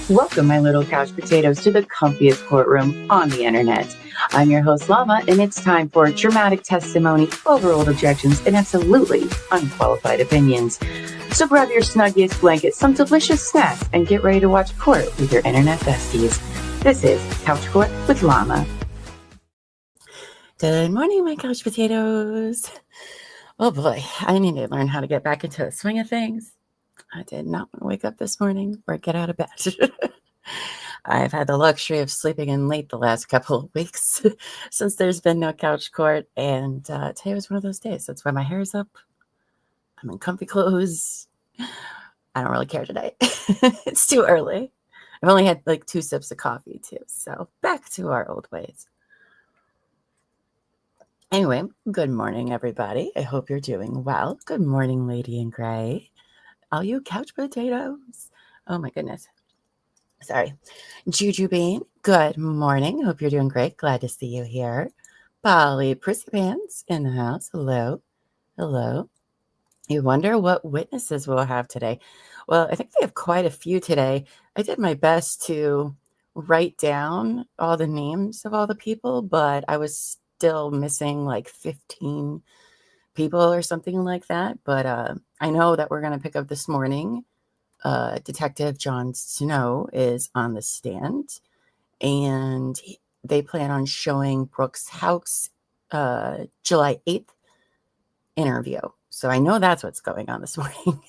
Welcome, my little couch potatoes, to the comfiest courtroom on the internet. I'm your host, Llama, and it's time for dramatic testimony, overruled objections, and absolutely unqualified opinions. So grab your snuggiest blanket, some delicious snacks, and get ready to watch court with your internet besties. This is Couch Court with Llama. Good morning, my couch potatoes. Oh boy, I need to learn how to get back into the swing of things. I did not want to wake up this morning or get out of bed. I've had the luxury of sleeping in late the last couple of weeks since there's been no couch court, and today was one of those days. That's why my hair is up. I'm in comfy clothes. I don't really care today. It's too early. I've only had like 2 sips of coffee too, so back to our old ways. Anyway, good morning, everybody. I hope you're doing well. Good morning, Lady in Gray. All you couch potatoes. Oh my goodness. Sorry. Juju Bean, good morning. Hope you're doing great. Glad to see you here. Polly Prissy Pants in the house. Hello. Hello. You wonder what witnesses we'll have today. Well, I think we have quite a few today. I did my best to write down all the names of all the people, but I was still missing like 15 people or something like that. But I know that we're going to pick up this morning. Detective John Snow is on the stand, and they plan on showing Brooks Houck's July 8th interview. So I know that's what's going on this morning.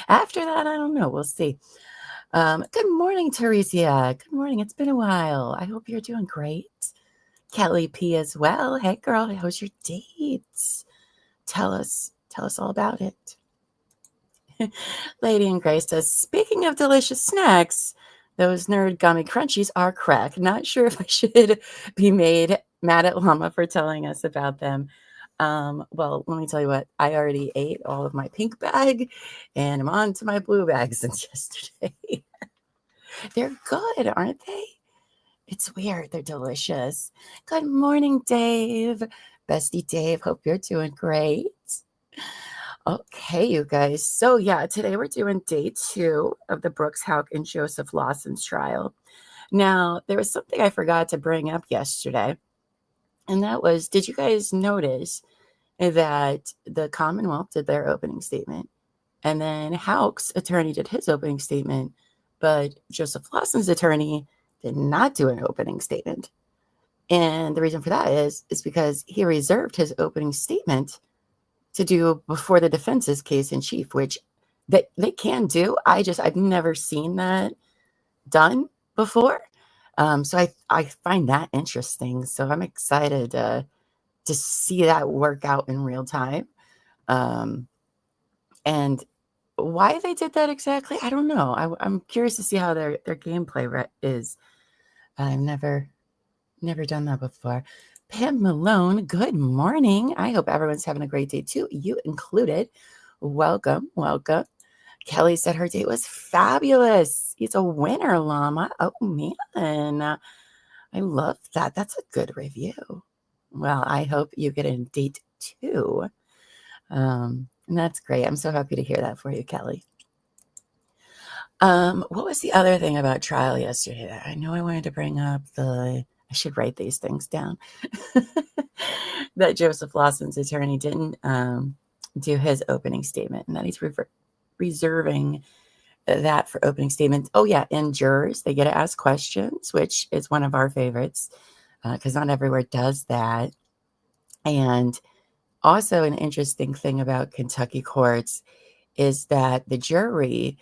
After that, I don't know. We'll see. Good morning, Teresia. Good morning. It's been a while. I hope you're doing great. Kelly P as well. Hey, girl. How's your dates? Tell us all about it. Lady in Gray says, speaking of delicious snacks, those nerd gummy crunchies are crack. Not sure if I should be mad at Llama for telling us about them. Well, let me tell you what, I already ate all of my pink bag and I'm on to my blue bag since yesterday. They're good, aren't they? It's weird. They're delicious. Good morning, Dave. Bestie Dave, hope you're doing great. Okay, you guys. So yeah, today we're doing day 2 of the Brooks Houck and Joseph Lawson's trial. Now, there was something I forgot to bring up yesterday, and that was, did you guys notice that the Commonwealth did their opening statement, and then Houck's attorney did his opening statement, but Joseph Lawson's attorney did not do an opening statement? And the reason for that is because he reserved his opening statement to do before the defense's case in chief, which they can do. I've never seen that done before. So I find that interesting. So I'm excited to see that work out in real time. And why they did that exactly, I don't know. I'm curious to see how their gameplay is. I've never done that before. Pam Malone, good morning. I hope everyone's having a great day too, you included. Welcome. Kelly said her date was fabulous. He's a winner, Llama. Oh man, I love that. That's a good review. Well, I hope you get a date too. And that's great. I'm so happy to hear that for you, Kelly. What was the other thing about trial yesterday? I know I wanted to bring up I should write these things down. That Joseph Lawson's attorney didn't do his opening statement, and that he's reserving that for opening statements. Oh yeah, and jurors, they get to ask questions, which is one of our favorites because not everywhere does that. And also an interesting thing about Kentucky courts is that the jury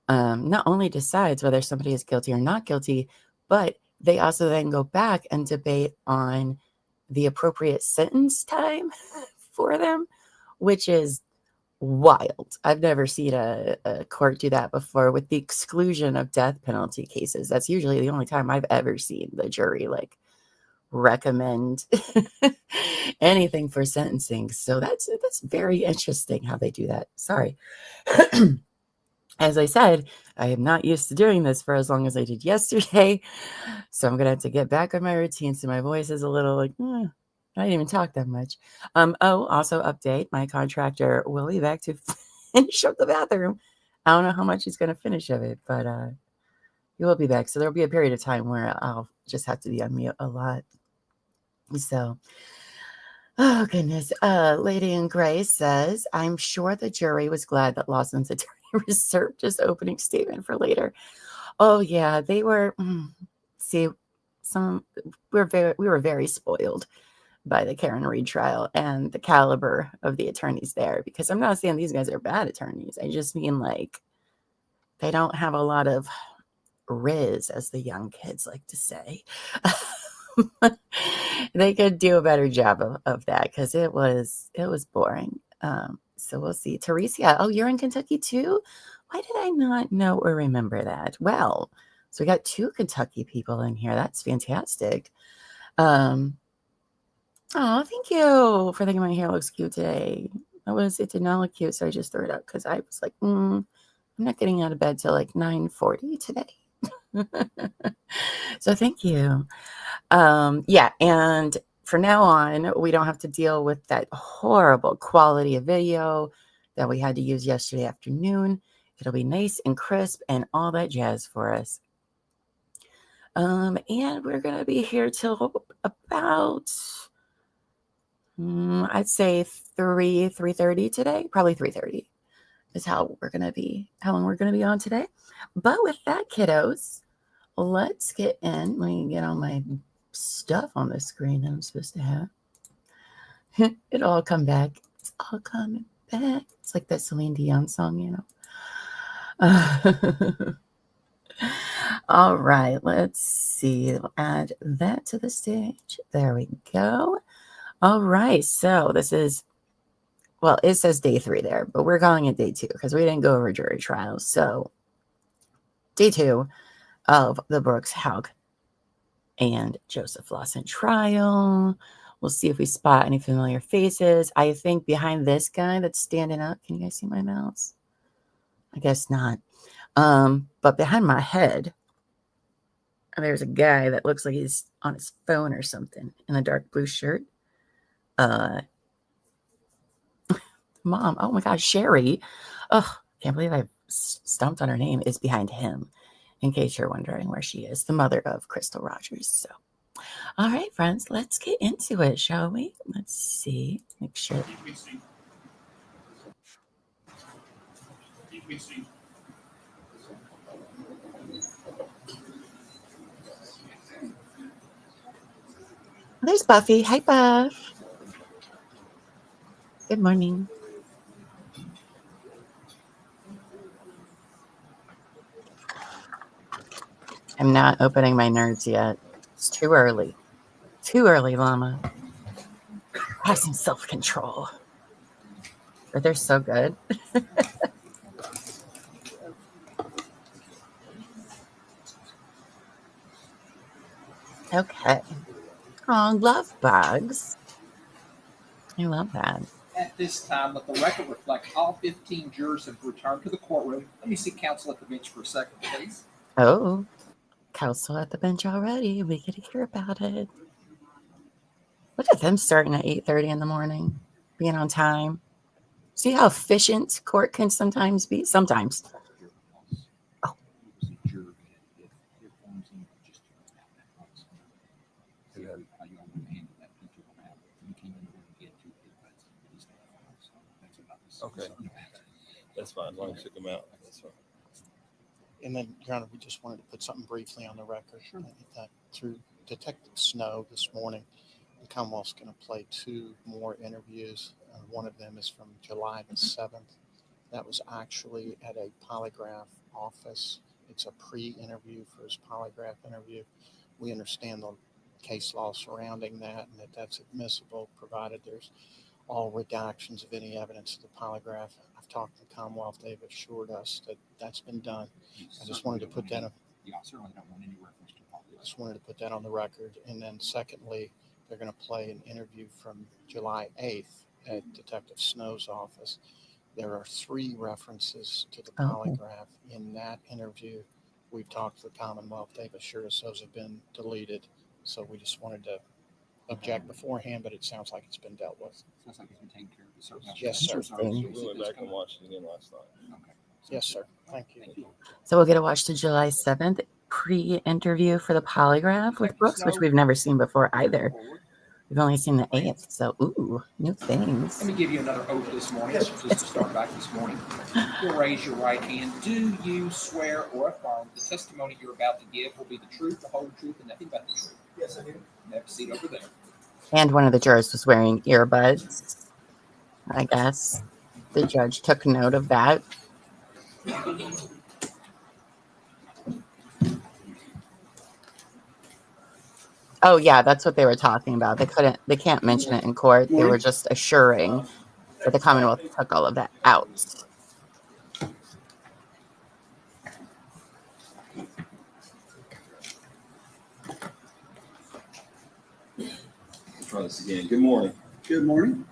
not only decides whether somebody is guilty or not guilty, but they also then go back and debate on the appropriate sentence time for them, which is wild. I've never seen a court do that before, with the exclusion of death penalty cases. That's usually the only time I've ever seen the jury recommend anything for sentencing. So that's very interesting how they do that. Sorry. As I said, I am not used to doing this for as long as I did yesterday. So I'm going to have to get back on my routine. So my voice is a little I didn't even talk that much. Also update, my contractor will be back to finish up the bathroom. I don't know how much he's going to finish of it, but He will be back. So there'll be a period of time where I'll just have to be on mute a lot. So, oh goodness. Lady in Gray says, I'm sure the jury was glad that Lawson's attorney reserved his opening statement for later. Oh yeah, they were. See, we were very spoiled by the Karen Reed trial and the caliber of the attorneys there. Because I'm not saying these guys are bad attorneys. I just mean like they don't have a lot of riz, as the young kids like to say. They could do a better job of that because it was boring. So we'll see. Teresia, oh, you're in Kentucky too? Why did I not know or remember that? Well, so we got 2 Kentucky people in here. That's fantastic. Oh, thank you for thinking my hair looks cute today. It did not look cute, so I just threw it up because I was like, I'm not getting out of bed till like 9:40 today. So thank you. Yeah, and from now on, we don't have to deal with that horrible quality of video that we had to use yesterday afternoon. It'll be nice and crisp and all that jazz for us. And we're going to be here till about, I'd say 3:30 today. Probably 3:30 is how long we're going to be on today. But with that, kiddos, let's get in. Let me get all my stuff on the screen that I'm supposed to have. It'll all come back. It's all coming back. It's like that Celine Dion song, you know. All right, let's see. We'll add that to the stage. There we go. All right, so this is, well, it says day 3 there, but we're calling it day 2 because we didn't go over jury trials. So day 2 of the Brooks Houck and Joseph Lawson trial. We'll see if we spot any familiar faces. I think behind this guy that's standing up, can you guys see my mouse? I guess not. But behind my head, there's a guy that looks like he's on his phone or something in a dark blue shirt. Mom, oh my gosh, Sherry. Oh, can't believe I stumped on her name, is behind him, in case you're wondering where she is, the mother of Crystal Rogers. So, all right, friends, let's get into it, shall we? Let's see. Make sure. There's Buffy. Hi, Buff. Good morning. I'm not opening my nerds yet. It's too early. Too early, Llama. Have some self-control. But they're so good. Okay. Oh, love bugs. I love that. At this time, let the record reflect all 15 jurors have returned to the courtroom. Let me see counsel at the bench for a second, please. Oh, counsel at the bench already. We get to hear about it. Look at them starting at 8:30 in the morning, being on time. See how efficient court can sometimes be? Sometimes. Oh. Okay. That's fine. As long as you took them out. That's fine. And then, Your Honor, we just wanted to put something briefly on the record. Sure. That through Detective Snow this morning, the Commonwealth's going to play 2 more interviews. One of them is from July the 7th. That was actually at a polygraph office. It's a pre-interview for his polygraph interview. We understand the case law surrounding that and that that's admissible, provided there's all redactions of any evidence of the polygraph. I've talked to the Commonwealth. They've assured us that that's been done. I just wanted to put that on. Yeah, I certainly don't want any reference to polygraph. Just wanted to put that on the record. And then secondly, they're going to play an interview from July 8th at Detective Snow's office. There are 3 references to the polygraph in that interview. We've talked to the Commonwealth. They've assured us those have been deleted. So we just wanted to object beforehand, but it sounds like it's been dealt with. Sounds like it's been taken care of. Sir. Yes, sir. We went back and watched it again last night. Okay. Yes, sir. Thank you. So we'll get to watch the July 7th pre-interview for the polygraph with Brooks, which we've never seen before either. We've only seen the 8th, so ooh, new things. Let me give you another oath this morning, just to start back this morning. You'll raise your right hand. Do you swear or affirm the testimony you're about to give will be the truth, the whole truth, and nothing but the truth? Yes, I do. Have a seat over there. And one of the jurors was wearing earbuds. I guess the judge took note of that. Oh yeah, that's what they were talking about. They can't mention it in court. They were just assuring that the Commonwealth took all of that out. Let's try this again. Good morning. Good morning.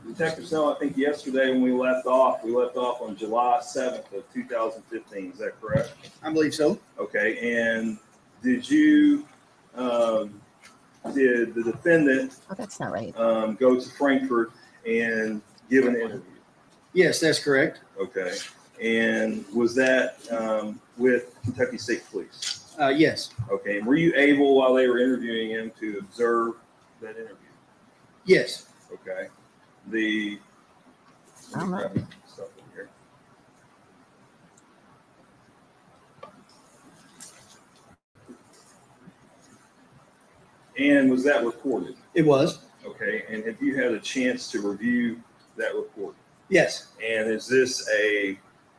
Detective Snell, I think yesterday when we left off on July 7th of 2015. Is that correct? I believe so. Okay. And did the defendant Oh, that's not right. go to Frankfurt and give an interview? Yes, that's correct. Okay. And was that with Kentucky State Police? Yes. Okay. And were you able, while they were interviewing him, to observe that interview? Yes. Okay. I'm not- Stuff in here. And was that recorded? It was. Okay. And have you had a chance to review that recording? Yes. And is this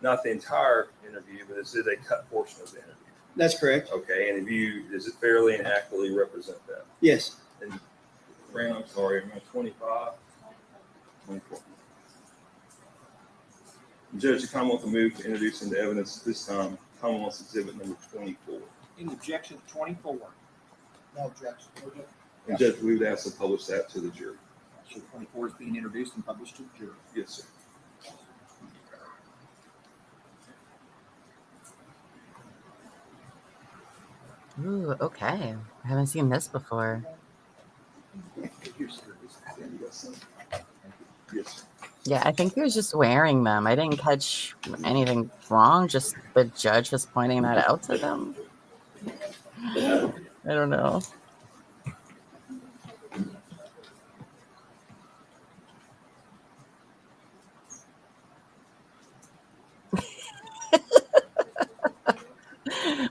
not the entire interview, but is it a cut portion of the interview? That's correct. Okay. And does it fairly and accurately represent that? Yes. And Fran, I'm sorry, am I 25? 24. Judge, the Commonwealth will move to introduce into evidence at this time Commonwealth's exhibit number 24. Any objection to 24? No objection. And Judge, we would ask to publish that to the jury. So 24 is being introduced and published to the jury. Yes, sir. Ooh, okay. I haven't seen this before. Yes, sir. Yeah, I think he was just wearing them. I didn't catch anything wrong. Just the judge was pointing that out to them. I don't know.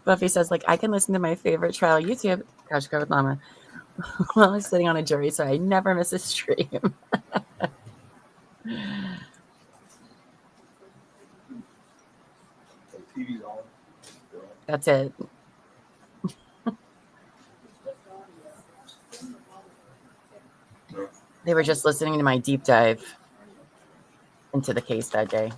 Buffy says, like, I can listen to my favorite trial YouTube, Crash Car with Llama, while I'm sitting on a jury, so I never miss a stream. TV's on. That's it. They were just listening to my deep dive into the case that day.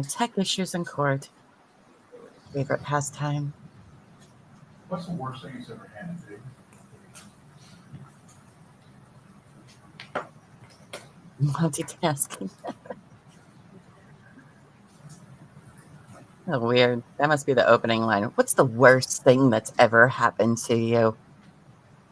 Tech issues in court. Favorite pastime. What's the worst thing he's ever had to do? Multitasking. Oh, weird. That must be the opening line. What's the worst thing that's ever happened to you?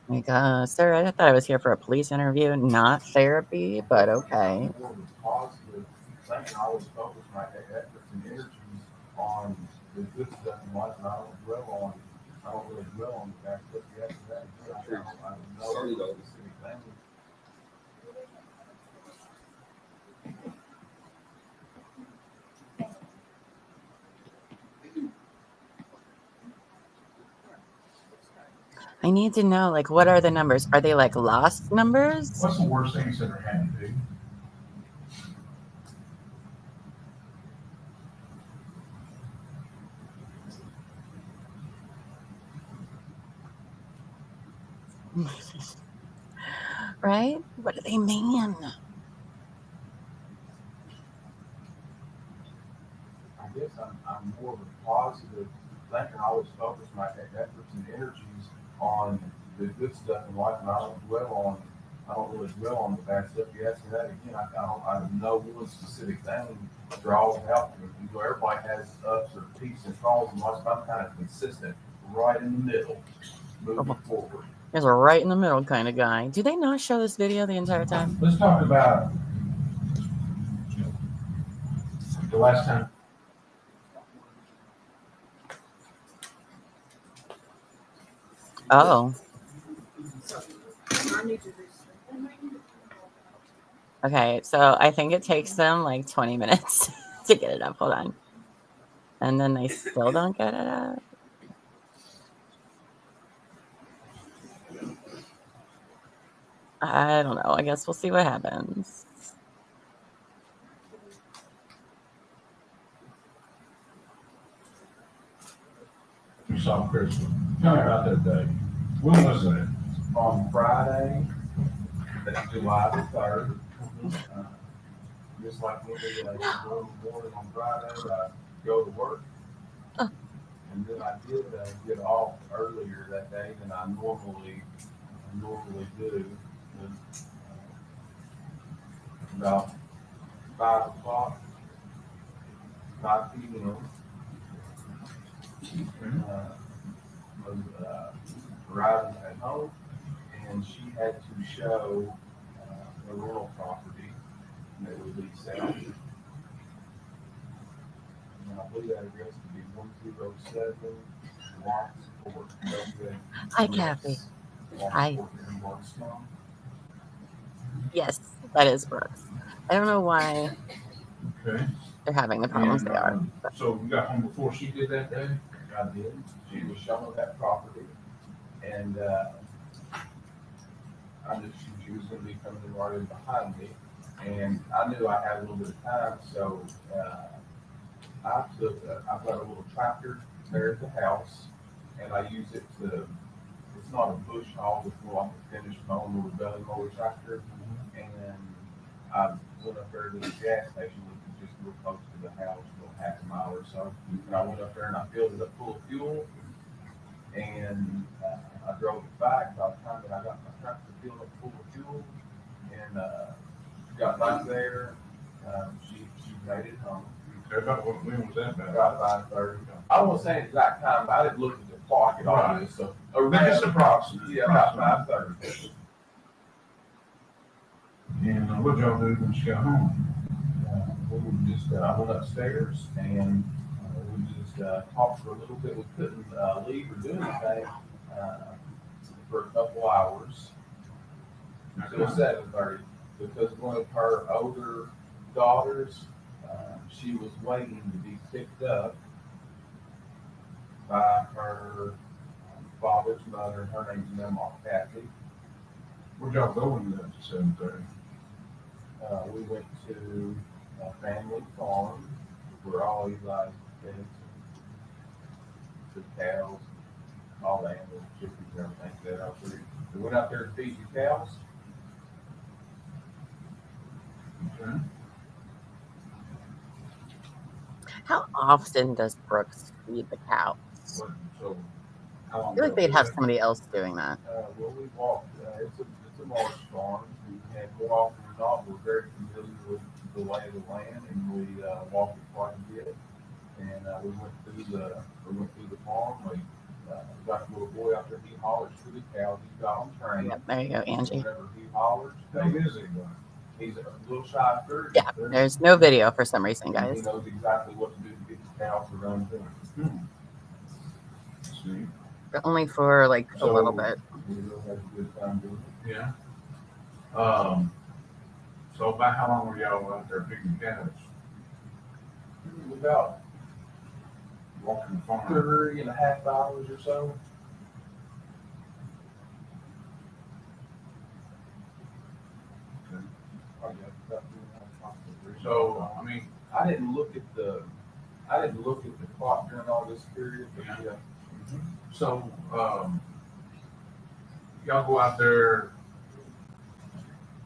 Like, sir, I thought I was here for a police interview, not therapy, but okay. More of a positive thing. I always focus my efforts and energies on the good stuff in life, and I don't really dwell on the bad stuff. You have that. I don't know Sorry, though. the city family. I need to know, like, what are the numbers? Are they like lost numbers? What's the worst thing he's ever had to do? Right? What do they mean? I guess I'm more of a positive thinker. I always focus my efforts and energies on the good stuff in life, and I don't really dwell on the bad stuff. You ask me that again, I don't know one specific thing draws out to me. You know, everybody has ups or peaks and falls in life. I'm kind of consistent, right in the middle, moving forward. There's a right in the middle kind of guy. Do they not show this video the entire time? Let's talk about the last time. Oh. Okay, so I think it takes them like 20 minutes to get it up. Hold on. And then they still don't get it up. I don't know. I guess we'll see what happens. You saw Christmas. Tell me about that day. When was it? On Friday, that's July the 3rd. Just like when we go in the morning on Friday, I go to work. And then I did get off earlier that day than I normally do. And, about 5 o'clock, 5 p.m. Was arriving at home, and she had to show a rental property that would be south. And I believe that address to be 107 Watts Court. Hi, Kathy. Hi. In Bardstown. Yes, that is Brooks. I don't know why Okay. they're having the problems they are. So you got home before she did that day? I did. She was showing that property, and I knew she was going to be coming right in behind me, and I knew I had a little bit of time, so I've got a little tractor there at the house, and I use it to. It's not a bush hog, it's more like a finished mower with a belly mower tractor, and I went up there to the gas station, which is just real close to the house, about half a mile or so. And I went up there and I filled it up full of fuel, and I drove it back. By the time that I got my tractor filled up full of fuel, and got back there, she made it home. Okay, about when was that about? About 5:30. I won't say exact time, but I didn't look at the clock at all. Right. So Just approximate. Yeah, about 5:30. And what y'all do when she got home? We were just, I went upstairs and we just talked for a little bit. We couldn't leave or do anything for a couple hours until 7:30 because one of her older daughters, she was waiting to be picked up by her father's mother. Her name's Llama, Kathy. Where'd y'all go when you left at 7:30? We went to a family farm where all Eli's kids, the cows, all the animals, chickens, and everything that out there. We went out there to feed the cows. Okay. How often does Brooks feed the cow? So how I long? feel like ago they'd was have that? somebody else doing that. Well, we walked. It's a large farm, and more often than not, we're very familiar with the lay of the land, and we walked it quite a bit. And we went through the farm. We got a little boy out there. He hollers to the cows. He's got them trained. Yep, there you go, Angie. Whenever he hollers, How big is he? he's a little shy of 30. Yeah, there's no video for some reason, He guys. knows exactly what to do to get the cows to run to him. See? But only for like a So- little bit. We really had a good time doing it. Yeah. So about how long were y'all out there picking cows? About Walking the farm? 3.5 hours or so. Okay. Oh, yeah, about 3.5 hours. So, I mean, I didn't look at the clock during all this period, but yeah. so, y'all go out there,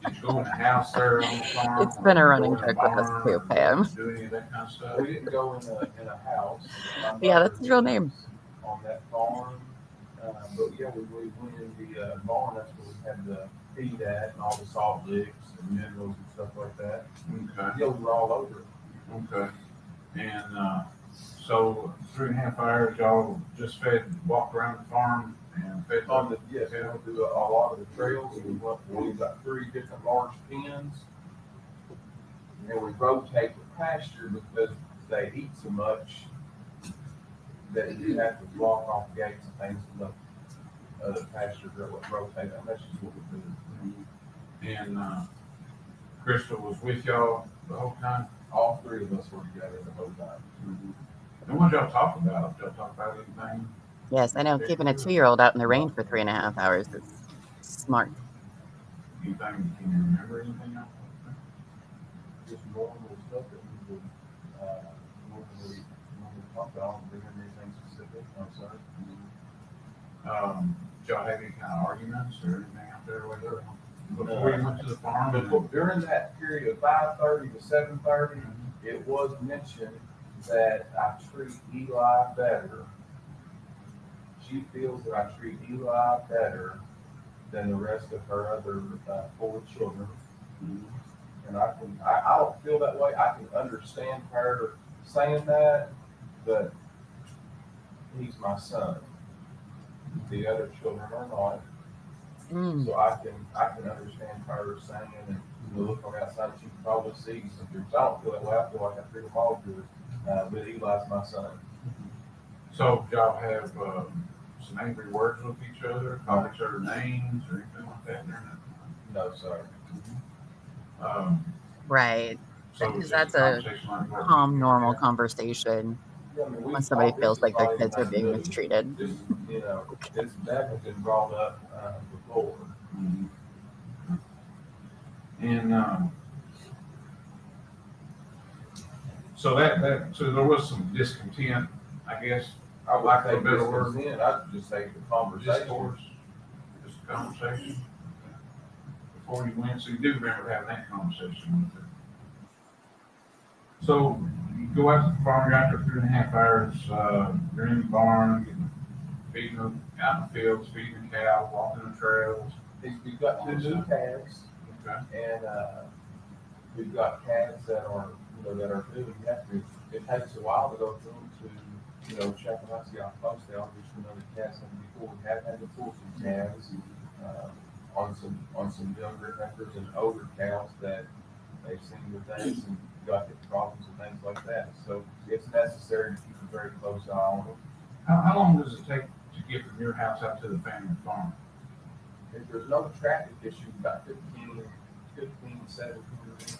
did you go in the house there on the farm? It's been a or running go in the joke with us barn, too, or Pam. Do any of that kind of stuff? We didn't go in a house. Yeah, that's his real name. On that farm, but yeah, we went in the barn. That's where we had the feed at and all the salt licks and minerals and stuff like that. Okay. Yeah, we were all over it. Okay. And so 3.5 hours, y'all just fed, walked around the farm And fed On the, yes, we went through a lot of the trails, and we've got 3 different large pens. And we rotate the pasture because they eat so much that you have to block off gates and things for the other pasture that would rotate, and that's just what we do. And Crystal was with y'all the whole time? All 3 of us were together the whole time. And what y'all talk about? Y'all talk about anything? Yes, I know. Keeping a 2-year-old out in the rain for 3.5 hours is smart. Anything, can you remember anything else? Just normal stuff that we would, normally talk about, don't bring anything specific, I'm sorry. Did y'all have any kind of arguments or anything out there with her before you went to the farm? But during that period of 5:30 to 7:30, it was mentioned that I treat Eli better. She feels that I treat Eli better than the rest of her other 4 children. And I don't feel that way. I can understand her saying that, but he's my son. The other children are not. Mm. So I can understand her saying, and the look on the outside, she can probably see some things. I don't feel that way. I feel like I treat them all good. But Eli's my son. So did y'all have some angry words with each other, call each other names or anything like that during that No, sir. time? Right. So Because it's that's just a conversation like that. calm, normal conversation Yeah, I mean, when somebody feels like their kids are being mistreated. Just, it's never been brought up before. Mhm. And so so there was some discontent, I guess. I would Lack of say a better word. I'd just say the conversation. Discourse, just a conversation before you went. So you do remember having that conversation with her. So you go out to the farm, you're out there 3.5 hours. You're in the barn, feeding them out in the fields, feeding the cows, walking the trails. We've got 2 new calves, Okay. and we've got calves that are, that are new. It takes a while to go through them to, check them out, see how close they are. Just the calves before we have had to pull some calves on some younger heifers and older cows that they've seen the days and got hip problems and things like that. So it's necessary to keep a very close eye on them. How long does it take to get from your house out to the family farm? If there's no traffic issue, about 15, 17 minutes.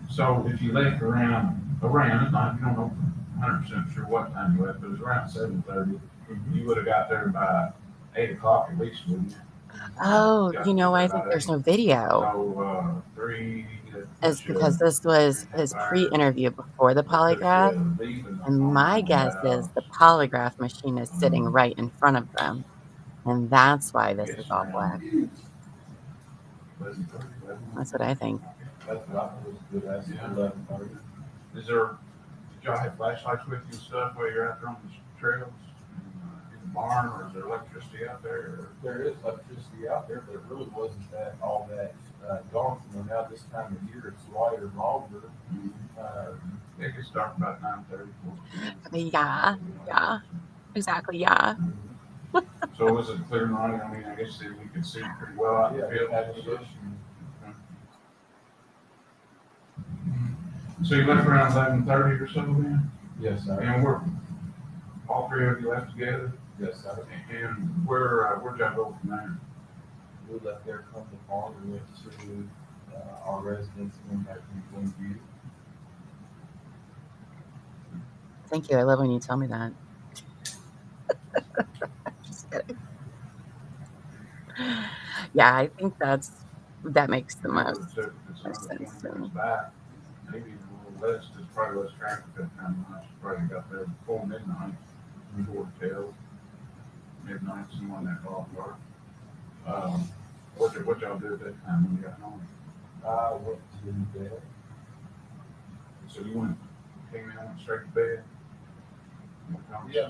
So if you left around, it's not, you don't know 100% sure what time you left, but it was around 7:30. You would have got there by 8 o'clock at least, wouldn't you? Oh, I think there's no video. So 3. It's because this was his pre-interview before the polygraph. And my guess is the polygraph machine is sitting right in front of them. And that's why this is all black. That's what I think. That's what I thought was good. That's Yeah. 11:30. Did y'all have flashlights with you and stuff while you're out there on the trails? In the barn, or is there electricity out there? Or? There is electricity out there, but it really wasn't all that gone. Now this time of year, it's lighter, longer. It could start about 9:30. Yeah, exactly, yeah. So was it clear night? I mean, I guess we could see pretty well out in the field. Had the bush. So you left around 11:30 or so then? Yes, sir. And all 3 of you left together? Yes, sir. And where'd y'all go from there? We left there, come to the farm, and went to our residence and went back to Glenview. Thank you. I love when you tell me that. Just kidding. Yeah, I think that makes the most sense to me. Back, maybe a little less, there's probably less traffic that time of night. You probably got there before midnight, before tail, midnight, somewhere in that ballpark. What y'all do at that time when you got home? I went to bed. So you came in, went straight to bed? Yeah,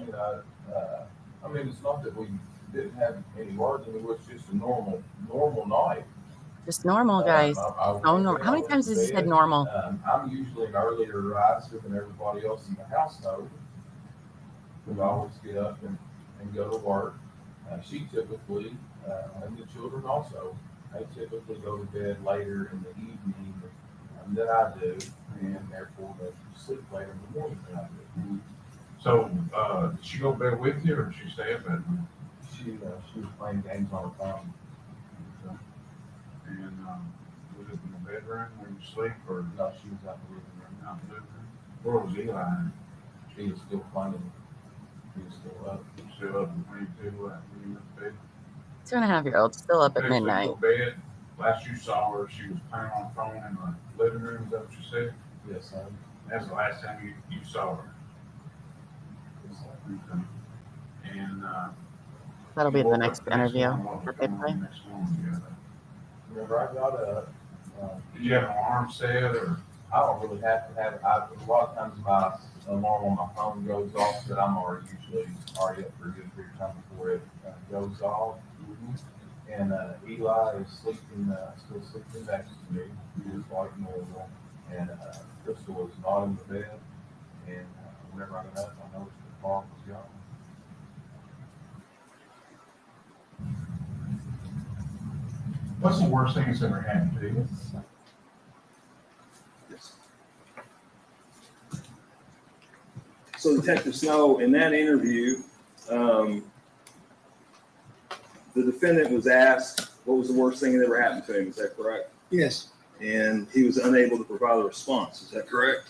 I mean, it's not that we didn't have any words, it was just a normal night. Just normal, guys. Normal. How many times has he said normal? I'm usually an earlier riser than everybody else in the household. We always get up and go to work. She typically, and the children also, they typically go to bed later in the evening than I do, and therefore they sleep later in the morning than I do. So, did she go to bed with you or did she stay up at night? She was playing games on her phone. And, was it in the bedroom where you sleep or No, she was out in the living room. out in the living room? Where was Eli? She was still playing. He was still up. Still up when you went to bed? 2.5-year-old still up at Okay, so you midnight. go to bed. Last you saw her, she was playing on the phone in the living room. Is that what you said? Yes, sir. That's the last time you saw her. Yes, sir. Okay. And, That'll be you the woke next up the next interview morning, what was that they going on play. the next morning? Whenever I got up, Did you have an alarm set or? I don't really have to have it. A lot of times my alarm on my phone goes off, but I'm usually already up for a good period of time before it goes off. And Eli is sleeping, still sleeping next to me, just like normal. And Crystal is not in the bed. And whenever I got up, I noticed the car was gone. What's the worst thing that's ever happened to you? So Detective Snow, in that interview, the defendant was asked what was the worst thing that ever happened to him. Is that correct? Yes, And he was unable to provide a response. Is that correct?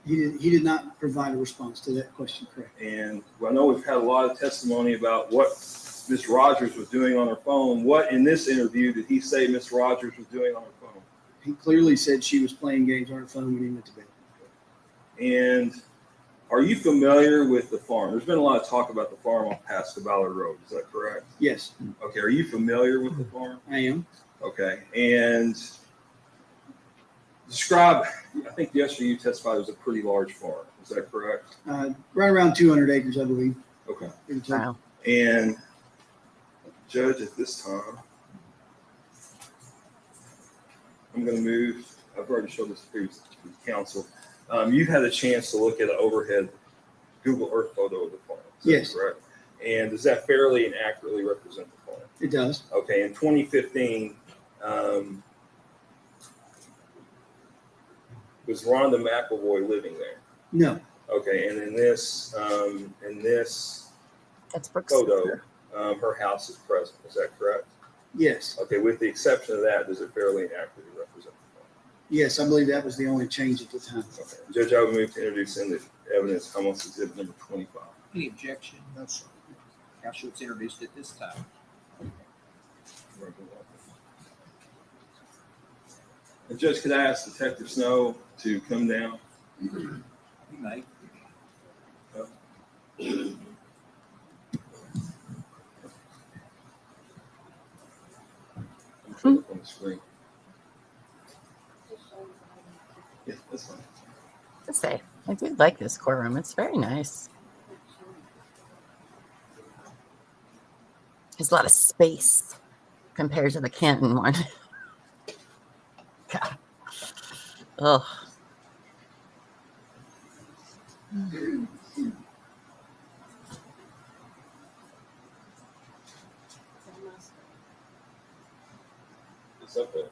he did not provide a response to that question, correct? And I know we've had a lot of testimony about what Miss Rogers was doing on her phone. What in this interview did he say Miss Rogers was doing on her phone? He clearly said she was playing games on her phone when he went to bed. And are you familiar with the farm? There's been a lot of talk about the farm off past Ballard Road. Is that correct? Yes, Okay. Are you familiar with the farm? I am. Okay. And describe, I think yesterday you testified it was a pretty large farm. Is that correct? Right around 200 acres, I believe. Okay. Wow. And Judge, at this time, I'm going to move. I've already showed this previously to the council. You've had a chance to look at an overhead Google Earth photo of the farm. Yes. Correct. And does that fairly and accurately represent the farm? It does. Okay. In 2015, was Rhonda McElroy living there? No, Okay. And in this That's Brooks. photo, her house is present. Is that correct? yes, Okay. With the exception of that, does it fairly and accurately represent the farm? yes, I believe that was the only change at the time. Okay. Judge, I would move to introduce in the evidence comments exhibit number 25. Any objection? No, sir. Counsel, it's introduced at this time. And Judge, could I ask Detective Snow to come down? You may. On the screen. Yeah, that's fine. To say, I do like this courtroom. It's very nice. There's a lot of space compared to the Canton one. God. Ugh. It's up there.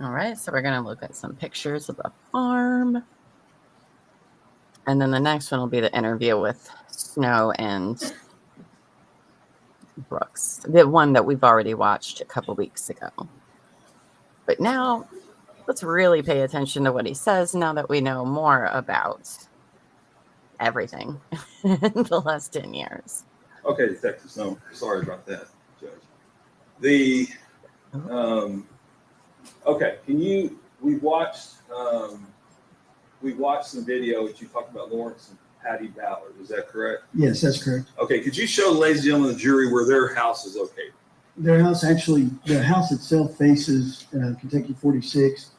All right, so we're going to look at some pictures of the farm. And then the next one will be the interview with Snow and Brooks, the one that we've already watched a couple weeks ago. But now let's really pay attention to what he says now that we know more about everything in the last 10 years. Okay, Detective Snow, sorry about that, Judge. Okay, we've watched some video that you talked about Lawrence and Patty Ballard. Is that correct? Yes, that's correct. Okay, could you show the ladies and gentlemen of the jury where their house is located? Their house actually, the house itself faces Kentucky 46,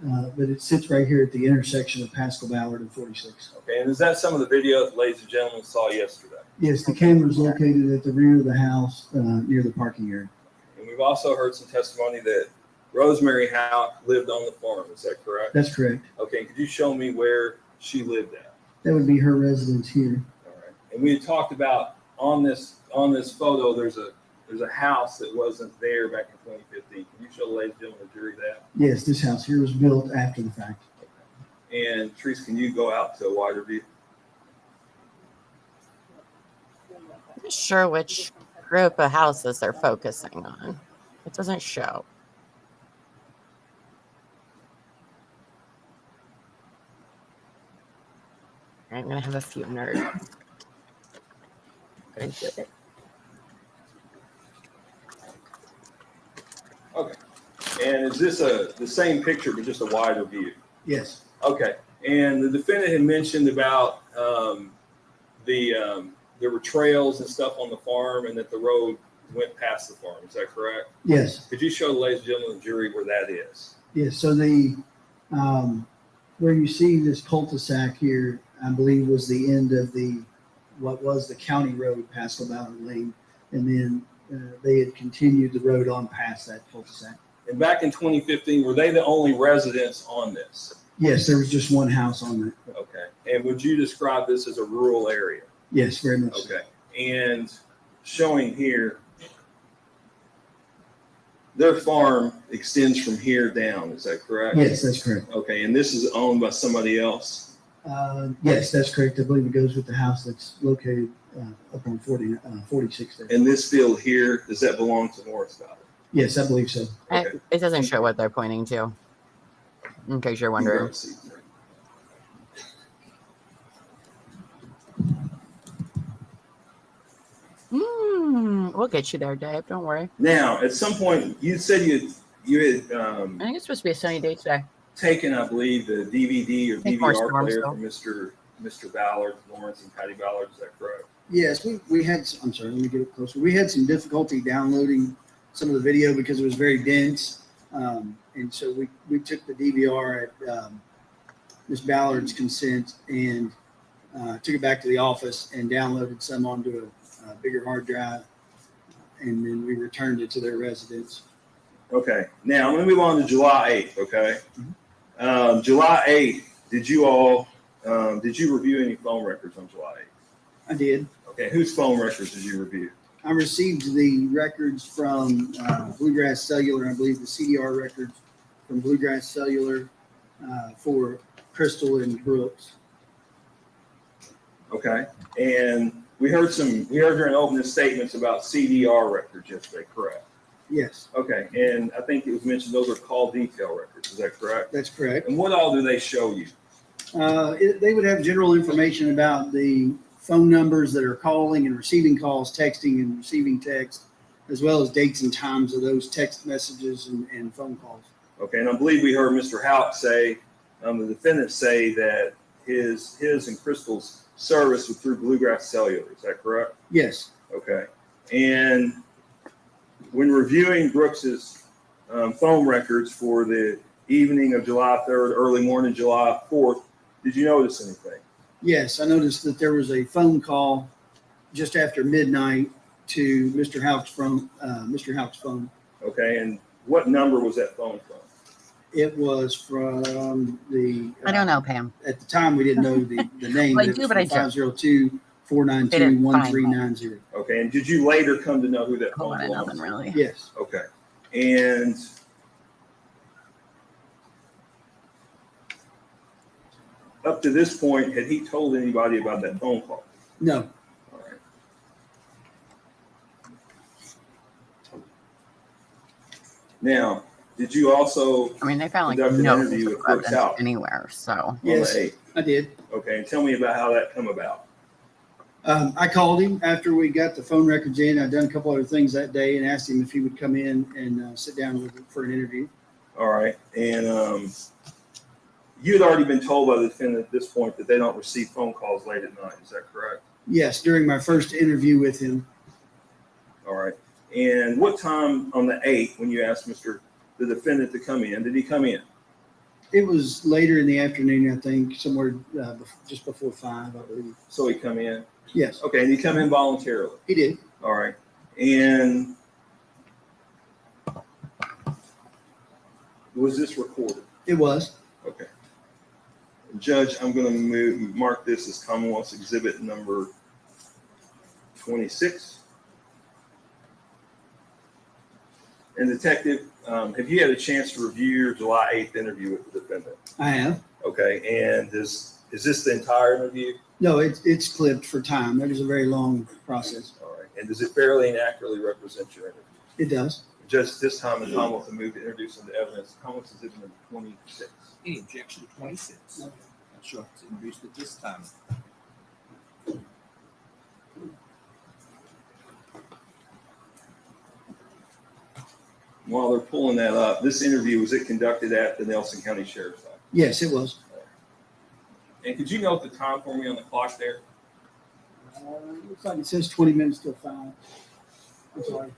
but it sits right here at the intersection of Pascal Ballard and 46. Okay, and is that some of the video that ladies and gentlemen saw yesterday? Yes, the camera is located at the rear of the house near the parking area. And we've also heard some testimony that Rosemary Houck lived on the farm. Is that correct? That's correct. Okay, could you show me where she lived at? That would be her residence here. All right. And we had talked about on this photo, there's a house that wasn't there back in 2015. Can you show the ladies and gentlemen of the jury that? Yes, this house here was built after the fact. Okay. And Teresa, can you go out to a wider view? I'm not sure which group of houses they're focusing on. It doesn't show. I'm going to have a few nerds. Going to do it. Okay. And is this the same picture but just a wider view? Yes. Okay. And the defendant had mentioned about there were trails and stuff on the farm and that the road went past the farm. Is that correct? Yes. Could you show the ladies and gentlemen of the jury where that is? Yes. So the where you see this cul-de-sac here, I believe was the end of what was the county road, Pascal Ballard Lane, and then they had continued the road on past that cul-de-sac. And back in 2015, were they the only residents on this? Yes, there was just one house on that. Okay. And would you describe this as a rural area? Yes, very much. Okay. And showing here, their farm extends from here down. Is that correct? Yes, that's correct. Okay. And this is owned by somebody else? Yes, that's correct. I believe it goes with the house that's located up on 46 there. And this field here, does that belong to Morris Valley? Yes, I believe so. Okay. It doesn't show what they're pointing to, in case you're wondering. We'll get you there, Dave. Don't worry. Now, at some point, you said you had I think it's supposed to be a sunny day today. taken, I believe, the DVD or Think more DVR storms, player though. from Mr. Ballard, Lawrence, and Patty Ballard. Is that correct? Yes, we had, I'm sorry, let me get it closer. We had some difficulty downloading some of the video because it was very dense. And so we took the DVR at Ms. Ballard's consent and took it back to the office and downloaded some onto a bigger hard drive. And then we returned it to their residence. Okay. Now, let me move on to July 8th, okay? July 8th, did you review any phone records on July 8th? I did. Okay. Whose phone records did you review? I received the records from Bluegrass Cellular. I believe the CDR records from Bluegrass Cellular for Crystal and Brooks. Okay. And we heard during opening statements about CDR records yesterday, correct? Yes, Okay. And I think it was mentioned those are call detail records. Is that correct? that's correct. And what all do they show you? They would have general information about the phone numbers that are calling and receiving calls, texting and receiving text, as well as dates and times of those text messages and phone calls. Okay. And I believe we heard Mr. Houck say, the defendant say that his and Crystal's service was through Bluegrass Cellular. Is that correct? Yes, Okay. And when reviewing Brooks's phone records for the evening of July 3rd, early morning July 4th, did you notice anything? yes. I noticed that there was a phone call just after midnight to Mr. Houck's phone. Okay. And what number was that phone from? It was from the. I don't know, Pam. At the time, we didn't know the name. Well, I do, but I don't. 502-492-1390. Okay. And did you later come to know who that Hold phone on, I know was? them really. Yes. Okay. And up to this point, had he told anybody about that phone call? No. All right. Now, did you also I mean, they found like conduct an no interview with Brooks evidence Houck anywhere. So on Yes. the 8th? I did. Okay. And tell me about how that come about. I called him after we got the phone records in. I'd done a couple other things that day and asked him if he would come in and sit down for an interview. All right. And you had already been told by the defendant at this point that they don't receive phone calls late at night. Is that correct? Yes, during my first interview with him. All right. And what time on the 8th, when you asked the defendant to come in, did he come in? It was later in the afternoon, I think, somewhere just before 5, I believe. So he come in? Yes, Okay, and he come in voluntarily? he did. All right. And was this recorded? It was. Okay. Judge, I'm going to mark this as Commonwealth's Exhibit number 26. And Detective, have you had a chance to review your July 8th interview with the defendant? I have. Okay, and is this the entire interview? No, it's clipped for time. It was a very long process. All right. And does it fairly and accurately represent your interview? It does. Judge, this time the Commonwealth will move to introduce into evidence Commonwealth's Exhibit number 26. Any objection to 26? No. Sure. It's introduced at this time. While they're pulling that up, this interview, was it conducted at the Nelson County Sheriff's Office? Yes, it was. And could you note the time for me on the clock there? Looks like it says 20 minutes till 5. I'm sorry.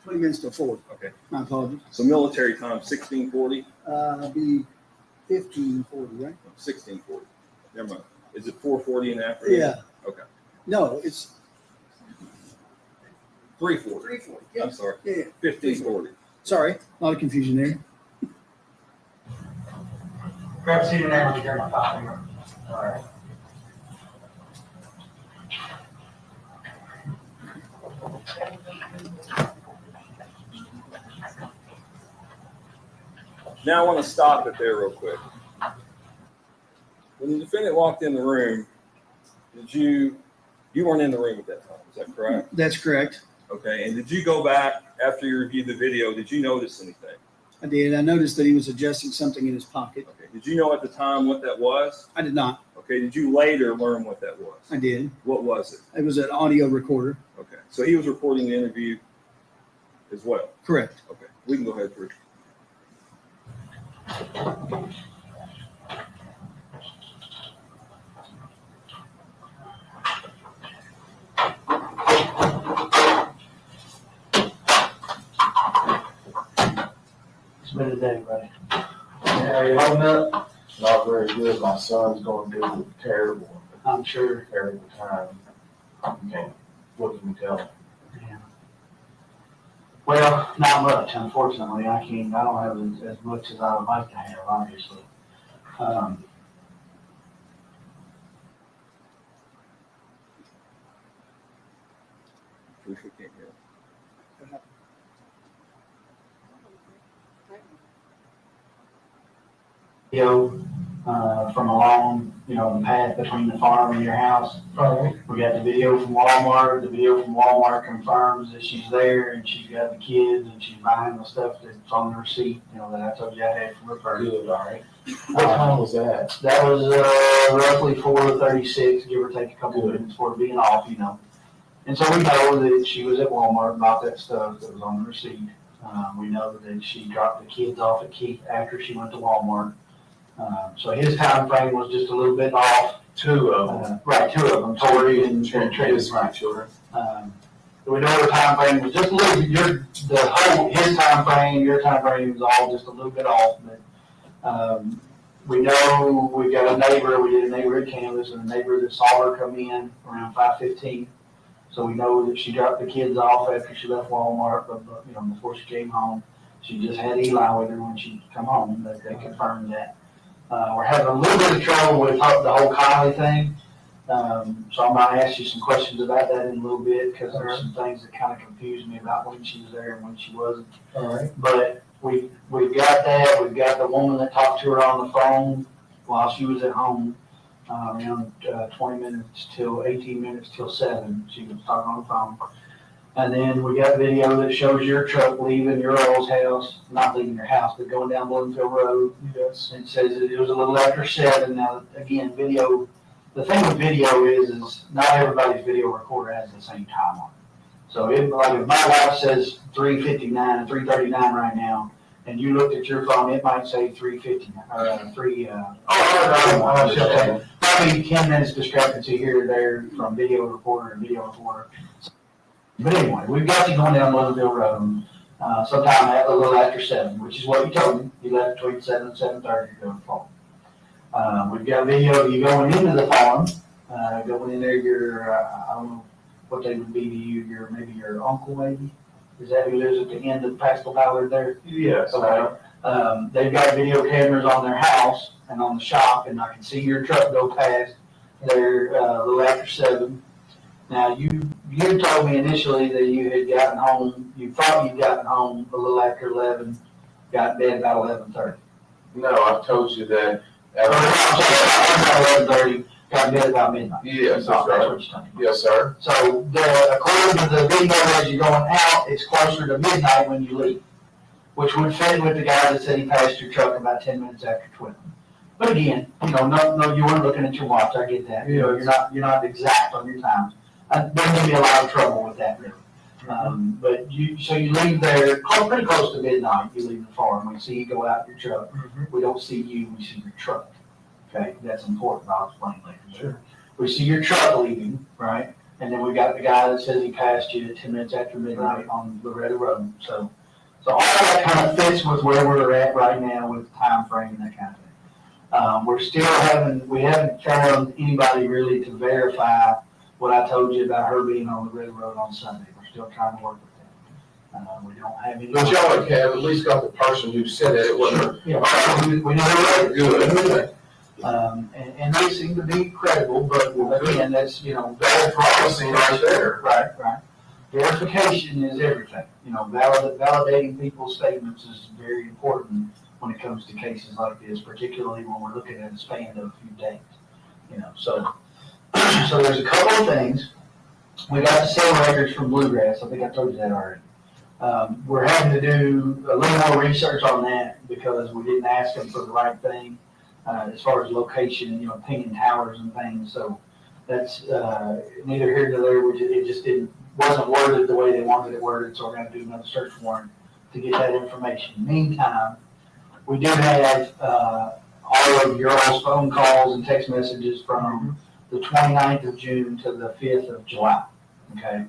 20 minutes till 4. Okay. My apologies. So military time, 1640? It'll be 1540, right? 1640. Never mind. Is it 440 in the afternoon? Yeah. Okay. No, it's 340. 340. I'm sorry. Yeah. 1540. Sorry. A lot of confusion there. Grab a seat in there and get my coffee. All right. Now I want to stop it there real quick. When the defendant walked in the room, you weren't in the room at that time, is that correct? That's correct. Okay, and did you go back after you reviewed the video, did you notice anything? I did. I noticed that he was adjusting something in his pocket. Okay, did you know at the time what that was? I did not. Okay, did you later learn what that was? I did. What was it? It was an audio recorder. Okay, so he was recording the interview as well? Correct. Okay, we can go ahead, Bruce. It's been a day, buddy. How you holding up? Not very good. My son's going through a terrible, I'm sure. terrible time. Okay, what can you tell him? Yeah. Well, not much, unfortunately. I don't have as much as I would like to have, obviously. Bruce, we can't hear. From along, the path between the farm and your house. We got the video from Walmart. The video from Walmart confirms that she's there and she's got the kids and she's buying the stuff that's on the receipt, that I told you I had from her purse. Good, all right. What time was that? That was roughly 4:36, give or take a couple Good. minutes for it being off, And so we know that she was at Walmart, bought that stuff that was on the receipt. We know that she dropped the kids off at Keith after she went to Walmart. So his time frame was just a little bit off. Two of them. Right, two of them, Tori and Tracy. My children. We know her time frame was just a little bit, his time frame, your time frame was all just a little bit off. But we know we got a neighbor, we did a neighborhood canvas, and a neighbor that saw her come in around 5:15. So we know that she dropped the kids off after she left Walmart, but before she came home. She just had Eli with her when she come home, but they confirmed that. We're having a little bit of trouble with the whole Kylie thing. So I'm going to ask you some questions about that in a little bit, because there are some things that kind of confused me about when she was there and when she wasn't. All right. But we've got that. We've got the woman that talked to her on the phone while she was at home, around 18 minutes till 7. She was talking on the phone. And then we got video that shows your truck leaving your old house, not leaving your house, but going down Bloomfield Road. Yes. It says that it was a little after 7. Now, again, video, the thing with video is not everybody's video recorder has the same time on it. So if my wife says 3:59 and 3:39 right now, and you looked at your phone, it might say 3:59 or 3. Probably 10 minutes discrepancy here or there from video recorder and video recorder. But anyway, we've got you going down Louisville Road, sometime a little after 7, which is what you told me. You left between 7 and 7:30 to go to the farm. We've got video of you going into the farm, going in there, I don't know what they would be to you, maybe your uncle maybe? Is that who lives at the end of Pascal Ballard there? Yes. Okay. They've got video cameras on their house and on the shop, and I can see your truck go past there a little after 7. Now, you told me initially that you had gotten home, you thought you'd gotten home a little after 11, got in bed about 11:30. No, I've told you that. About 11:30, got in bed about midnight. Yes, That's that's right. what you're telling me. Yes, sir. So, according to the video as you're going out, it's closer to midnight when you leave, which would fit with the guy that said he passed your truck about 10 minutes after 12. But again, no, you weren't looking at your watch. I get that. You're not exact on your time. There may be a lot of trouble with that, really. But you leave there pretty close to midnight. You leave the farm. We see you go out in your truck. We don't see you. We see your truck. Okay, that's important. I'll explain later. Sure. We see your truck leaving, right? And then we got the guy that says he passed you at 10 minutes after midnight on Loretta Road. So all that kind of fits with where we're at right now with time frame and that kind of thing. We haven't found anybody really to verify what I told you about her being on the Red Road on Sunday. We're still trying to work with that. We don't have any. But y'all have at least got the person who said it. It wasn't. Yeah, we know her. Good. And they seem to be credible, but again, that's, That's promising right there. Right. Verification is everything. Validating people's statements is very important when it comes to cases like this, particularly when we're looking at a span of a few days. So there's a couple of things. We got the sale records from Bluegrass. I think I told you that already. We're having to do a little more research on that because we didn't ask them for the right thing as far as location, pinging towers and things. So that's neither here nor there. It just wasn't worded the way they wanted it worded. So we're going to do another search warrant to get that information. Meantime, we do have all of your all's phone calls and text messages from the 29th of June to the 5th of July. Okay.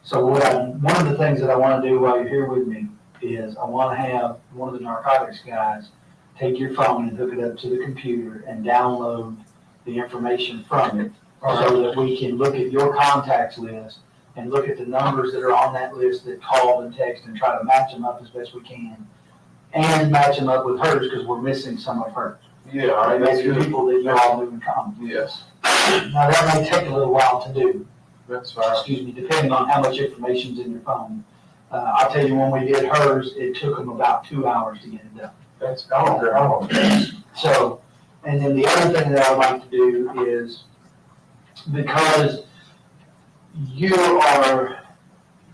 So one of the things that I want to do while you're here with me is I want to have one of the narcotics guys take your phone and hook it up to the computer and download the information from it so that we can look at your contacts list and look at the numbers that are on that list that called and text and try to match them up as best we can and match them up with hers because we're missing some of hers. Yeah, all right. That's the people that you all knew in common. Yes. Now that may take a little while to do. That's fine. Excuse me, depending on how much information's in your phone. I'll tell you, when we did hers, it took them about 2 hours to get it done. That's, I don't care. So, and then the other thing that I would like to do is, because you are,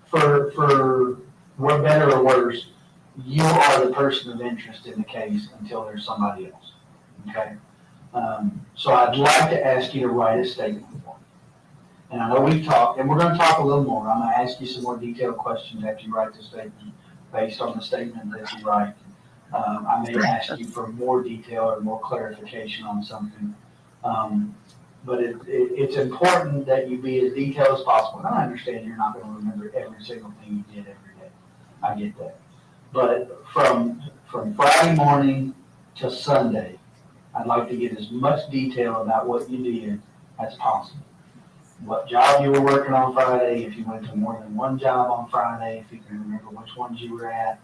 for better or worse, you are the person of interest in the case until there's somebody else, okay? So I'd like to ask you to write a statement for me. And I know we've talked, and we're gonna talk a little more. I'm gonna ask you some more detailed questions after you write the statement, based on the statement that you write. I may ask you for more detail or more clarification on something. But it's important that you be as detailed as possible. And I understand you're not gonna remember every single thing you did every day. I get that. But from Friday morning to Sunday, I'd like to get as much detail about what you did as possible. What job you were working on Friday, if you went to more than one job on Friday, if you can remember which ones you were at.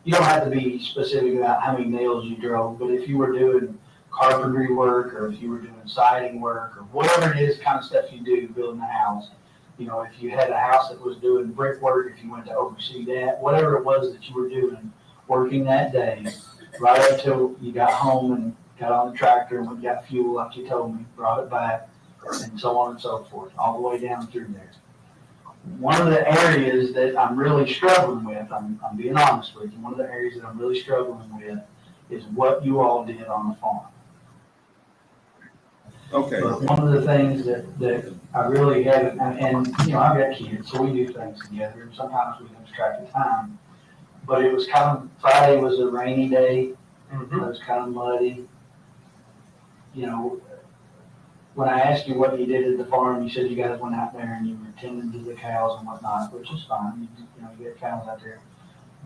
You don't have to be specific about how many nails you drove, but if you were doing carpentry work or if you were doing siding work or whatever it is kind of stuff you do building a house, if you had a house that was doing brickwork, if you went to oversee that, whatever it was that you were doing, working that day, right up till you got home and got on the tractor and got fuel like you told me, brought it back, and so on and so forth, all the way down through there. One of the areas that I'm really struggling with, I'm being honest with you, one of the areas that I'm really struggling with is what you all did on the farm. Okay. But one of the things that I really haven't, and I've got kids, so we do things together, and sometimes we lose track of time. But it was Friday was a rainy day. It was kind of muddy. when I asked you what you did at the farm, you said you guys went out there and you were tending to the cows and whatnot, which is fine. You get cows out there.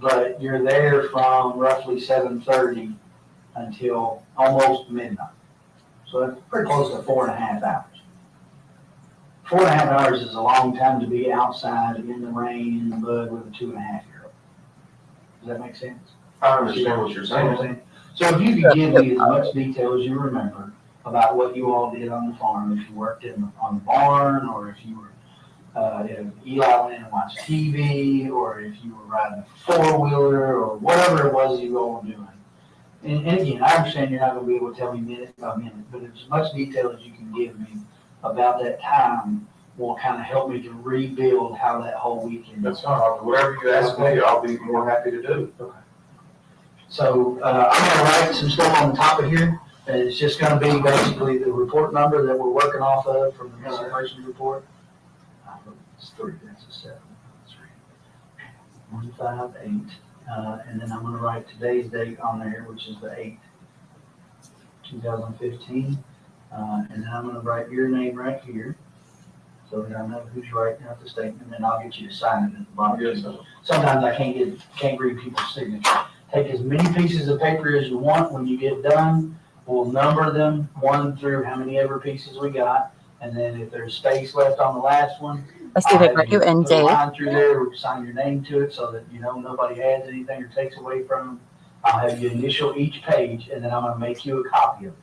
But you're there from roughly 7:30 until almost midnight. So that's pretty close to 4.5 hours. 4.5 hours is a long time to be outside in the rain, in the mud with a 2.5-year-old. Does that make sense? I understand what you're saying. So if you could give me as much detail as you remember about what you all did on the farm, if you worked on the barn, or if you were, if Eli went in and watched TV, or if you were riding a four-wheeler, or whatever it was you all were doing. And again, I understand you're not going to be able to tell me minute by minute, but as much detail as you can give me about that time will kind of help me to rebuild how that whole weekend. That's fine. Whatever you ask me, I'll be more happy to do. Okay. So I'm going to write some stuff on the top of here. And it's just going to be basically the report number that we're working off of from the missing persons report. It's 3. That's a 7. 158. And then I'm going to write today's date on there, which is the 8th, 2015. And then I'm going to write your name right here, so that I know who's writing out the statement, and I'll get you to sign it at the bottom. Yes, sir. Sometimes I can't read people's signature. Take as many pieces of paper as you want. When you get done, we'll number them 1 through how many ever pieces we got, and then if there's space left on the last one, I see they got you and put a Dave. line through there, sign your name to it, so that nobody adds anything or takes away from them. I'll have you initial each page, and then I'm going to make you a copy of it.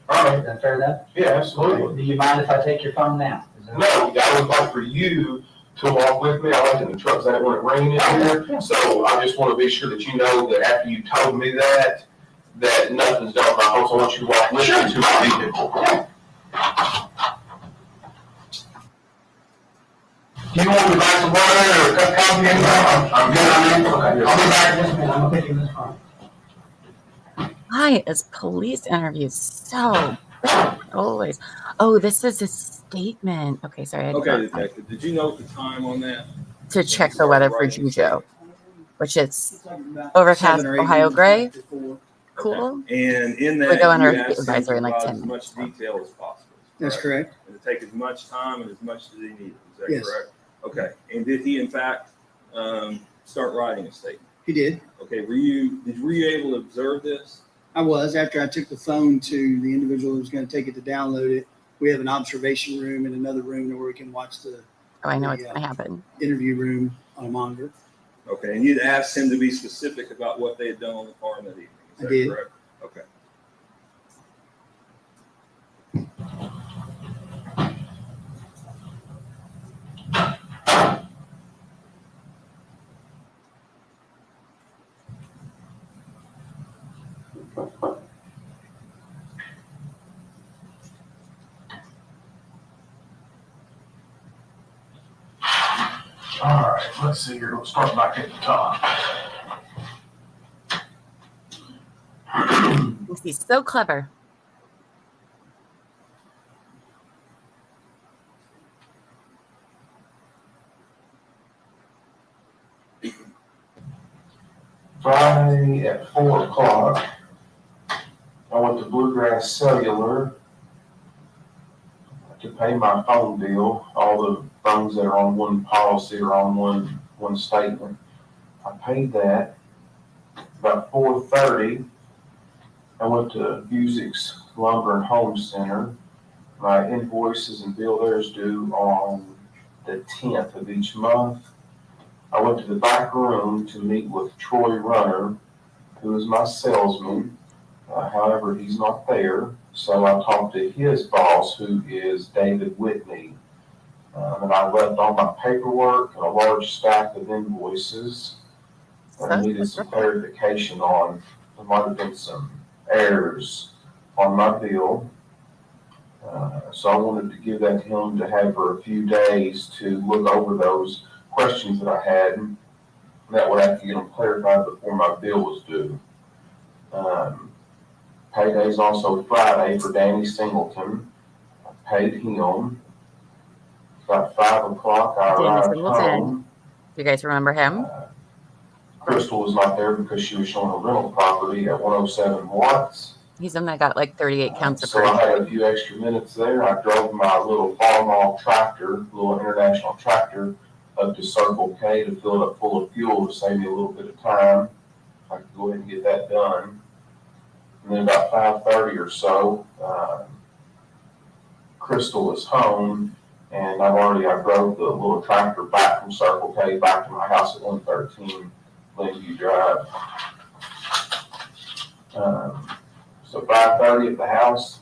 All right. Is that fair enough? Yeah, absolutely. Do you mind if I take your phone now? No, I would like for you to walk with me. I like in the trucks that when it rained in here. So I just want to be sure that you know that after you told me that nothing's done by house. I want you to walk with me to my vehicle. Do you want me to buy some water or a cup of coffee? I'm good on that. Okay. I'll be back in just a minute. I'm going to pick you this phone. Why is police interviews so bad always? Oh, this is a statement. Okay, sorry. I had to Okay, go detective, did you note the time on that? to check the weather for Jujo, which is It's like about overcast, 7 or 8 Ohio minutes gray. after 4. Cool. And in that, We go under you asked him to advisory in like provide 10 as much minutes. detail as possible. That's correct. And to take as much time and as much as he needed, is that Yes. correct? Okay, and did he in fact start writing a statement? He did. Okay, were you able to observe this? I was, after I took the phone to the individual who was going to take it to download it. We have an observation room and another room where we can watch the Oh, I know what's going to happen. interview room on a monitor. Okay, and you'd asked him to be specific about what they had done on the farm that evening, is I that did. correct? Okay. All right, let's see here. We'll start back at the top. He's so clever. Friday at 4 o'clock, I went to Bluegrass Cellular to pay my phone bill. All the phones that are on one policy are on one statement. I paid that. About 4:30, I went to Music's Lumber and Home Center. My invoices and bill there is due on the 10th of each month. I went to the back room to meet with Troy Runner, who is my salesman. However, he's not there. So I talked to his boss, who is David Whitney. And I left all my paperwork and a large stack of invoices. I needed some clarification on. There might have been some errors on my bill. So I wanted to give that to him to have for a few days to look over those questions that I had. And that way I could get them clarified before my bill was due. Payday is also Friday for Danny Singleton. I paid him. About 5 o'clock, I Danny arrived Singleton. home. Do you guys remember him? Crystal was not there because she was showing a rental property at 107 Watts. He's the one that got like 38 counts of So I perjury. had a few extra minutes there. I drove my little farm tractor, little international tractor, up to Circle K to fill it up full of fuel to save me a little bit of time. I could go ahead and get that done. And then about 5:30 or so, Crystal was home, and I drove the little tractor back from Circle K back to my house at 113 Glenview Drive. So 5:30 at the house.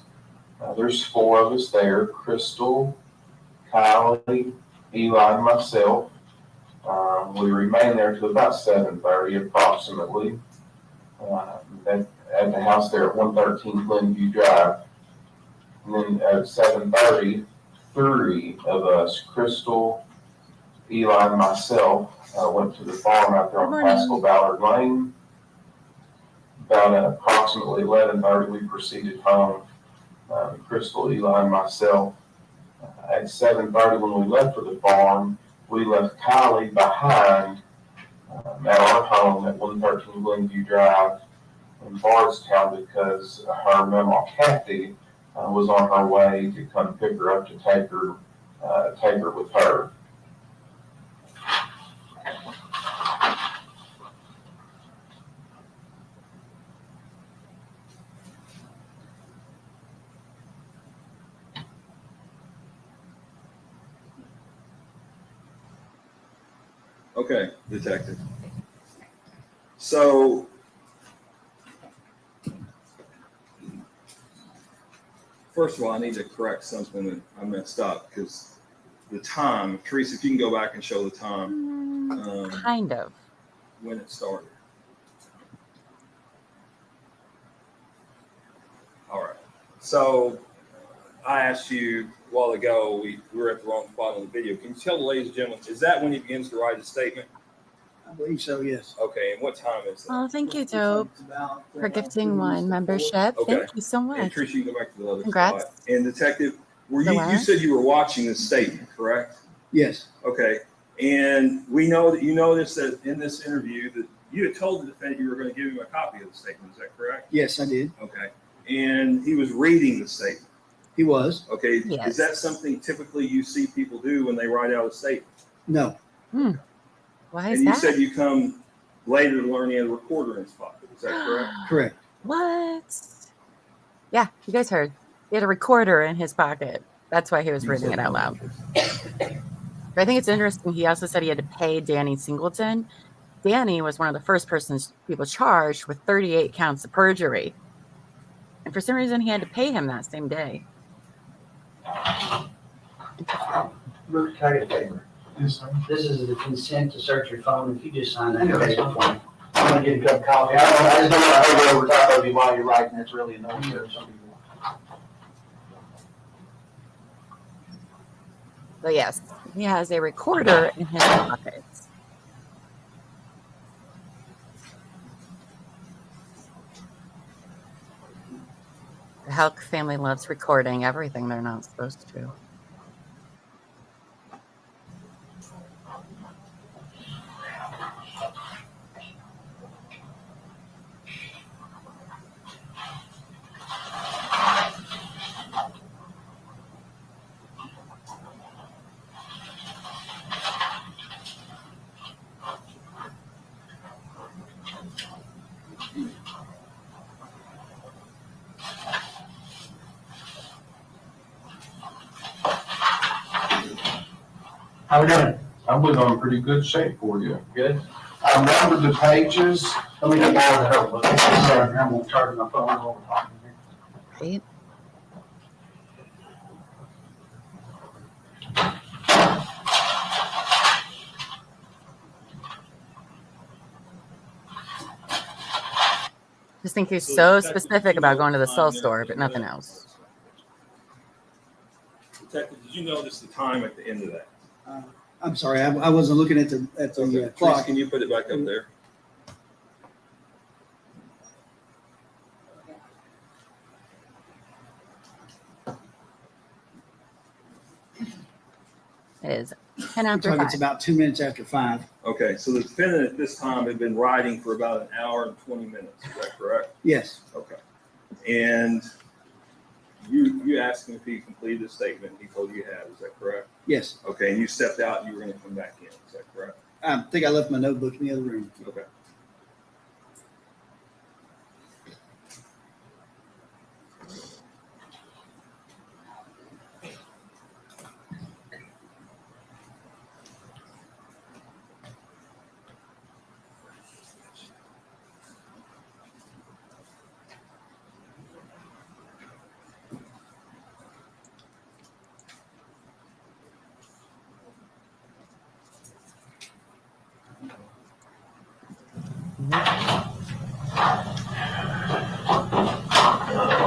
There's 4 of us there: Crystal, Kylie, Eli, and myself. We remained there till about 7:30 approximately. At the house there at 113 Glenview Drive. And then at 7:30, 3 of us, Crystal, Eli, and myself, went to the farm out there on Pascal Ballard Lane. About approximately 11:30, we proceeded home. Crystal, Eli, and myself. At 7:30, when we left for the farm, we left Kylie behind at our home at 113 Glenview Drive in Bardstown because her mama Kathy was on her way to come pick her up to take her with her. Okay, detective. So first of all, I need to correct something that I messed up because the time, Teresa, if you can go back and show the time. Kind of. When it started. All right. So I asked you a while ago, we were at the wrong spot on the video. Can you tell the ladies and gentlemen, is that when he begins to write his statement? I believe so, yes. Okay, and what time is that? Oh, thank you, Dope, for gifting one membership. Okay. Thank you so And much. Teresa, you can go back to the other Congrats. spot. And detective, you Relax. said you were watching this statement, correct? Yes. Okay. And we know that you noticed that in this interview that you had told the defendant you were going to give him a copy of the statement. Is that correct? Yes, I did. Okay. And he was reading the statement. He was. Okay. Yes. Is that something typically you see people do when they write out a statement? No. Why is And you that? said you come later to learn he had a recorder in his pocket. Is that correct? Correct. What? Yeah, you guys heard. He had a recorder in his pocket. That's why he was reading it out loud. But I think it's interesting. He also said he had to pay Danny Singleton. Danny was one of the first people charged with 38 counts of perjury. And for some reason, he had to pay him that same day. Luke, can I get a favor? Yes, sir. This is the consent to search your phone. If you just sign that paper for me. I'm gonna get a cup of coffee. I just don't want to hold over top of you while you're writing. That's really annoying to some people. But yes, he has a recorder in his pockets. The Houck family loves recording everything they're not supposed to. How we doing? I was on pretty good shape for you. Good. I numbered the pages. Let me get down to her. Look, I'm gonna charge my phone while we're talking here. Right? Just think he's so specific about going to the cell store, but nothing else. Detective, did you notice the time at the end of that? I'm sorry, I wasn't looking at the Okay. Please, clock. can you put it back up there? It is 10 Looks after like 5. it's about 2 minutes after 5. Okay, so the defendant at this time had been writing for about an hour and 20 minutes. Is that correct? Yes. Okay. And you asked him if he completed the statement. He told you he had. Is that correct? Yes. Okay. And you stepped out and you were going to come back in. Is that correct? I think I left my notebook in the other room. Okay.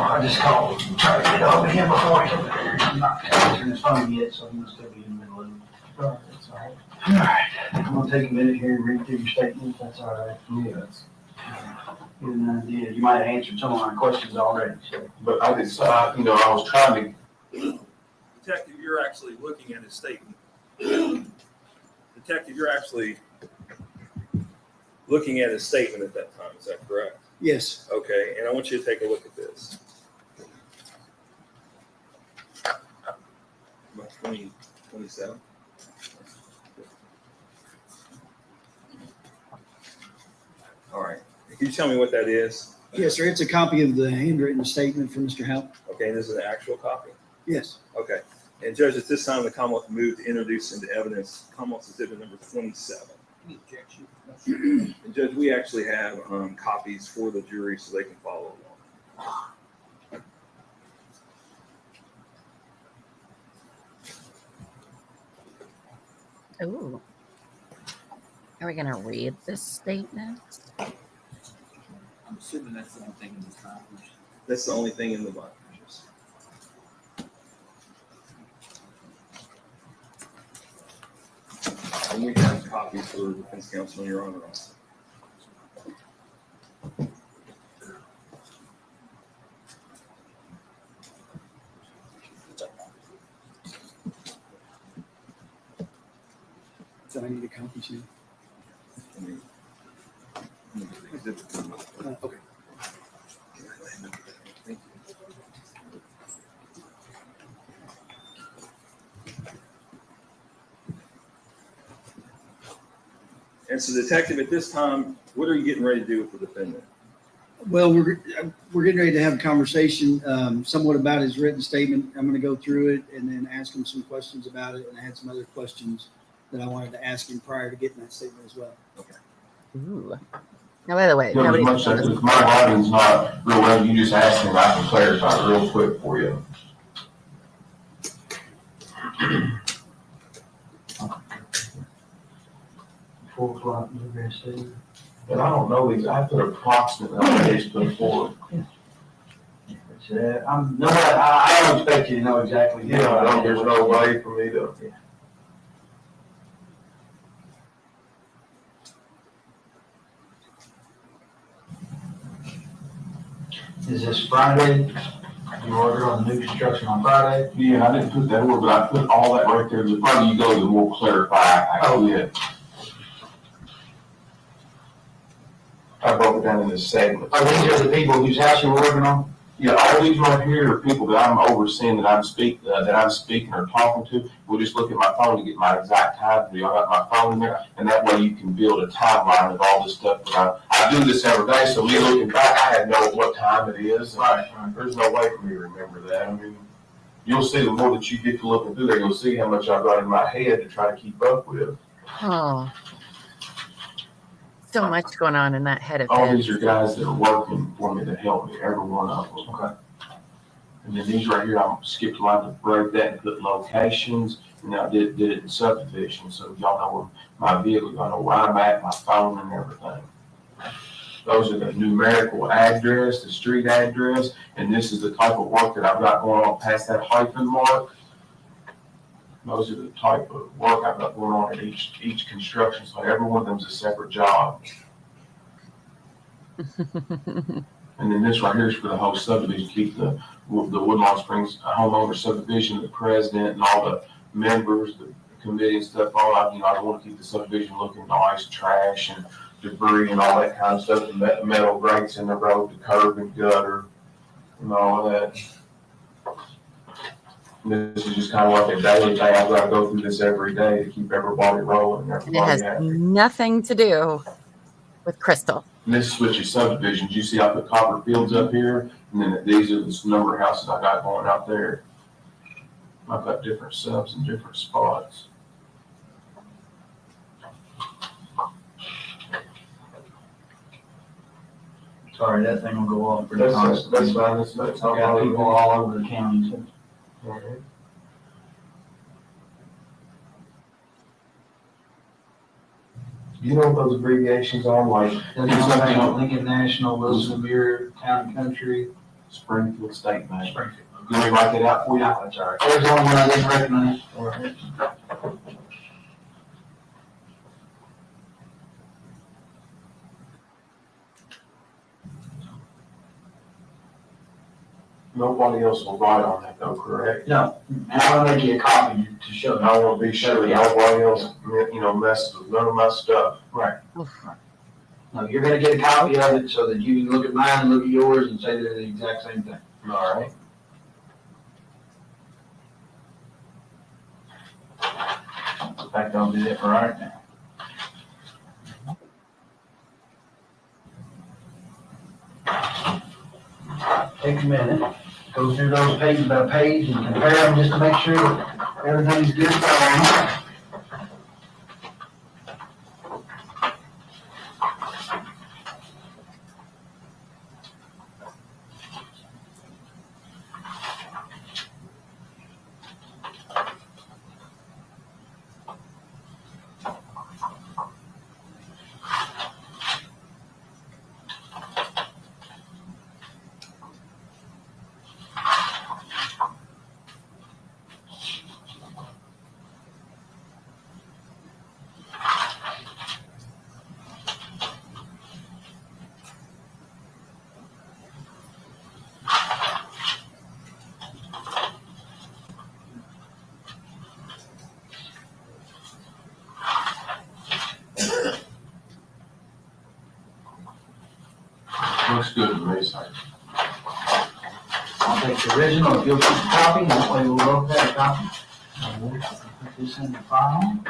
I just called, trying to get over him before he comes here. I'm not answering his phone yet, so he must still be in the middle of it. That's all right. All right, I'm gonna take a minute here and read through your statement, if that's all right. Yes. Get an idea. You might have answered some of my questions already, so. But I decided, I was trying to. Detective, you're actually looking at his statement. Detective, you're actually looking at his statement at that time. Is that correct? Yes. Okay. And I want you to take a look at this. About 27. All right. Can you tell me what that is? Yes, sir. It's a copy of the handwritten statement from Mr. Houck. Okay. And this is an actual copy? Yes. Okay. And Judge, at this time, the Commonwealth moved to introduce into evidence Commonwealth's Exhibit number 27. Any objection? And Judge, we actually have copies for the jury so they can follow along. Ooh. Are we going to read this statement? I'm assuming that's the only thing in this package. That's the only thing in the binder. And we have copies for the defense counsel in your honor also. So I need a copy too. Okay. Thank you. And so, detective, at this time, what are you getting ready to do with the defendant? Well, we're getting ready to have a conversation somewhat about his written statement. I'm going to go through it and then ask him some questions about it. And I had some other questions that I wanted to ask him prior to getting that statement as well. Okay. Ooh. Now, by the way, Yeah, nobody. much as if my writing's not real well, you just ask me, and I can clarify real quick for you. Four o'clock, Bluegrass City. And I don't know these, I put approximately, I just put forward. That's it. I don't expect you to know exactly. There's no way for me to. Is this Friday? You ordered on the new construction on Friday? Yeah, I didn't put that word, but I put all that right there. The further you go, the more clarify. Yeah. I broke it down into segments. Oh, these are the people whose house you're working on? Yeah, all these right here are people that I'm overseeing, that I'm speaking or talking to. We'll just look at my phone to get my exact time. I got my phone in there, and that way you can build a timeline of all this stuff. I do this every day, so me looking back, I had know what time it is. Right. There's no way for me to remember that. I mean, you'll see the more that you get to looking through there, you'll see how much I've got in my head to try to keep up with. Oh. So much going on in that head of All his. these are guys that are working for me to help me, every one of them. Okay. And then these right here, I skipped a line to break that and put locations, and I did it in subdivision, so y'all know where my vehicle, y'all know where I'm at, my phone and everything. Those are the numerical address, the street address, and this is the type of work that I've got going on past that hyphen mark. Those are the type of work I've got going on at each construction site. Every one of them is a separate job. And then this right here is for the whole subdivision, keep the Woodlawn Springs homeowner subdivision, the president and all the members, the committee and stuff, I want to keep the subdivision looking nice, trash and debris and all that kind of stuff, the metal grates in the road, the curb and gutter. and all of that. And this is just kind of like a daily thing. I've got to go through this every day to keep everybody rolling, And it everybody has happy. nothing to do with Crystal. And this switches subdivisions. You see I put copper fields up here, and then these are the number of houses I got going out there. I've got different subs in different spots. Sorry, that thing will go off pretty That's constantly. fine. That's not Got people all over the county, so. Alright. You know what those abbreviations are, like Lincoln National, Wilson Beer, Town and Country. Springfield State Bank. Springfield. You want me to write that out for you? Yeah, that's all right. There's the only one I didn't recognize. Nobody else will write on that though, correct? No, and I'm gonna make you a copy to show And I you. want to be sure nobody else, messes with none of my stuff. Right. No, you're gonna get a copy of it so that you can look at mine and look at yours and say they're the exact same thing. All right. In fact, I'll do that right now. Take a minute, go through those pages by page and compare them just to make sure that everything's good for them. Looks good to me, sir. I'll take the original, if you'll keep a copy, that way we'll both have a copy. Put this in the file.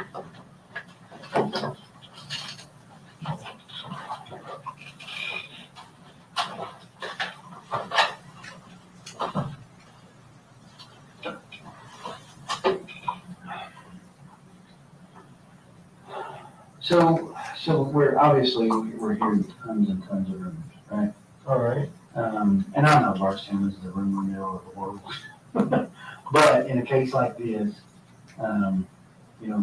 So we're obviously, we're hearing tons and tons of rumors, right? All right. And I know Bardstown is the rumor mill of the world. But in a case like this,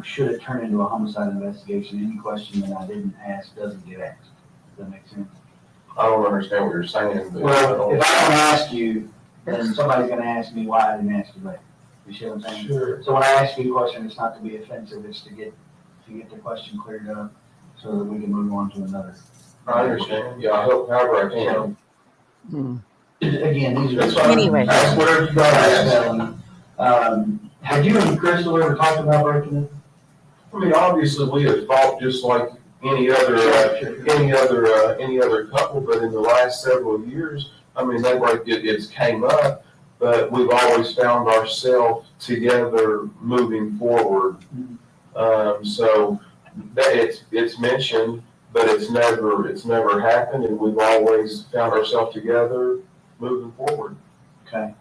should it turn into a homicide investigation, any question that I didn't ask doesn't get asked. Does that make sense? I don't understand what you're saying, but. Well, if I don't ask you, then somebody's gonna ask me why I didn't ask you later. You see what I'm saying? Sure. So when I ask you a question, it's not to be offensive, it's to get the question cleared up so that we can move on to another. I understand. Yeah, I hope however I can. Hmm. Again, these are. That's fine. Anyway. That's whatever you guys have you and Crystal ever talked about breaking it? I mean, obviously, we have fought just like any other couple, but in the last several years, I mean, it's came up, but we've always found ourselves together moving forward. So that it's mentioned, but it's never happened, and we've always found ourselves together moving forward. Okay.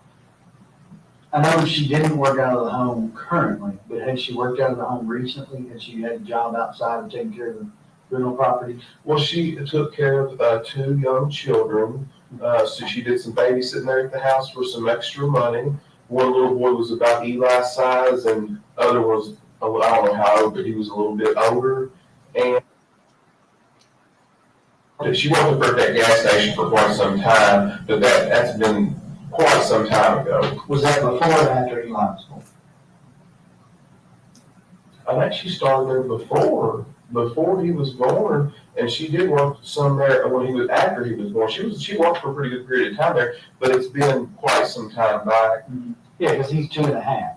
I know she didn't work out of the home currently, but has she worked out of the home recently? Has she had a job outside of taking care of the rental properties? Well, she took care of 2 young children, so she did some babysitting there at the house for some extra money. One little boy was about Eli's size, and other was, I don't know how old, but he was a little bit older. And she worked at that gas station for quite some time, but that's been quite some time ago. Was that before or after Eli was born? I think she started there before he was born, and she did work some there after he was born. She worked for a pretty good period of time there, but it's been quite some time back. Yeah, because he's 2.5.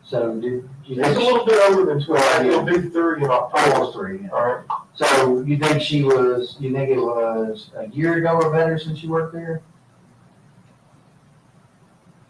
So did you He's a think little bit older than 2. He'll be 3 in October. almost 3? Yeah. All right. So you think it was a year ago or better since you worked there?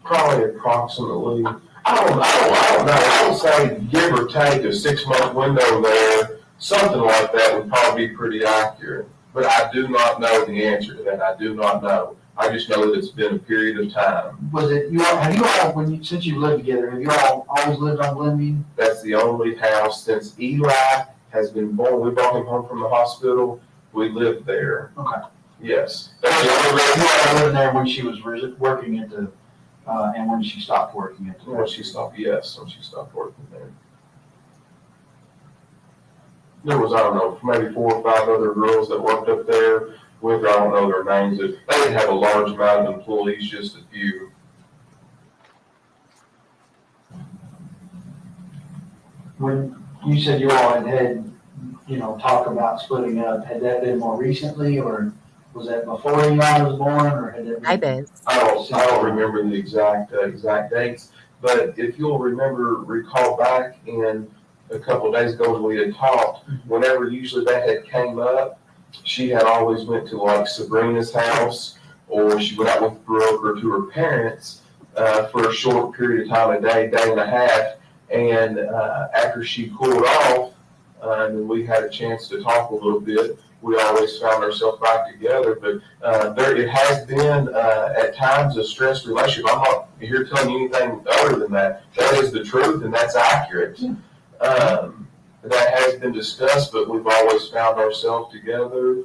Probably approximately, I don't know. I would say give or take a 6-month window there, something like that would probably be pretty accurate. But I do not know the answer to that. I do not know. I just know that it's been a period of time. Was it, you all, have you all, since you lived together, have you all always lived on Glenview? That's the only house since Eli has been born. We brought him home from the hospital. We lived there. Okay. Yes. You That's the only reason. all lived there when she was working at the, and when she stopped working at the. When she stopped working there. There was, I don't know, maybe 4 or 5 other girls that worked up there with her. I don't know their names. They didn't have a large amount of employees, just a few. When you said you all had, talk about splitting up, had that been more recently, or was that before Eli was born, or had that been? Hi, Biz. I don't remember the exact dates, but if you'll recall back in a couple of days ago when we had talked, whenever usually that had came up, she had always went to like Sabrina's house, or she went out with Brooke or to her parents for a short period of time, a day and a half. And after she cooled off, and we had a chance to talk a little bit, we always found ourselves back together. But it has been at times a stressed relationship. I'm not here telling you anything other than that. That is the truth, and that's accurate. That has been discussed, but we've always found ourselves together.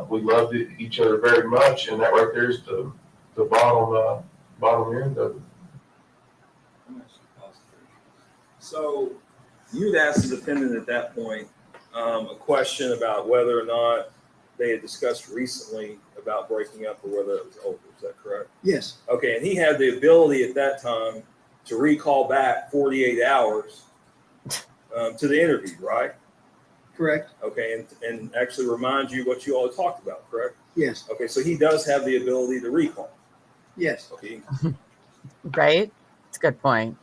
We loved each other very much, and that right there is the bottom end of it. So you'd asked the defendant at that point a question about whether or not they had discussed recently about breaking up or whether it was over. Is that correct? Yes. Okay, and he had the ability at that time to recall back 48 hours to the interview, right? Correct. Okay, and actually remind you what you all talked about, correct? Yes. Okay, so he does have the ability to recall. Yes. Okay. Right? It's a good point.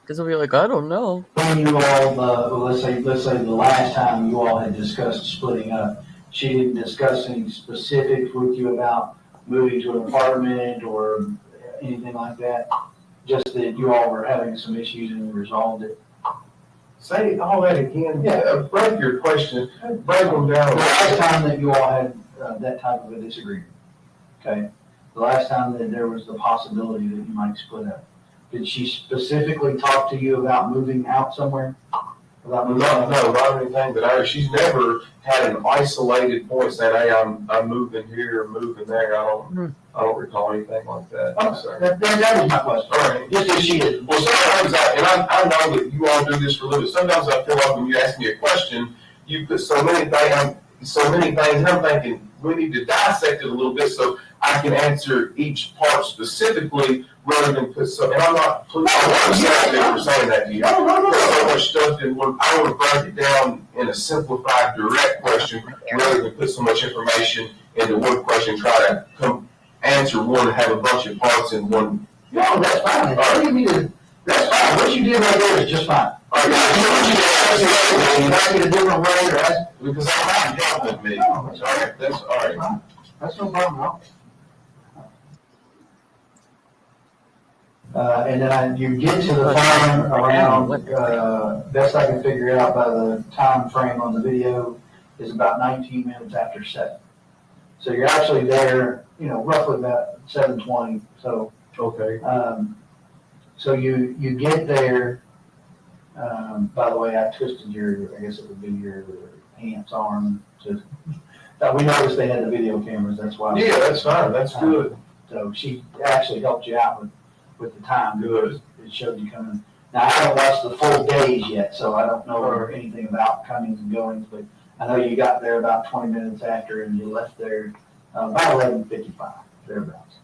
Because we'll be like, I don't know. When you all, let's say the last time you all had discussed splitting up, she didn't discuss any specifics with you about moving to an apartment or anything like that? Just that you all were having some issues and resolved it? Say all that again. Yeah, break your question. Break them down. The last time that you all had that type of a disagreement, okay? The last time that there was the possibility that you might split up, did she specifically talk to you about moving out somewhere? No, not anything. But she's never had an isolated point saying, "Hey, I'm moving here, moving there." I don't recall anything like that. That was my question. All right. Just as she did. Well, sometimes I know that you all do this for a living. Sometimes I feel like when you ask me a question, you put so many things, and I'm thinking we need to dissect it a little bit so I can answer each part specifically rather than put so. And I'm not. I want to say for saying that to you. There's so much stuff, and I want to break it down in a simplified, direct question rather than put so much information into one question. Try to answer one and have a bunch of parts in one. No, that's fine. That's fine. What you did right there is just fine. All right, You ask it a different way or ask. because I'm not helping me. No, All right, that's all right. That's no problem at all. And then you get to the farm around, best I can figure out by the time frame on the video, is about 19 minutes after 7. So you're actually there, roughly about 7:20. So, Okay. so you get there. By the way, I twisted I guess it would be your aunt's arm. We noticed they had the video cameras. That's why. Yeah, that's fine. That's good. So she actually helped you out with the time. Good. It showed you coming. Now, I haven't watched the full days yet, so I don't know anything about comings and goings, but I know you got there about 20 minutes after and you left there about 11:55, thereabouts.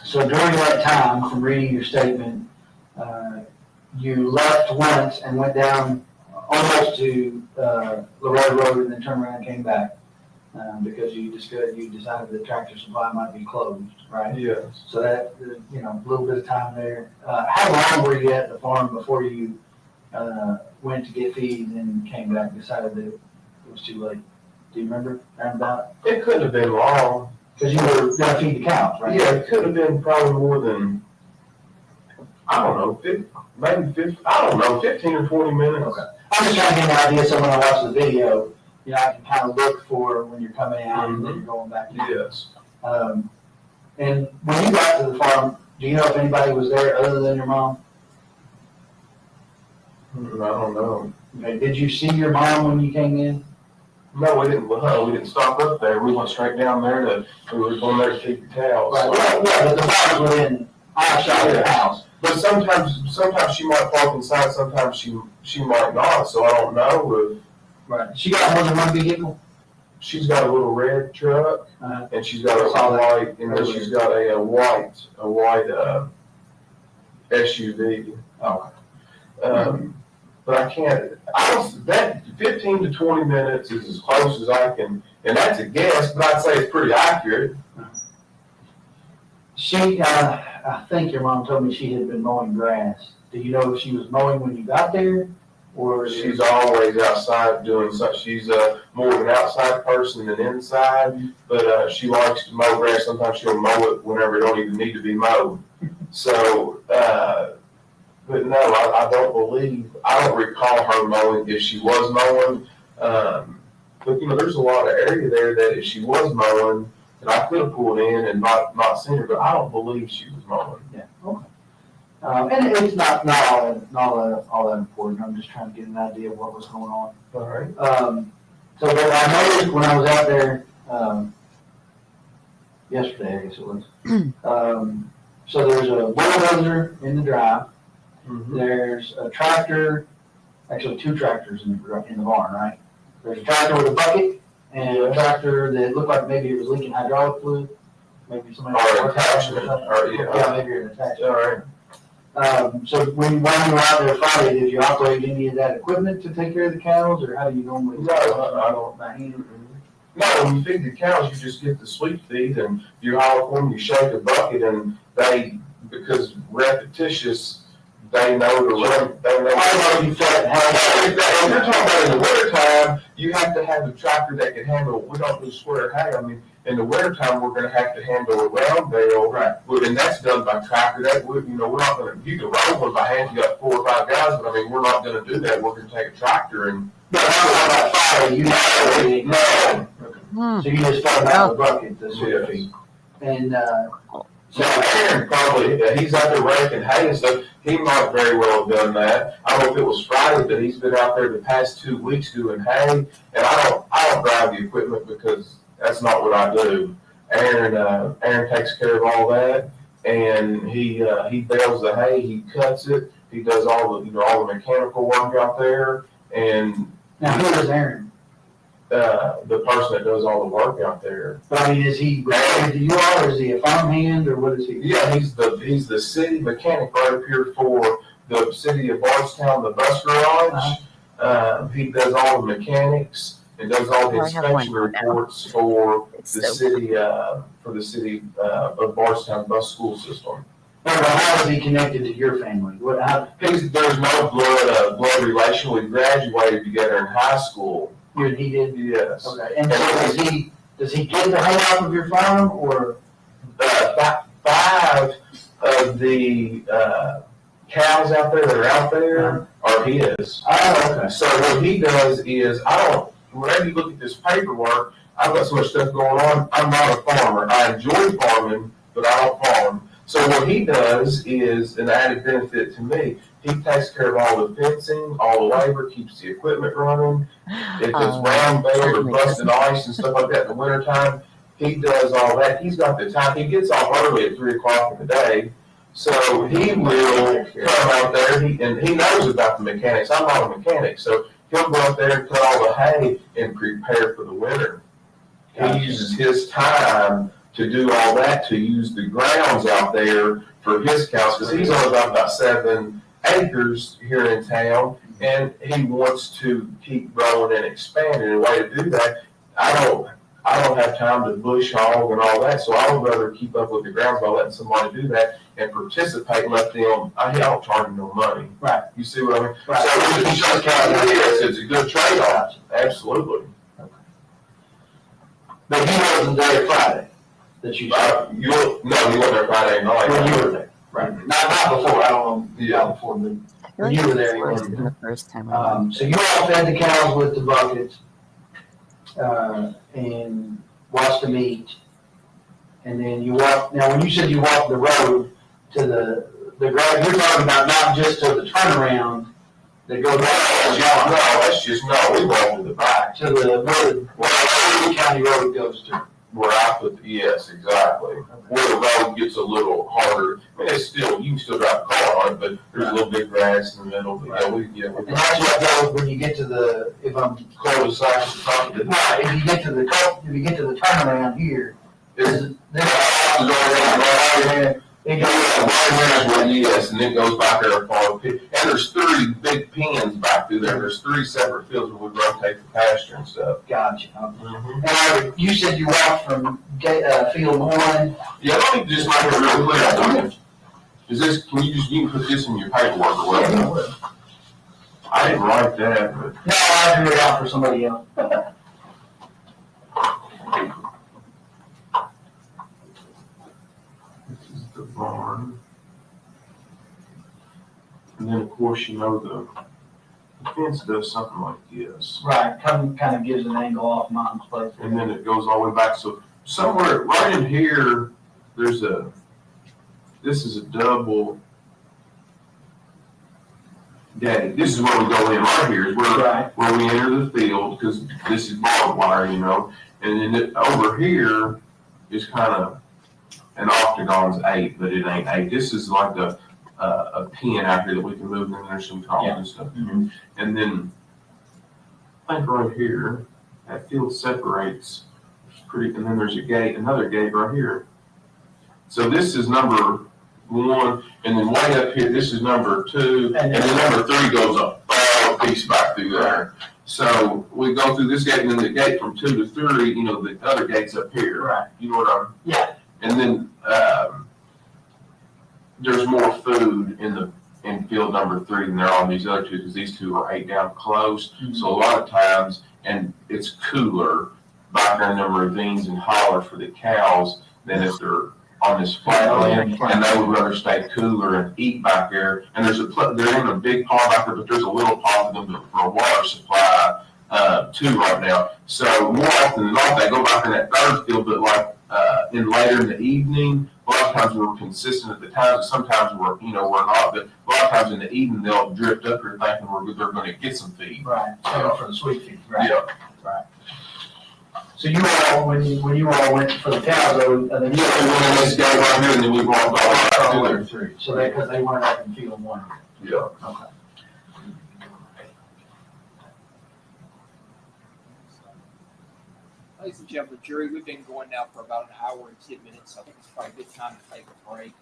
So during that time, from reading your statement, you left once and went down almost to Loretta Road and then turned around and came back because you decided that Tractor Supply might be closed, right? Yes. So that, a little bit of time there. How long were you at the farm before you went to get feed and came back and decided that it was too late? Do you remember? It couldn't have been long. Because you were gonna feed the cows, right? Yeah, it could have been probably more than, I don't know, maybe 50, I don't know, 15 or 20 minutes. Okay. I'm just trying to get an idea, so when I watch the video, you know, I can kind of look for when you're coming out and then you're going back in. Yes. And when you got to the farm, do you know if anybody was there other than your mom? I don't know. Okay, did you see your mom when you came in? No, we didn't stop up there. We went straight down there we were going there to feed the cows. Right, well, yeah, but the farm was within eyeshot of your house. But sometimes she might park inside, sometimes she might not, so I don't know if Right. She got more than one vehicle? she's got a little red truck, and she's got a white, and then she's got a white SUV. Oh. But that 15 to 20 minutes is as close as I can, and that's a guess, but I'd say it's pretty accurate. She, I think your mom told me she had been mowing grass. Do you know if she was mowing when you got there? Or She's always outside doing such. She's more of an outside person than inside, but she likes to mow grass. Sometimes she'll mow it whenever it don't even need to be mowed. So, but no, I don't recall her mowing if she was mowing. But you know, there's a lot of area there that if she was mowing, that I could have pulled in and not seen her, but I don't believe she was mowing. Yeah, okay. And it's not all that important. I'm just trying to get an idea of what was going on. All right. So, but I noticed when I was out there, yesterday, I guess it was. So there's a bulldozer in the drive. Mm-hmm. There's a tractor, actually two tractors in the barn, right? There's a tractor with a bucket and a tractor that looked like maybe it was leaking hydraulic fluid. Maybe somebody. Or attachment. Yeah, maybe an attachment. All right. So when you were out there Friday, did you operate any of that equipment to take care of the cows, or how do you normally? No, I don't. By hand? No, when you feed the cows, you just get the sweet feed, and you haul them, you shake a bucket, and because repetitious, they know to run. They know. I know you fed If you're talking about in the wintertime, you have to have a tractor that can handle. We don't do square hay. I mean, in the wintertime, we're going to have to handle a round bale, right? And that's done by tractor. We're not going to. You can roll one by hand. You got 4 or 5 guys, but I mean, we're not going to do that. We're going to take a tractor and. But how about Friday? You No. So you just fed out the bucket, the sweet feed, and So Aaron probably, he's out there raking hay and stuff. He might very well have done that. I don't know if it was Friday, but he's been out there the past 2 weeks doing hay. And I don't drive the equipment because that's not what I do. Aaron takes care of all that, and he bales the hay, he cuts it, he does all the mechanical work out there. And now who is Aaron? The person that does all the work out there. But I mean, is he related to you all, or is he a farmhand, or what is he? Yeah, he's the city mechanic right up here for the city of Bardstown, the bus garage. He does all the mechanics and does all the inspection reports for the city of Bardstown bus school system. How is he connected to your family? There's no blood relation. We graduated together in high school. He did? Yes. Okay, and so does he get the hay off of your farm, or? 5 of the cows out there that are out there are his. Oh, okay. So what he does is, whenever you look at this paperwork, I've got so much stuff going on, I'm not a farmer. I enjoy farming, but I don't farm. So what he does is an added benefit to me. He takes care of all the fencing, all the labor, keeps the equipment running. If it's round baled or busting ice and stuff like that in the wintertime, he does all that. He's got the time. He gets off early at 3 o'clock in the day. So he will come out there, and he knows about the mechanics. I'm not a mechanic, so he'll go out there and cut all the hay and prepare for the winter. He uses his time to do all that, to use the grounds out there for his cows, because he's only got about 7 acres here in town, and he wants to keep growing and expanding. And a way to do that, I don't have time to bush hog and all that, so I would rather keep up with the grounds by letting somebody do that and participate and let them. I don't charge them no money. Right. You see what I mean? Right. So it's a good trade-off. Absolutely. But he wasn't there Friday. that you saw? You were there Friday night. When you were there, right? Not before, I don't know, not before, but I feel when you were there, you worse were than there. the first time around. So you all fed the cows with the buckets, and watched them eat. And then you walked, now when you said you walked the road to the grave, you're talking about not just to the turnaround that goes We walked to the back. to where the county road goes to. Where I put, yes, exactly. Where the road gets a little harder. I mean, it's still, you can still drive a car on it, but there's a little bit of grass in the middle. But yeah, And that's what goes when you get to the, if I'm cul-de-sac to the top of it. right, if you get to the turnaround here, then it goes. Yes, and it goes back there far. And there's 3 big pens back through there. There's 3 separate fields where we rotate the pasture and stuff. Gotcha. And you said you walked from field 1. Yeah, let me just make it real clear. Is this, you can put this in your paperwork or whatever? I didn't write that, but. No, I drew it out for somebody else. This is the barn. And then, of course, the fence does something like this. Right, kind of gives an angle off Mom's place. And then it goes all the way back. So somewhere right in here, this is a double gate. This is where we go in right here, is where we enter the field, because this is barbed wire, And then over here is kind of an octagon's 8, but it ain't 8. This is like a pin out here that we can move, and then there's some columns and stuff. Mm-hmm. And then I think right here, that field separates and then there's another gate right here. So this is number 1, and then way up here, this is number 2, and then number 3 goes up all piece back through there. So we go through this gate, and then the gate from 2 to 3, the other gate's up here. Right. You know what I'm? Yeah. And then there's more food in field number 3 than there are on these other 2, because these 2 are 8 down close. Mm-hmm. So a lot of times, and it's cooler back there in the ravines and hollers for the cows than if they're on this flat land, and they would rather stay cooler and eat back there. And they're in a big pond back there, but there's a little pond for them for a water supply too right now. So more often than not, they go back in that third field, but like later in the evening, a lot of times we're consistent at the times, sometimes we're not, but a lot of times in the evening they'll drift up here thinking they're going to get some feed. Right, for the sweet feed, right? Yeah. Right. So you all, when you all went for the cows, then you went in this gate right here, and then we walked all the way through. So because they weren't up in field 1. Yeah. Okay. Ladies and gentlemen, jury, we've been going now for about an hour and 10 minutes. I think it's probably a good time to take a break.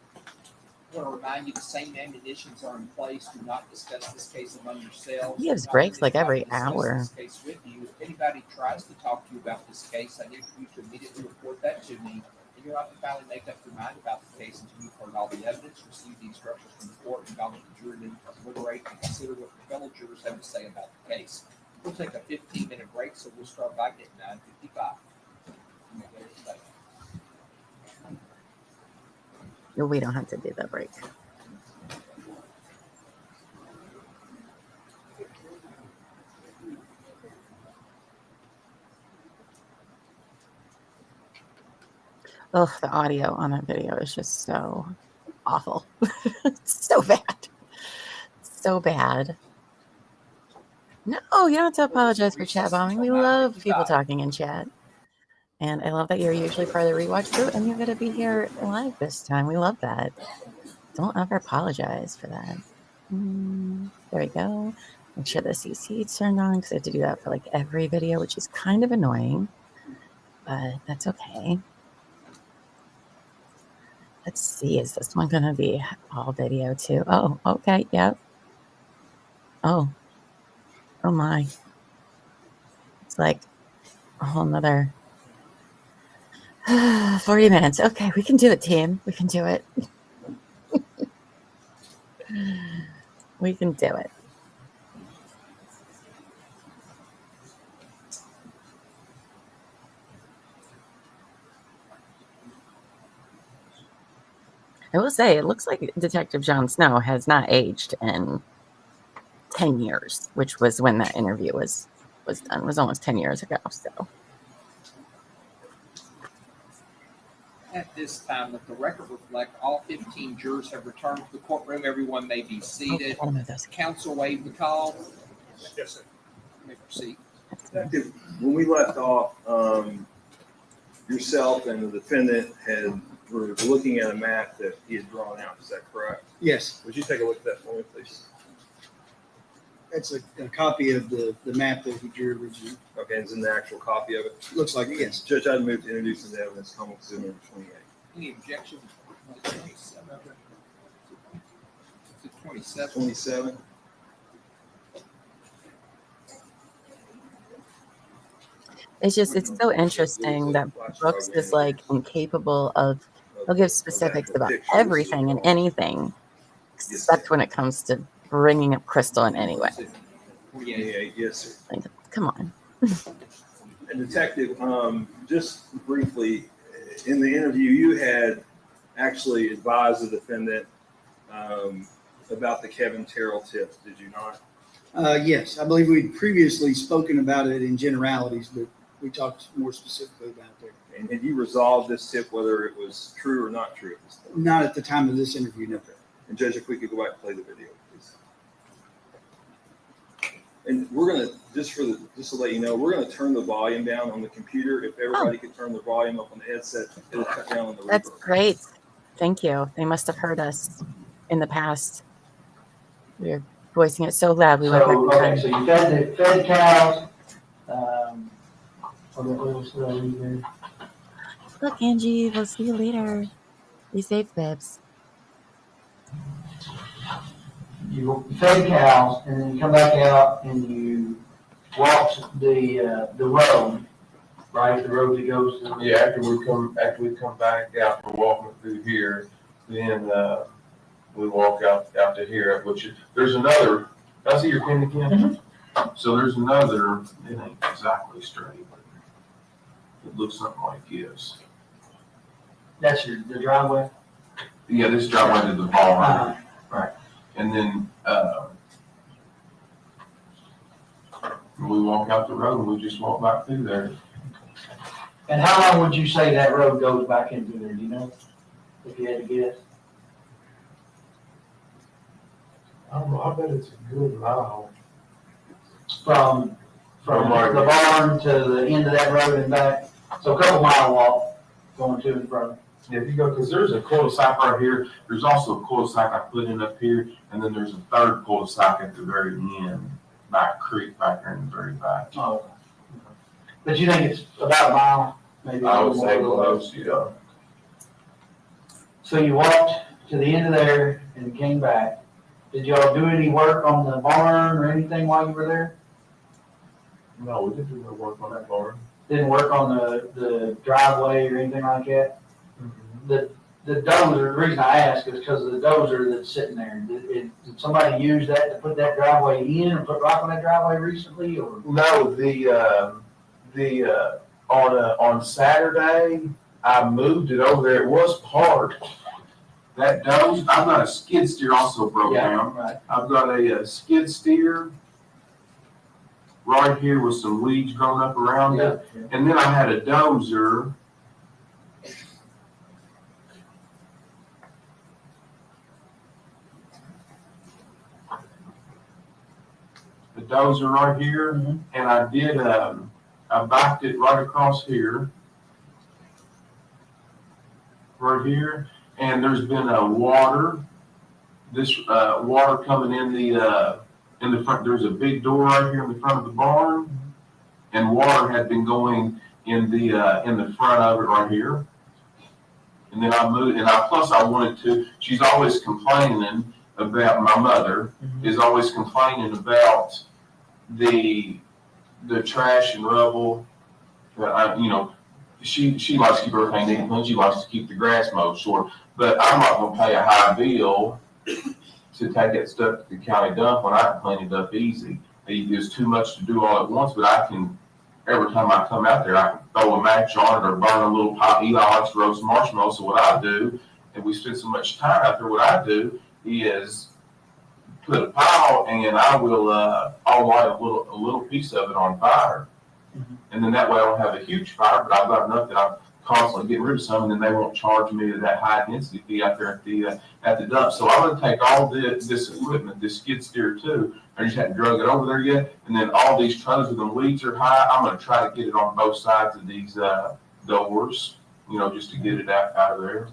I want to remind you the same ammunitions are in place. Do not discuss this case among yourselves. He gives breaks like every hour. This case with you. If anybody tries to talk to you about this case, I need you to immediately report that to me. And you're not to finally make up your mind about the case until you've heard all the evidence, received the instructions from the court, and gone to the jury to deliberate and consider what your fellow jurors have to say about the case. We'll take a 15-minute break, so we'll start back at 9:55. We don't have to do that break. Oh, the audio on that video is just so awful. So bad. So bad. No, you don't have to apologize for chat bombing. We love people talking in chat. And I love that you're usually part of the rewatch crew, and you're going to be here live this time. We love that. Don't ever apologize for that. There we go. Make sure the CC turned on, because I have to do that for like every video, which is kind of annoying, but that's okay. Let's see. Is this one going to be all video too? Oh, okay. Yep. Oh my. It's like a whole nother 40 minutes. Okay, we can do it, team. We can do it. We can do it. I will say, it looks like Detective Jon Snow has not aged in 10 years, which was when that interview was done. It was almost 10 years ago. So At this time, let the record reflect all 15 jurors have returned to the courtroom. Everyone may be seated. one of those. Counsel waive the call. Yes, sir. You may proceed. Detective, when we left off, yourself and the defendant were looking at a map that he had drawn out. Is that correct? Yes, Would you take a look at that for me, please? that's a copy of the map that he drew originally. Okay, it's in the actual copy of it. Looks like it, yes. Judge, I'd move to introduce into evidence comment number 28. Any objection? 27. Is it 27? 27. It's so interesting that Brooks is like incapable of, he'll give specifics about everything and anything, except when it comes to bringing up Crystal in any way. 28, yes, sir. Like, come on. And Detective, just briefly, in the interview, you had actually advised the defendant about the Kevin Terrell tip, did you not? Yes, I believe we'd previously spoken about it in generalities, but we talked more specifically about it. And had you resolved this tip, whether it was true or not true at this point? Not at the time of this interview, no. And Judge, if we could go back and play the video, please. And we're gonna, just to let you know, we're gonna turn the volume down on the computer. If everybody could turn their volume up on the headset, it'll cut down on the That's reverb. great. Thank you. They must have heard us in the past. We were voicing it so loud. We went back So, in okay, time. so you fed cows, what else did I leave there? Look, Angie, we'll see you later. Be safe, Bibs. You fed cows, and then you come back out and you walked the road, right? The road that goes to. Yeah, after we come back out, we're walking through here, then, we walk out to here, there's another, I see your pin again? So there's another, it ain't exactly straight, but it looks something like this. That's the driveway? Yeah, this driveway to the barn. Right. And then, we walk out the road and we just walk back through there. And how long would you say that road goes back into there, do you know? If you had to guess? I don't know, I bet it's a good mile. From From the barn to the end of that road and back, so a couple mile walk going to and from. Yeah, if you go, because there's a cul-de-sac right here, there's also a cul-de-sac I put in up here, and then there's a third cul-de-sac at the very end, back creek back there in the very back. Oh. But you think it's about a mile, maybe? I a would little say more. close, yeah. So you walked to the end of there and came back. Did y'all do any work on the barn or anything while you were there? No, we didn't do no work on that barn. Didn't work on the driveway or anything like that? The dozer, the reason I ask is because of the dozer that's sitting there. Did somebody use that to put that driveway in or put rock on that driveway recently, or? No, on Saturday, I moved it over there. It was parked. That dozer, I've got a skid steer also broke down. Right. I've got a skid steer right here with some weeds growing up around it. And then I had a dozer. The dozer right here, and I did, I backed it right across here. Right here, and there's been a water, water coming in the front. There's a big door right here in the front of the barn, and water had been going in the front of it right here. And then I moved, and I wanted to, she's always complaining about, my mother is always complaining about the trash and rubble. She likes to keep everything neat, and she likes to keep the grass mowed short. But I'm not gonna pay a high bill to take that stuff to the county dump when I can clean it up easy. There's too much to do all at once, but I can, every time I come out there, I can throw a match on it or burn a little pot. Eli likes to roast marshmallows, so what I do and we spend so much time out there, what I do is put a pile, and I will, I'll light a little piece of it on fire. And then that way I don't have a huge fire, but I've got enough that I'm constantly getting rid of some, and then they won't charge me that high density fee out there at the dump. So I'm gonna take all this equipment, this skid steer too, I just haven't drug it over there yet, and then all these trucks with the weeds are high, I'm gonna try to get it on both sides of these doors, just to get it out of there.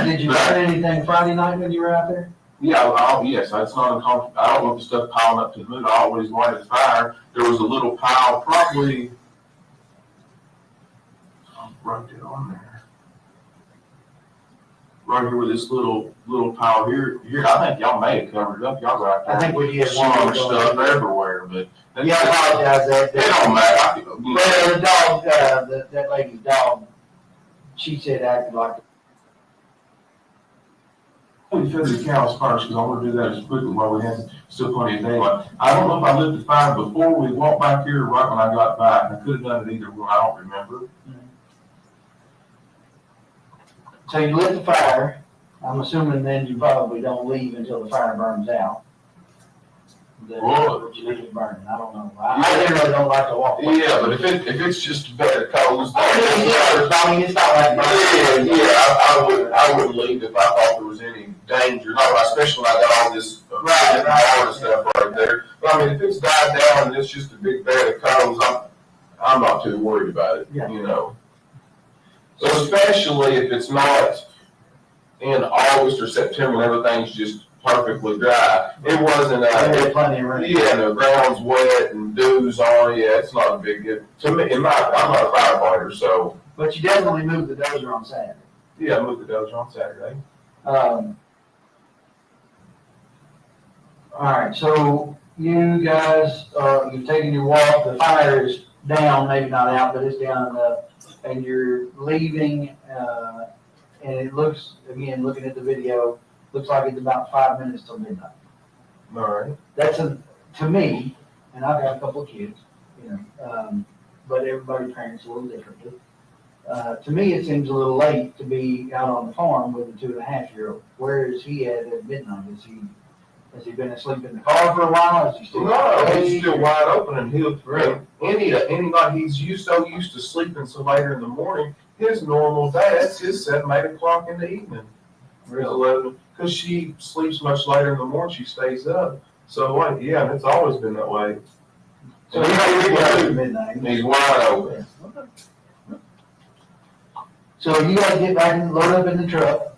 Did you find anything Friday night when you were out there? Yeah, yes, it's not uncomfortable. I don't want the stuff piling up to the moon. I always light a fire. There was a little pile, probably, I wrote it on there. Right here with this little pile here, I think y'all may have covered it up. Y'all go out there. I think we did. Some stuff everywhere, but. Yeah, I apologize. It don't matter. Well, the dog, that lady's dog, she said acted like. We fed the cows first, because I want to do that as quickly while we have still plenty of daylight. I don't know if I lit the fire before we walked back here or right when I got back. I could have done it either one. I don't remember. So you lit the fire. I'm assuming then you probably don't leave until the fire burns out. Well, You leave it burning. I don't know. I generally don't like to walk. yeah, but if it's just a bed of coals, I mean, it's not like. I wouldn't leave if I thought there was any danger. Not especially when I got all this right stuff right there. But I mean, if it's died down and it's just a big bed of coals, I'm not too worried about it. Yeah. So especially if it's not in August or September, when everything's just perfectly dry. It wasn't. Plenty of rain. Yeah, the ground's wet and dew's on it. Yeah, it's not a big deal. To me, I'm not a firefighter, so. But you definitely moved the dozer on Saturday. Yeah, I moved the dozer on Saturday. All right, so you guys you're taking your walk. The fire is down, maybe not out, but it's down enough, and you're leaving. And it looks, again, looking at the video, looks like it's about 5 minutes till midnight. All right. That's to me, and I've got a couple of kids, but everybody's parents a little differently. To me, it seems a little late to be out on the farm with a 2.5-year-old. Where is he at midnight? Has he been asleep in the car for a while? Is he still? No, he's still wide open, and he'll any night he's so used to sleeping so later in the morning. His normal day, that's his 7, 8 o'clock in the evening. Really? Because she sleeps much later in the morning, she stays up. So and it's always been that way. So he's wide open midnight. He's wide open. So you guys get back and load up in the truck.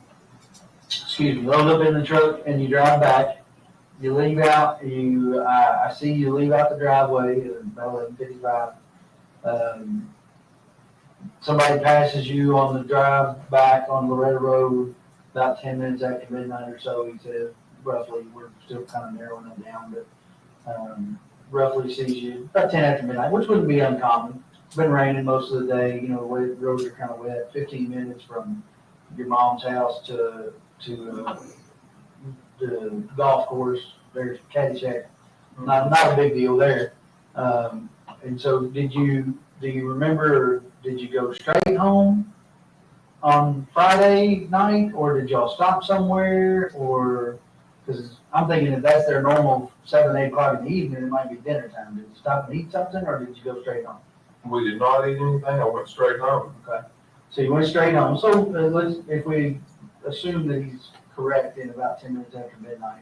Load up in the truck and you drive back. You leave out. I see you leave out the driveway at about 11:55. Somebody passes you on the drive back on Loretta Road about 10 minutes after midnight or so. He said, roughly, we're still kind of narrowing it down, but roughly sees you about 10 after midnight, which wouldn't be uncommon. It's been raining most of the day. The way the roads are kind of wet. 15 minutes from your mom's house to the golf course. There's Caddyshack. Not a big deal there. And so do you remember, did you go straight home on Friday night, or did y'all stop somewhere? Or, because I'm thinking if that's their normal 7, 8 o'clock in the evening, it might be dinner time. Did you stop and eat something, or did you go straight home? We did not eat anything. I went straight home. Okay. So you went straight home. So if we assume that he's correct in about 10 minutes after midnight,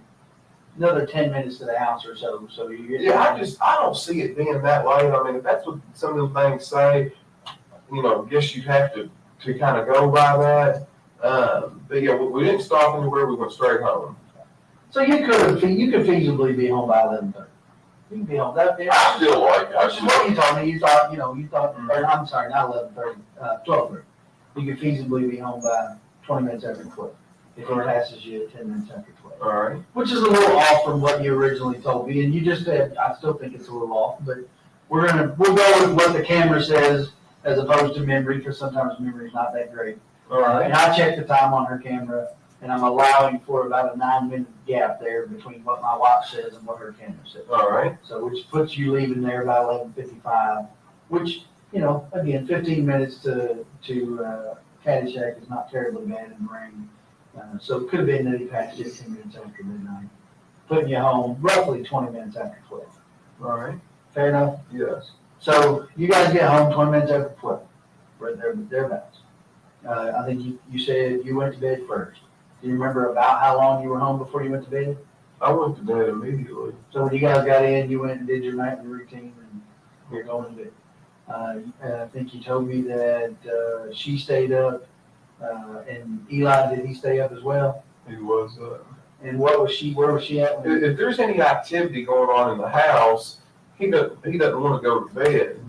another 10 minutes to the house or so. So you get. Yeah, I don't see it being that late. I mean, if that's what some of the things say, I guess you'd have to kind of go by that. But yeah, we didn't stop anywhere. We went straight home. So you could feasibly be home by 11:30. You can be home that day. I still like it. Which is what you told me. You thought, or I'm sorry, not 11:30, 12:30. You could feasibly be home by 20 minutes after 12. If it passes you 10 minutes after 12. All right. Which is a little off from what you originally told me, and you just said, I still think it's a little off, but we'll go with what the camera says as opposed to memory, because sometimes memory is not that great. All right. And I checked the time on her camera, and I'm allowing for about a 9-minute gap there between what my watch says and what her camera says. All right. So which puts you leaving there by 11:55, which, again, 15 minutes to Caddyshack is not terribly bad in the rain. So it could have been that he passed 15 minutes after midnight, putting you home roughly 20 minutes after 12. All right, Fair enough? yes. So you guys get home 20 minutes after 12, right there, thereabouts. I think you said you went to bed first. Do you remember about how long you were home before you went to bed? I went to bed immediately. So when you guys got in, you went and did your nightly routine and you're going to bed. I think you told me that she stayed up, and Eli, did he stay up as well? He was, And where was she at? if there's any activity going on in the house, he doesn't want to go to bed.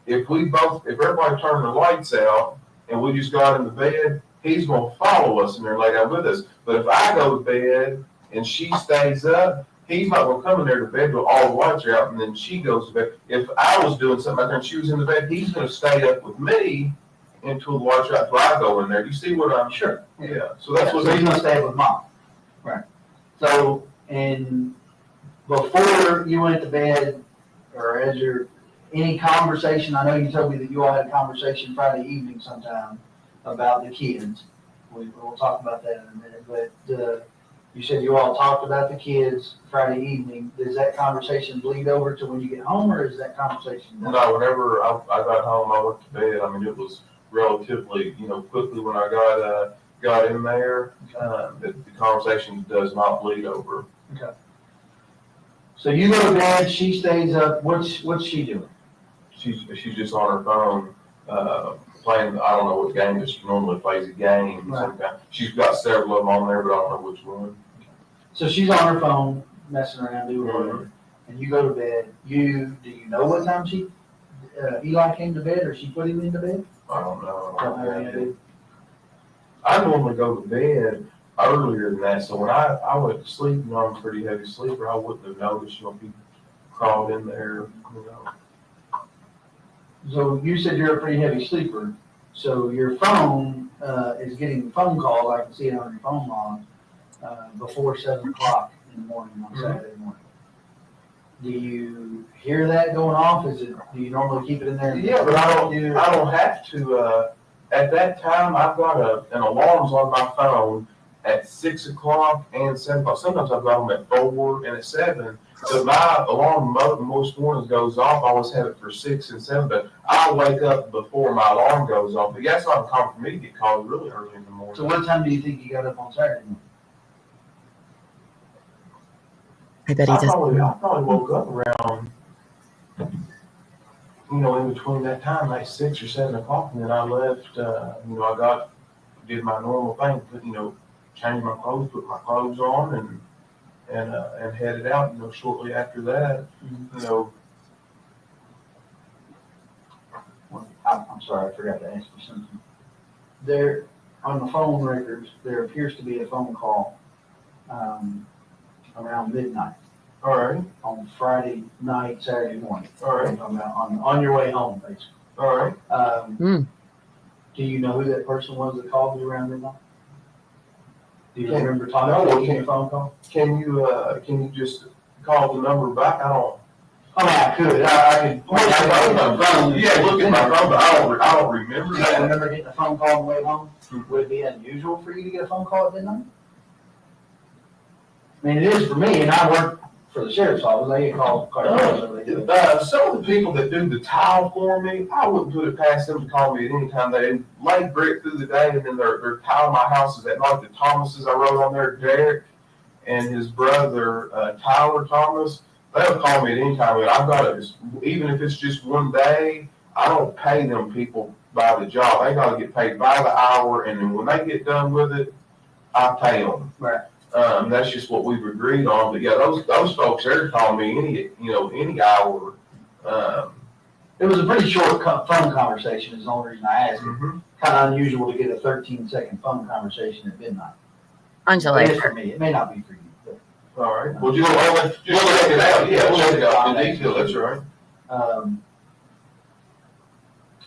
If everybody turned the lights out and we just got in the bed, he's gonna follow us and they're lay down with us. But if I go to bed and she stays up, he's not gonna come in there to bed till all the lights are out and then she goes to bed. If I was doing something out there and she was in the bed, he's gonna stay up with me until the lights are out till I go in there. Do you see what I'm? Sure. Yeah, so that's what So he's gonna stay up with mom. Right. So, and before you went to bed, or as any conversation, I know you told me that you all had a conversation Friday evening sometime about the kids. We'll talk about that in a minute, but you said you all talked about the kids Friday evening. Does that conversation bleed over to when you get home, or is that conversation done? No, whenever I got home, I went to bed. I mean, it was relatively, quickly when I got in there. The conversation does not bleed over. Okay. So you go to bed, she stays up. What's she doing? She's just on her phone, playing, I don't know what game, but she normally plays a game. Right. She's got several of them on there, but I don't know which one. So she's on her phone, messing around, doing whatever. And you go to bed. Do you know what time Eli came to bed, or she put him into bed? I don't know. Don't have any idea. I normally go to bed earlier than that, so when I went to sleep, I'm a pretty heavy sleeper, I wouldn't have noticed, people crawled in there, So you said you're a pretty heavy sleeper. So your phone is getting phone calls. I can see it on your phone log before 7 o'clock in the morning on Saturday morning. Do you hear that going off? Do you normally keep it in there? Yeah, but I don't have to. At that time, I've got an alarms on my phone at 6 o'clock and 7 o'clock. Sometimes I've got them at 4 and at 7. So my alarm most mornings goes off. I always have it for 6 and 7, but I wake up before my alarm goes off. But yeah, it's not uncommon for me to get called really early in the morning. So what time do you think you got up on Saturday morning? I bet he I does. probably woke up around, in between that time, like 6 or 7 o'clock, and then I left. I did my normal thing, changed my clothes, put my clothes on, and headed out. Shortly after that, Well, I'm sorry, I forgot to ask you something. There, on the phone records, there appears to be a phone call around midnight All right, on Friday night, Saturday morning. all right, On your way home, basically. all right. Do you know who that person was that called you around midnight? Do you remember No, talking to your phone call? Can you just call the number back? I don't. I mean, I could. I could. Yeah, look at my phone, but I don't remember You don't that. remember getting a phone call on the way home? Would it be unusual for you to get a phone call at midnight? I mean, it is for me, and I work for the sheriff's office. I get called. Some of the people that do the tile for me, I wouldn't put it past them to call me at any time. They lay brick through the day, and then they're tiling my houses at night. The Thomases I wrote on there, Derek and his brother Tyler Thomas, they'll call me at any time. And I've got it, even if it's just one day, I don't pay them people by the job. They got to get paid by the hour, and then when they get done with it, I pay them. Right. That's just what we've agreed on. But yeah, those folks, they're calling me any hour. It was a pretty short phone conversation is the only reason I asked. Kind of unusual to get a 13-second phone conversation at midnight. On July It is for 1st. me. It may not be for you. But, All right. Well, just check it out. Yeah, we'll check it out in detail. That's right.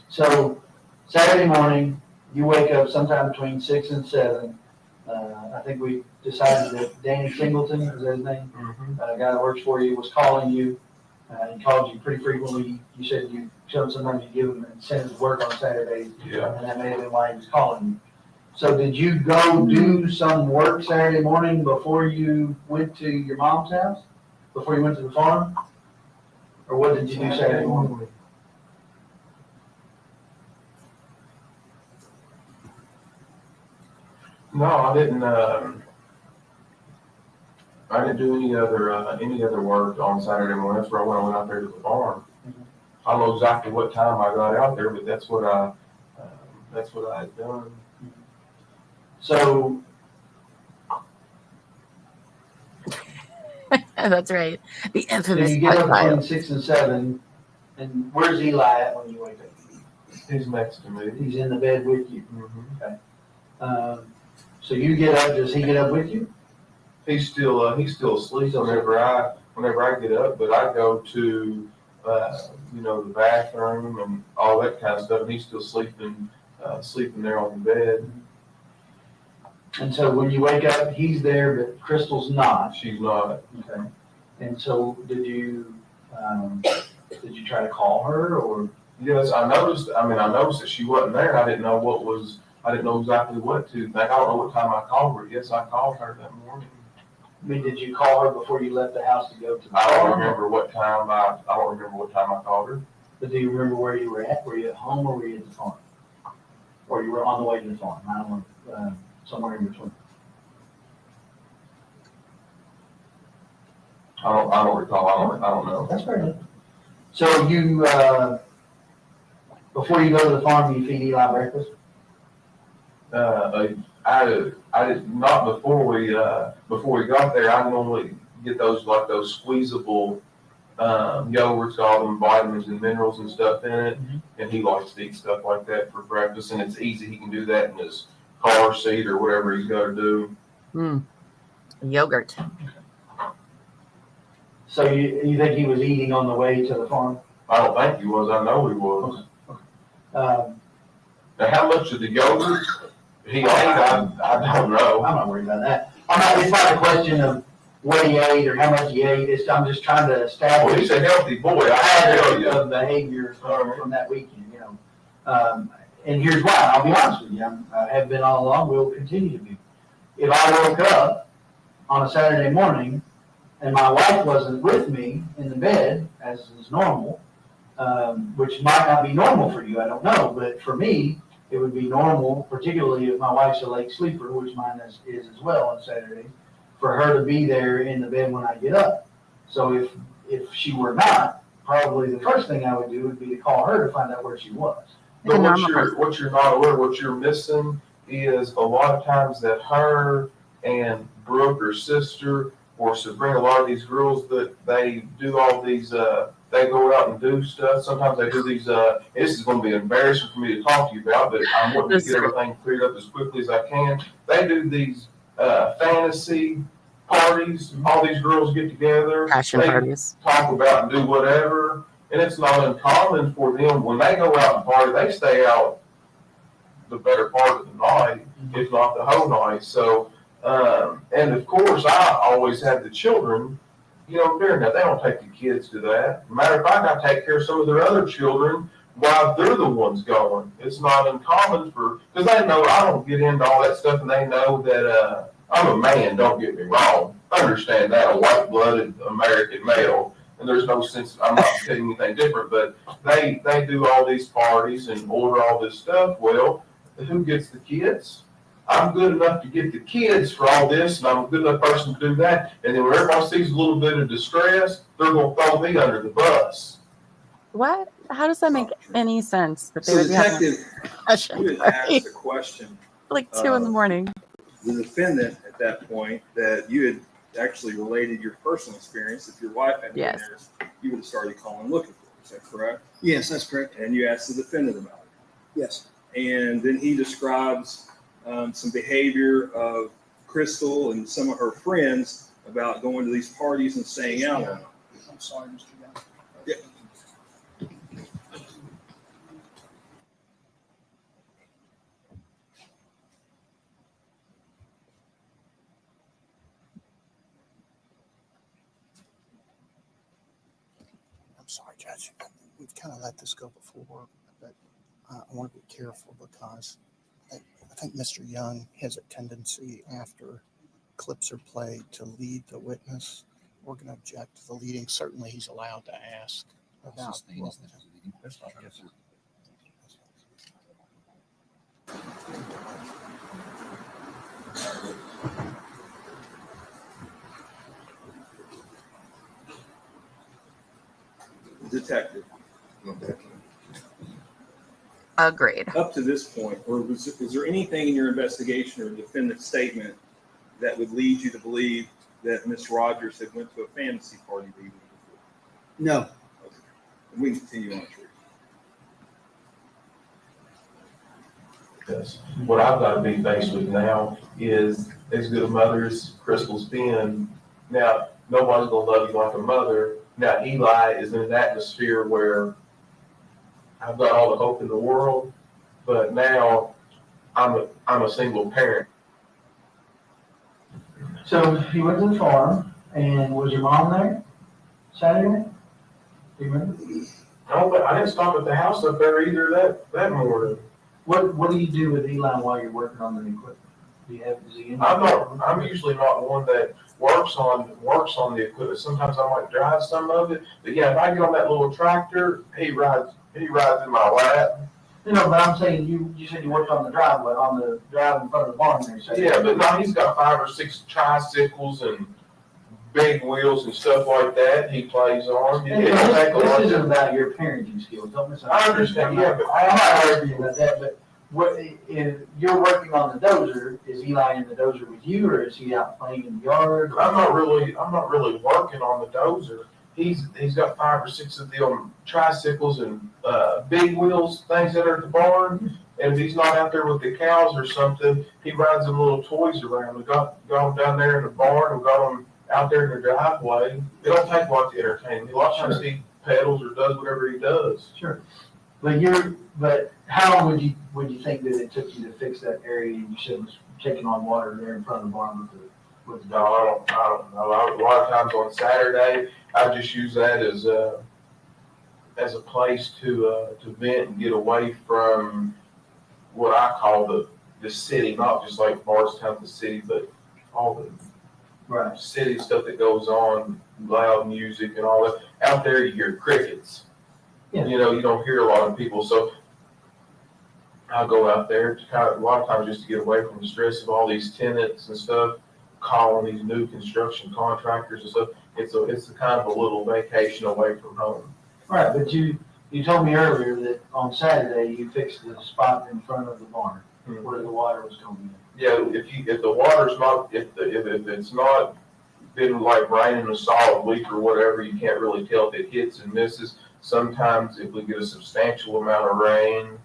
So Saturday morning, you wake up sometime between 6 and 7. I think we decided that Danny Singleton, is that his name? A guy that works for you, was calling you. He called you pretty frequently. You said you showed sometimes you give him incentives to work on Saturdays, Yeah. and that may have been why he was calling you. So did you go do some work Saturday morning before you went to your mom's house? Before you went to the farm? Or what did you do Saturday morning? No, I didn't do any other work on Saturday morning. That's where I went out there to the farm. I don't know exactly what time I got out there, but that's what I had done. So That's right. The So infamous you get up pile. between 6 and 7, and up when you wake up? He's next to me. He's in the bed with you. Mhm. So you get up, does he get up with you? He's still asleep whenever I get up, but I go to the bathroom and all that kind of stuff, and he's still sleeping there on the bed. And so when you wake up, he's there, but Crystal's not. She's not. Okay. And so did you try to call her or? Yes, I noticed that she wasn't there. I didn't know exactly what to think. I don't know what time I called her. Yes, I called her that morning. I mean, did you call her before you left the house to go to the I don't farm? remember what time I called her. But do you remember where you were at? Were you at home or were you at the farm? Or you were on the way to the farm? I don't know, somewhere in between. I don't recall. I don't know. That's fair enough. So you, before you go to the farm, you feed Eli breakfast? I did not before we got there. I normally get those squeezable yogurts, all them vitamins and minerals and stuff in it, and he likes to eat stuff like that for breakfast, and it's easy. He can do that in his car seat or whatever he's got to do. Yogurt. So you think he was eating on the way to the farm? I don't think he was. I know he was. Um, Now, how much of the yogurt he ate, I don't know. I'm not worried about that. It's not a question of what he ate or how much he ate. I'm just trying to Well, establish he's a healthy boy. I tell you. of behavior from that weekend, and here's why. I'll be honest with you. I have been all along. Will continue to be. If I woke up on a Saturday morning and my wife wasn't with me in the bed, as is normal, which might not be normal for you, I don't know, but for me, it would be normal, particularly if my wife's a late sleeper, which mine is as well on Saturday, for her to be there in the bed when I get up. So if she were not, probably the first thing I would do would be to call her to find out where she was. But what you're not aware, what you're missing is a lot of times that her and Brooke, her sister, or Sabrina, a lot of these girls that they do all these, they go out and do stuff. Sometimes they do these, this is going to be embarrassing for me to talk to you about, but I'm wanting to get everything cleared up as quickly as I can. They do these fantasy parties. All these girls get together. Passion parties. Talk about and do whatever. And it's not uncommon for them, when they go out and party, they stay out the better part of the night, if not the whole night. So, and of course, I always have the children, during that. They don't take the kids to that. Matter of fact, I take care of some of their other children while they're the ones going. It's not uncommon because they know I don't get into all that stuff, and they know that I'm a man, don't get me wrong. I understand that, a white-blooded American male. And there's no sense, I'm not saying anything different, but they do all these parties and order all this stuff. Well, who gets the kids? I'm good enough to get the kids for all this, and I'm a good enough person to do that. And then when everybody sees a little bit of distress, they're going to throw me under the bus. What? How does that make any sense? That they So would be having detective, a passion you had party asked a question, like 2 in the morning. the defendant at that point, that you had actually related your personal experience. If your wife hadn't Yes. been there, you would have started calling looking for her. Is that correct? Yes, that's correct. And you asked the defendant about it. Yes. And then he describes some behavior of Crystal and some of her friends about going to these parties and staying out. I'm sorry, Mr. Young. Yeah. I'm sorry, Judge. we've kind of let this go before, but I want to be careful because I think Mr. Young has a tendency after clips are played to lead the witness. We're going to object to the leading. Certainly he's allowed to ask about what Detective, Agreed. up to this point, or was there anything in your investigation or defendant's statement that would lead you to believe that Miss Rogers had went to a fantasy party the evening before? No. Okay. We can continue on, Trish. Because what I've got to be faced with now is as good a mother as Crystal's been. Now, nobody's going to love you like a mother. Now, Eli is in an atmosphere where I've got all the hope in the world, but now I'm a single parent. So you went to the farm, and was your mom there Saturday? Do you remember? No, but I didn't stop at the house up there either that morning. What do you do with Eli while you're working on the equipment? Do you have, is he in? I'm usually not the one that works on the equipment. Sometimes I might drive some of it, but yeah, if I get on that little tractor, he rides in my lap. No, but I'm saying you said you worked on the driveway, on the drive in front of the barn there. So Yeah, but now he's got 5 or 6 tricycles and big wheels and stuff like that he plays on. And this isn't about your parenting skills. Don't misunderstand. I understand, yeah, but I'm not arguing about that, but what, if you're working on the dozer, is Eli in the dozer with you, or is he out playing in the yard? I'm not really working on the dozer. He's got 5 or 6 of them tricycles and big wheels, things that are at the barn. And if he's not out there with the cows or something, he rides them little toys around. We got them down there in the barn. We got them out there in the driveway. It don't take a lot to entertain him. He lots he pedals or does whatever he does. Sure. But how long would you think that it took you to fix that area you said was taking on water there in front of the barn with the No, I don't know. A lot of times on Saturday, I just use that as a place to vent and get away from what I call the city, not just like Bardstown, the city, but all the right city stuff that goes on, loud music and all that. Out there, you hear crickets. Yeah. You know, you don't hear a lot of people, so I'll go out there to a lot of times just to get away from the stress of all these tenants and stuff, calling these new construction contractors and stuff. It's a kind of a little vacation away from home. Right, but you told me earlier that on Saturday you fixed the spot in front of the barn where the water was coming in. Yeah, if the water's not, if it's not been like raining a solid week or whatever, you can't really tell if it hits and misses. Sometimes if we get a substantial amount of rain,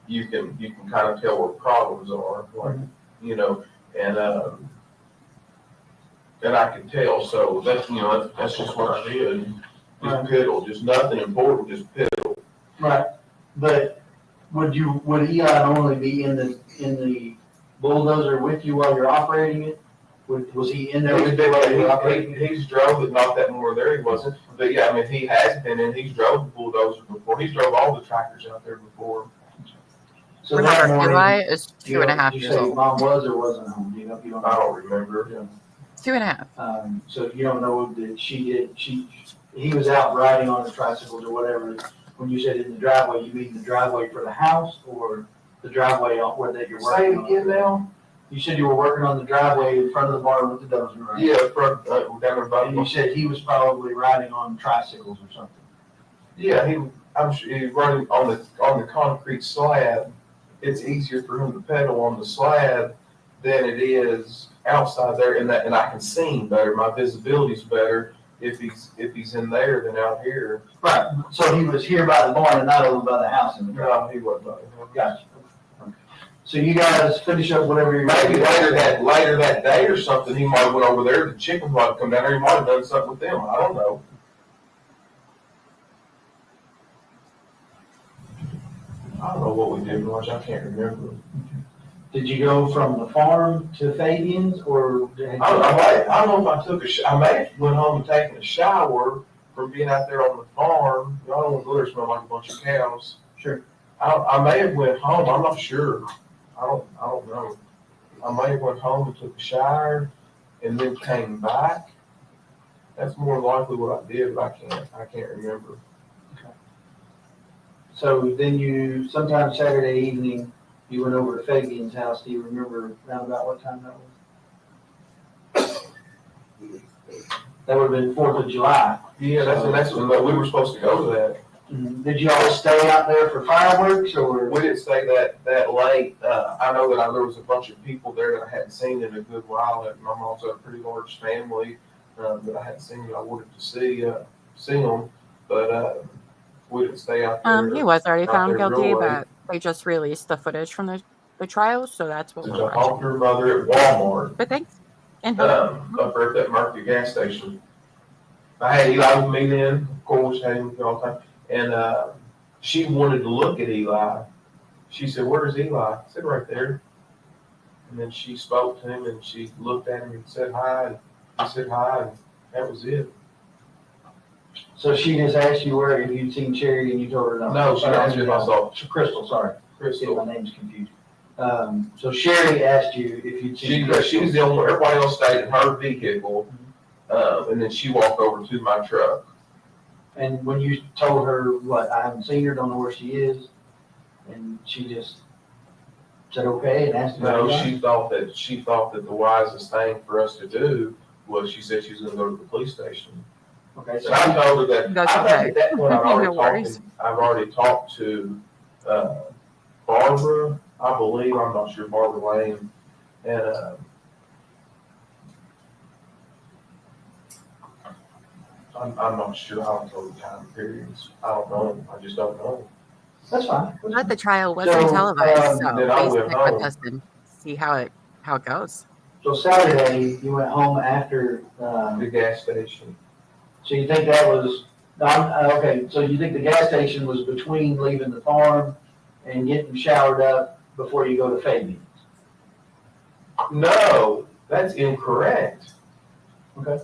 you can kind of tell where problems are, like, you know, and I can tell. So that's just what I did. Just piddle, just nothing important, just piddle. Right, but would Eli normally be in the bulldozer with you while you're operating it? Was he in there with you while you were operating it? He's drove it, not that more there he wasn't. But yeah, I mean, he has been in, he's drove the bulldozer before. He's drove all the tractors out there before. So that Remember, morning, Eli is 2.5 you years say old. mom was or wasn't home? You don't I don't remember. Yeah. 2.5. So you don't know that he was out riding on the tricycles or whatever. When you said in the driveway, you mean the driveway for the house or the driveway where that you're Say working it again now? You said you were working on the driveway in front of the barn with the dozer, right? Yeah, down about. And you said he was probably riding on tricycles or something. Yeah, I'm sure he's running on the concrete slab. It's easier for him to pedal on the slab than it is outside there, and I can see him better. My visibility's better if he's in there than out here. Right. So he was here by the barn and not over by the house in the driveway. No, he wasn't. Gotcha. Okay. So you guys finish up whatever you're Maybe later that day or something, he might have went over there. The chickens might have come down there. He might have done something with them. I don't know. I don't know what we did much. I can't remember. Did you go from the farm to Fabian's or? I don't know if I took I may have went home and taken a shower from being out there on the farm, I don't want to go there smelling like a bunch of cows. Sure. I may have went home, I'm not sure. I don't know. I may have went home and took a shower and then came back. That's more likely what I did, but I can't remember. So then sometime Saturday evening, you went over to Fabian's house. Do you remember around about what time that was? That would have been 4th of July. Yeah, that's when we were supposed to go to that. Did you all stay out there for fireworks or? We didn't stay that late. I know that there was a bunch of people there that I hadn't seen in a good while. And my mom's got a pretty large family that I hadn't seen that I wanted to see them, but we didn't stay out there. He was already out found there guilty, real late. but they just released the footage from the trial, so that's what To we're help watching. your mother at Walmart. But thanks. And Up there at that Murphy gas station. I had Eli with me then, of course, had him with me all the time. And she wanted to look at Eli. She said, "Where's Eli?" I said, "Right there." And then she spoke to him and she looked at him and said hi. And he said hi, and that was it. So she just asked you where, if you'd seen Cherry and you told her no? No, she asked me if I saw Crystal, sorry. Crystal. My name's confused. So Sherry asked you if you'd seen Crystal. She was the only one, everybody else stayed in her vehicle. And then she walked over to my truck. And when you told her, what, I haven't seen her, don't know where she is, and she just said okay and asked you? No, she thought that the wisest thing for us to do was, she said she was gonna go to the police station. Okay, So I told her that, That's I think okay. at that point No worries. I've already talked to, Barbara, I believe, I'm not sure, Barbara Lane, and, I'm not sure how to tell the time periods. I don't know. I just don't know. That's fine. but the trial wasn't So, televised, so then I please went stick with home. us and see how it goes. So Saturday, you went home after, The gas station. so you think that was, okay, so you think the gas station was between leaving the farm and getting showered up before you go to Fabian's? No, that's incorrect. Okay.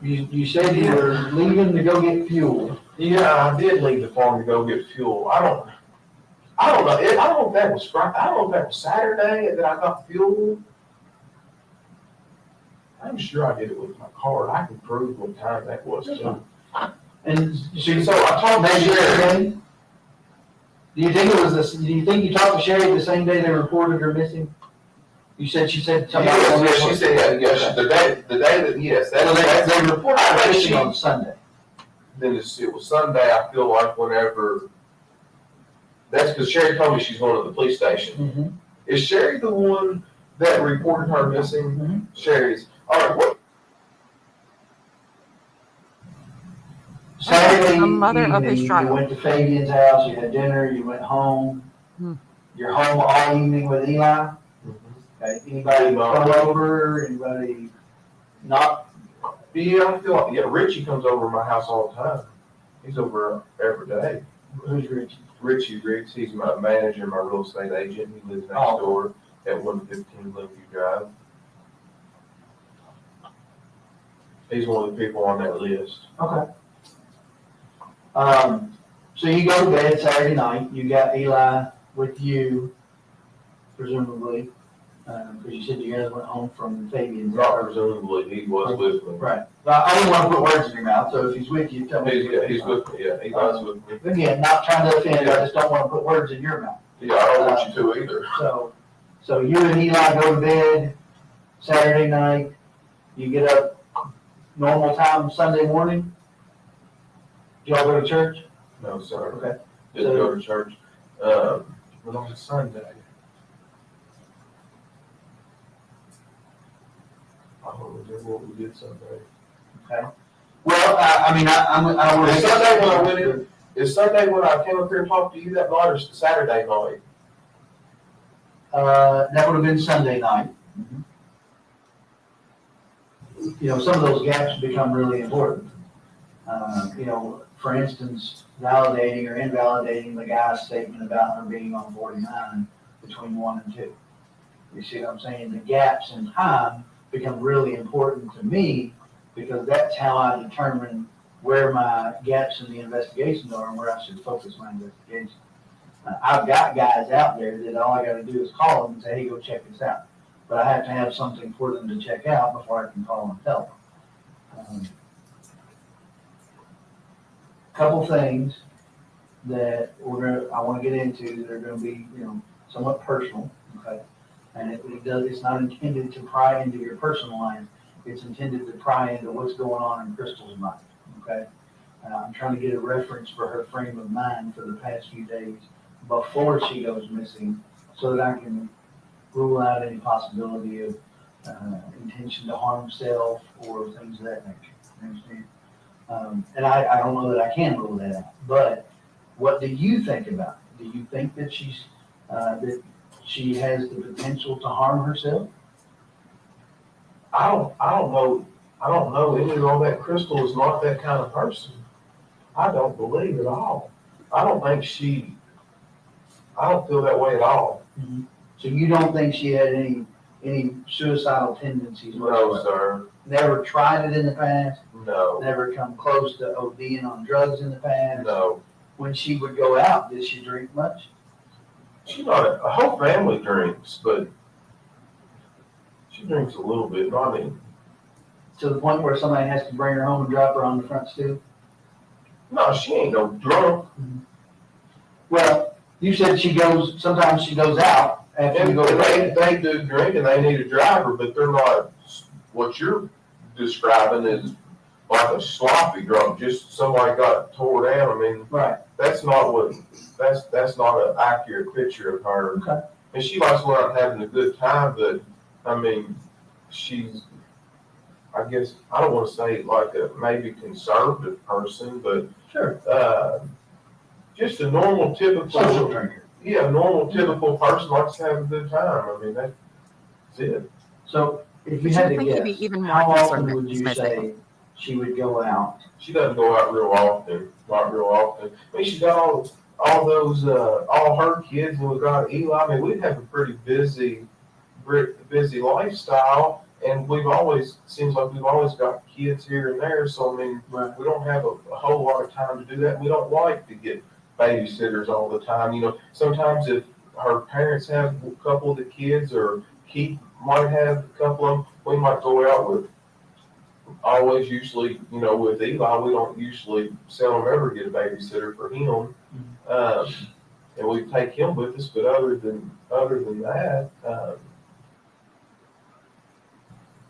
You said you were leaving to go get fuel. Yeah, I did leave the farm to go get fuel. I don't know. I don't know if that was Friday. I don't know if that was Saturday that I got fuel. I'm sure I did it with my card. I can prove what time that was too. And See, so I told Maybe Sherry. Saturday? Do you think it was this, do you think you talked to Sherry the same day they reported her missing? She said something. Yes, she said, yes, the day that, yes, So they reported her I think missing on Sunday. Then it was Sunday, I feel like whenever, that's because Sherry told me she's going to the police station. Is Sherry the one that reported her missing? Sherry's, all right, what? Saturday The mother of his evening, you child. went to Fabian's house, you had dinner, you went home. Hmm. You're home all evening with Eli? Okay, anybody come over, anybody not? Yeah, I feel like, yeah, Richie comes over to my house all the time. He's over every day. Who's Richie? Richie Riggs, he's my manager, my real estate agent. He lives next Oh. door at 115 Lakeview Drive. He's one of the people on that list. Okay. So you go to bed Saturday night, you got Eli with you, presumably, because you said you guys went home from Fabian's. Not presumably, he was with me. Right. Well, I didn't want to put words in your mouth, so if he's with you, tell me. He's with me, yeah, he was with me. Again, not trying to offend, I just don't want to put words in your mouth. Yeah, I don't want you to either. So you and Eli go to bed Saturday night, you get up normal time Sunday morning? Do y'all go to church? No, sir. Okay. Didn't go to church. But on Sunday. I don't remember what we did Sunday. Well, I mean, I would. Is Sunday when I went in? Is Sunday when I came up here and talked to you that night, or Saturday night? That would have been Sunday night. You know, some of those gaps become really important. You know, for instance, validating or invalidating the guy's statement about her being on 49 between 1 and 2. You see what I'm saying? The gaps in time become really important to me because that's how I determine where my gaps in the investigations are and where I should focus my investigation. I've got guys out there that all I gotta do is call them and say, hey, go check this out. But I have to have something for them to check out before I can call and tell them. Couple things that I wanna get into that are gonna be, somewhat personal, okay? And it's not intended to pry into your personal life. It's intended to pry into what's going on in Crystal's mind, okay? I'm trying to get a reference for her frame of mind for the past few days before she goes missing so that I can rule out any possibility of intention to harm self or things of that nature. You understand? And I don't know that I can rule that out, but what do you think about it? Do you think that that she has the potential to harm herself? I don't know any of all that. Crystal is not that kind of person. I don't believe at all. I don't feel that way at all. Mm-hmm. So you don't think she had any suicidal tendencies whatsoever? No, sir. Never tried it in the past? No. Never come close to ODing on drugs in the past? No. When she would go out, did she drink much? She's not a whole family drinks, but she drinks a little bit, not any. To the point where somebody has to bring her home and drop her on the front stoop? No, she ain't no drunk. Well, you said sometimes she goes out after you And go to bed. they do drink and they need a driver, but they're not what you're describing is like a sloppy drunk, just somebody got tore down. I mean, Right. that's not an accurate picture of her. Okay. And she likes going out and having a good time, but I mean, she's, I guess, I don't want to say like a maybe conservative person, but Sure. just a normal, typical, Social drinker. yeah, normal, typical person likes to have a good time. I mean, that's it. So if you But had you to think you'd guess, be even more how concerned often with would you missing? say she would go out? She doesn't go out real often, not real often. I mean, she's got all those, all her kids, and we've got Eli. I mean, we have a pretty busy lifestyle, and seems like we've always got kids here and there. So, I mean, Right. we don't have a whole lot of time to do that. We don't like to get babysitters all the time. You know, sometimes if her parents have a couple of the kids, or Keith might have a couple of them, we might go out with. Usually, with Eli, we don't usually seldom ever get a babysitter for him, and we take him with us. But other than that,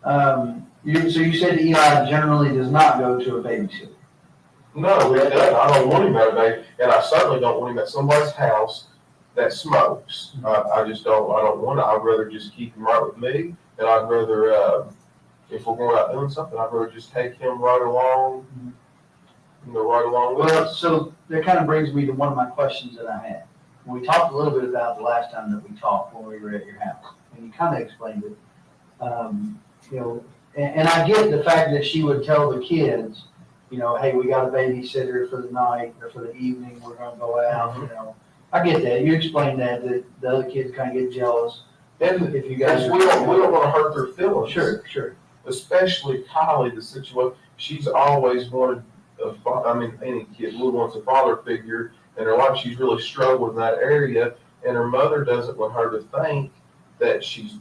So you said Eli generally does not go to a babysitter. no, it doesn't. I don't want him at a baby, and I certainly don't want him at somebody's house that smokes. I just don't. I don't want to. I'd rather just keep him right with me, and I'd rather. If we're going out doing something, I'd rather just take him right along, right along with Well, us. so that kind of brings me to one of my questions that I had. We talked a little bit about the last time that we talked when we were at your house, and you kind of explained it. And I get the fact that she would tell the kids, hey, we got a babysitter for the night or for the evening, we're gonna go out, I get that. You explained that the other kids kind of get jealous. And If you guys we don't want to hurt their feelings. Sure. Especially Kylie, the situation, she's always wanted any kid really wants a father figure in her life. She's really struggled in that area, and her mother doesn't want her to think that she's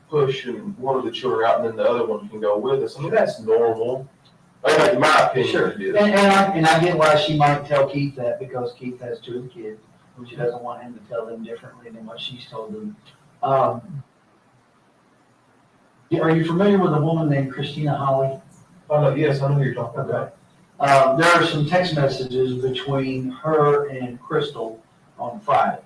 pushing one of the children out and then the other one can go with us. I mean, that's normal. In my opinion, Sure. it is. And I get why she might tell Keith that, because Keith has two of the kids. She doesn't want him to tell them differently than what she's told them. Are you familiar with a woman named Christina Holly? Yes, I know who you're talking about. There are some text messages between her and Crystal on Friday.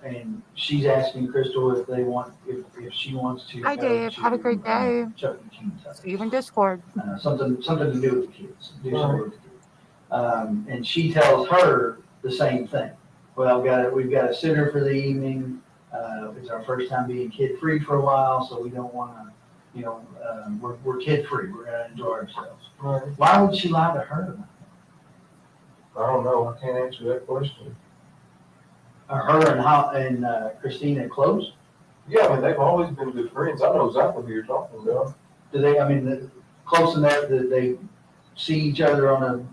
And she's asking Crystal if she wants to. Hi, go Dave. to, Have a great day. Chuck E. Cheese. See you in Discord. Something to do with the kids. Do something with the kids. And she tells her the same thing. Well, we've got a sitter for the evening. It's our first time being kid-free for a while, so we don't want to, we're kid-free. We're going to enjoy ourselves. Right. Why would she lie to her? I don't know. I can't answer that question. Are her and Christina close? Yeah, I mean, they've always been good friends. I know exactly who you're talking about. Do they, I mean, close enough that they see each other on a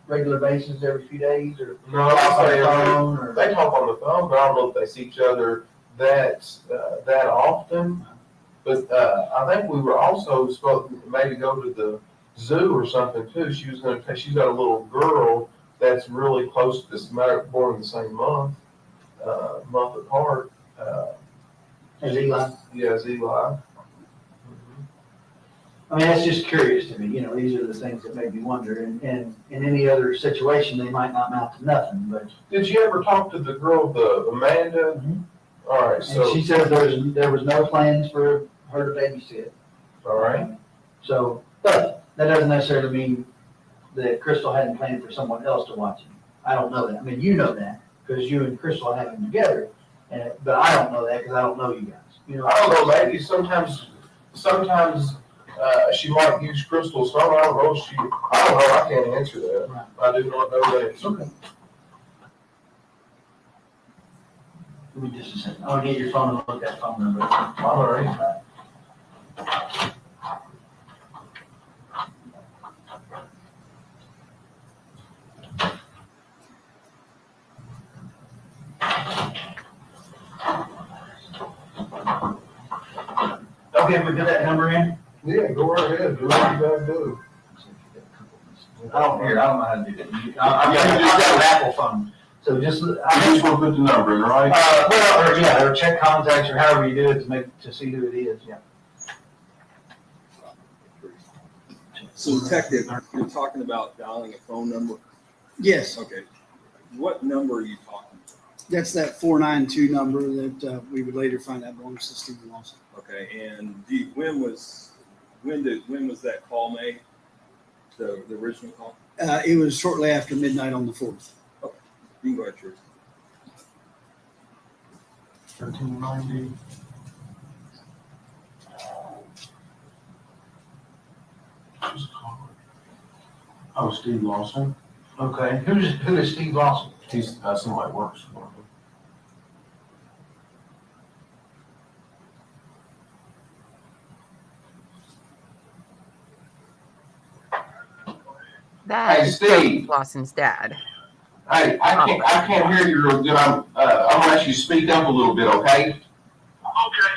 regular basis every few days, or No, I say phone, or? they talk on the phone, but I don't know if they see each other that often. But I think we were also supposed to maybe go to the zoo or something too. She was going to. She's got a little girl that's really close to this, born in the same month apart. As Eli? Yeah, it's Eli. I mean, that's just curious to me, you know, these are the things that make me wonder, and in any other situation, they might not amount to nothing, but. Did you ever talk to the girl, the Amanda? Mhm. All right, And so she said there was no plans for her to babysit. all right. So, but that doesn't necessarily mean that Crystal hadn't planned for someone else to watch him. I don't know that. I mean, you know that, because you and Crystal have him together, but I don't know that because I don't know you guys. You know, I don't know, maybe sometimes she might use Crystal's phone. I don't know. I don't know. I can't answer that. Right. I do not know that. Okay. Give me just a second. I'll get your phone and look that phone number. All right. Okay, we put that number in? Yeah, go right ahead. Do what you gotta do. I don't know how to do that. I've got an Apple phone, so just, You just want to put the number in, right? or check contacts, or however you do it to see who it is, yeah. So detective, you're talking about dialing a phone number? Yes, Okay. What number are you talking about? that's that 492 number that we would later find out belongs to Stephen Lawson. Okay, and when was that call made? The original call? It was shortly after midnight on the 4th. You can go ahead, Trish. 1390. Oh, Steve Lawson. Okay, who is Steve Lawson? He's somebody works for him. That Hey, is Steve. Lawson's dad. Hey, I can't hear you real good. I'm gonna let you speak up a little bit, okay? Okay,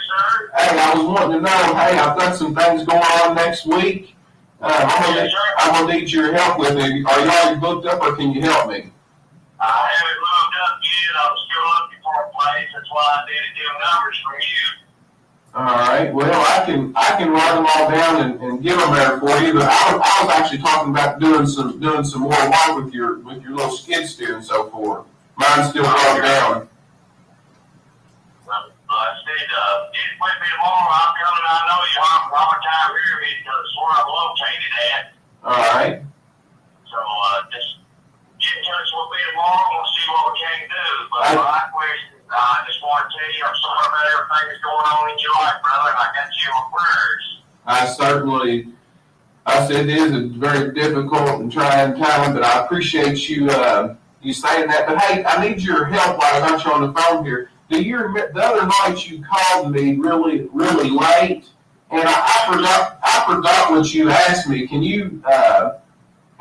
sir. Hey, I was wanting to know, hey, I've got some things going on next week. I'm gonna need your help with it. Are you already booked up, or can you help me? I haven't moved up yet. I'm still looking for a place. That's why I needed them numbers from you. All right. Well, I can write them all down and give them there for you. But I was actually talking about doing some more work with your little skid steer and so forth. Mine's still broke down. Well, I said, get with me tomorrow. I'm coming. I know you have a proper time here because where I'm located at. All right. So just get in touch with me tomorrow. We'll see what we can do. But my question, I just want to tell you, I'm sorry about everything that's going on in your life, brother. And I got you in my prayers. I said it is a very difficult and trying time, but I appreciate you you saying that. But hey, I need your help while I got you on the phone here. Do you remember the other night you called me really late, and I forgot what you asked me. Can you?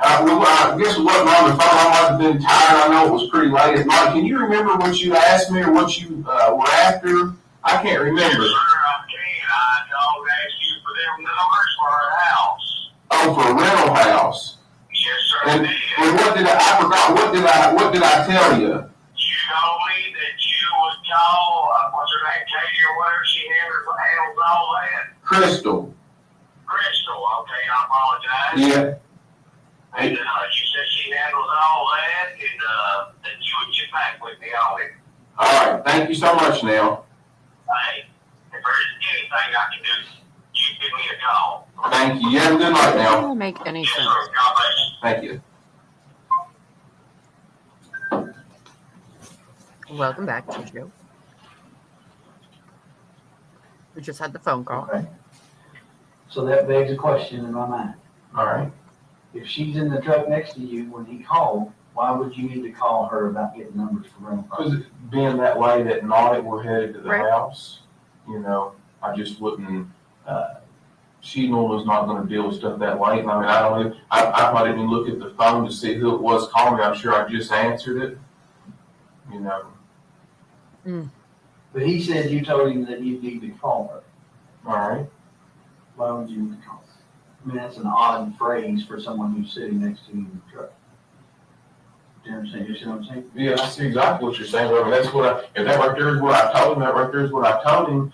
I guess it wasn't on the phone. I might have been tired. I know it was pretty late at night. Can you remember what you asked me or what you were after? I can't remember. Yes, sir, I can. I don't ask you for them numbers for a house. Oh, for a rental house. Yes, sir. And I what did I forgot? What did I tell you? You told me that you would call, what's her name, Katie or whatever, she handles all that. Crystal. Crystal, okay, I apologize. Yeah. And you said she handles all that, and that you would get back with me on it. All right. Thank you so much now. Hey, if there's anything I can do, you give me a call. Thank you. You have a good night That now. doesn't make any Yes, sense. sir, God bless you. Thank you. Welcome back, Joe. We just had the phone call. Okay. So that begs a question in my mind. All right. If she's in the truck next to you when he called, why would you need to call her about getting numbers for rental Because property? being that way that night we're headed to the Right. house, you know, I just wouldn't, she normally is not gonna deal with stuff that late. And I mean, I might even look at the phone to see who it was calling me. I'm sure I just answered it, you know. But he said you told him that you need to call her. All right. Why would you call her? I mean, that's an odd phrase for someone who's sitting next to you in the truck. Do you understand? You see what I'm saying? Yeah, I see exactly what you're saying. I mean, that's what if that right there is what I told him, that right there is what I told him.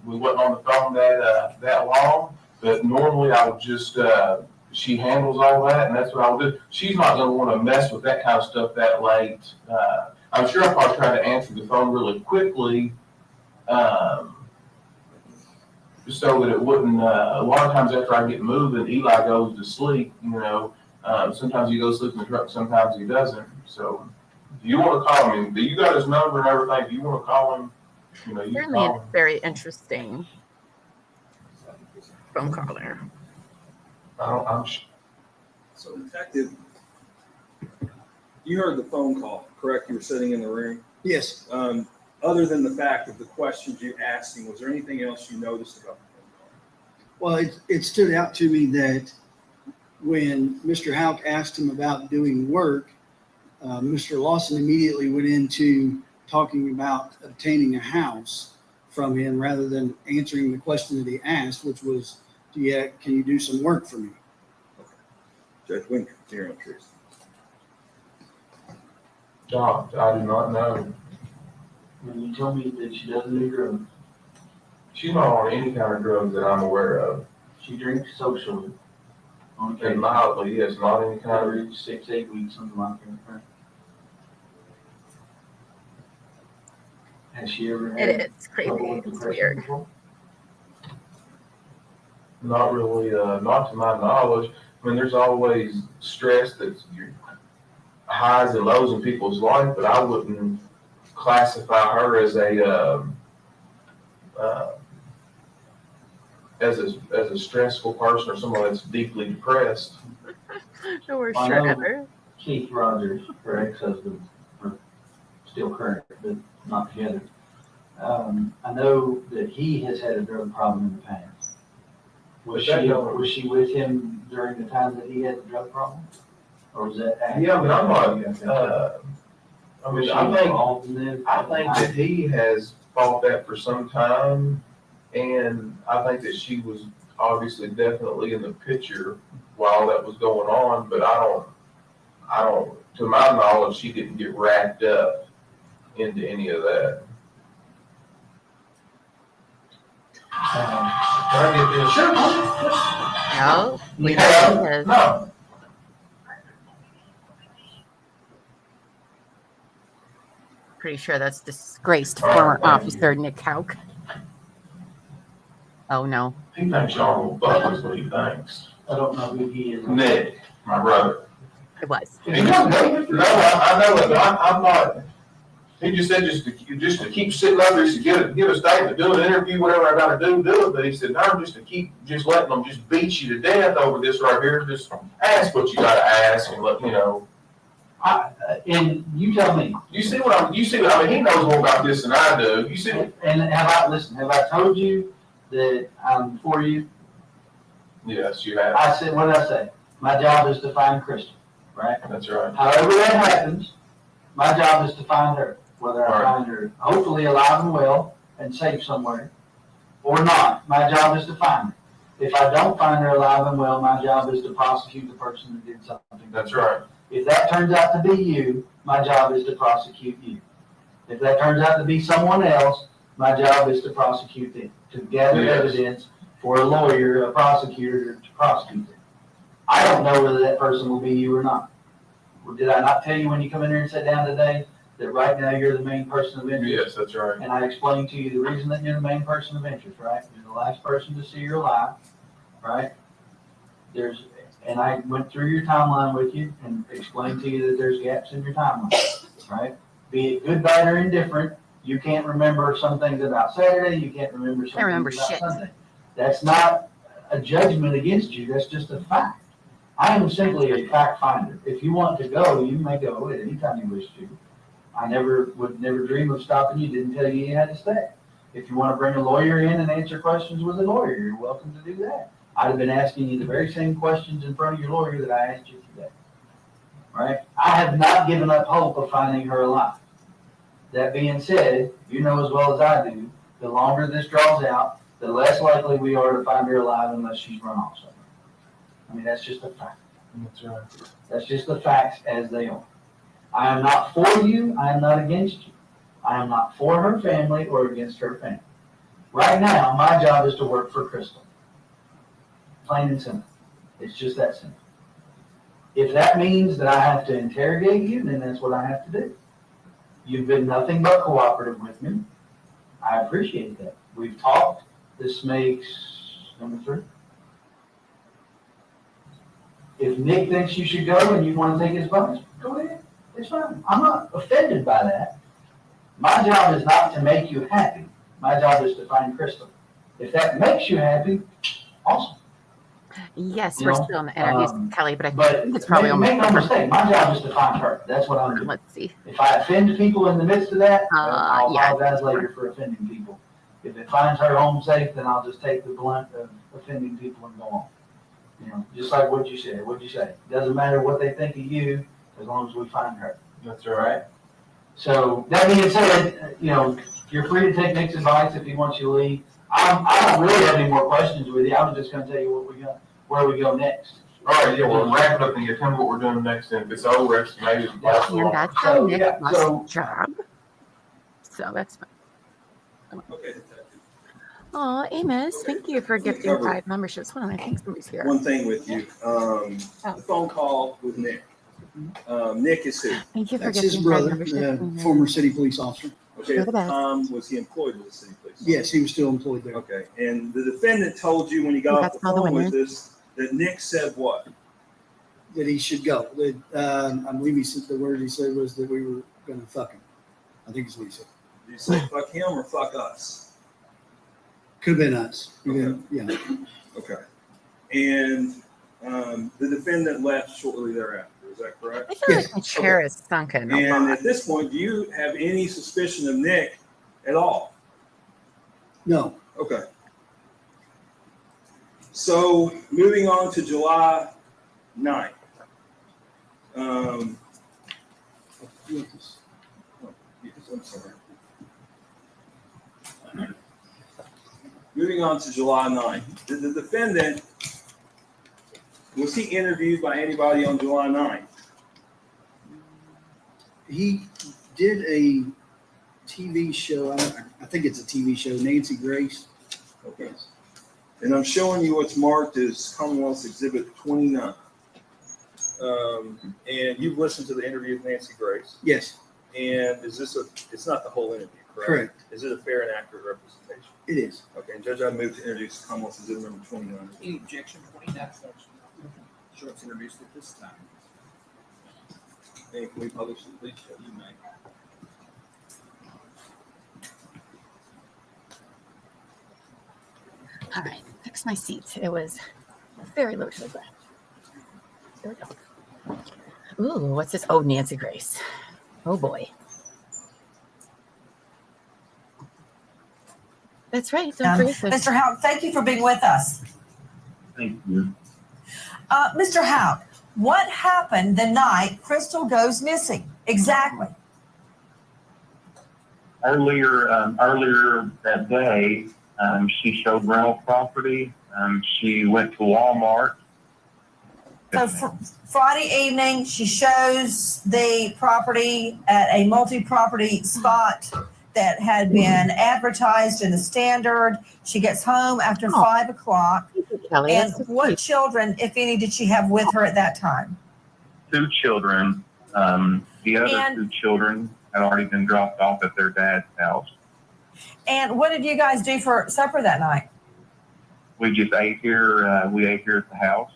We wasn't on the phone that long, but normally I would just, she handles all that, and that's what I would do. She's not gonna wanna mess with that kind of stuff that late. I'm sure I'll probably try to answer the phone really quickly, so that it wouldn't, a lot of times after I get moving, Eli goes to sleep, you know. Sometimes he goes to sleep in the truck, sometimes he doesn't. So if you want to call him, you got his number and everything. If you want to call him, you know, you can Certainly, call it's him. very interesting phone call there. So detective, you heard the phone call, correct? You were sitting in the room. Yes. Other than the fact of the questions you asked him, was there anything else you noticed about the phone call? Well, it stood out to me that when Mr. Houck asked him about doing work, Mr. Lawson immediately went into talking about obtaining a house from him rather than answering the question that he asked, which was, can you do some work for me? Judge Winker, you're on truth. No, I do not know. When you told me that she doesn't do drugs, She's not on any kind of drugs that I'm aware of. she drinks socially. On And occasion. mildly, yes, not any kind of. Every 6-8 weeks, something like that. Right? Has she ever had? It is crazy. trouble with It's depression weird. before? Not really, not to my knowledge. I mean, there's always stress that's highs and lows in people's life, but I wouldn't classify her as a stressful person or someone that's deeply depressed. No worst I shirt know. ever. Keith Rogers, her ex-husband, are still current, but not together. I know that he has had a drug problem in the past. Was she with him during the time that he had the drug problem? Or was that after? Yeah, but I'm not, I Was mean, she I think involved in that? that he has fought that for some time, and I think that she was obviously definitely in the picture while that was going on, but I don't, to my knowledge, she didn't get wrapped up into any of that. Can I get this? Sure. No, we know Yeah, he has. no. Pretty sure that's disgraced All right, former thank officer Nick Houck. Oh no. He thinks y'all will fuck is what he thinks. I don't know who he is. Nick, my brother. It was. No, I know it, but I'm not. He just said just to keep sitting up there, to give a statement, do an interview, whatever I gotta do it. But he said, no, just to keep letting them just beat you to death over this right here. Just ask what you gotta ask and let you know. And you tell me. You see what I mean, he knows more about this than I do. You see what? And have I told you that I'm for you? Yes, you have. I said, what did I say? My job is to find Kristen, right? That's right. However that happens, my job is to find her. Whether I Right. find her hopefully alive and well and safe somewhere or not, my job is to find her. If I don't find her alive and well, my job is to prosecute the person that did something. That's right. If that turns out to be you, my job is to prosecute you. If that turns out to be someone else, my job is to prosecute them, to gather Yes. evidence for a lawyer, a prosecutor to prosecute them. I don't know whether that person will be you or not. Well, did I not tell you when you come in here and sit down today that right now you're the main person of interest? Yes, that's right. And I explained to you the reason that you're the main person of interest, right? You're the last person to see her alive, right? And I went through your timeline with you and explained to you that there's gaps in your timeline, right? Be it good, bad, or indifferent, you can't remember some things about Saturday, you can't remember some remember things about shit. Sunday. That's not a judgment against you, that's just a fact. I am simply a fact finder. If you want to go, you may go at any time you wish to. I would never dream of stopping you, didn't tell you you had to stay. If you want to bring a lawyer in and answer questions with a lawyer, you're welcome to do that. I'd have been asking you the very same questions in front of your lawyer that I asked you today. Right? I have not given up hope of finding her alive. That being said, you know as well as I do, the longer this draws out, the less likely we are to find her alive unless she's run off somewhere. I mean, that's just a fact. That's right. That's just the facts as they are. I am not for you. I am not against you. I am not for her family or against her family. Right now, my job is to work for Crystal. Plain and simple. It's just that simple. If that means that I have to interrogate you, then that's what I have to do. You've been nothing but cooperative with me. I appreciate that. We've talked. This makes number 3. If Nick thinks you should go and you want to take his advice, go ahead. It's fine. I'm not offended by that. My job is not to make you happy. My job is to find Crystal. If that makes you happy, awesome. Yes, You we're know, still in the interview, Kelly, but I But think it's probably make almost no over. mistake, my job is to find her. That's what I'm doing. Let's see. If I offend people in the midst of that, I'll Yeah. apologize later for offending people. If it finds her home safe, then I'll just take the blunt of offending people and go on. You know, just like what you said. What'd you say? Doesn't matter what they think of you, as long as we find her. That's All right. So that being said, you know, you're free to take Nick's advice if he wants you to leave. I don't really have any more questions with you. I was just going to tell you what we got, where we go next. All right, yeah, well, wrap it up and you tell me what we're doing next, and if it's over, it's maybe it's last And long. that's how So, Nick yeah, lost so- his job. So that's fine. Okay. Oh, Amos, thank you for gifting 5 memberships. Hold on, I think somebody's here. One thing with you, the phone call with Nick. Nick is who? Thank you for That's gifting his 5 brother, memberships. the former city police officer. Okay, You're at the the best. time, was he employed with the city police? Yes, he was still employed there. Okay, and the defendant told you when he You got got off the to tell the phone with winners. this, that Nick said what? That he should go. That, I believe he said the word he said was that we were going to fuck him. I think is what he said. Did you say fuck him or fuck us? Could have been us. Okay. Yeah. Okay. And the defendant left shortly thereafter, is that correct? I feel Yes. like my chair is sunken a And lot. at this point, do you have any suspicion of Nick at all? No. Okay. So moving on to July 9th. Yes, I'm sorry. Moving on to July 9th. Did the defendant, was he interviewed by anybody on July 9th? He did a TV show. I think it's a TV show, Nancy Grace. Okay. And I'm showing you what's marked as Commonwealth's Exhibit 29. And you've listened to the interview with Nancy Grace. Yes, And is this it's not the whole interview, correct? correct. Is it a fair and accurate representation? It is. Okay, and Judge, I move to introduce Commonwealth's Exhibit number 29. Any objection, 29, sure it's introduced at this time. And can we publish it, please? You may. All right, fix my seat. It was very low to the ground. There we go. Ooh, what's this? Oh, Nancy Grace. Oh boy. That's right. Don't forget this. Mr. Houck, thank you for being with us. Thank you. Mr. Houck, what happened the night Crystal goes missing? Exactly. Earlier that day, she showed rental property. She went to Walmart. So Friday evening, she shows the property at a multi-property spot that had been advertised in the Standard. She gets home after 5 o'clock. Thank you, Kelly. And That's so what sweet. children, if any, did she have with her at that time? 2 children. The other And- 2 children had already been dropped off at their dad's house. And what did you guys do for supper that night? We just ate here. We ate here at the house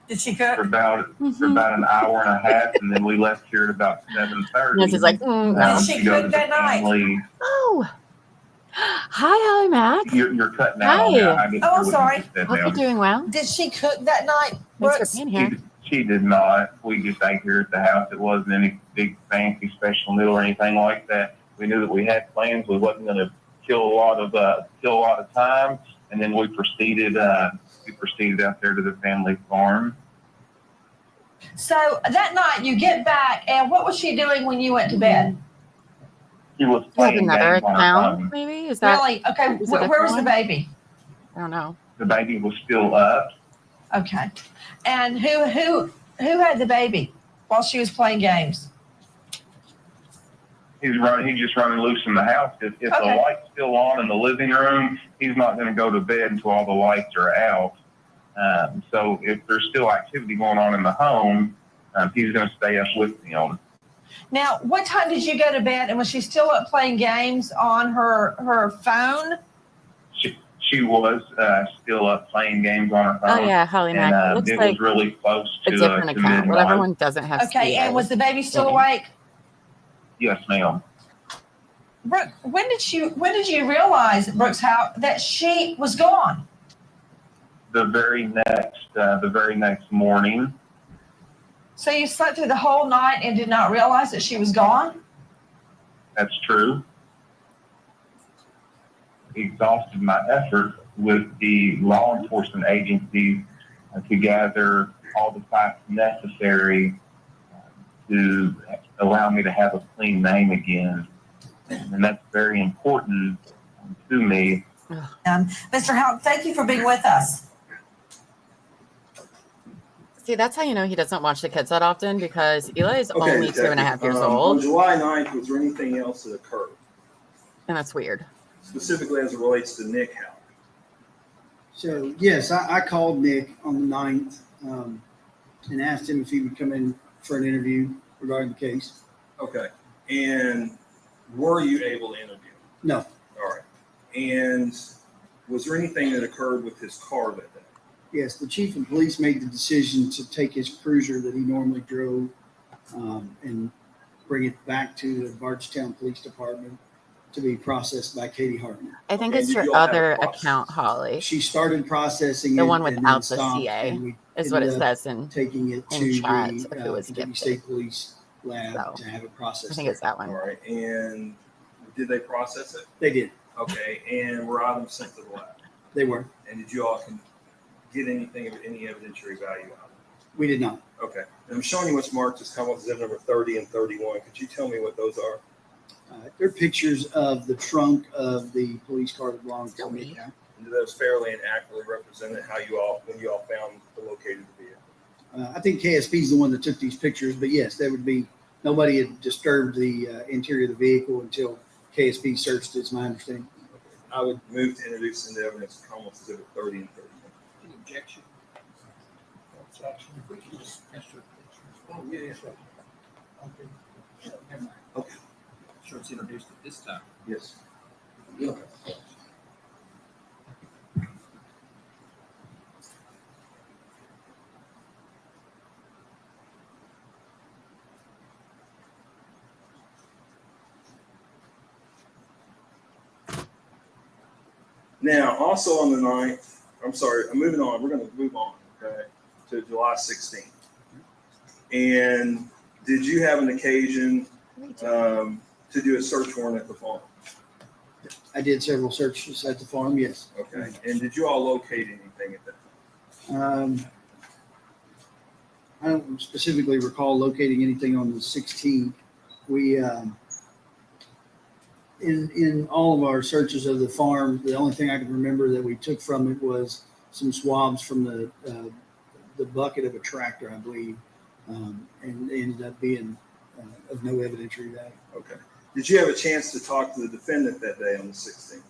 Did she cook? for about Mhm. an hour and a half, and then we left here at about 7:30. Nancy's like, Did she to go cook to that the night? family. oh. Hi, Allie Mac. You're cutting out. Hi. on me. I didn't Oh, hear I'm what you sorry. just said Hope now. you're doing well. Did she cook that night, Thanks Brooks? for being here. She did not. We just ate here at the house. It wasn't any big fancy special meal or anything like that. We knew that we had plans. We wasn't going to kill a lot of time, and then we proceeded out there to the family farm. So that night you get back, and what was she doing when you went to bed? He was Do you have playing another games on her account, phone. maybe? Is that Really? Okay. is it a Where was the different baby? I don't know. The baby was still up. Okay. And who had the baby while she was playing games? He's just running loose in the house. If the Okay. light's still on in the living room, he's not going to go to bed until all the lights are out. So if there's still activity going on in the home, he's going to stay up with them. Now, what time did you go to bed? And was she still up playing games on her phone? She was still up playing games on her phone. Oh yeah, Holly Mac. It And looks it like was really close a to different account. Well, midnight. everyone doesn't have. Okay. And was the baby still Mhm. awake? Yes, ma'am. Brooke, when did you realize, Brooks Houck, that she was gone? The very next morning. So you slept through the whole night and did not realize that she was gone? That's true. Exhausted my effort with the law enforcement agencies to gather all the facts necessary to allow me to have a clean name again. And that's very important to me. Mr. Houck, thank you for being with us. See, that's how you know he doesn't watch the kids that often, because Eli is Okay, only 2.5 years On old, July 9th, was there anything else that occurred, and that's weird. specifically as it relates to Nick Houck? So, yes, I called Nick on the 9th and asked him if he would come in for an interview regarding the case. Okay. And were you able to interview him? No. All right. And was there anything that occurred with his car that day? Yes, the chief of police made the decision to take his cruiser that he normally drove and bring it back to the Bardstown Police Department to be processed by Katie Hartman. I think Okay, it's did your you all have other a process? account, Holly. She started processing The it one and then without the stopped, CA and we is what it ended up says in. taking it in to chat the if it was Kentucky gifted. State Police lab So, to have it I processed. think it's that All one. right. And did they process it? They did. Okay. And were items sent to the lab? They were. And did you all get anything of any evidentiary value out of it? We did not. Okay. And I'm showing you what's marked as Commonwealth Exhibit number 30 and 31. Could you tell me what those are? They're pictures of the trunk of the police car that belonged to Nick Houck. And do those fairly and accurately represent how when you all found the located the vehicle? I think KSP is the one that took these pictures, but yes, that would be, nobody had disturbed the interior of the vehicle until KSP searched it, it's my understanding. I would move to introduce into evidence Commonwealth Exhibit 30 and 31. Any objection? Objection. If we can just insert pictures. Oh, yeah, yeah. Okay. Never mind. Okay. Sure, it's introduced at this time. Yes. Okay. Now, also on the 9th, I'm sorry, I'm moving on. We're going to move on, okay, to July 16th. And did you have an occasion to do a search warrant at the farm? I did several searches at the farm, yes. Okay. And did you all locate anything at that time? I don't specifically recall locating anything on the 16th. We, in all of our searches of the farm, the only thing I can remember that we took from it was some swabs from the bucket of a tractor, I believe, and it ended up being of no evidentiary value. Okay. Did you have a chance to talk to the defendant that day on the 16th?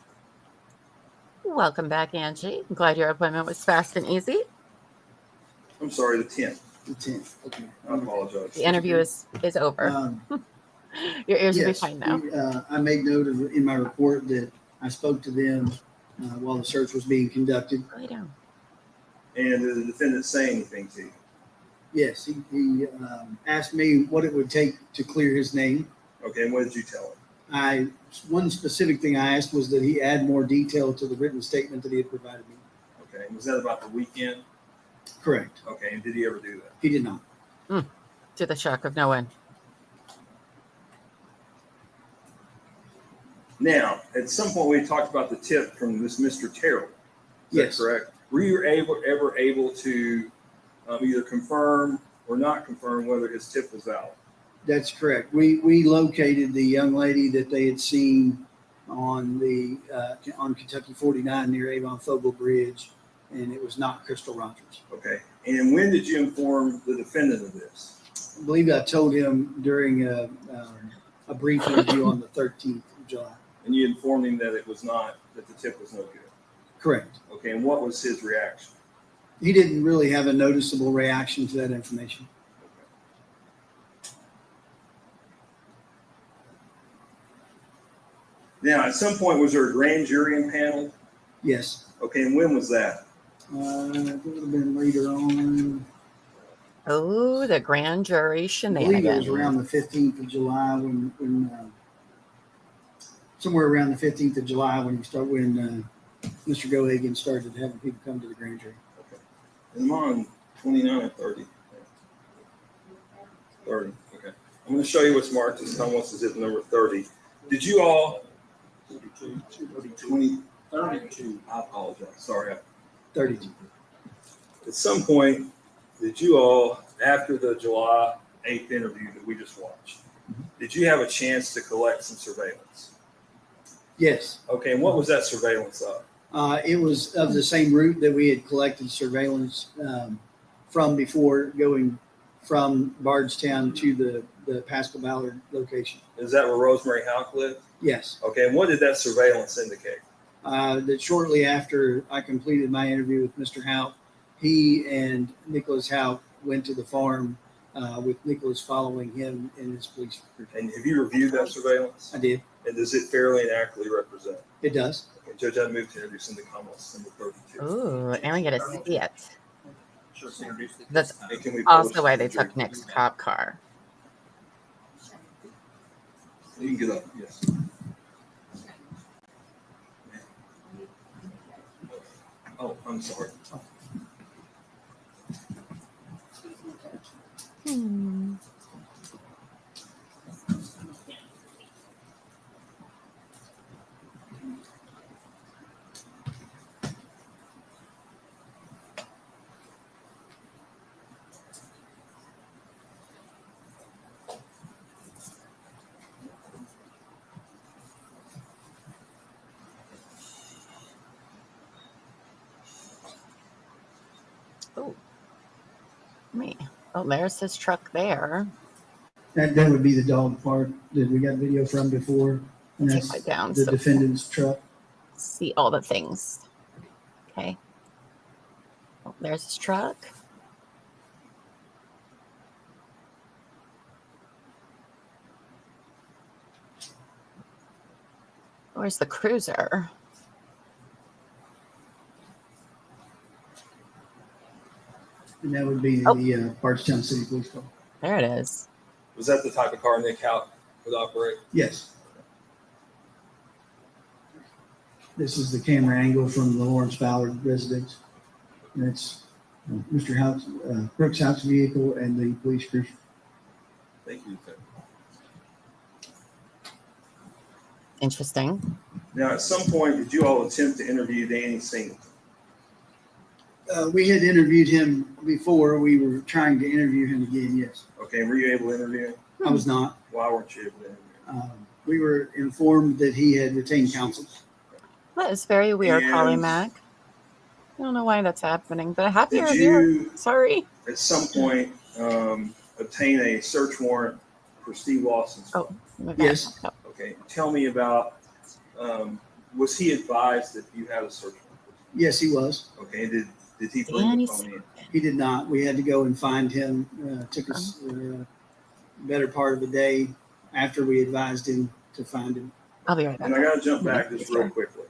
Welcome back, Angie. I'm glad your appointment was fast and easy. I'm sorry, the 10th. The 10th, okay. I apologize. The interview is over. Your ears will be Yes, fine now. I made note of in my report that I spoke to them while the search was being conducted. Lay down. And did the defendant say anything to you? Yes, he asked me what it would take to clear his name. Okay, and what did you tell him? One specific thing I asked was that he add more detail to the written statement that he had provided me. Okay, and was that about the weekend? Correct. Okay, and did he ever do that? He did not. To the shock of no one. Now, at some point, we talked about the tip from this Mr. Terrell. Is Yes. that correct? Were you ever able to either confirm or not confirm whether his tip was valid? That's correct. We located the young lady that they had seen on the on Kentucky 49 near Avon Fogle Bridge, and it was not Crystal Rogers. Okay. And when did you inform the defendant of this? I believe I told him during a brief interview on the 13th of July. And you informed him that it was not, that the tip was no good. Correct. Okay. And what was his reaction? He didn't really have a noticeable reaction to that information. Now, at some point, was there a grand jury impaneled? Yes. Okay. And when was that? It would have been later on. Oh, the grand jury I believe it shenanigans. was around the 15th of July when somewhere around the 15th of July when Mr. Gohagan started having people come to the grand jury. Okay. And I'm on 29 or 30. 30. Okay. I'm going to show you what's marked as Thomas is at number 30. Did you all? 32. I apologize. Sorry. 32. At some point, did you all, after the July 8th interview that we just watched, did you have a chance to collect some surveillance? Yes. Okay. And what was that surveillance of? It was of the same route that we had collected surveillance from before going from Bardstown to the Pascal Ballard location. Is that where Rosemary Houck lived? Yes. Okay. And what did that surveillance indicate? That shortly after I completed my interview with Mr. Houck, he and Nicholas Houck went to the farm with Nicholas following him in his police pursuit. And have you reviewed that surveillance? I did. And does it fairly and accurately represent? It does. Okay, Judge, I move to introduce into comments number 32. Ooh, and we get to see it. That's And can we also post why they the jury? took Nick's cop car. You can get up, yes. Oh, I'm sorry. Oh, me. Oh, there's his truck there. That would be the dog park that we got video from before. And Take that's that down the so defendant's truck. see all the things. Okay. Oh, there's his truck. Where's the cruiser? And that would be Oh. the Bardstown City Police Car. There it is. Was that the type of car Nick Houck would operate? Yes. This is the camera angle from the Lawrence Ballard residence. And it's Mr. Houck's, Brooks Houck's vehicle and the police cruiser. Thank you, Lieutenant. Interesting. Now, at some point, did you all attempt to interview Danny Singleton? We had interviewed him before. We were trying to interview him again, yes. Okay, were you able to interview him? I was not. Why weren't you able to interview him? We were informed that he had retained counsel. That is very weird, Holly And- Mac. I don't know why that's happening, but a happy Did review. you, Sorry. at some point, obtain a search warrant for Steve Lawson's Oh. phone? My bad. Yes. Oh, Okay, tell me about, was he advised that you had a search warrant? Yes, he was. Okay, did he bring the Danny phone in? He did not. We had to go and find him. Took us a better part of a day after we advised him to find him. I'll be right back. And I gotta jump back just real quickly.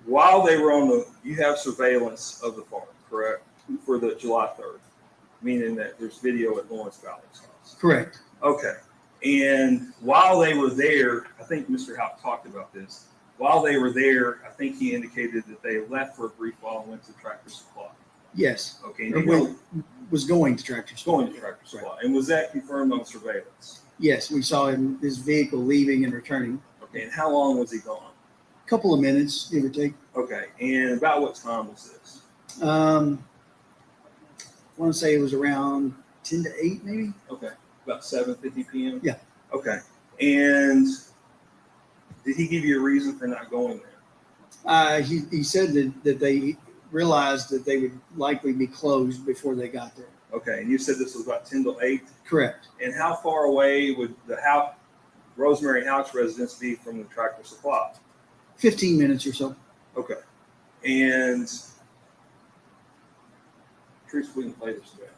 While they were on you have surveillance of the farm, correct? For the July 3rd, meaning that there's video at Lawrence Ballard's house. Correct. Okay. And while they were there, I think Mr. Houck talked about this. While they were there, I think he indicated that they left for a brief while and went to Tractor Supply. Yes. Okay. Or And you was going to Tractor Supply. going to Tractor Supply. And was that confirmed on surveillance? Yes, we saw him, his vehicle leaving and returning. And how long was he gone? Couple of minutes, give or take. Okay. And about what time was this? I want to say it was around 10 to 8, maybe. Okay. About 7:50 p.m.? Yeah. Okay. And did he give you a reason for not going there? He said that they realized that they would likely be closed before they got there. Okay. And you said this was about 10 to 8? Correct. And how far away would the house, Rosemary House residence be from the Tractor Supply? 15 minutes or so. Okay. And Trees, we can play this today.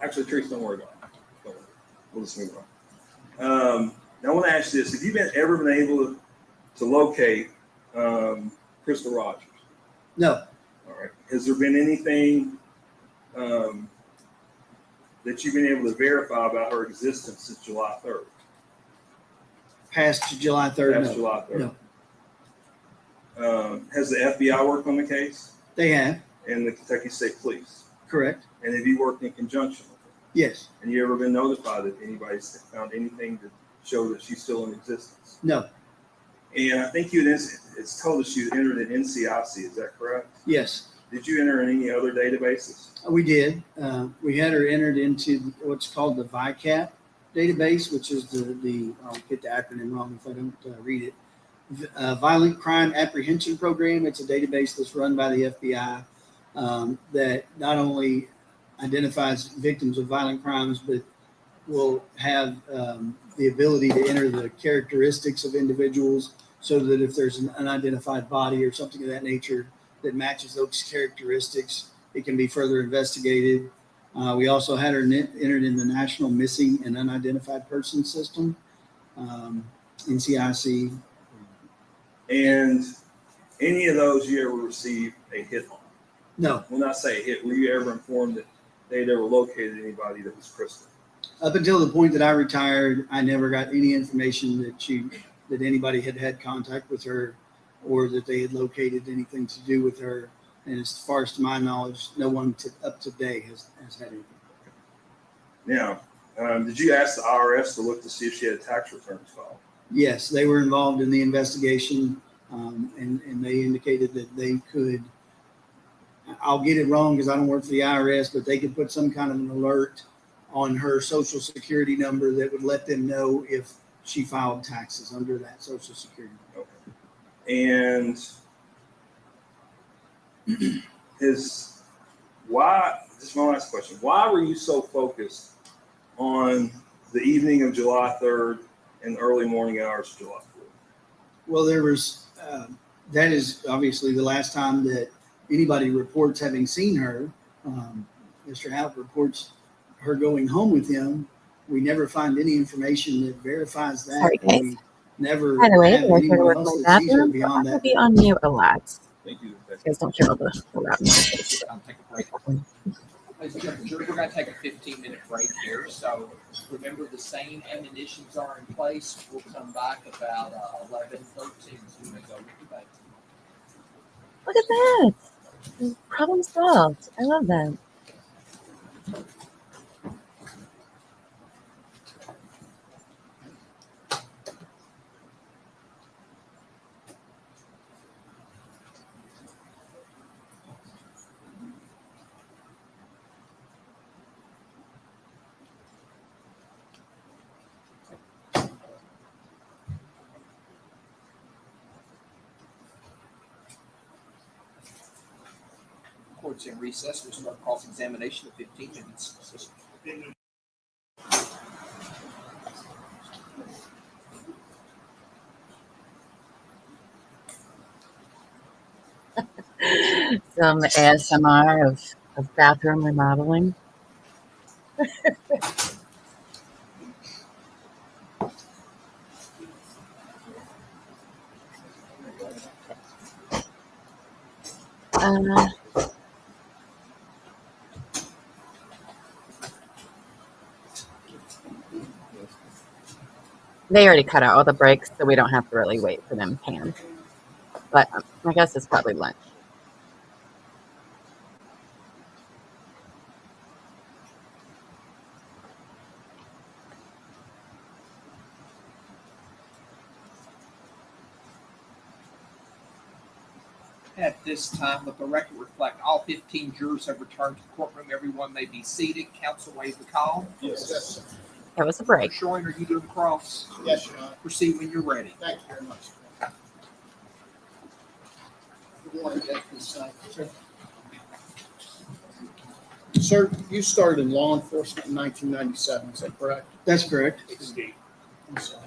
Actually, Trees, don't worry about it. Don't worry. We'll just move on. Now I want to ask you this. Have you ever been able to locate Crystal Rogers? No. All right. Has there been anything that you've been able to verify about her existence since July 3rd? Past July 3rd? Past No. July 3rd? No. Has the FBI worked on the case? They have. And the Kentucky State Police? Correct. And have you worked in conjunction with them? Yes. And you ever been notified that anybody's found anything to show that she's still in existence? No. And I think it's told us you entered an NCIC, is that correct? Yes. Did you enter in any other databases? We did. We had her entered into what's called the VICAP database, which is I'll get the acronym wrong if I don't read it. Violent Crime Apprehension Program. It's a database that's run by the FBI that not only identifies victims of violent crimes, but will have the ability to enter the characteristics of individuals so that if there's an unidentified body or something of that nature that matches those characteristics, it can be further investigated. We also had her entered in the National Missing and Unidentified Person System, NCIC. And any of those you ever received a hit on? No. When I say hit, were you ever informed that they'd ever located anybody that was Crystal? Up until the point that I retired, I never got any information that anybody had contact with her or that they had located anything to do with her. And as far as to my knowledge, no one up to date has had anything. Now, did you ask the IRS to look to see if she had tax returns filed? Yes, they were involved in the investigation, and they indicated that they could. I'll get it wrong because I don't work for the IRS, but they could put some kind of an alert on her Social Security number that would let them know if she filed taxes under that Social Security number. Okay. And just my last question, why were you so focused on the evening of July 3rd and the early morning hours of July 4th? Well, there was, that is obviously the last time that anybody reports having seen her. Mr. Houck reports her going home with him. We never find any information that verifies that. Sorry, guys. We never By the way, have I'm here to anyone work else my that sees her bathroom. beyond I'm that. going to be on mute a lot. Thank you. You guys don't hear all the loud noise. I'll take a break. Ladies and gentlemen, we're going to take a 15-minute break here. So remember, the same ammunitions are in place. We'll come back about 11:13. So we may go with the baby. Look at that. Problem solved. I love that. Court's in recess. We'll start cross-examination in 15 minutes. Some ASMR of bathroom remodeling. They already cut out all the breaks, so we don't have to really wait for them pan. But I guess it's probably lunch. At this time, let the record reflect all 15 jurors have returned to the courtroom. Everyone may be seated. Counsel waive the call. Yes. That was a break. Showing, are you doing the cross? Yes, Your Honor. Proceed when you're ready. Thank you very much. Good morning, Judge. Sir, you started in law enforcement in 1997, is that correct? That's correct. I'm sorry.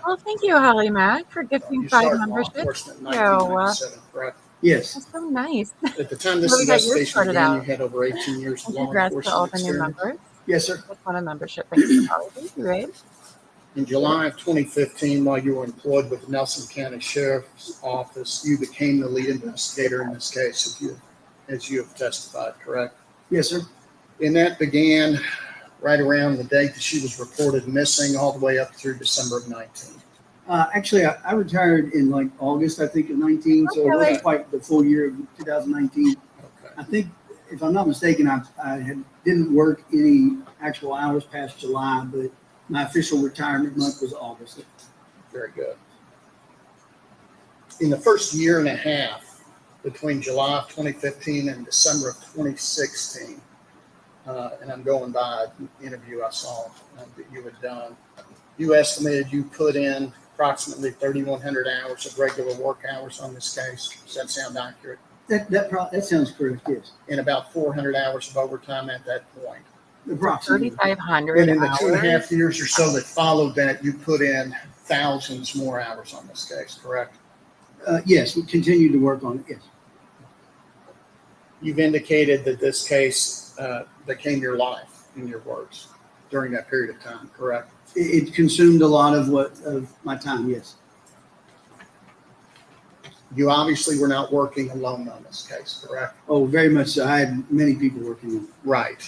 Well, thank you, Holly Mack, for gifting You 5 started law membership. enforcement in Thank you. 1997, correct? Yes. That's so nice. At the time this Well, we got yours investigation started began, you out. had over 18 years of And law congrats to all enforcement the new experience. members. Yes, sir. That's one of membership. Thank you, Holly. Thank you, Ray. In July of 2015, while you were employed with the Nelson County Sheriff's Office, you became the lead investigator in this case, as you have testified, correct? Yes, sir. And that began right around the date that she was reported missing, all the way up through December of 19. Actually, I retired in like August, I think, of 19, so it Okay. wasn't quite the full year of 2019. Okay. I think, if I'm not mistaken, I didn't work any actual hours past July, but my official retirement month was August. Very good. In the first year and a half between July of 2015 and December of 2016, and I'm going by an interview I saw that you had done, you estimated you put in approximately 3,100 hours of regular work hours on this case. Does that sound accurate? That sounds correct, yes. And about 400 hours of overtime at that point. Approximately. 3,500 And in the hours. 2.5 years or so that followed that, you put in thousands more hours on this case, correct? Yes, we continued to work on it, yes. You've indicated that this case became your life, in your words, during that period of time, correct? It consumed a lot of my time, yes. You obviously were not working alone on this case, correct? Oh, very much so. I had many people working on it. Right.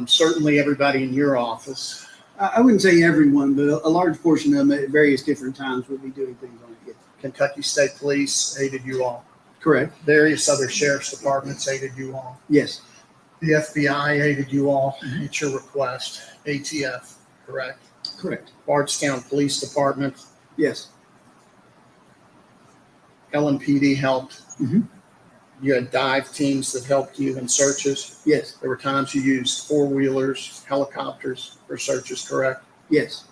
Certainly everybody in your office. I wouldn't say everyone, but a large portion of them at various different times would be doing things on it, yes. Kentucky State Police aided you all. Correct. Various other sheriff's departments aided you all. Yes. The FBI aided you all at your request. ATF, correct? Correct. Bardstown Police Department. Yes. LMPD helped. Mhm. You had dive teams that helped you in searches. Yes. There were times you used 4-wheelers, helicopters for searches, correct? Yes.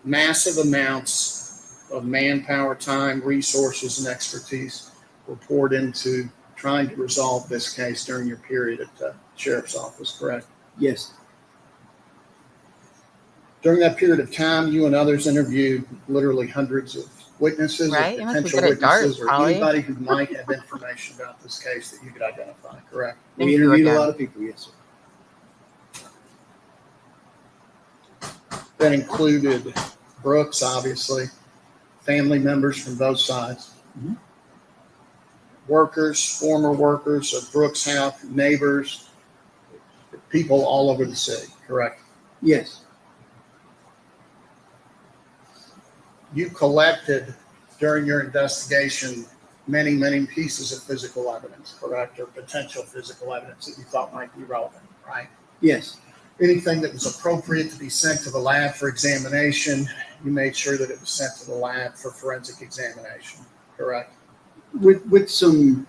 Massive amounts of manpower, time, resources, and expertise were poured into trying to resolve this case during your period at the sheriff's office, correct? Yes. During that period of time, you and others interviewed literally hundreds of witnesses, Right? or You must be potential good at darts, witnesses, or Holly. anybody who might have information about this case that you could identify, correct? Thank We you interviewed a again. lot of people, yes, sir. That included Brooks, obviously, family members from both sides, Mhm. workers, former workers of Brooks Houck, neighbors, people all over the city, correct? Yes. You collected during your investigation many, many pieces of physical evidence, correct? Or potential physical evidence that you thought might be relevant, right? Yes. Anything that was appropriate to be sent to the lab for examination, you made sure that it was sent to the lab for forensic examination, correct? With some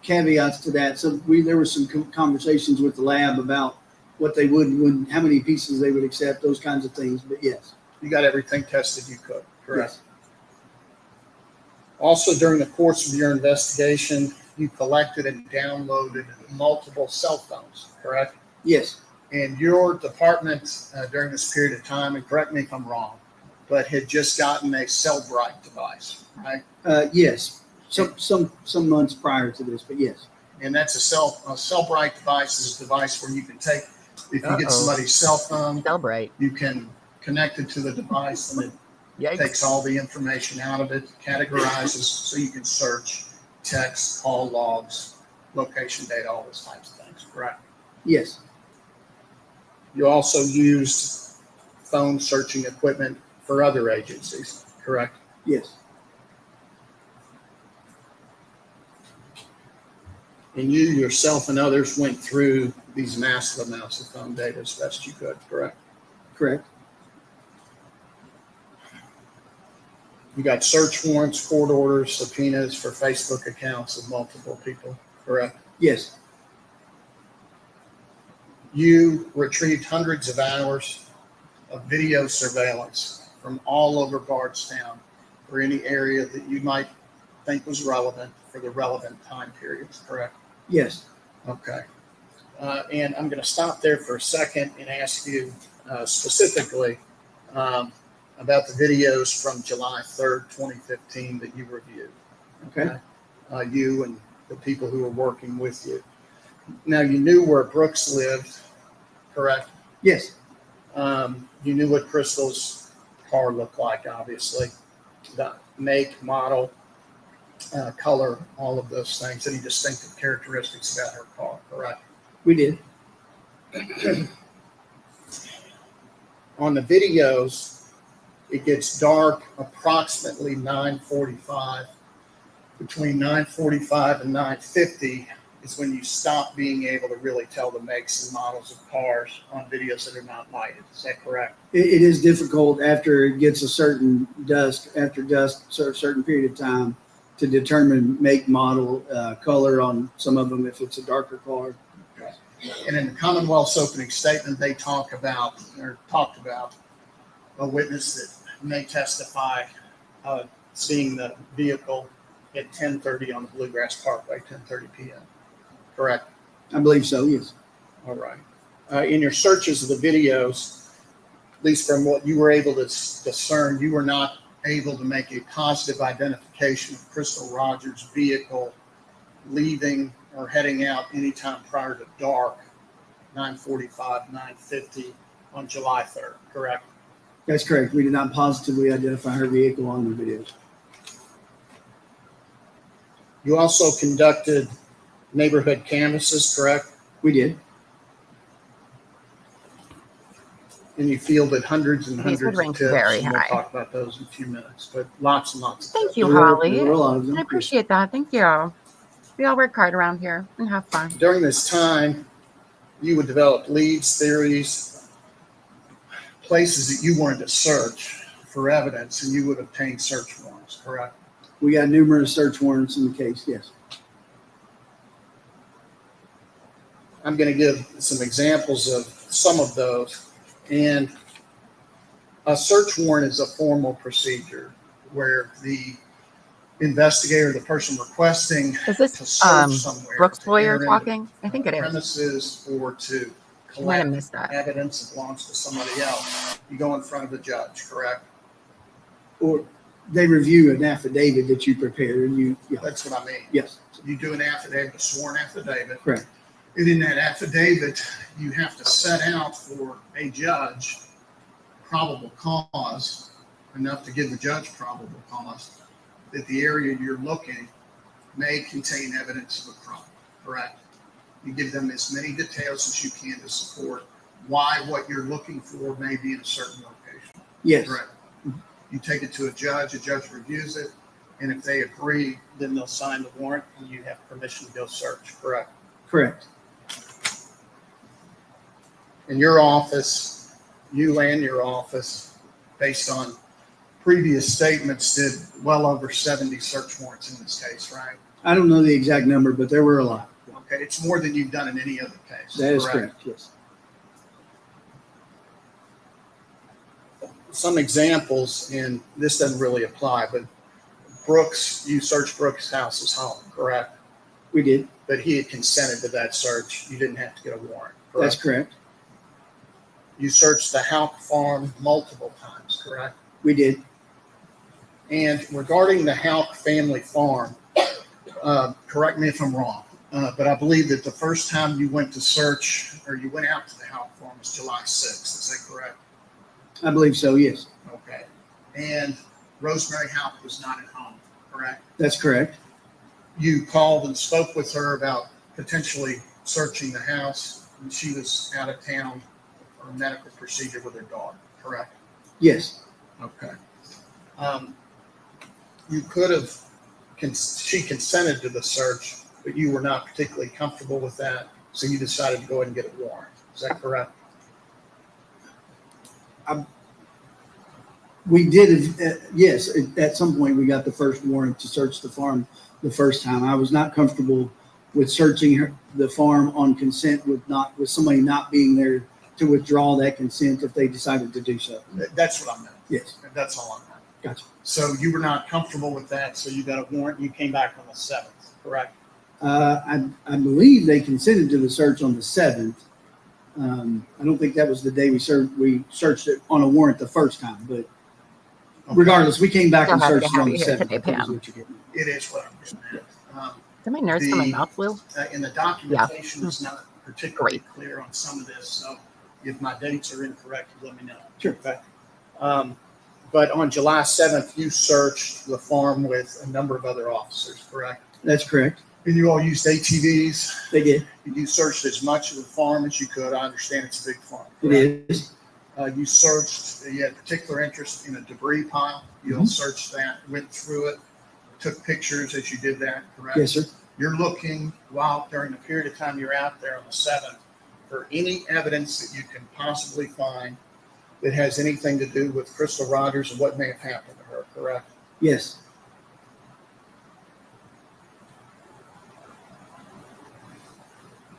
caveats to that. So there were some conversations with the lab about what they would, how many pieces they would accept, those kinds of things. But yes. You got everything tested you could, correct? Yes. Also, during the course of your investigation, you collected and downloaded multiple cell phones, correct? Yes. And your department during this period of time, and correct me if I'm wrong, but had just gotten a Cellbrite device, right? Yes. Some months prior to this, but yes. And that's a Cellbrite device is a device where you can take, if you get somebody's cell phone, Celebrate. you can connect it to the device and it Yikes. takes all the information out of it, categorizes so you can search, text, call logs, location data, all those types of things, correct? Yes. You also used phone searching equipment for other agencies, correct? Yes. And you yourself and others went through these massive amounts of phone data as best you could, correct? Correct. You got search warrants, court orders, subpoenas for Facebook accounts of multiple people, correct? Yes. You retrieved hundreds of hours of video surveillance from all over Bardstown for any area that you might think was relevant for the relevant time periods, correct? Yes. Okay. And I'm going to stop there for a second and ask you specifically about the videos from July 3rd, 2015 that you reviewed. Okay. You and the people who were working with you. Now, you knew where Brooks lived, correct? Yes. You knew what Crystal's car looked like, obviously. The make, model, color, all of those things, any distinctive characteristics about her car, correct? We did. On the videos, it gets dark approximately 9:45. Between 9:45 and 9:50 is when you stop being able to really tell the makes and models of cars on videos that are not lighted. Is that correct? It is difficult after it gets a certain dusk, so a certain period of time to determine make, model, color on some of them if it's a darker car. And in the Commonwealth's opening statement, they talked about a witness that may testify seeing the vehicle at 10:30 on the Bluegrass Parkway, 10:30 p.m. Correct? I believe so, yes. All right. In your searches of the videos, at least from what you were able to discern, you were not able to make a positive identification of Crystal Rogers' vehicle leaving or heading out anytime prior to dark, 9:45, 9:50 on July 3rd, correct? That's correct. We did not positively identify her vehicle on the videos. You also conducted neighborhood canvasses, correct? We did. And you fielded hundreds and These hundreds would of rank tips. very And we'll high. talk about those in a few minutes, but lots and lots of Thank tips. you, There were Holly. a lot of them. I appreciate that. Thank you. We all work hard around here and have fun. During this time, you would develop leads, theories, places that you wanted to search for evidence, and you would obtain search warrants, correct? We got numerous search warrants in the case, yes. I'm going to give some examples of some of those. And a search warrant is a formal procedure where the investigator, the person requesting Is to this search somewhere, Brooks' to lawyer enter into talking? I think it is. premises or to I might have collect missed that. evidence that belongs to somebody else, you go in front of the judge, correct? Or they review an affidavit that you prepared and you, yeah, That's what I mean. yes, You do an affidavit, a sworn affidavit. correct. And in that affidavit, you have to set out for a judge probable cause, enough to give the judge probable cause, that the area you're looking may contain evidence of a crime, correct? You give them as many details as you can to support why what you're looking for may be in a certain location. Yes, Correct. You take it to a judge reviews it, and if they agree, then they'll sign the warrant and you have permission to go search, correct? correct. In your office, you and your office, based on previous statements, did well over 70 search warrants in this case, right? I don't know the exact number, but there were a lot. Okay, it's more than you've done in any other case. That is correct, yes. Some examples, and this doesn't really apply, but Brooks, you searched Brooks' house's home, correct? We did. But he had consented to that search. You didn't have to get a warrant, correct? That's correct. You searched the Houck farm multiple times, correct? We did. And regarding the Houck family farm, correct me if I'm wrong, but I believe that the first time you went to search or you went out to the Houck farm was July 6th. Is that correct? I believe so, yes. Okay. And Rosemary Houck was not at home, correct? That's correct. You called and spoke with her about potentially searching the house, and she was out of town for a medical procedure with her daughter, correct? Yes, Okay. You could have, she consented to the search but you were not particularly comfortable with that, so you decided to go ahead and get a warrant. Is that correct? We did, yes, at some point we got the first warrant to search the farm the first time. I was not comfortable with searching the farm on consent with somebody not being there to withdraw that consent if they decided to do so. That's what I meant. Yes. That's all I meant. Gotcha. So you were not comfortable with that, so you got a warrant, you came back on the 7th, correct? I believe they consented to the search on the 7th. I don't think that was the day we searched it on a warrant the first time, but regardless, we came back and Still have to searched it on have the you here 7th. today, I think is Pam. what you're getting at. It is what I'm getting at. Did my nurse got my mouth blue? In the documentation, it's not particularly clear on some of this, so if my dates are incorrect, let me know. Sure. Okay. But on July 7th, you searched the farm with a number of other officers, correct? That's correct. And you all used ATVs. They did. You searched as much of the farm as you could. I understand it's a big farm. It is. You searched, you had particular interest in a debris pile. You all searched that, went through it, took pictures as you did that, correct? Yes, sir. You're looking, during the period of time you're out there on the 7th, for any evidence that you can possibly find that has anything to do with Crystal Rogers and what may have happened to her, correct? Yes.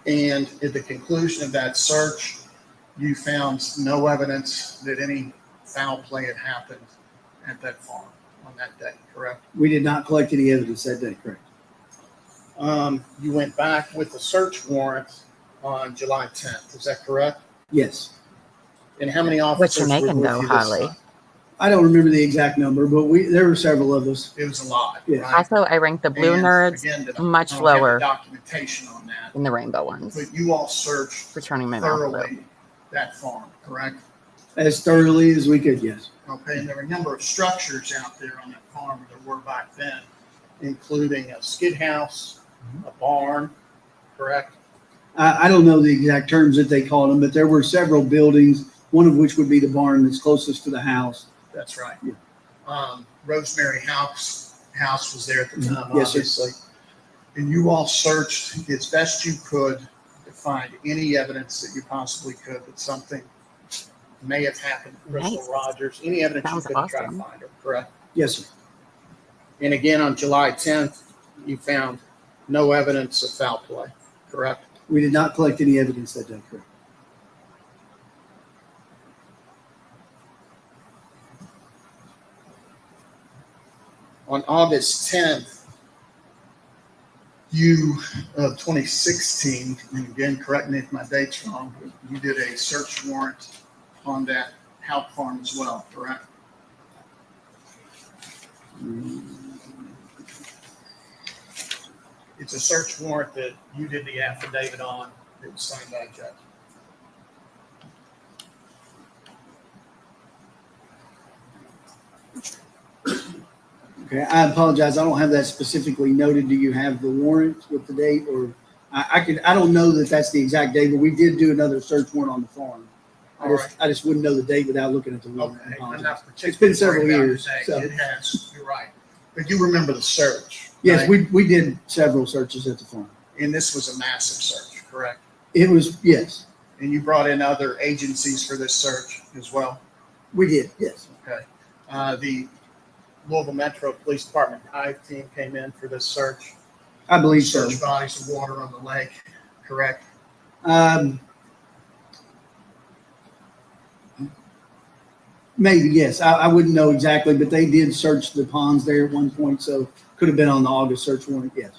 And at the conclusion of that search, you found no evidence that any foul play had happened at that farm on that day, correct? We did not collect any evidence that day, correct? You went back with the search warrant on July 10th, is that correct? Yes. And how many What officers you were making with though, you this Holly? time? I don't remember the exact number, but there were several of us. It was a lot, Yeah. right? Also, I ranked the blue And nerds again, much I don't have the lower documentation on that, than the rainbow ones but you all searched for turning my mouth blue. thoroughly that farm, correct? As thoroughly as we could, yes. Okay, and there were a number of structures out there on that farm that there were back then, including a skid house, a barn, correct? I don't know the exact terms that they called them, but there were several buildings, one of which would be the barn that's closest to the house. That's right. Yeah. Rosemary House was there at the time, Yes, sir. obviously. And you all searched as best you could to find any evidence that you possibly could that something may have happened to Crystal Nice. Rogers, any evidence Sounds you could try to awesome. find her, correct? Yes, sir. And again, on July 10th, you found no evidence of foul play, correct? We did not collect any evidence that day, correct? On August 10th, you, 2016, and again, correct me if my date's wrong, but you did a search warrant on that Houck farm as well, correct? It's a search warrant that you did the affidavit on, that was signed by a judge. Okay, I apologize. I don't have that specifically noted. Do you have the warrant with the date, or I don't know that that's the exact date, but we did do another search warrant on the farm. I just wouldn't know the date without looking at the warrant. I Okay, I'm apologize. not It's been particularly several worried about years, the date. so. It has, you're right. But you remember the search. Yes, right? we did several searches at the farm. And this was a massive search, correct? It was, yes, And you brought in other agencies for this search as well? we did, yes. Okay. The Louisville Metro Police Department dive team came in for this search. I believe so. Search bodies of water on the lake, correct? Maybe, yes. I wouldn't know exactly, but they did search the ponds there at one point, so could have been on the August search warrant, yes.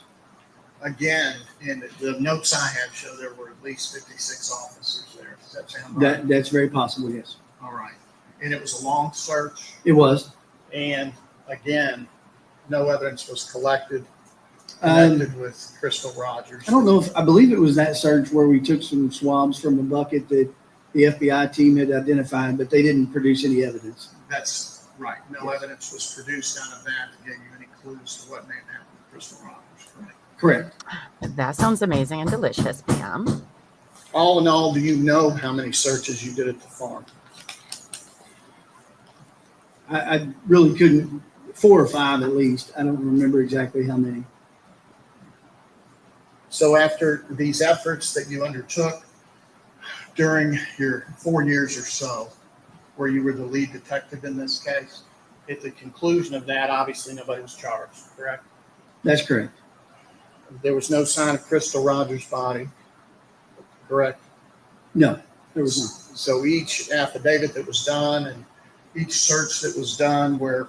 Again, in the notes I have show there were at least 56 officers there. Does that sound right? That's very possible, yes. All right. And it was a long search. It was. And again, no evidence was collected connected with Crystal Rogers. I don't know I believe it was that search where we took some swabs from a bucket that the FBI team had identified, but they didn't produce any evidence. That's right. No evidence was produced out of that to give you any clues to what may have happened to Crystal Rogers, correct? Correct. That sounds amazing and delicious, Pam. All in all, do you know how many searches you did at the farm? I really couldn't, 4 or 5 at least. I don't remember exactly how many. So after these efforts that you undertook during your 4 years or so, where you were the lead detective in this case, at the conclusion of that, obviously nobody was charged, correct? That's correct. There was no sign of Crystal Rogers' body, correct? No, there was not. So each affidavit that was done and each search that was done where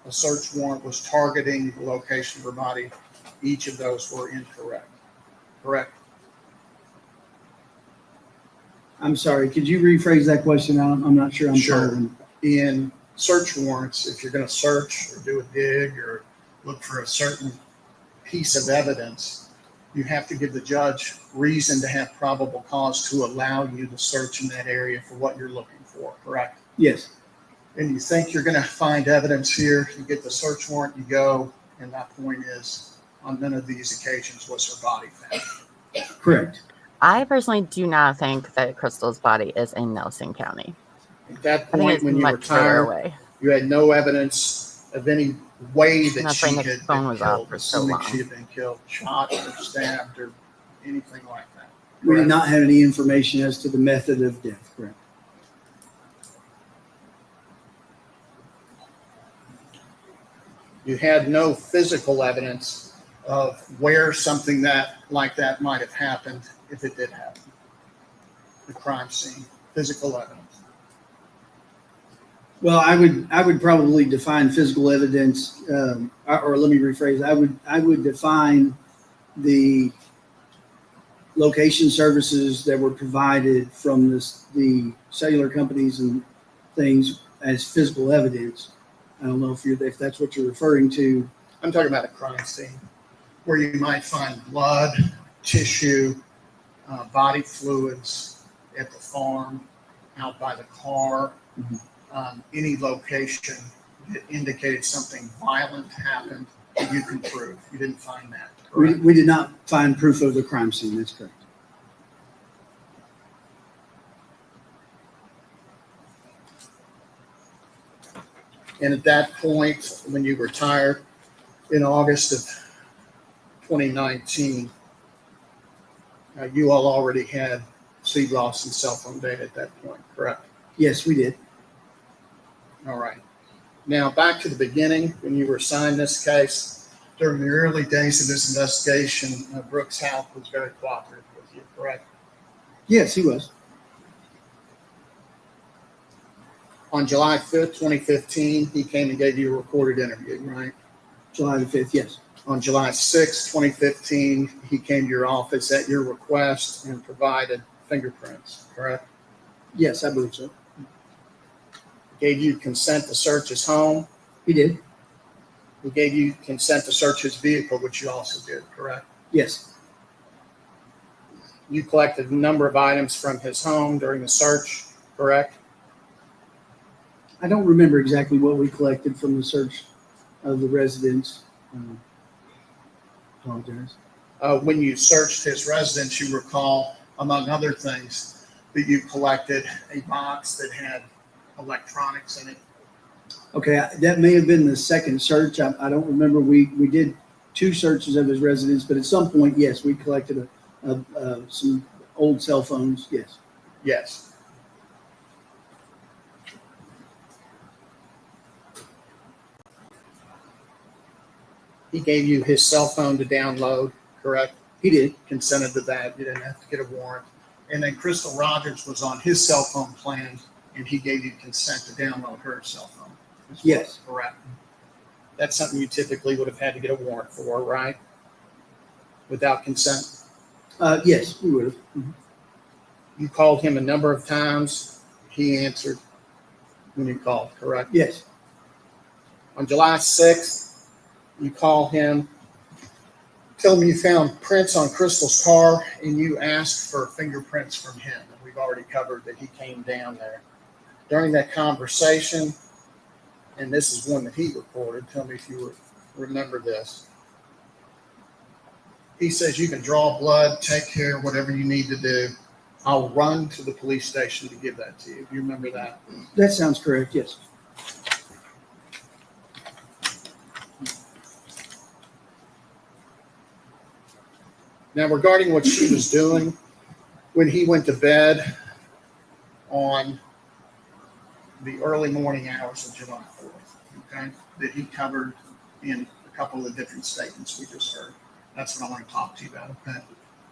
a search warrant was targeting the location of her body, each of those were incorrect, correct? I'm sorry. Could you rephrase that question? I'm not sure I'm Sure. following. In search warrants, if you're going to search or do a dig or look for a certain piece of evidence, you have to give the judge reason to have probable cause to allow you to search in that area for what you're looking for, correct? Yes, And you think you're going to find evidence here, you get the search warrant, you go, and that point is, on none of these occasions was her body found. correct. I personally do not think that Crystal's body is in Nelson County. At that I think point, it's when you were much further tired, away. you had no evidence of any way that That's she why had Nick's phone been was off killed, for so assuming long. she had been killed, shot or stabbed or anything like that. We did Correct? not have any information as to the method of death, correct? You had no physical evidence of where something like that might have happened if it did happen. The crime scene, physical evidence. Well, I would probably define physical evidence, or let me rephrase. I would define the location services that were provided from the cellular companies and things as physical evidence. I don't know if that's what you're referring to. I'm talking about a crime scene where you might find blood, tissue, body fluids at the farm, out by the car, any location that indicated something violent happened that you can prove. You didn't find that. Correct? We did not find proof of the crime scene. That's correct. And at that point, when you retired in August of 2019, you all already had Steve Lawson's cell phone data at that point, correct? Yes, we did. All right. Now, back to the beginning, when you were assigned this case, during the early days of this investigation, Brooks Houck was very cooperative with you, correct? Yes, he was. On July 5th, 2015, he came and gave you a recorded interview, right? July the 5th, yes. On July 6th, 2015, he came to your office at your request and provided fingerprints, correct? Yes, I believe so. Gave you consent to search his home. He did. He gave you consent to search his vehicle, which you also did, correct? Yes. You collected a number of items from his home during the search, correct? I don't remember exactly what we collected from the search of the residence. Apologize. When you searched his residence, you recall, among other things, that you collected a box that had electronics in it. Okay, that may have been the second search. I don't remember. We did 2 searches of his residence, but at some point, yes, we collected some old cell phones. Yes. Yes. He gave you his cell phone to download, correct? He did. Consented to that. You didn't have to get a warrant. And then Crystal Rogers was on his cell phone plan, and he gave you consent to download her cell phone. Yes. Correct. That's something you typically would have had to get a warrant for, right? Without consent. Yes, we would have. Mhm. You called him a number of times. He answered when you called, correct? Yes. On July 6th, you call him, tell him you found prints on Crystal's car, and you asked for fingerprints from him. And we've already covered that he came down there. During that conversation, and this is one that he recorded, tell me if you remember this. He says, you can draw blood, take care, whatever you need to do. I'll run to the police station to give that to you. Do you remember that? That sounds correct. Yes. Now, regarding what she was doing when he went to bed on the early morning hours of July 4th, okay, that he covered in a couple of the different statements we just heard. That's what I want to talk to you about, okay?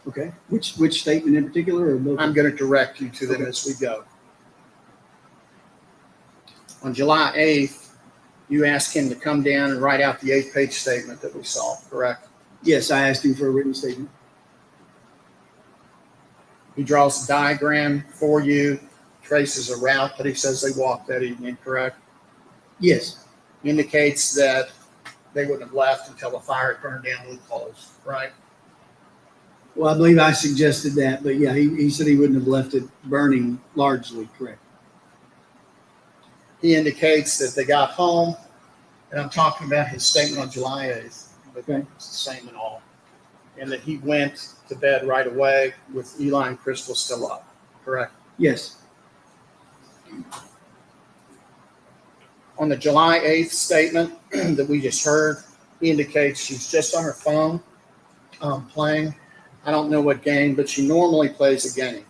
Okay. Which statement in particular, or both? I'm going to direct you to them as we go. On July 8th, you asked him to come down and write out the 8-page statement that we saw, correct? Yes, I asked him for a written statement. He draws a diagram for you, traces a route that he says they walked that evening, correct? Yes. Indicates that they wouldn't have left until the fire had burned down with clothes, right? Well, I believe I suggested that, but yeah, he said he wouldn't have left it burning largely, correct? He indicates that they got home, and I'm talking about his statement on July 8th, but Okay. it's the same in all, and that he went to bed right away with Eli and Crystal still up, correct? Yes. On the July 8th statement that we just heard, he indicates she's just on her phone playing. I don't know what game, but she normally plays a game.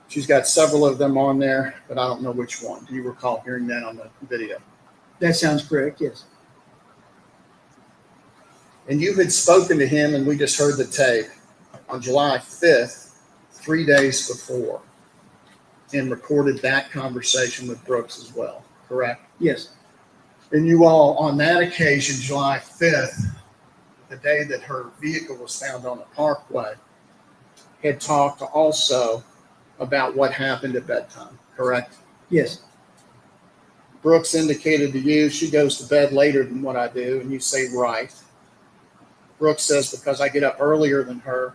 She's got several of them on there, but I don't know which one. Do you recall hearing that on the video? That sounds correct, yes. And you had spoken to him, and we just heard the tape on July 5th, 3 days before, and recorded that conversation with Brooks as well, correct? Yes. And you all, on that occasion, July 5th, the day that her vehicle was found on the parkway, had talked also about what happened at bedtime, correct? Yes. Brooks indicated to you she goes to bed later than what I do, and you say right. Brooks says because I get up earlier than her,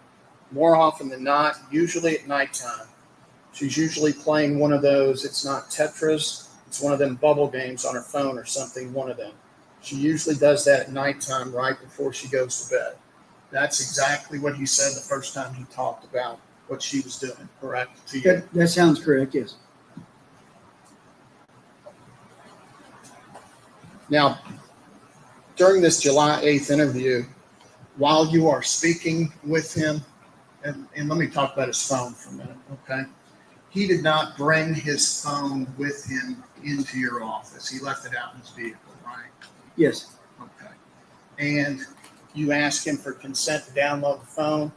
more often than not, usually at nighttime. She's usually playing one of those, it's not Tetris, it's one of them bubble games on her phone or something, one of them. She usually does that at nighttime right before she goes to bed. That's exactly what he said the first time he talked about what she was doing, correct? To you. That sounds correct, yes. Now, during this July 8th interview, while you are speaking with him, and let me talk about his phone for a minute, okay? He did not bring his phone with him into your office. He left it out in his vehicle, right? Yes. Okay. And you ask him for consent to download the phone,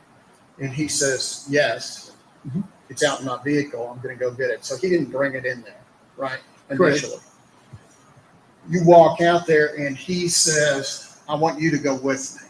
and he says, yes, Mhm. It's out in my vehicle. I'm going to go get it. So he didn't bring it in there, right? Correct. Initially. You walk out there, and he says, I want you to go with me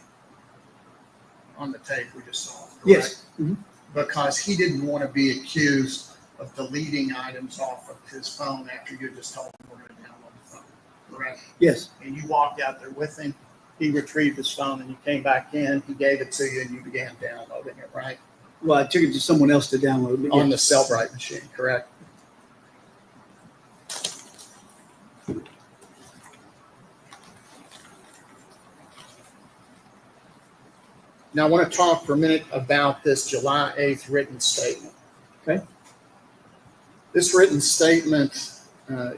on the tape we just saw, correct? Yes. Mhm. Because he didn't want to be accused of deleting items off of his phone after you just told him we're going to download the phone, correct? Yes. And you walked out there with him. He retrieved his phone, and you came back in. He gave it to you, and you began downloading it, right? Well, I took it to someone else to download. But On yeah. the Cellbrite machine, correct? Now, I want to talk for a minute about this July 8th written statement. Okay. This written statement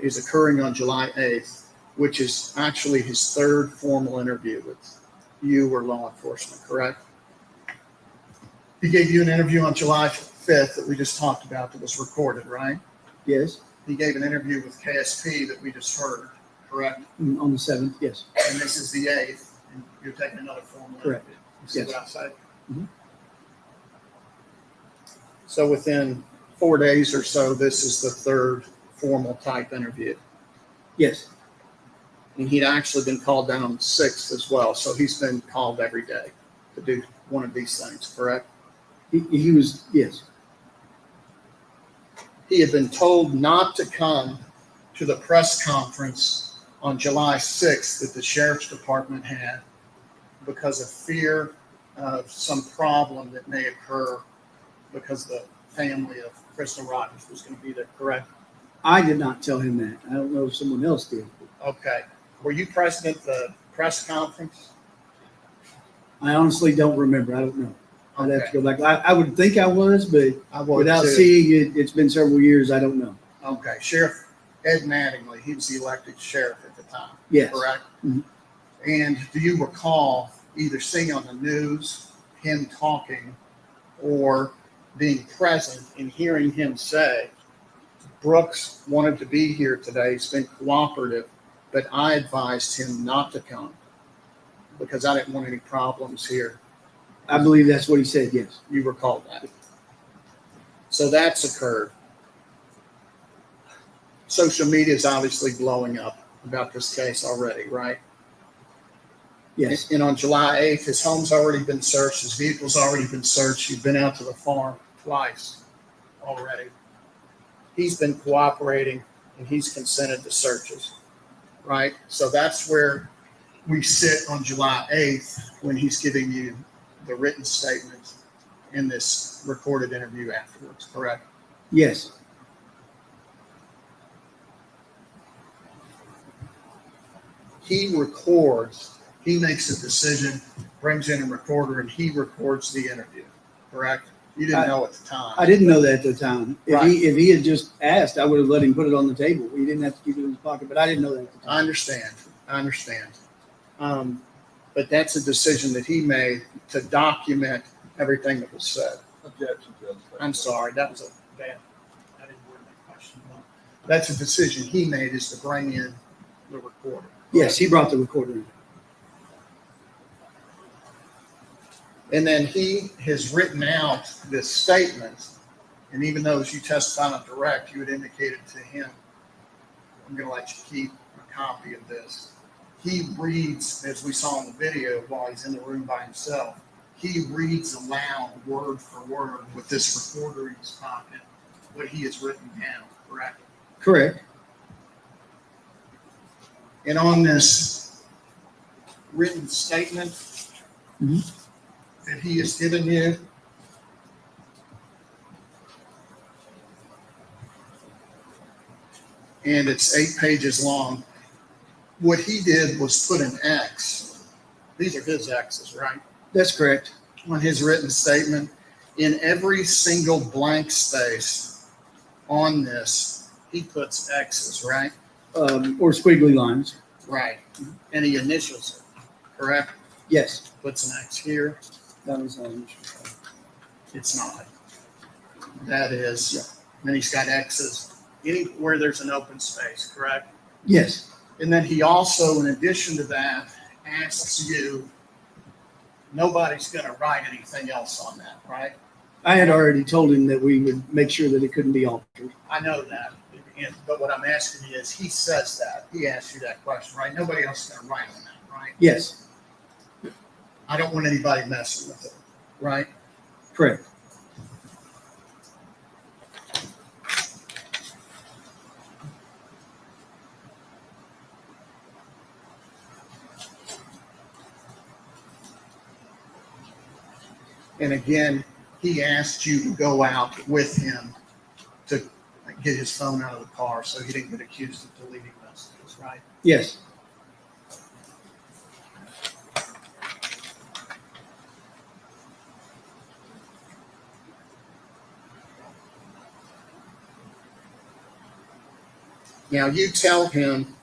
is occurring on July 8th, which is actually his third formal interview with you or law enforcement, correct? He gave you an interview on July 5th that we just talked about that was recorded, right? Yes. He gave an interview with KSP that we just heard, correct? On the 7th, yes. And this is the 8th, and you're taking another formal interview. Correct. You see Yes. what I'm saying? Mhm. So within 4 days or so, this is the third formal type interview. Yes. And he'd actually been called down on the 6th as well. So he's been called every day to do one of these things, correct? He was, yes. He had been told not to come to the press conference on July 6th that the sheriff's department had because of fear of some problem that may occur because the family of Crystal Rogers was going to be there, correct? I did not tell him that. I don't know if someone else did. Okay. Were you present at the press conference? I honestly don't remember. I don't know. I'd have to Okay. go back. I would think I was, but I would without too. seeing it, it's been several years. I don't know. Okay. Sheriff Ed Mattingly, he was the elected sheriff at the time, Yes. correct? Mhm. And do you recall either seeing on the news him talking or being present and hearing him say, Brooks wanted to be here today, he's been cooperative, but I advised him not to come because I didn't want any problems here. I believe that's what he said, yes. You recall that. So that's occurred. Social media is obviously blowing up about this case already, right? Yes. And on July 8th, his home's already been searched, his vehicle's already been searched, he's been out to the farm twice already. He's been cooperating and he's consented to searches, right? So that's where we sit on July 8th when he's giving you the written statement in this recorded interview afterwards, correct? Yes. He records, he makes a decision, brings in a recorder, and he records the interview, correct? You didn't know at the time. I didn't know that at the time. Right. If he had just asked, I would have let him put it on the table. He didn't have to keep it in his pocket, but I didn't know that at the time. I understand. But that's a decision that he made to document everything that was said. Objection, Judge. I'm sorry, that was a bad, I didn't word that question well. That's a decision he made, is to bring in the recorder. Yes, he brought the recorder in. And then he has written out this statement, and even though as you testified on direct, you had indicated to him, I'm going to let you keep a copy of this. He reads, as we saw in the video, while he's in the room by himself, he reads aloud word for word with this recorder in his pocket, what he has written down, correct? Correct. And on this written statement that he has given you, and it's 8 pages long, what he did was put an X. These are his X's, right? That's correct. On his written statement, in every single blank space on this, he puts X's, right? Or squiggly lines. Right. And he initials it, correct? Yes. Puts an X here. That was It's not. That is, then he's got X's anywhere there's an open space, correct? Yes. And then he also, in addition to that, asks you, nobody's going to write anything else on that, right? I had already told him that we would make sure that it couldn't be altered. I know that. But what I'm asking you is, he says that. He asks you that question, right? Nobody else is going to write on that, right? Yes. I don't want anybody messing with it, right? Correct. And again, he asked you to go out with him to get his phone out of the car so he didn't get accused of deleting messages, right? Yes. Now you tell him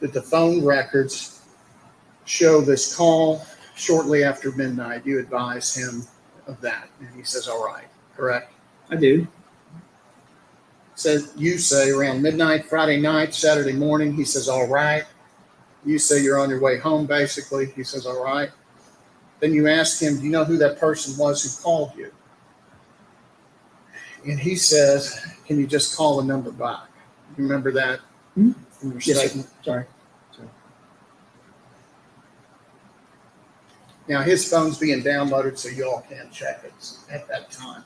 that the phone records show this call shortly after midnight. You advise him of that, and he says, all right, correct? I do. Says, you say around midnight, Friday night, Saturday morning, he says, all right. You say you're on your way home, basically. He says, all right. Then you ask him, do you know who that person was who called you? And he says, can you just call the number back? You remember that from your Yes, statement? sir. Sorry. Now, his phone's being downloaded, so you all can check it at that time.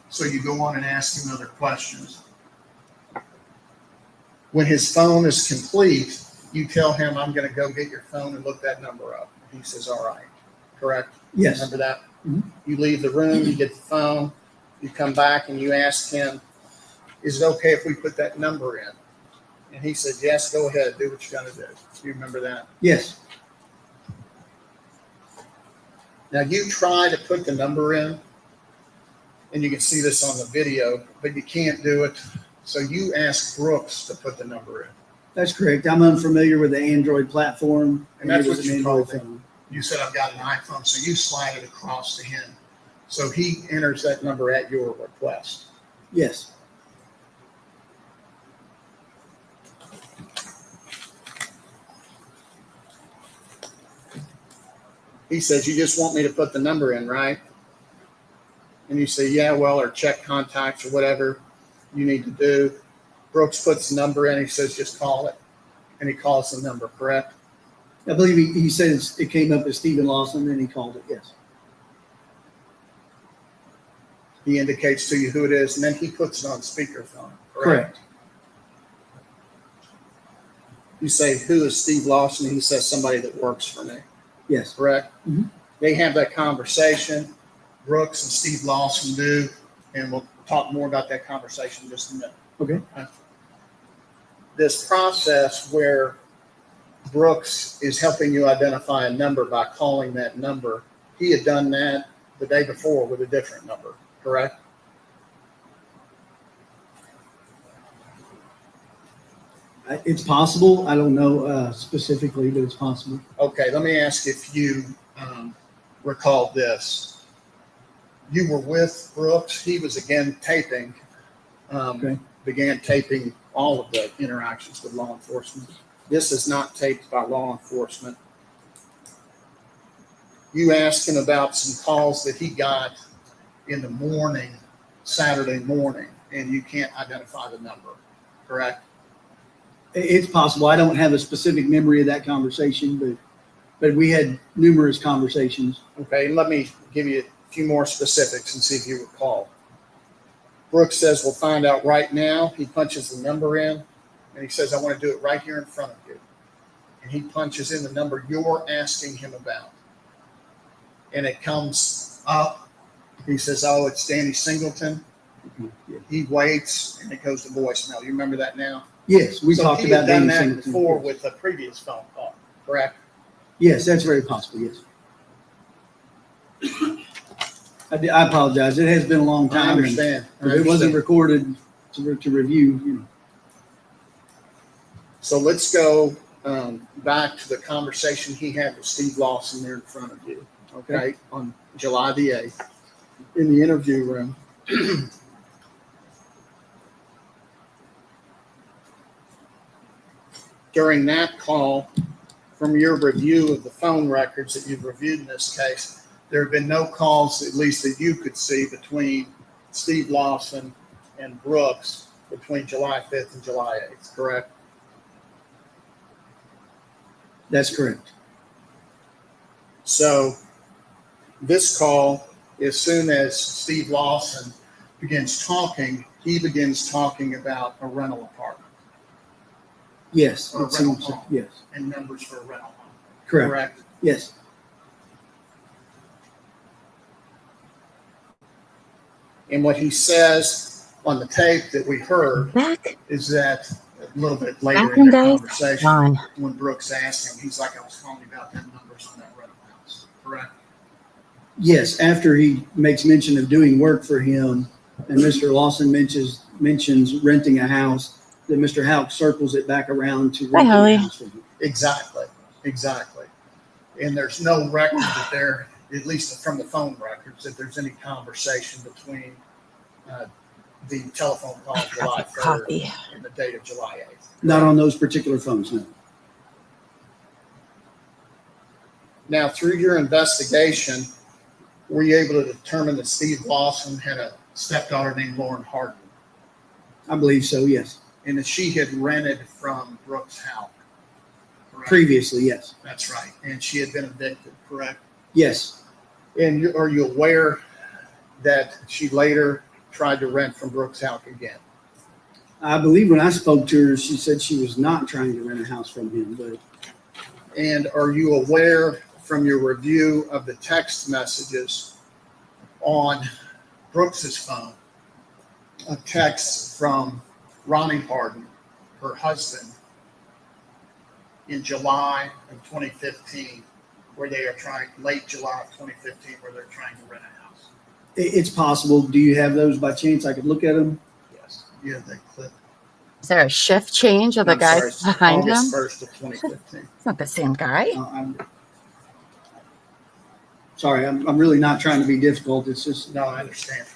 So you go on and ask him other questions. When his phone is complete, you tell him, I'm going to go get your phone and look that number up. He says, all right. Correct? Yes. Remember that? Mhm. You leave the room, you get the phone, you come back and you ask him, is it okay if we put that number in? And he said, yes, go ahead, do what you got to do. Do you remember that? Yes. Now you try to put the number in, and you can see this on the video, but you can't do it. So you ask Brooks to put the number in. That's correct. I'm unfamiliar with the Android platform. And that's it what was an you Android told him. phone. You said, I've got an iPhone, so you slide it across to him. So he enters that number at your request. Yes. He says, you just want me to put the number in, right? And you say, yeah, well, or check contacts or whatever you need to do. Brooks puts the number in. He says, just call it. And he calls the number, correct? I believe he says it came up as Stephen Lawson, and he called it, yes. He indicates to you who it is, and then he puts it on speakerphone, correct? Correct. You say, who is Steve Lawson? He says, somebody that works for me, Yes. correct? Mhm. They have that conversation. Brooks and Steve Lawson do, and we'll talk more about that conversation in just a minute. Okay. This process where Brooks is helping you identify a number by calling that number, he had done that the day before with a different number, correct? It's possible. I don't know specifically, but it's possible. Okay, let me ask if you recall this. You were with Brooks. He was again taping, Okay. began taping all of the interactions with law enforcement. This is not taped by law enforcement. You asked him about some calls that he got in the morning, Saturday morning, and you can't identify the number, correct? It's possible. I don't have a specific memory of that conversation, but we had numerous conversations. Okay, let me give you a few more specifics and see if you recall. Brooks says, we'll find out right now. He punches the number in, and he says, I want to do it right here in front of you. And he punches in the number you're asking him about. And it comes up. He says, oh, it's Danny Singleton. Yeah. He waits, and it goes to voicemail. You remember that now? Yes, we talked he about had done Danny that Singleton before with a previous phone call, correct? Yes, that's very possible. Yes. I apologize. It has been a long time. I understand. If it wasn't recorded to review, you know. So let's go back to the conversation he had with Steve Lawson there in front of you, okay, on July the 8th in the interview room. During that call, from your review of the phone records that you've reviewed in this case, there have been no calls, at least that you could see, between Steve Lawson and Brooks between July 5th and July 8th, correct? That's correct. So this call, as soon as Steve Lawson begins talking, he begins talking about a rental apartment. Yes. Or it seems rental home. yes. And numbers for a rental home. Correct. Yes. And what he says on the tape that we heard Back, is that a little bit later back in in the days. conversation, Fine. when Brooks asked him, he's like, I was calling you about them numbers on that rental house, correct? Yes. After he makes mention of doing work for him, and Mr. Lawson mentions renting a house, that Mr. Houck circles it back around to renting Holly. a house for him. Exactly. And there's no record that there, at least from the phone records, that there's any conversation between the telephone call of July 3rd Copy. and the date of July 8th. Not on those particular phones, no. Now, through your investigation, were you able to determine that Steve Lawson had a stepdaughter named Lauren Harden, I believe so, yes. and that she had rented from Brooks Houck? Correct? Previously, yes. That's right. And she had been evicted, correct? Yes. And are you aware that she later tried to rent from Brooks Houck again? I believe when I spoke to her, she said she was not trying to rent a house from him, but And are you aware from your review of the text messages on Brooks's phone, a text from Ronnie Harden, her husband, in July of 2015, where they are trying, late July of 2015, where they're trying to rent a house? it's possible. Do you have those by chance? I could look at them. Yes. You have that clip. Is there a shift change of the I'm guy sorry, behind him? August 1st of 2015. It's not the same guy. Sorry, I'm really not trying to be difficult. It's just, No, I understand.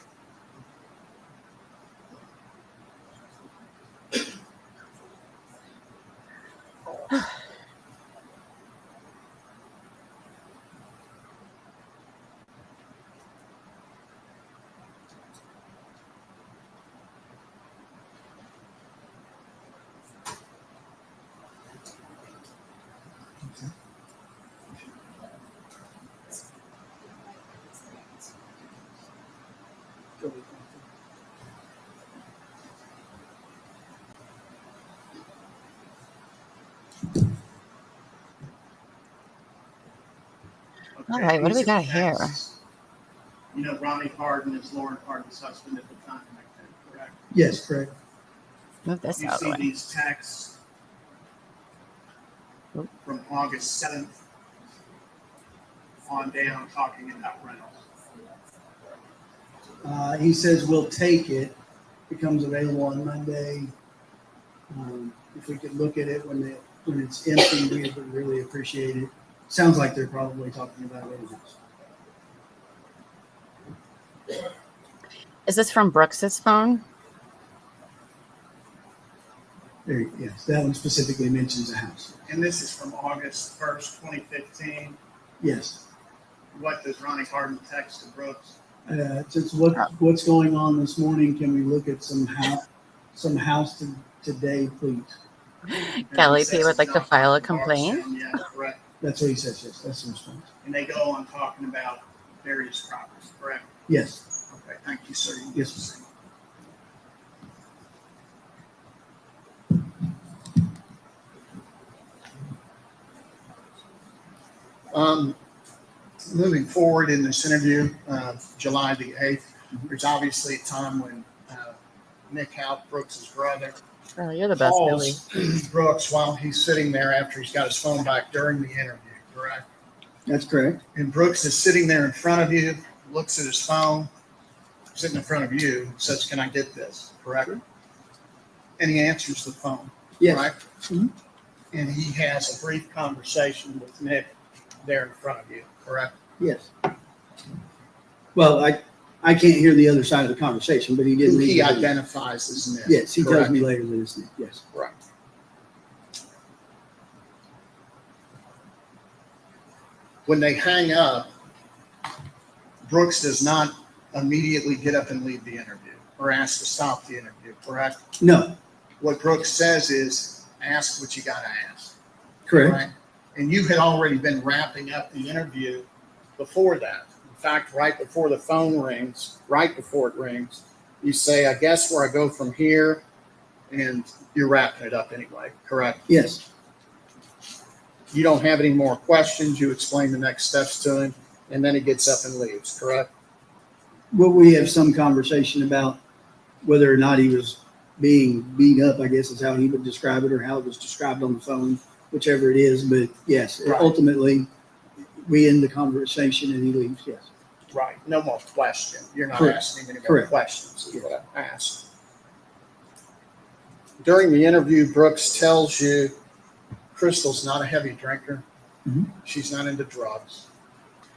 All right, what do we got here? You know, Ronnie Harden is Lauren Harden's husband at the time, correct? yes, correct. Move this You out of the see way. these texts from August 7th on down talking about rentals. He says we'll take it. Becomes available on Monday. If we could look at it when it's empty, we would really appreciate it. Sounds like they're probably talking about rentals. Is this from Brooks's phone? Yes, that one specifically mentions a house. And this is from August 1st, 2015. Yes. What does Ronnie Harden text to Brooks? Since what's going on this morning, can we look at some house today, please? Kelly P would like to file a complaint. Yeah, correct. That's what he says. Yes, that's the response. And they go on talking about various properties, correct? Yes. Okay, thank you, sir. Yes, sir. Moving forward in this interview, July the 8th, there's obviously a time when Nick Houck, Brooks' brother, Oh, you're the best, Billy. calls Brooks while he's sitting there after he's got his phone back during the interview, correct? That's correct. And Brooks is sitting there in front of you, looks at his phone, sitting in front of you, says, "Can I get this?" Correct? Sure. And he answers the phone, Yes. right? Mhm. And he has a brief conversation with Nick there in front of you, correct? Yes. Well, I can't hear the other side of the conversation, but he did. Who leave he it. identifies as Nick. Yes, he tells correct? me later that it's Nick. Yes. Right. When they hang up, Brooks does not immediately get up and leave the interview or ask to stop the interview, correct? No. What Brooks says is, ask what you got to ask. Correct. Right? And you had already been wrapping up the interview before that. In fact, right before the phone rings, right before it rings, you say, "I guess where I go from here," and you're wrapping it up anyway, correct? Yes. You don't have any more questions. You explain the next steps to him, and then he gets up and leaves, correct? Well, we have some conversation about whether or not he was being beat up, I guess is how he would describe it, or how it was described on the phone, whichever it is. But yes, Right. Ultimately, we end the conversation and he leaves. Yes. Right. No more question. You're not Correct. asking him any more Correct. questions, is what I asked. During the interview, Brooks tells you Crystal's not a heavy drinker. Mhm. She's not into drugs.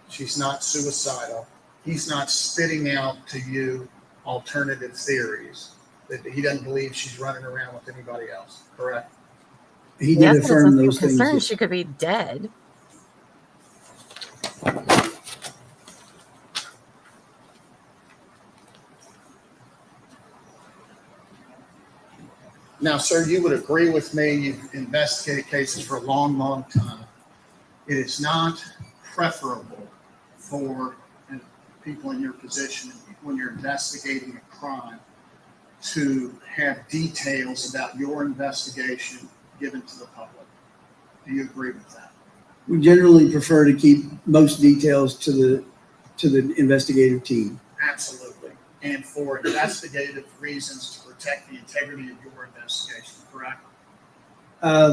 She's not suicidal. He's not spitting out to you alternative theories that he doesn't believe she's running around with anybody else, correct? He Yes, did but affirm it's those things. concerned Yes. she could be dead. Now, sir, you would agree with me, you've investigated cases for a long, long time. It is not preferable for people in your position, when you're investigating a crime, to have details about your investigation given to the public. Do you agree with that? We generally prefer to keep most details to the investigative team. Absolutely. And for investigative reasons to protect the integrity of your investigation, correct? I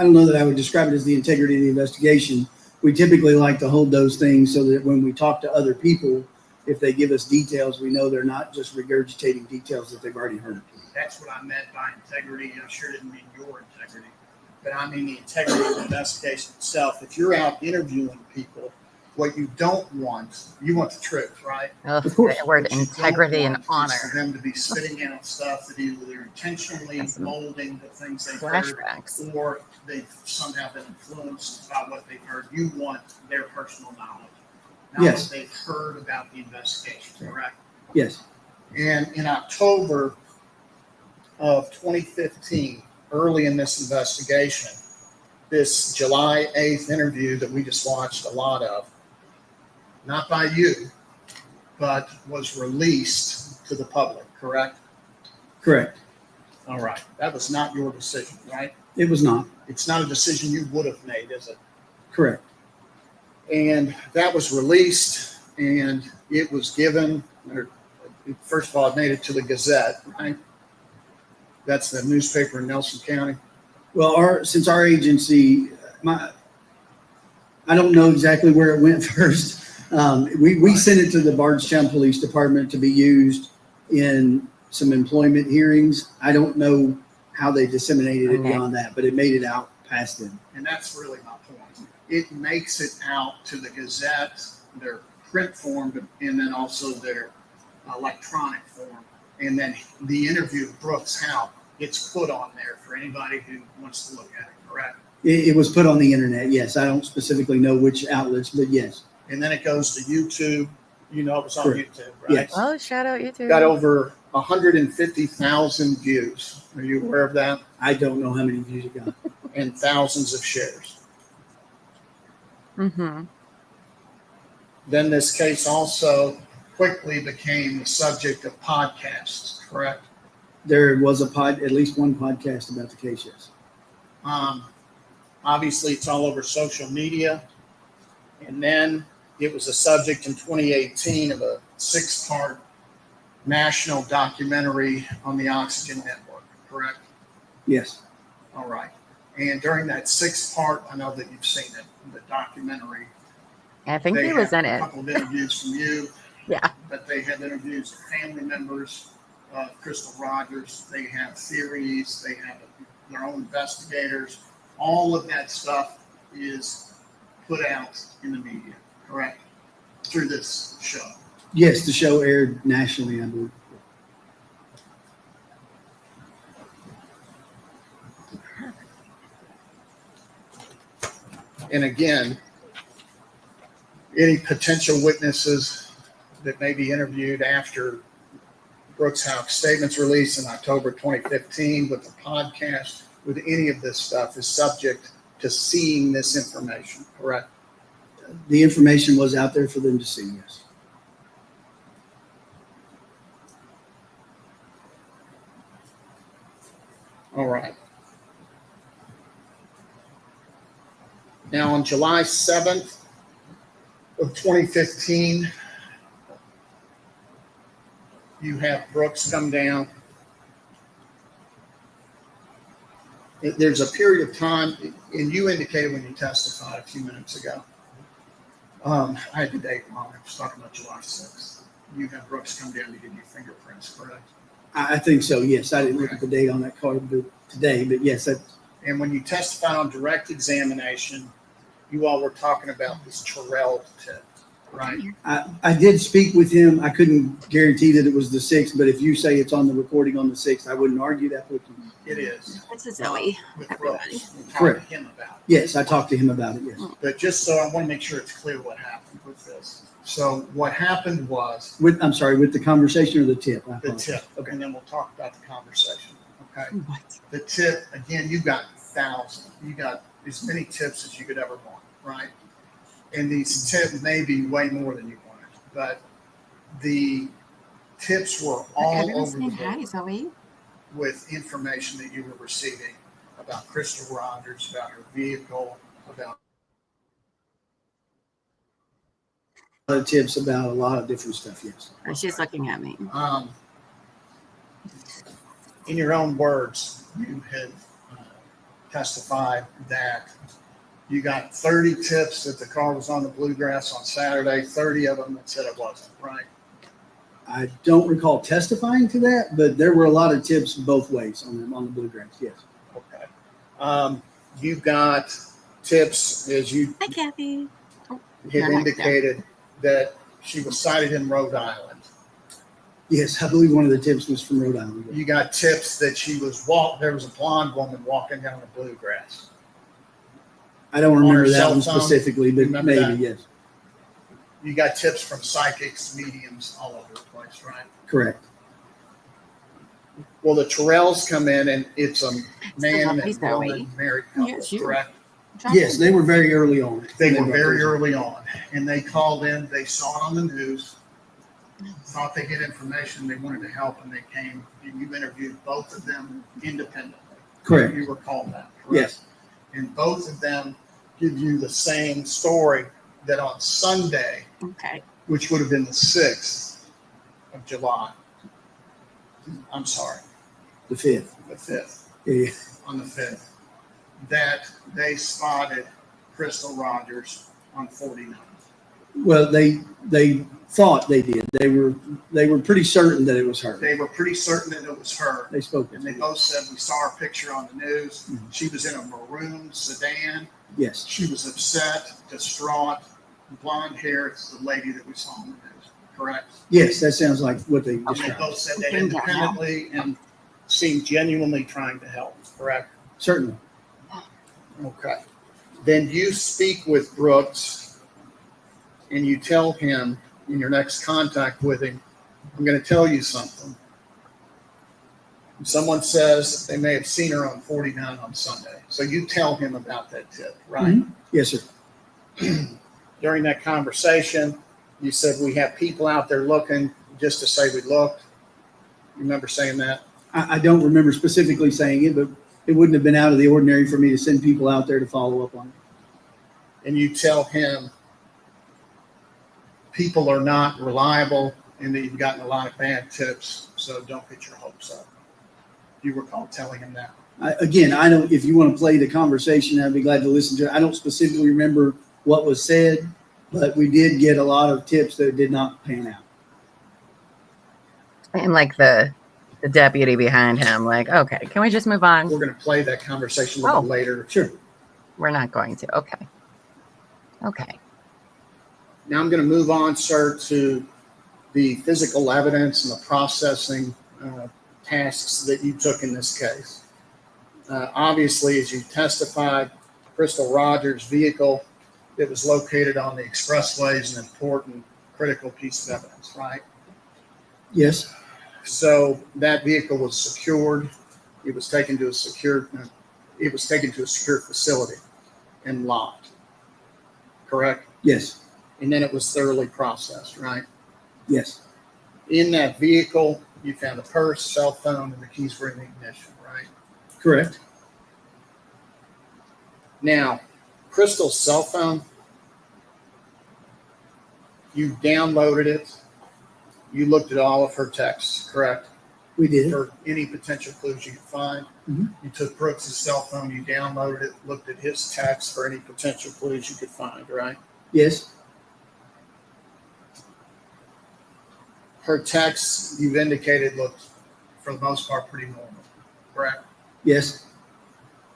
don't know that I would describe it as the integrity of the investigation. We typically like to hold those things so that when we talk to other people, if they give us details, we know they're not just regurgitating details that they've already heard. That's what I meant by integrity. I sure didn't mean your integrity, but I mean the integrity of the investigation itself. If you're out interviewing people What you don't want, you want the truth, right? Ugh, Of course. the word What you don't integrity and want is honor. for them to be spitting out stuff that either they're intentionally That's some molding the things they've heard, Flashbacks. or they've somehow been influenced by what they've heard. You want their personal knowledge. Yes. They've heard about the investigation, correct? Yes. And in October of 2015, early in this investigation, this July 8th interview that we just watched a lot of, not by you, but was released to the public, correct? Correct. All right. That was not your decision, right? It was not. It's not a decision you would have made, is it? Correct. And that was released, and it was given, or first of all, it made it to the Gazette, right? That's the newspaper in Nelson County. Well, since our agency, I don't know exactly where it went first. We sent it to the Bardstown Police Department to be used in some employment hearings. I don't know how they disseminated it beyond that, but it made it out past them. And that's really my point. It makes it out to the Gazette, their print form, and then also their electronic form. And then the interview of Brooks Houck gets put on there for anybody who wants to look at it, correct? It was put on the internet, yes. I don't specifically know which outlets, but yes. And then it goes to YouTube. You know, it was on Correct. YouTube, right? Yes. Oh, shout out you too. Got over 150,000 views. Are you aware of that? I don't know how many views it got. And thousands of shares. Mm-hmm. Then this case also quickly became the subject of podcasts, correct? There was at least one podcast about the case, yes. Obviously, it's all over social media. And then it was a subject in 2018 of a 6-part national documentary on the Oxygen Network, correct? Yes. All right. And during that 6-part, I know that you've seen it, the documentary. I think they he was had in a it. couple of interviews from you. Yeah. But they have interviews of family members of Crystal Rogers. They have theories. They have their own investigators. All of that stuff is put out in the media, correct? Through this show. Yes, the show aired nationally, I believe. And again, any potential witnesses that may be interviewed after Brooks Houck's statements released in October 2015 with the podcast, with any of this stuff is subject to seeing this information, correct? The information was out there for them to see, yes. All right. Now, on July 7th of 2015, you have Brooks come down. There's a period of time, and you indicated when you testified a few minutes ago. I had the date wrong. I was talking about July 6th. You had Brooks come down to give you fingerprints, correct? I think so, yes. I didn't look at the date on that card today, but yes. And when you testified on direct examination, you all were talking about this swirled tip, right? I did speak with him. I couldn't guarantee that it was the 6th, but if you say it's on the recording on the 6th, I wouldn't argue that with you. It is. This is Zoe. With Everybody. Brooks. We talked Correct. to him about it. Yes, I talked to him about it, yes. But just so I want to make sure it's clear what happened with this. So what happened was With the conversation or the tip? I the apologize. tip, and then we'll talk about the conversation, okay? What? The tip, again, you got thousands. You got as many tips as you could ever want, right? And these tips may be way more than you wanted, but the tips were all Everyone's over the saying hi, board Zoe. with information that you were receiving about Crystal Rogers, about her vehicle, about A lot of tips about a lot of different stuff, yes. Or she's looking at me. in your own words, you had testified that you got 30 tips that the car was on the Bluegrass on Saturday, 30 of them that said it wasn't, right? I don't recall testifying to that, but there were a lot of tips both ways on the Bluegrass, yes. Okay. You got tips as you Hi, Kathy. had indicated that she was sighted in Rhode Island. Yes, I believe one of the tips was from Rhode Island. You got tips that there was a blonde woman walking down the Bluegrass. I don't On remember her that cell one phone? specifically, but Remember maybe, that? yes. You got tips from psychics, mediums, all over the place, right? Correct. Well, the Terrells come in and it's a man nobody's and there woman waiting. married couple, Yes, you. correct? Yes, they were very early on. They were very early on, and they called in, they saw it on the news, thought they get information, they wanted to help, and they came, and you interviewed both of them independently. Correct. You recall that, correct? Yes. And both of them give you the same story, that on Sunday, Okay. which would have been the 6th of July, I'm sorry, The 5th. the 5th, Yeah. on the 5th, that they spotted Crystal Rogers on 49. Well, they thought they did. They were pretty certain that it was her. They were pretty certain that it was her. They spoke. And they both said, we saw her picture on the news. Mhm. She was in a maroon sedan. Yes. She was upset, distraught, blonde hair. It's the lady that we saw on the news, correct? Yes, that sounds like what they And they described. both said that independently and seemed genuinely trying to help, correct? Certainly. Okay. Then you speak with Brooks and you tell him in your next contact with him, I'm going to tell you something. Someone says they may have seen her on 49 on Sunday. So you tell him about that tip, right? Mhm. Yes, sir. During that conversation, you said we have people out there looking just to say we looked. You remember saying that? I don't remember specifically saying it, but it wouldn't have been out of the ordinary for me to send people out there to follow up on it. And you tell him people are not reliable and that you've gotten a lot of bad tips, so don't get your hopes up. Do you recall telling him that? Again, I don't. If you want to play the conversation, I'd be glad to listen to it. I don't specifically remember what was said, but we did get a lot of tips that did not pan out. And like the deputy behind him, like, okay, can we just move on? We're going to play that conversation a little bit later. Sure. We're not going to. Okay. Okay. Now I'm going to move on, sir, to the physical evidence and the processing tasks that you took in this case. Obviously, as you testified, Crystal Rogers' vehicle that was located on the expressway is an important, critical piece of evidence, right? Yes. So that vehicle was secured. It was taken to a secure facility and locked. Correct? Yes. And then it was thoroughly processed, right? Yes. In that vehicle, you found a purse, cell phone, and the keys were in the ignition, right? Correct. Now, Crystal's cell phone, you downloaded it. You looked at all of her texts, correct? We did. For any potential clues you could find. Mhm. You took Brooks' cell phone, you downloaded it, looked at his texts for any potential clues you could find, right? Yes. Her texts, you've indicated, looked, for the most part, pretty normal, correct? Yes.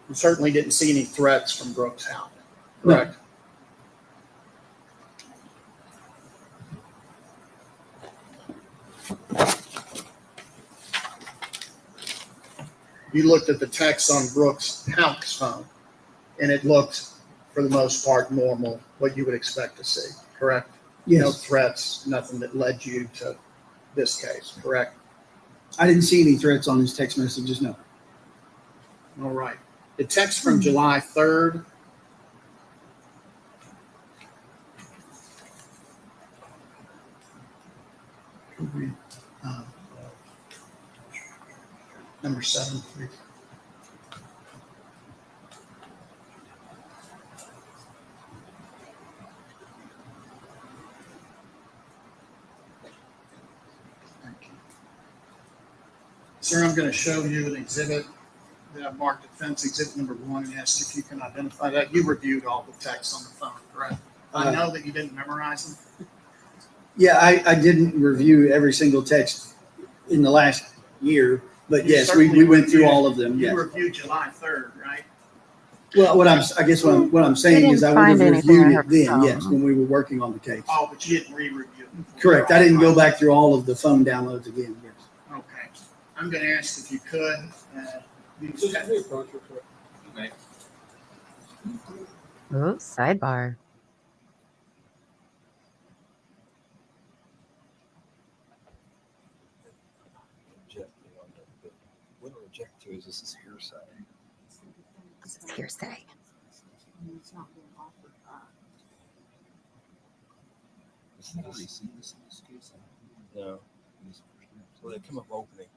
You certainly didn't see any threats from Brooks Houck, No. correct? You looked at the text on Brooks Houck's phone, and it looked, for the most part, normal, what you would expect to see, correct? No Yes. threats, nothing that led you to this case, correct? I didn't see any threats on his text messages. No. All right. The text from July 3rd. Number 7, please. Thank you. Sir, I'm going to show you an exhibit that I've marked offense exhibit number 1 and asked if you can identify that. You reviewed all the text on the phone, correct? I know that you didn't memorize them. Yeah, I didn't review every single text in the last year, but You yes, we certainly went through reviewed- all of them. You Yeah. reviewed July 3rd, right? Well, I guess what I'm saying didn't is I would have find anything on reviewed her it then, yes, phone. when we were working on the case. Oh, but you didn't re-review it? Correct. I didn't go back through all of the phone downloads again, yes. Okay. I'm gonna ask if you could, Just let me approach real quick. Okay. Oh, sidebar. What I reject to is this is hearsay. This is hearsay. It's not being offered. I've already seen this in this case. No. Well, they come up opening.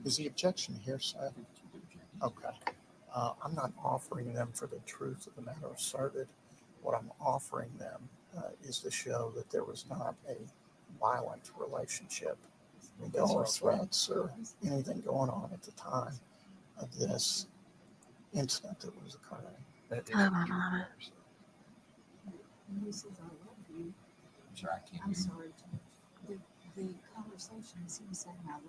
Is the objection hearsay? Okay. I'm not offering them for the truth of the matter asserted. What I'm offering them is to show that there was not a violent relationship, or threats or anything going on at the time of this incident that was occurring. Llama. He says, I love you. I'm sorry, I can't. I'm sorry. The conversation is him saying, I love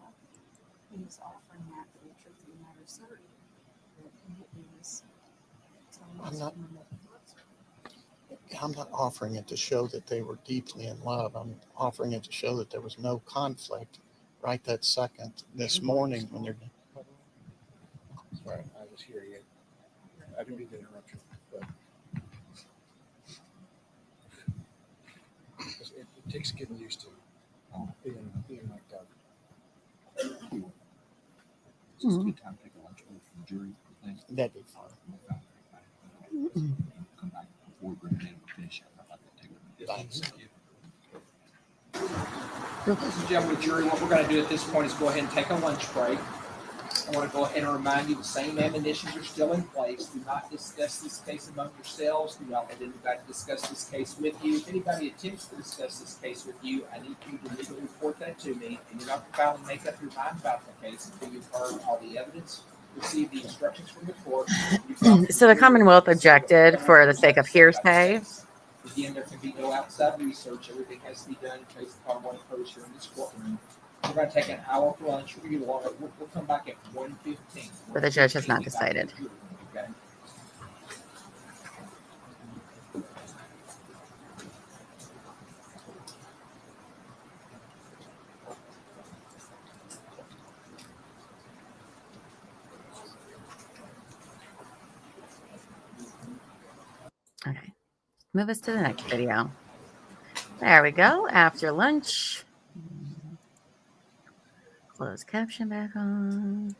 you. He's offering that for the truth of the matter asserted. That he is telling I'm not offering it to show that they were deeply in love. I'm offering it to show that there was no conflict right that second this morning when they're. Sorry, I was hearing you. I didn't mean to interrupt you, but it takes getting used to being like that. Is this a good time to take a lunch break from the jury? That'd be fine. Come back before we bring it in and finish it. How about that? Thanks. Ladies and gentlemen, jury, what we're going to do at this point is go ahead and take a lunch break. I want to go ahead and remind you the same admonitions are still in place. Do not discuss this case among yourselves. Do not let anybody discuss this case with you. If anybody attempts to discuss this case with you, I need you to legally report that to me. And you're not allowed to make up your mind about the case until you've heard all the evidence, received the instructions from the court. So the Commonwealth objected for the sake of hearsay. Again, there can be no outside research. Everything has to be done based upon what occurs here in this courtroom. We're going to take an hour for lunch. We'll come back at 1:15. But the judge has not decided. Okay. Okay. Move us to the next video. There we go. After lunch. Close caption back on.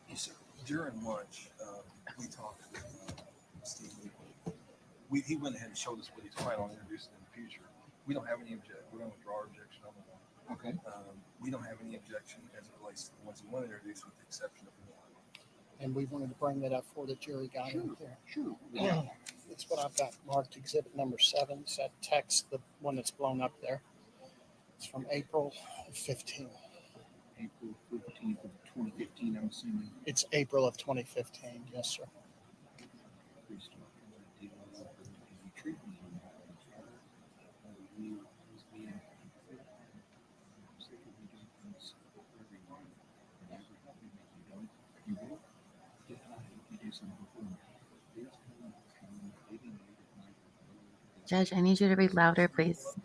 Yes, sir. During lunch, we talked with Steve. He went ahead and showed us what he's planning on introducing in the future. We don't have any objection. We're going to withdraw our objection on the one. Okay. We don't have any objection as it relates to the ones we want to introduce, with the exception of one. And we wanted to bring that up for the jury got in there. Sure. It's what I've got marked exhibit number 7. It's that text, the one that's blown up there. It's from April 15. April 15th of 2015, I'm assuming. It's April of 2015. Yes, sir. Judge, I need you to read louder, please.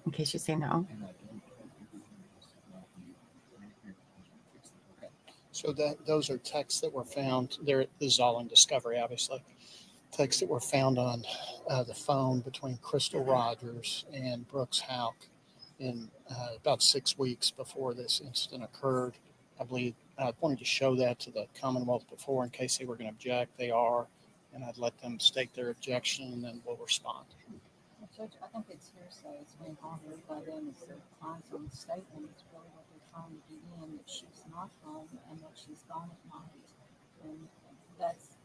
In case you say no. So those are texts that were found. This is all in discovery, obviously. Texts that were found on the phone between Crystal Rogers and Brooks Houck in about 6 weeks before this incident occurred. I believe I wanted to show that to the Commonwealth before in case they were going to object. They are, and I'd let them state their objection and then we'll respond. Well, Judge, I think it's hearsay. It's being offered by them. It's their client's own statement. It's really what they're trying to get in, that she's not home and that she's gone at night. And that's,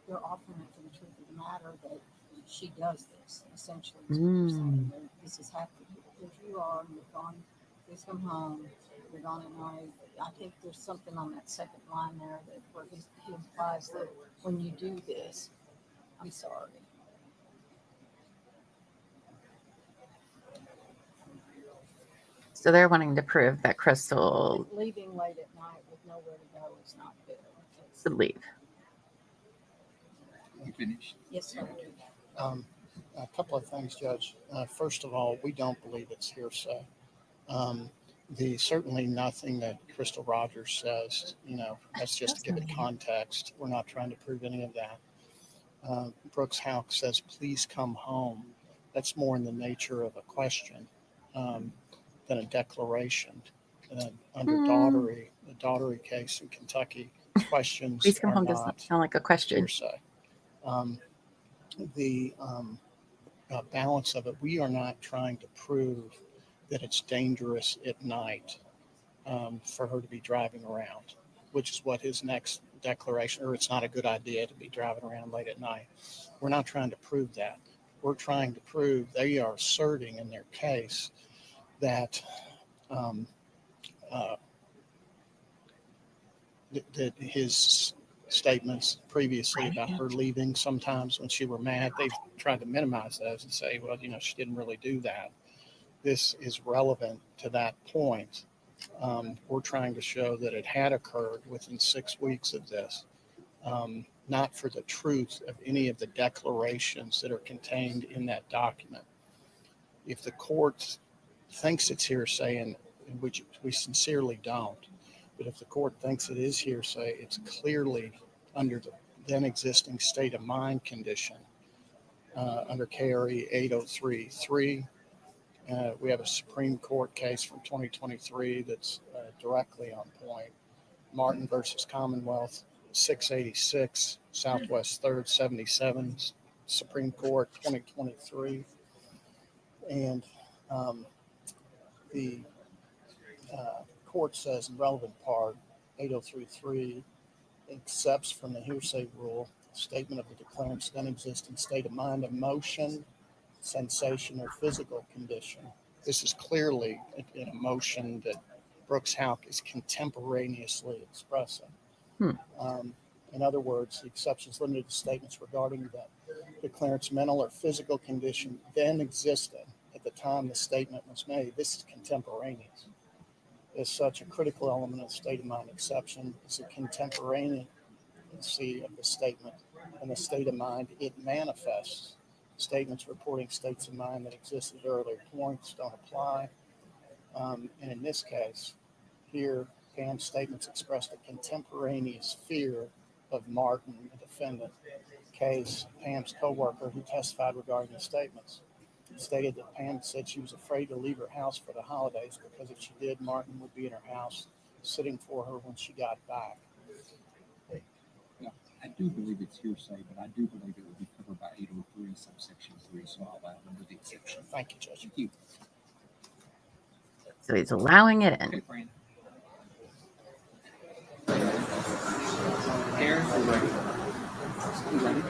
they're offering it for the truth of the matter that she does this, essentially. Is what they're saying. This has happened. If you are, and you've gone please come home. You're gone at night. I think there's something on that second line there that where he implies that when you do this, I'm sorry. So they're wanting to prove that Crystal Leaving late at night with nowhere to go is not good. would leave. You finished? Yes, sir. A couple of things, Judge. First of all, we don't believe it's hearsay. Certainly nothing that Crystal Rogers says, that's just to give it context. We're not trying to prove any of that. Brooks Houck says, please come home. That's more in the nature of a question than a declaration. Under Daughtery, the Daughtery case in Kentucky, questions Please come are home does not not sound like a question. hearsay. The balance of it, we are not trying to prove that it's dangerous at night for her to be driving around, which is what his next declaration, or it's not a good idea to be driving around late at night. We're not trying to prove that. We're trying to prove they are asserting in their case that that his statements previously about her leaving sometimes when she were mad, they've tried to minimize those and say, well, she didn't really do that. This is relevant to that point. We're trying to show that it had occurred within 6 weeks of this, not for the truth of any of the declarations that are contained in that document. If the court thinks it's hearsay, and which we sincerely don't, but if the court thinks it is hearsay, it's clearly under the then existing state of mind condition under KRE 8033. We have a Supreme Court case from 2023 that's directly on point. Martin versus Commonwealth, 686 Southwest 3rd 77, Supreme Court 2023. And the court says in relevant part, 8033 accepts from the hearsay rule statement of the declarant's then existing state of mind, emotion, sensation, or physical condition. This is clearly an emotion that Brooks Houck is contemporaneously expressing. In other words, the exception is limited to statements regarding the declarant's mental or physical condition then existing at the time the statement was made. This is contemporaneous. As such, a critical element of the state of mind exception is the contemporaneity of the statement and the state of mind it manifests. Statements reporting states of mind that existed at earlier points don't apply. And in this case, here, Pam's statements expressed a contemporaneous fear of Martin, the defendant. Case, Pam's co-worker who testified regarding the statements stated that Pam said she was afraid to leave her house for the holidays because if she did, Martin would be in her house sitting for her when she got back. Yeah, I do believe it's hearsay, but I do believe it would be covered by 803 subsection 3, so I'll allow under the exception. Thank you, Judge. Thank you. So he's allowing it in. Okay, Brandon. Aaron, we're ready. You ready?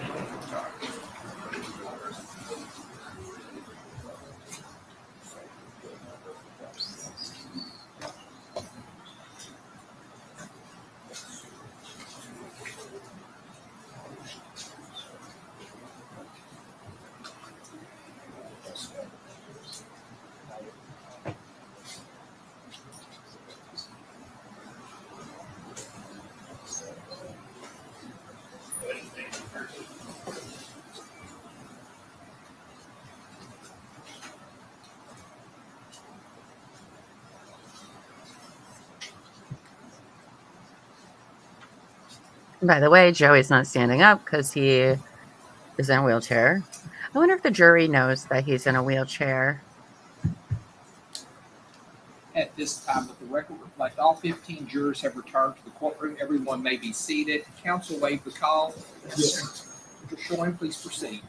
By the way, Joey's not standing up because he is in a wheelchair. I wonder if the jury knows that he's in a wheelchair. At this time, let the record reflect all 15 jurors have returned to the courtroom. Everyone may be seated. Counsel waive the call. Yes. Mr. Shoyne, please proceed.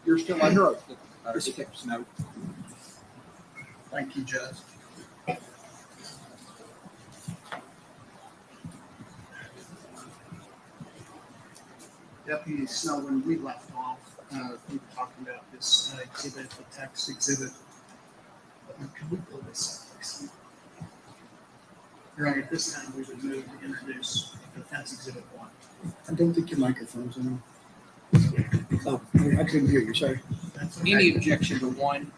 You're still under oath, Detective Snow. Thank you, Judge. Deputy Snow, when we left off, we were talking about this exhibit, the text exhibit. Can we pull this up, please? Your Honor, at this time, we would move to introduce Defense Exhibit 1. I don't think your microphone's on. Oh, I couldn't hear you, sorry. That's Any okay. objection to one?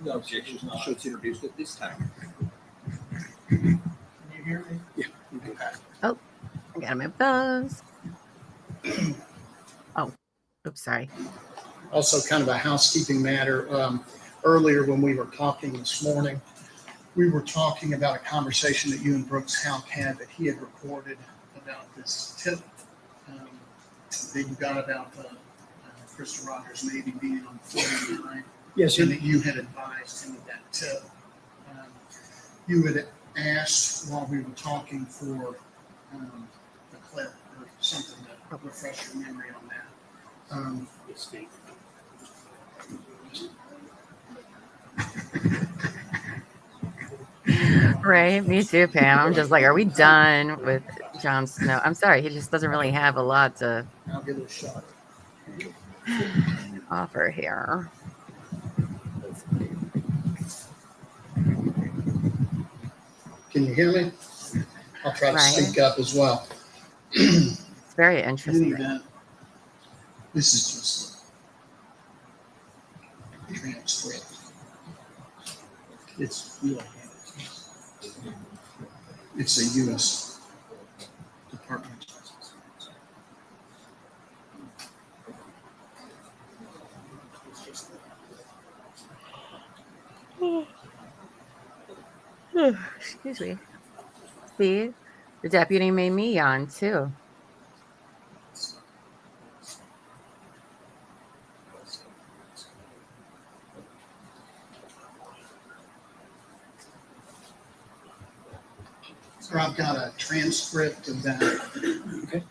No objections, so it's introduced at this time. Can you hear me? Yeah. Okay. I gotta move those. Oh, oops, sorry. Also, kind of a housekeeping matter. Earlier, when we were talking this morning, we were talking about a conversation that you and Brooks Houck had that he had recorded about this tip that you got about Crystal Rogers maybe being on 49. Yes, And sir. that you had advised him of that tip. You had asked while we were talking for a clip or something to refresh your memory on that. Right, me too, Pam. I'm just like, are we done with Jon Snow? I'm sorry, he just doesn't really have a lot to I'll give it a shot. offer here. Can you hear me? I'll try to Right. speak up as well. It's very In any interesting. event, this is just a transcript. It's really, it's a U.S. Department of Justice. Excuse me. See, the deputy made me yawn too. So I've got a transcript of that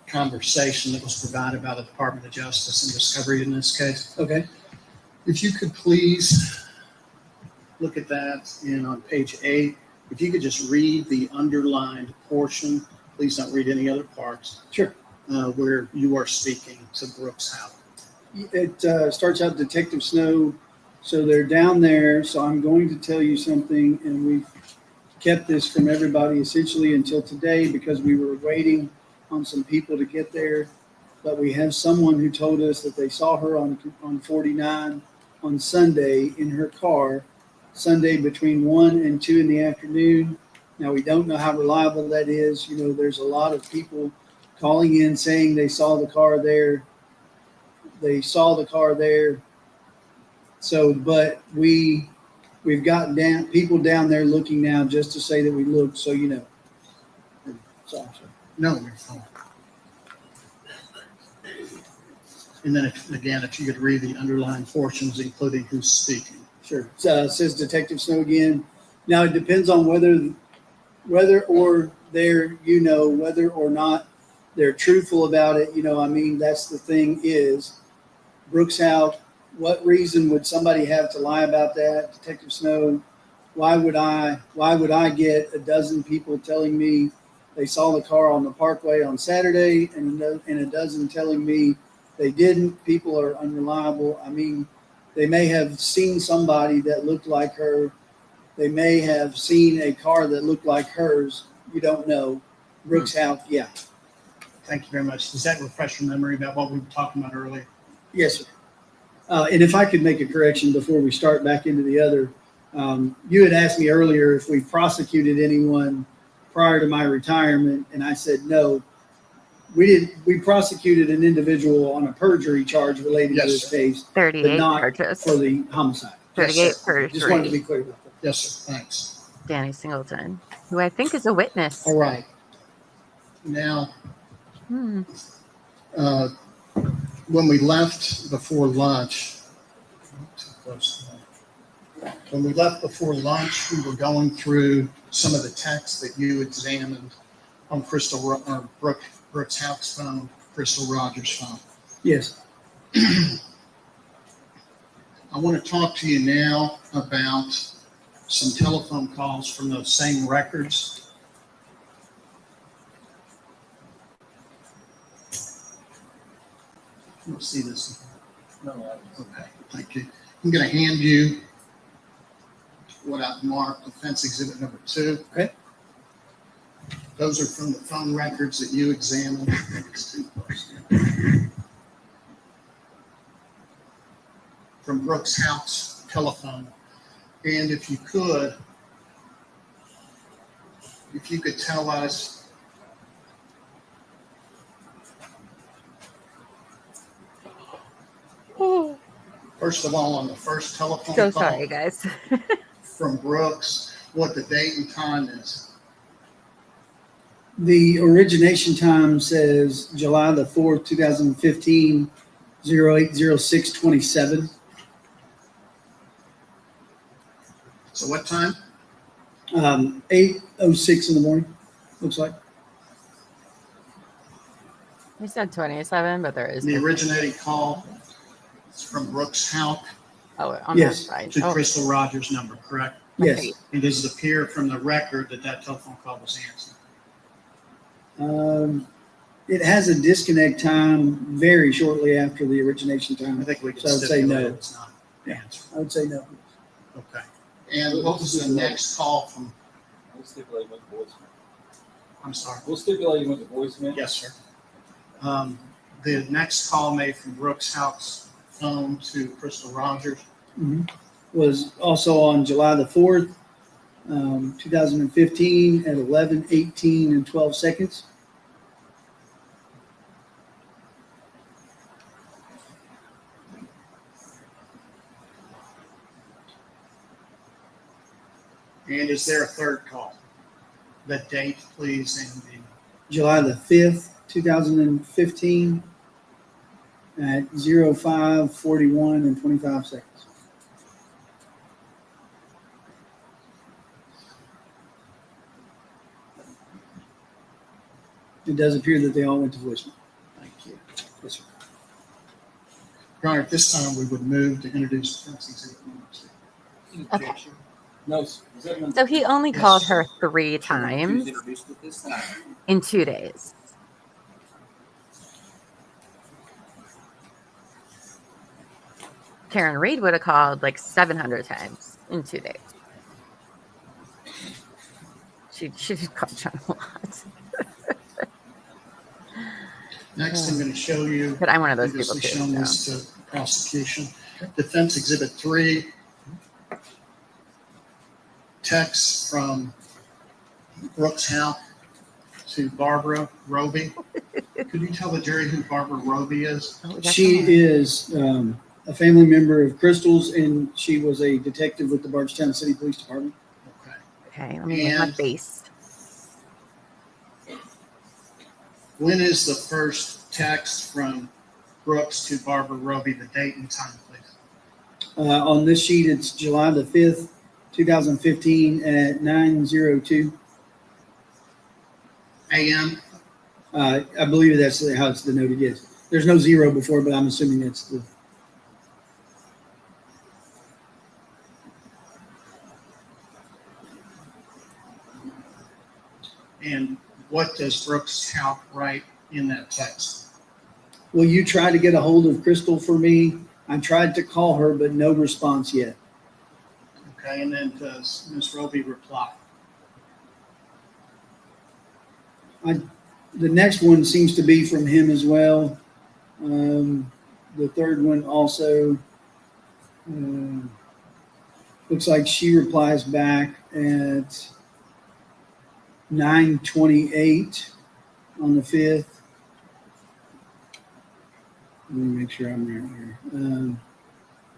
conversation that was provided by the Department of Justice and Discovery in this case. Okay. If you could please look at that, and on page 8, if you could just read the underlined portion, please don't read any other parts. Sure. Where you are speaking to Brooks Houck. It starts out Detective Snow. So they're down there. So I'm going to tell you something, and we've kept this from everybody essentially until today because we were waiting on some people to get there. But we have someone who told us that they saw her on 49 on Sunday in her car, Sunday between 1 and 2 in the afternoon. Now, we don't know how reliable that is. You know, there's a lot of people calling in saying they saw the car there. They saw the car there. So, but we've got people down there looking now just to say that we looked, so you know. Sorry. No, you're fine. And then if you could read the underlined portions, including who's speaking. Sure. Says Detective Snow again. Now, it depends on whether or whether or not they're truthful about it. You know, I mean, that's the thing is, Brooks Houck, what reason would somebody have to lie about that? Detective Snow, why would I get a dozen people telling me they saw the car on the Parkway on Saturday and a dozen telling me they didn't? People are unreliable. I mean, they may have seen somebody that looked like her. They may have seen a car that looked like hers. You don't know. Brooks Houck, yeah. Thank you very much. Does that refresh your memory about what we were talking about earlier? Yes, sir. And if I could make a correction before we start back into the other, you had asked me earlier if we prosecuted anyone prior to my retirement, and I said no. We did. We prosecuted an individual on a perjury charge related to this case, but 38 not charges. for the homicide. 38 Yes, sir. perjury. Just wanted to be clear about that. Yes, sir. Thanks. Danny Singleton, who I think is a witness. All right. Now, when we left before lunch, we were going through some of the texts that you examined on Brooks Houck's phone, Crystal Rogers' phone. Yes. I want to talk to you now about some telephone calls from those same records. Let's see this. No. Okay, thank you. I'm going to hand you what I've marked offense exhibit number 2. Okay. Those are from the phone records that you examined. From Brooks Houck's telephone. And if you could tell us first of all, on the first telephone So call sorry, guys. from Brooks, what the date and time is. The origination time says July the 4th, 2015, 080627. So what time? 8:06 in the morning, looks like. We said 27, but there is The no- originating call is from Brooks Houck Oh, on Yes, that side. to Oh, Crystal Rogers' number, correct? Yes. okay. And does it appear from the record that that telephone call was answered? It has a disconnect time very shortly after the origination I time. think we can So I would say stipulate no. it's not answered. I would say no. Okay. And what was the next call from, We'll stipulate with the voicemail. I'm sorry. We'll stipulate with the voicemail. Yes, sir. The next call made from Brooks Houck's phone to Crystal Rogers. Was also on July the 4th, 2015 at 11:18 and 12 seconds. And is there a third call? The date, please, and the July the 5th, 2015 at 05:41 and 25 seconds. It does appear that they all went to voicemail. Thank you. Yes, sir. Your Honor, at this time, we would move to introduce offense exhibit number 2. Okay. No, is that So he only Yes. called her 3 Who's times introduced at this time? in 2 days. Karen Reed would have called like 700 times in 2 days. She just called John a lot. Next, I'm going to show you. But I'm one of those previously people too. shown So. this to prosecution. Defense exhibit 3. Text from Brooks Houck to Barbara Roby. Could you tell the jury who Barbara Roby is? Oh, we got She someone. is a family member of Crystal's, and she was a detective with the Bardstown City Police Department. Okay. Okay, let me make my And- face. When is the first text from Brooks to Barbara Roby, the date and time, please? On this sheet, it's July the 5th, 2015 at 9:02. AM? I believe that's how it's denoted, yes. There's no zero before, but I'm assuming that's the. And what does Brooks Houck write in that text? Will you try to get a hold of Crystal for me? I tried to call her, but no response yet. Okay, and then does Ms. Roby reply? The next one seems to be from him as well. The third one also looks like she replies back at 9:28 on the 5th. Let me make sure I'm right here.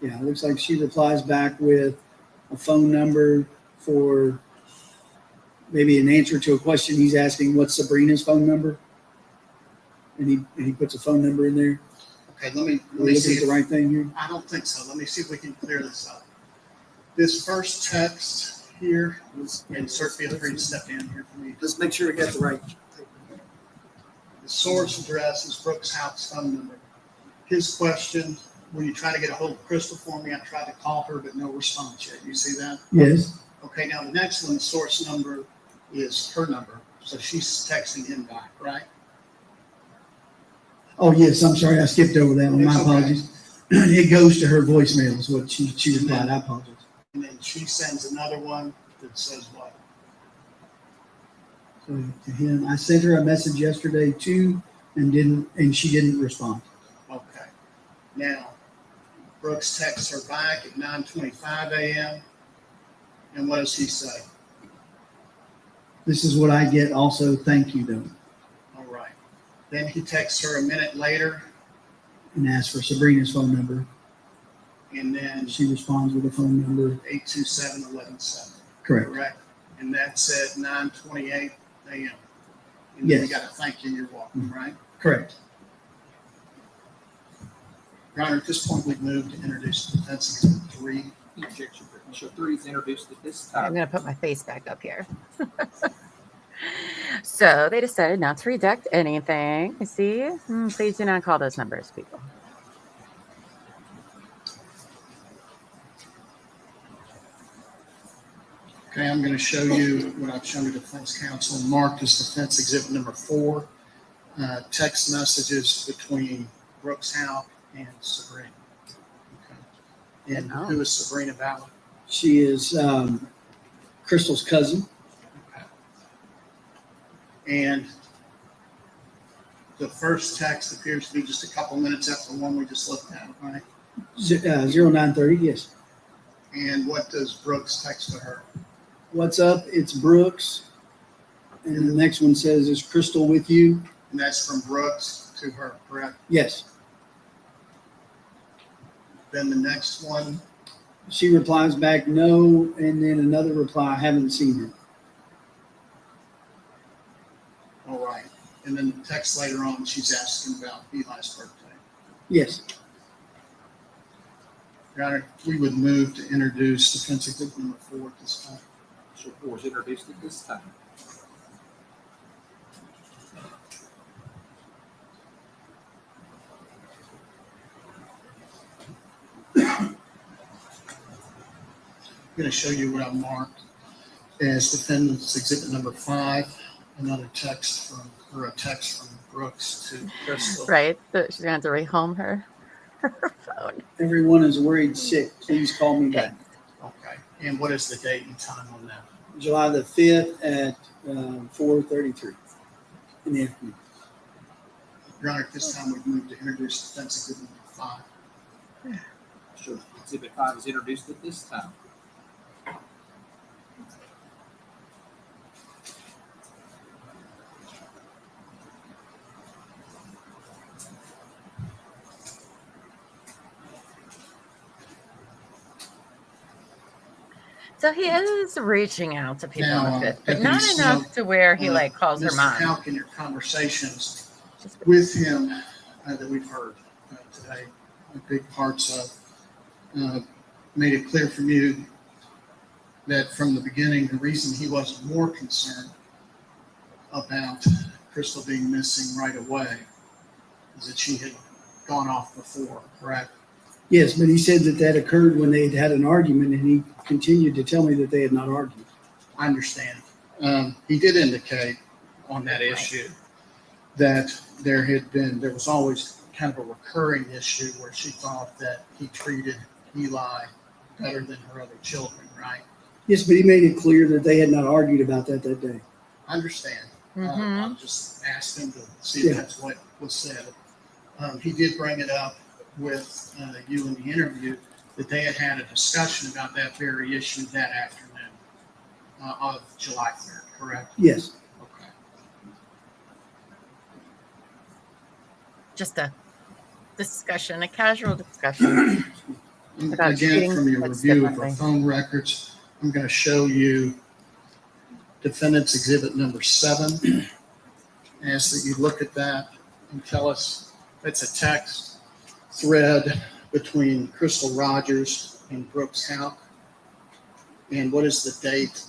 Yeah, it looks like she replies back with a phone number for maybe an answer to a question he's asking. What's Sabrina's phone number? And he puts a phone number in there. Okay, let me Are we looking see at the right thing here? I don't think so. Let me see if we can clear this up. This first text here, and sir, feel free to step in here for me. Let's make sure we got the right. The source address is Brooks Houck's phone number. His question, when you try to get a hold of Crystal for me, I tried to call her, but no response yet. You see that? Yes. Okay, now the next one, the source number is her number. So she's texting him back, right? Oh, yes. I'm sorry. I skipped over that one. My It's okay. apologies. It goes to her voicemail is what she replied. I apologize. And then she sends another one that says what? So to him, I sent her a message yesterday too, and she didn't respond. Okay. Now, Brooks texts her back at 9:25 a.m. And what does he say? This is what I get also. Thank you though. All right. Then he texts her a minute later, And asks for Sabrina's phone number. and then She responds with a phone number. 827-1170. Correct. Correct. And that's at 9:28 a.m. And then you Yes. got to thank you, you're welcome, right? Correct. Your Honor, at this point, we've moved to introduce defense exhibit 3. Objection. Issue 3 is introduced at this I'm time. going to put my face back up here. So they decided not to redact anything. You see? Please do not call those numbers, people. Okay, I'm going to show you what I've shown to defense counsel and marked as defense exhibit number 4, text messages between Brooks Houck and Sabrina. Okay. And Oh. who is Sabrina Ballard? She is Crystal's cousin. Okay. And the first text appears to be just a couple minutes after the one we just looked at, right? 0930. Yes. And what does Brooks text to her? What's up? It's Brooks. And the next one says, "Is Crystal with you?" And that's from Brooks to her, correct? Yes. Then the next one, She replies back, "No," and then another reply, "I haven't seen her." all right. And then the text later on, she's asking about Eli's birthday. Yes. Your Honor, we would move to introduce defense exhibit number 4 at this time. Issue 4 is introduced at this time. I'm going to show you what I marked as defendant's exhibit number 5, another text from, or a text from Brooks to Crystal. Right? She's going to have to rehome her phone. Everyone is worried sick. Please call me back. Okay. And what is the date and time on that? July the 5th at 4:33 in the afternoon. Your Honor, at this time, we've moved to introduce defense exhibit number 5. Sure. Exhibit 5 is introduced at this time. So he is reaching out to people Now, on the 5th, but not Deputy enough Snow, to where he like calls her Mr. mom. Houck, in your conversations with him that we've heard today, big parts of, made it clear from you that from the beginning, the reason he wasn't more concerned about Crystal being missing right away is that she had gone off before, correct? Yes, but he said that occurred when they had had an argument, and he continued to tell me that they had not argued. I understand. He did indicate on that issue that there was always kind of a recurring issue where she thought that he treated Eli better than her other children, right? Yes, but he made it clear that they had not argued about that day. I understand. Mhm. I just asked him to see if that's what was said. He did bring it up with you in the interview that they had had a discussion about that very issue that afternoon of July 3rd, correct? Yes. Okay. Just a discussion, a casual discussion. About Again, treating from your kids review of differently. the phone records, I'm going to show you defendant's exhibit number 7. Ask that you look at that and tell us if it's a text thread between Crystal Rogers and Brooks Houck. And what is the date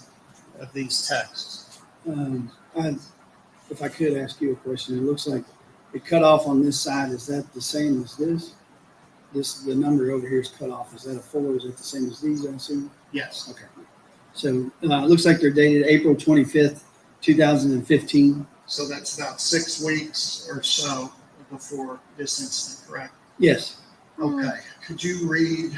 of these texts? If I could ask you a question, it looks like the cutoff on this side, is that the same as this? The number over here is cut off. Is that a 4? Is that the same as these, I assume? Yes. Okay. So it looks like they're dated April 25th, 2015. So that's about 6 weeks or so before this incident, correct? Yes. Okay. Could you read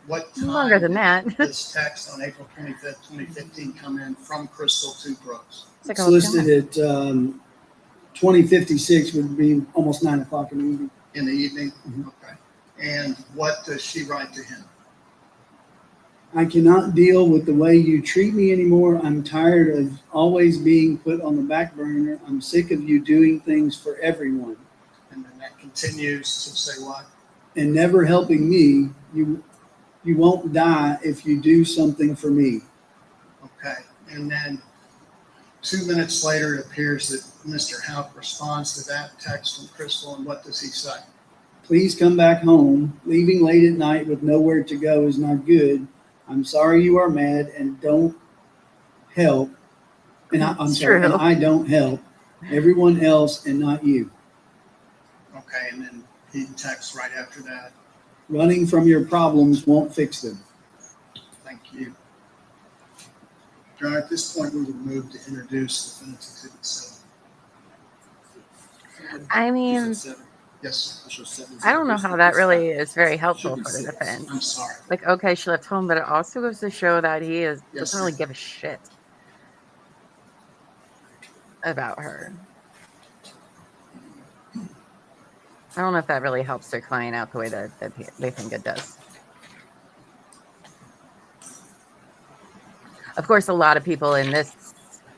what time Longer than did that. this text on April 25th, 2015 come in from Crystal to Brooks? It's like It's listed at 2056 would be almost 9 o'clock in the evening. In the evening? Mhm. Okay. And what does she write to him? I cannot deal with the way you treat me anymore. I'm tired of always being put on the back burner. I'm sick of you doing things for everyone And then that continues to say what? and never helping me. You won't die if you do something for me. Okay. And then 2 minutes later, it appears that Mr. Houck responds to that text from Crystal, and what does he say? Please come back home. Leaving late at night with nowhere to go is not good. I'm sorry you are mad and don't help. And I'm It's sorry, and true. I don't help everyone else and not you. Okay. And then he texts right after that. Running from your problems won't fix them. Thank you. Your Honor, at this point, we would move to introduce Defendant's Exhibit 7. I mean, Yes, I don't know how that really is very helpful for the defense. I'm sorry. Like, okay, she left home, but it also goes to show that he Yes, doesn't really give a shit about her. I don't know if that really helps their client out the way that they think it does. Of course, a lot of people in this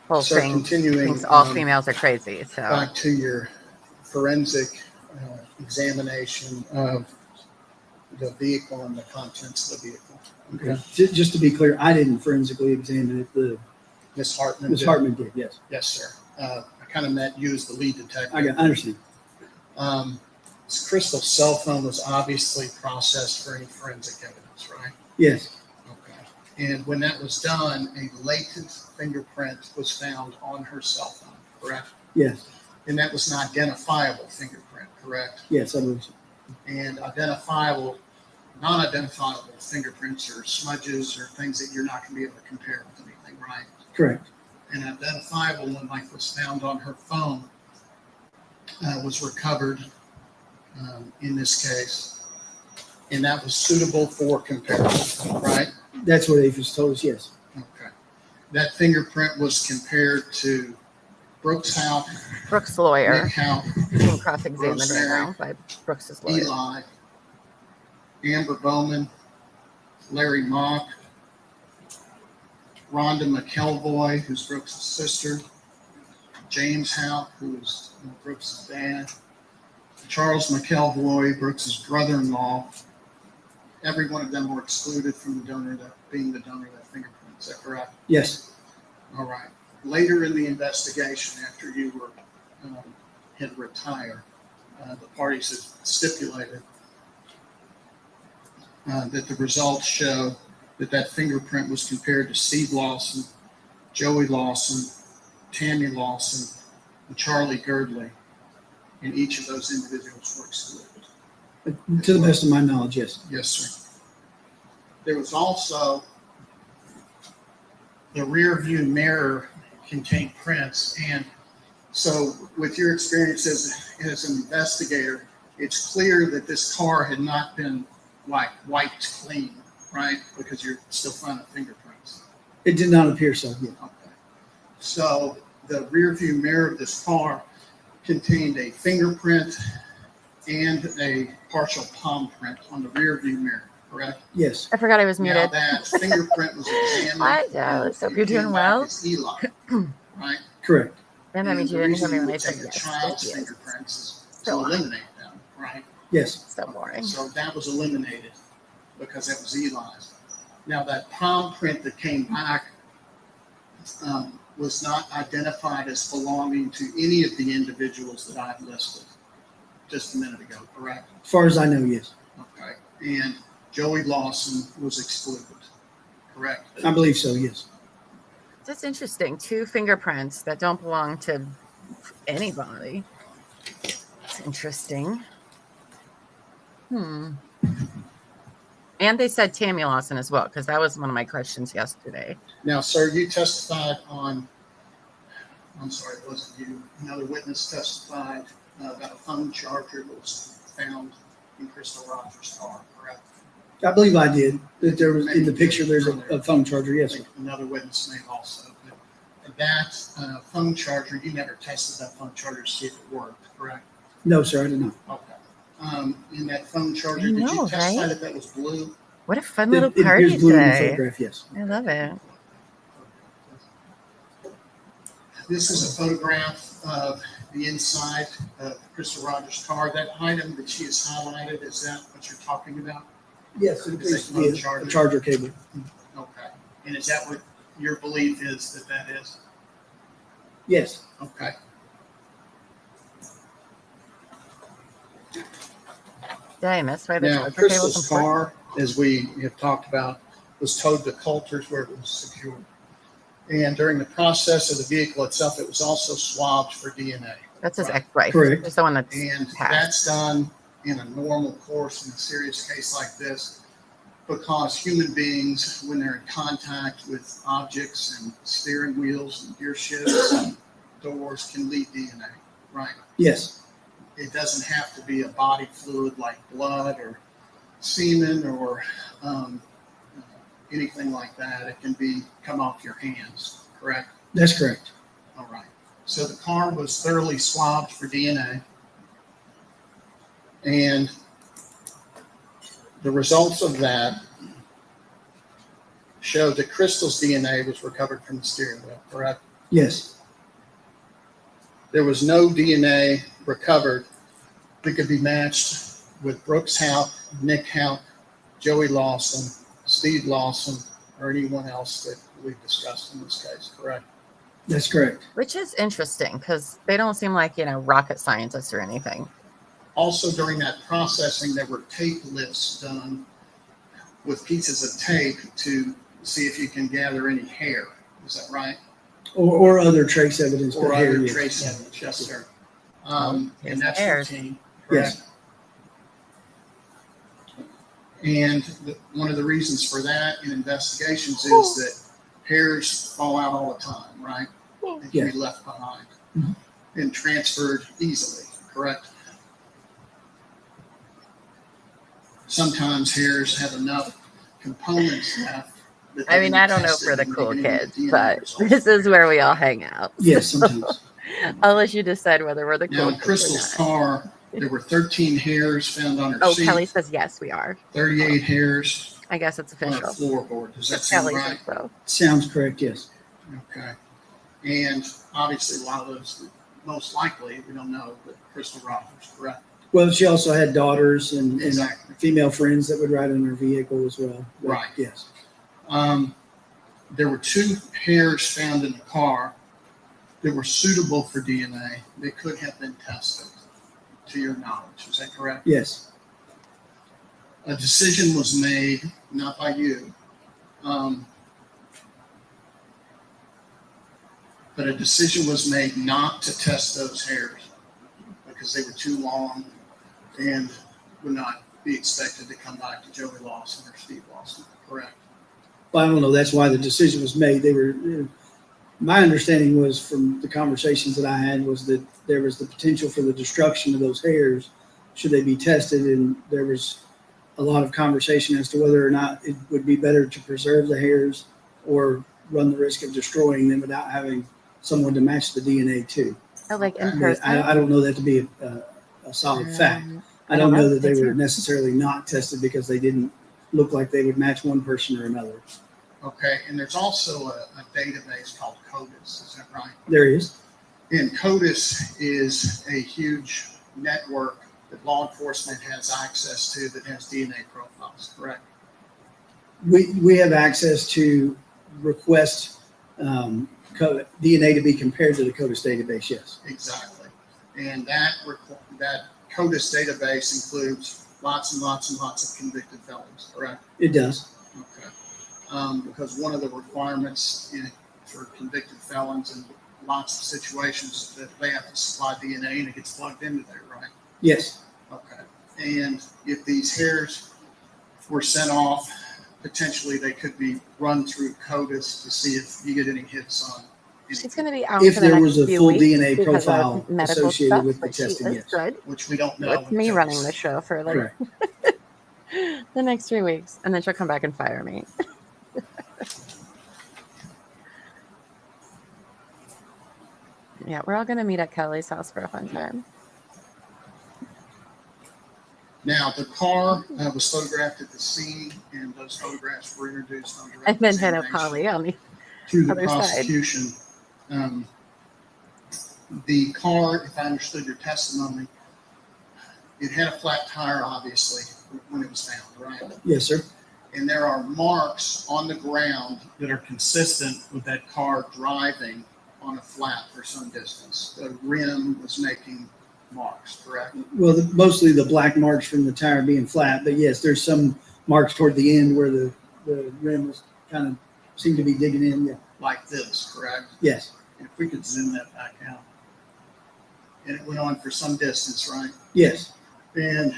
whole So thing continuing, thinks all females are crazy. So back to your forensic examination of the vehicle and the contents of the vehicle. Okay. Just to be clear, I didn't forensically examine it. Ms. Hartman Ms. did. Hartman did, yes. Yes, sir. I kind of meant you as the lead detective. I understand. Crystal's cell phone was obviously processed for any forensic evidence, right? Yes, Okay. And when that was done, a latent fingerprint was found on her cell phone, correct? yes, And that was an identifiable fingerprint, correct? yes, I believe so. And non-identifiable fingerprints or smudges or things that you're not going to be able to compare with anything, right? Correct. An identifiable one like was found on her phone was recovered in this case, and that was suitable for comparison, right? That's what APHIS told us, yes. Okay. That fingerprint was compared to Brooks Houck, Brooks' lawyer Nick Houck, being cross-examined right Rosemary, now by Brooks' lawyer. Eli, Amber Bowman, Larry Mock, Rhonda McElvoy, who's Brooks' sister, James Houck, who's Brooks' dad, Charles McElvoy, Brooks' brother-in-law. Every one of them were excluded from the donor, that being the donor of that fingerprint. Is that correct? Yes, All right. Later in the investigation, after you were had retired, the parties had stipulated that the results show that fingerprint was compared to Steve Lawson, Joey Lawson, Tammy Lawson, and Charlie Girdley, and each of those individuals were excluded. to the best of my knowledge, yes. Yes, sir. There was also the rear view mirror contained prints, and so with your experience as an investigator, it's clear that this car had not been like wiped clean, right? Because you're still finding fingerprints. It did not appear so, yeah. Okay. So the rear view mirror of this car contained a fingerprint and a partial palm print on the rear view mirror, correct? Yes, I forgot I was Now muted. that fingerprint was examined. What? Let's hope you're It came doing back well. as Eli, right? correct. And that means the you didn't hear reason me you when I would said take a yes. child's Yes. fingerprints is to So on. eliminate them, right? Yes, So boring. So that was eliminated because that was Eli's. Now that palm print that came back was not identified as belonging to any of the individuals that I've listed just a minute ago, correct? as far as I know, yes. Okay. And Joey Lawson was excluded, correct? I believe so, yes. That's interesting. 2 fingerprints that don't belong to anybody. It's interesting. And they said Tammy Lawson as well, because that was one of my questions yesterday. Now, sir, you testified on, I'm sorry, it wasn't you. Another witness testified about a phone charger that was found in Crystal Rogers' car, correct? I believe I did. That there was in the picture. There's a phone charger. Yes, sir. Another witness may also. But that phone charger, you never tested that phone charger to see if it worked, correct? No, sir, I did not. Okay. In that phone charger, I did know, you testify right? that that was blue? What a fun little It party appears blue in the today. photograph. Yes. I love it. This is a photograph of the inside of Crystal Rogers' car. That item that she has highlighted, is that what you're talking about? Yes, it appears to be a charger cable. Okay. And is that what your belief is that that is? Yes. Okay. Did I miss why the Now, charger cable was Crystal's important? car, as we have talked about, was towed to Coulter's where it was secured. And during the process of the vehicle itself, it was also swabbed for DNA. That's his Right. ex-wife. Correct. Just the one that's And passed. that's done in a normal course in a serious case like this because human beings, when they're in contact with objects and steering wheels and gear shifts and doors, can leave DNA, right? Yes. It doesn't have to be a body fluid like blood or semen or anything like that. It can be come off your hands, correct? That's correct. All right. So the car was thoroughly swabbed for DNA. And the results of that showed that Crystal's DNA was recovered from the steering wheel, correct? Yes. There was no DNA recovered that could be matched with Brooks Houck, Nick Houck, Joey Lawson, Steve Lawson, or anyone else that we've discussed in this case, correct? That's correct. Which is interesting because they don't seem like, rocket scientists or anything. Also, during that processing, there were tape lifts done with pieces of tape to see if you can gather any hair. Is that right? Or other trace evidence. Or but hair, other yes. trace evidence, yes, sir. Here's And the that's hairs. routine. Yes. correct? And one of the reasons for that in investigations is that hairs fall out all the time, right? They can Yeah. be left behind Mhm. and transferred easily, correct? Sometimes hairs have enough components left. that they I mean, can I don't know test for it the and cool they can kids, get DNA but results. this is where we all hang out. Yes, sometimes. I'll let you decide whether we're the Now, cool in kids Crystal's or not. car, there were 13 hairs found on her Oh, seat, Kelly says yes, we are. 38 hairs I guess it's on her official. floorboard. Does that sound Kelly right? says so. Sounds correct. Yes. Okay. And obviously, a lot of those, most likely, we don't know, but Crystal Rogers, correct? Well, she also had daughters and Exactly. female friends that would ride in her vehicle as well. But Right. Yes. There were 2 hairs found in the car that were suitable for DNA. They could have been tested, to your knowledge. Is that correct? Yes. A decision was made, not by you, but a decision was made not to test those hairs because they were too long and would not be expected to come back to Joey Lawson or Steve Lawson, correct? Well, I don't know. That's why the decision was made. My understanding was from the conversations that I had was that there was the potential for the destruction of those hairs should they be tested. And there was a lot of conversation as to whether or not it would be better to preserve the hairs or run the risk of destroying them without having someone to match the DNA to. Oh, like in Okay. person? I don't know that to be a solid fact. I don't know that they were necessarily not tested because they didn't look like they would match one person or another. Okay, and there's also a database called CODIS, is that right? There is. And CODIS is a huge network that law enforcement has access to that has DNA profiles, correct? We have access to request DNA to be compared to the CODIS database, yes. Exactly. And that CODIS database includes lots and lots and lots of convicted felons, correct? It does. Okay. Because one of the requirements for convicted felons in lots of situations that they have to supply DNA and it gets plugged into there, right? Yes. Okay. And if these hairs were sent off, potentially they could be run through CODIS to see if you get any hits on. She's going to be out If for the there next was a few full weeks DNA because of profile medical associated stuff, with the but she testing, is yes. good. Which we don't know. With me running the show for like Correct. the next 3 weeks, and then she'll come back and fire me. Yeah, we're all going to meet at Kelly's house for a fun time. Now, the car was photographed at the scene, and those photographs were introduced on direct And then head up examination Holly on the through the other side. prosecution. The car, if I understood your testimony, it had a flat tire, obviously, when it was found, right? Yes, sir. And there are marks on the ground that are consistent with that car driving on a flat for some distance. The rim was making marks, correct? Well, mostly the black marks from the tire being flat, but yes, there's some marks toward the end where the rim was kind of seemed to be digging in. Yeah. Like this, correct? Yes. If we could zoom that back out. And it went on for some distance, right? Yes. And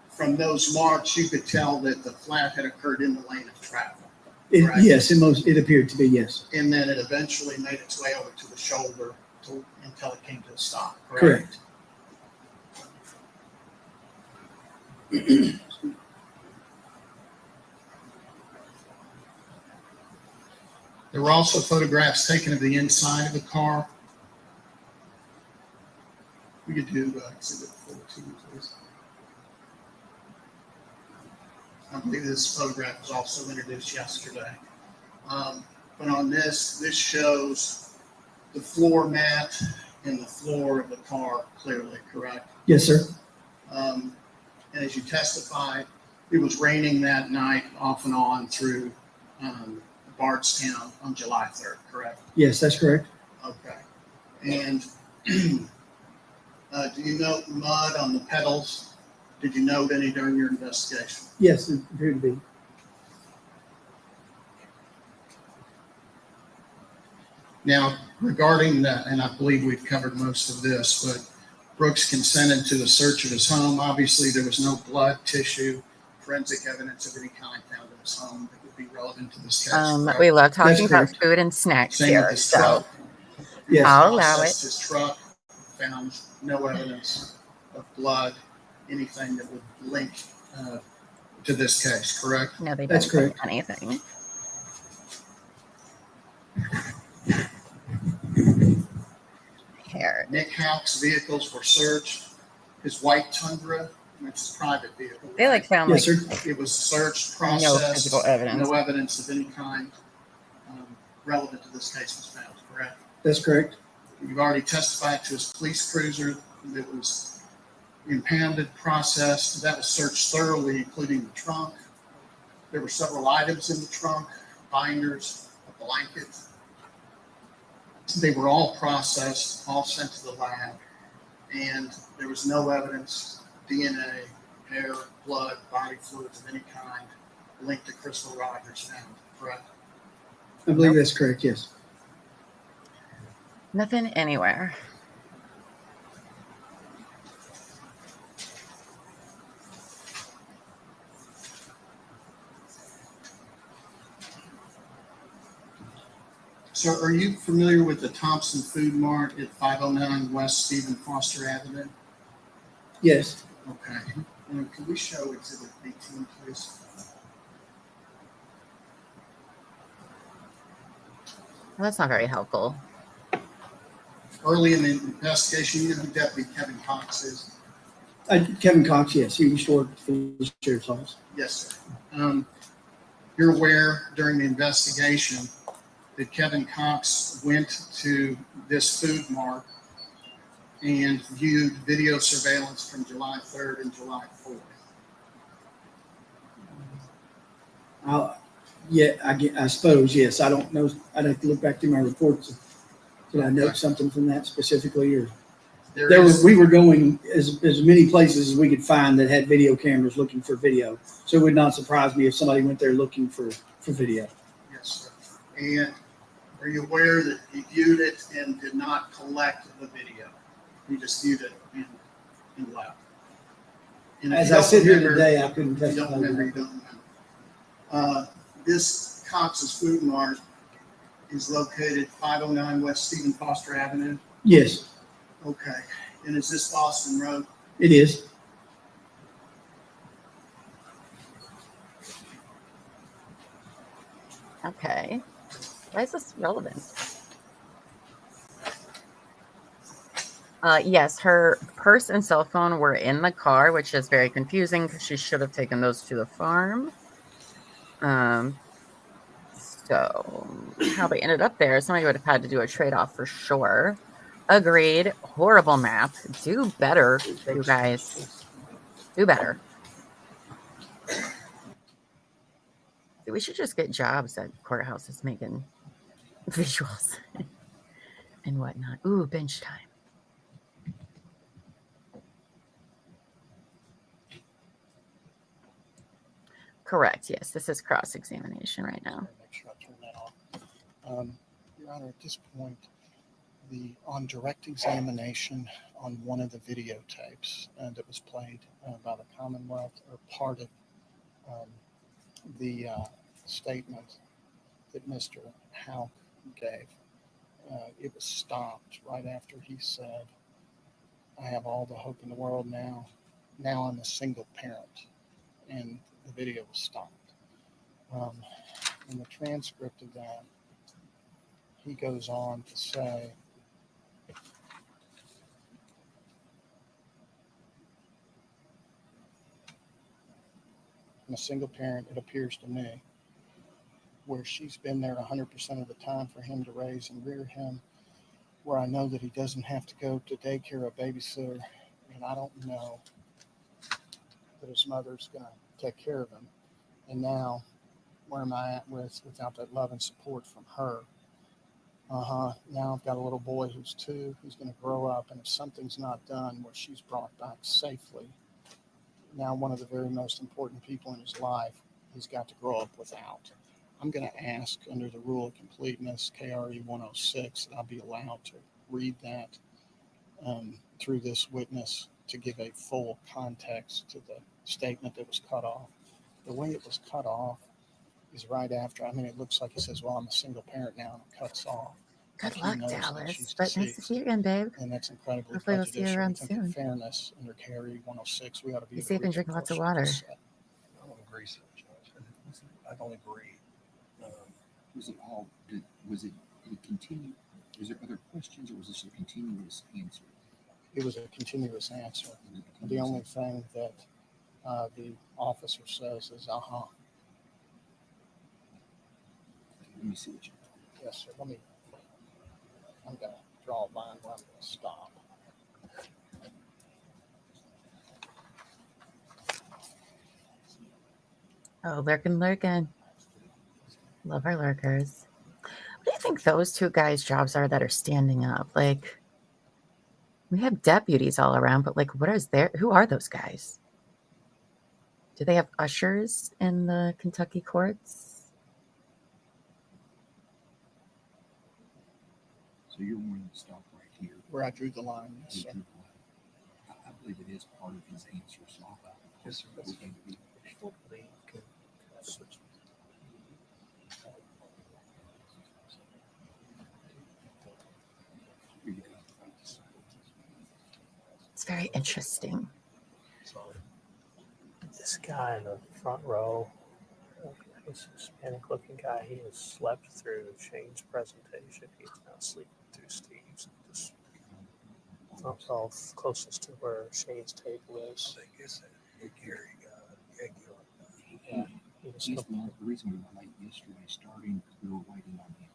from those marks, you could tell that the flat had occurred in the lane of traffic. Correct? Yes, it appeared to be, yes. And then it eventually made its way over to the shoulder until it came to a stop, correct? Correct. There were also photographs taken of the inside of the car. We could do exhibit 14, please. I believe this photograph was also introduced yesterday. But on this shows the floor mat and the floor of the car clearly, correct? Yes, sir. And as you testified, it was raining that night off and on through Bardstown on July 3rd, correct? Yes, that's correct. Okay. And do you note mud on the pedals? Did you note any during your investigation? Yes, it appeared to be. Now, regarding that, and I believe we've covered most of this, but Brooks consented to the search of his home. Obviously, there was no blood, tissue, forensic evidence of any kind found in his home that would be relevant to this case. correct? We love talking That's about correct. food and snacks Same with here, his so truck. Yes. I'll allow it. Processed his truck, found no evidence of blood, anything that would link to this case, correct? No, they That's didn't correct. say anything. Here. Nick Houck's vehicles were searched. His white Tundra, it's a private vehicle. They like found Yes, like sir. It was searched, no processed. physical evidence. No evidence of any kind relevant to this case was found, correct? That's correct. You've already testified to his police cruiser that was impounded, processed. That was searched thoroughly, including the trunk. There were several items in the trunk, binders, a blanket. They were all processed, all sent to the lab, and there was no evidence, DNA, hair, blood, body fluids of any kind linked to Crystal Rogers found, correct? I believe that's correct, yes. Nothing anywhere. So are you familiar with the Thompson Food Mart at 509 West Stephen Foster Avenue? Yes. Okay. And can we show exhibit 18, please? Well, that's not very helpful. Early in the investigation, you know who Deputy Kevin Cox is? Kevin Cox, yes. He used to work for the sheriff's office. Yes, sir. You're aware during the investigation that Kevin Cox went to this food mart and viewed video surveillance from July 3rd and July 4th. I suppose, yes. I don't know. I'd have to look back through my reports. Did I note something from that specifically? Or we were going as many places as we could find that had video cameras looking for video. So it would not surprise me if somebody went there looking for video. Yes, sir. And are you aware that he viewed it and did not collect the video? He just viewed it and left. And if As you I don't sit here remember- today, I couldn't if you testify. don't remember, you don't remember. This Cox's Food Mart is located 509 West Stephen Foster Avenue. Yes, Okay. And is this Boston Road? it is. Okay. Why is this relevant? Yes, her purse and cell phone were in the car, which is very confusing because she should have taken those to the farm. So how they ended up there, somebody would have had to do a trade-off for sure. Agreed. Horrible map. Do better, you guys. Do better. We should just get jobs at courthouses making visuals and whatnot. Ooh, bench time. Correct. Yes, this is cross-examination right now. Make sure I turn that off. Your Honor, at this point, on direct examination on one of the videotapes that was played by the Commonwealth, or part of the statement that Mr. Houck gave, it was stopped right after he said, "I have all the hope in the world now. Now I'm a single parent," and the video was stopped. In the transcript of that, he goes on to say, "I'm a single parent, it appears to me, where she's been there 100% of the time for him to raise and rear him, where I know that he doesn't have to go to daycare or babysitter, and I don't know that his mother's going to take care of him. And now, where am I at without that love and support from her? Now I've got a little boy who's 2, who's going to grow up, and if something's not done where she's brought back safely, now one of the very most important people in his life, he's got to grow up without. I'm going to ask under the rule of completeness, KRE 106, that I'll be allowed to read that through this witness to give a full context to the statement that was cut off. The way it was cut off is right after. I mean, it looks like he says, "Well, I'm a single parent now," and it cuts off. Good Like luck, he knows that Dallas. she's But nice to deceased. see you again, babe. And that's incredibly Hopefully we'll see you prejudicial. around We think in soon. fairness, under KRE 106, we ought to be Be able to safe and read drink the lots of portion water. just said. I don't agree, so Judge. I don't agree. Was it all? Was it continue? Was there other questions, or was this a continuous answer? It was a continuous answer. The only thing that the officer says is, "Uh-huh." Let me see what you. Yes, sir. I'm going to draw a line where I'm going to stop. Oh, lurking. Love our lurkers. What do you think those 2 guys' jobs are that are standing up? Like, we have deputies all around, but like, who are those guys? Do they have ushers in the Kentucky courts? So you're wanting to stop right here. Where I drew the line, yes, sir. I believe it is part of his answer. So yes, sir. That's going to be. It's very interesting. This guy in the front row, this Hispanic looking guy, he has slept through Shane's presentation. He's now sleeping through Steve's. Just all closest to where Shane's table is. I guess Gary Yeah, he was he's the reason we were late yesterday starting because we were waiting on him.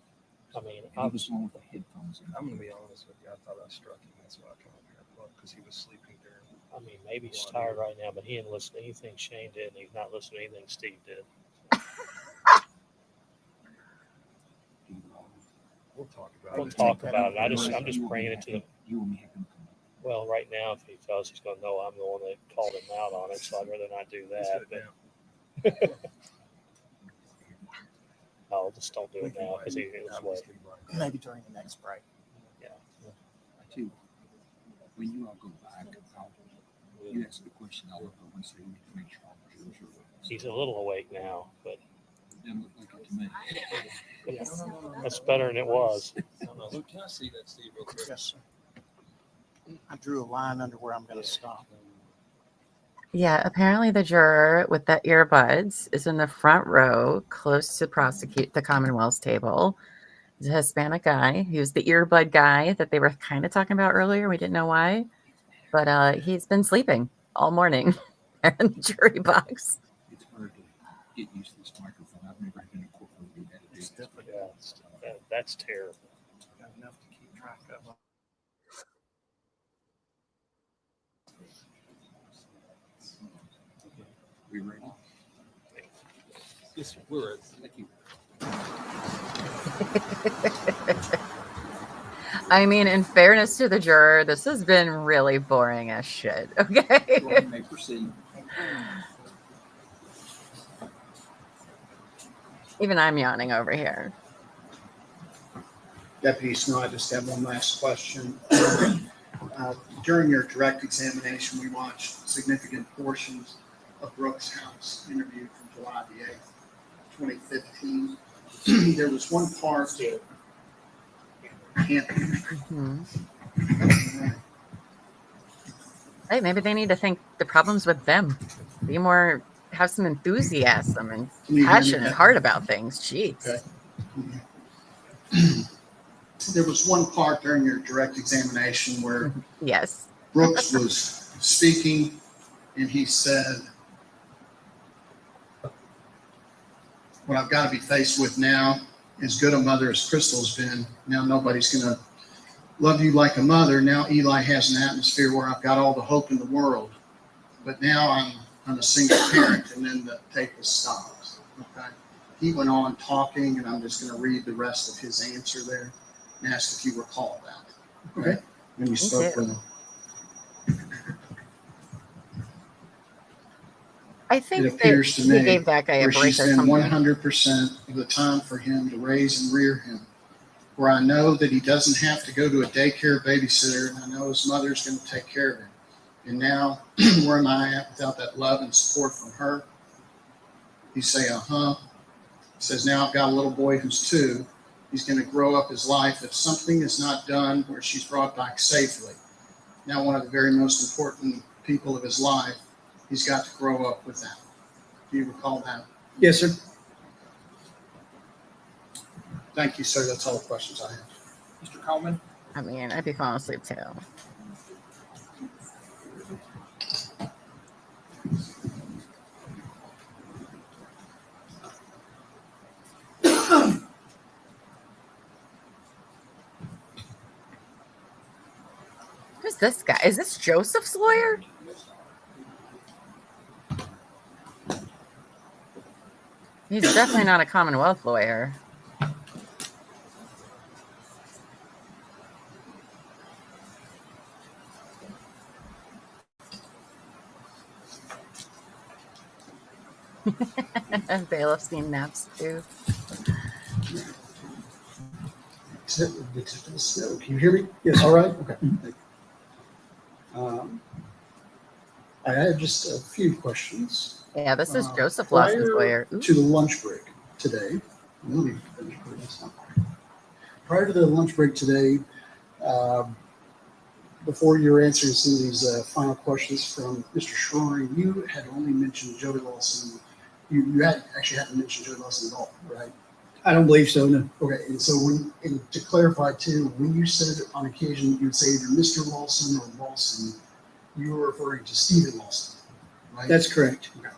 I mean, he was the one with the headphones in. I'm going to be honest with you. I thought I struck him. That's why I came up here and looked, because he was sleeping during. I mean, maybe he's tired right now, but he didn't listen to anything Shane did, and he's not listening to anything Steve did. We'll talk about We'll it. talk about it. I'm just bringing it to the. You and me have him come up. Well, right now, if he tells he's going to know I'm the one that called him out on it, so I'd rather not do that. But no, just don't do it now because he was late. Maybe during the next break. Yeah. I too. When you all go back, you ask the question. I'll look over and say, we need to make sure all the jurors are with us. He's a little awake now, but It doesn't look like it to me. yeah, that's better than it was. Luke, can I see that, Steve, real quick? Yes, sir. I drew a line under where I'm going to stop. Yeah, apparently the juror with the earbuds is in the front row, close to prosecute the Commonwealth's table. He's a Hispanic guy. He was the earbud guy that they were kind of talking about earlier. We didn't know why, but he's been sleeping all morning in the jury box. It's hard to get used to this microphone. I've never been incorporated at a It's difficult. That's terrible. Got enough to keep track of. We ready? Yes, we're ready. Thank you. I mean, in fairness to the juror, this has been really boring as shit. Okay. You may proceed. Even I'm yawning over here. Deputy Snow, I just have one last question. During your direct examination, we watched significant portions of Brooks Houck's interview from July the 8th, 2015. There was one part that Hey, maybe they need to think the problem's with them. Be more, have some enthusiasm and passion and heart about things. Jeez. Okay. There was one part during your direct examination where yes, Brooks was speaking and he said, what I've got to be faced with now, as good a mother as Crystal's been, now nobody's going to love you like a mother. Now Eli has an atmosphere where I've got all the hope in the world, but now I'm a single parent, and then the tape was stopped. Okay. He went on talking, and I'm just going to read the rest of his answer there and ask if you recall that. Okay. When you spoke with him. I think it appears to me gave that guy a where break she or spent something. 100% of the time for him to raise and rear him. Where I know that he doesn't have to go to a daycare babysitter, and I know his mother's going to take care of him. And now, where am I at without that love and support from her? You say, He says, now I've got a little boy who's 2. He's going to grow up his life. If something is not done where she's brought back safely, now one of the very most important people of his life, he's got to grow up with that. Do you recall that? Yes, sir. Thank you, sir. That's all the questions I have. Mr. Coleman? I mean, I'd be falling asleep too. Who's this guy? Is this Joseph's lawyer? He's definitely not a Commonwealth lawyer. Bailiff's need naps too. Detective Snow, can you hear me? Yes. All right. Okay. I have just a few questions. Yeah, this is Joseph Lawson's lawyer. Ooh. To the lunch break today. Prior to the lunch break today, before you were answering some of these final questions from Mr. Schroering, you had only mentioned Joey Lawson. You hadn't mentioned Joey Lawson at all, right? I don't believe so, no. Okay, and so and to clarify too, when you said on occasion you would say either Mr. Lawson or Lawson, you were referring to Stephen Lawson, right? That's correct. Okay.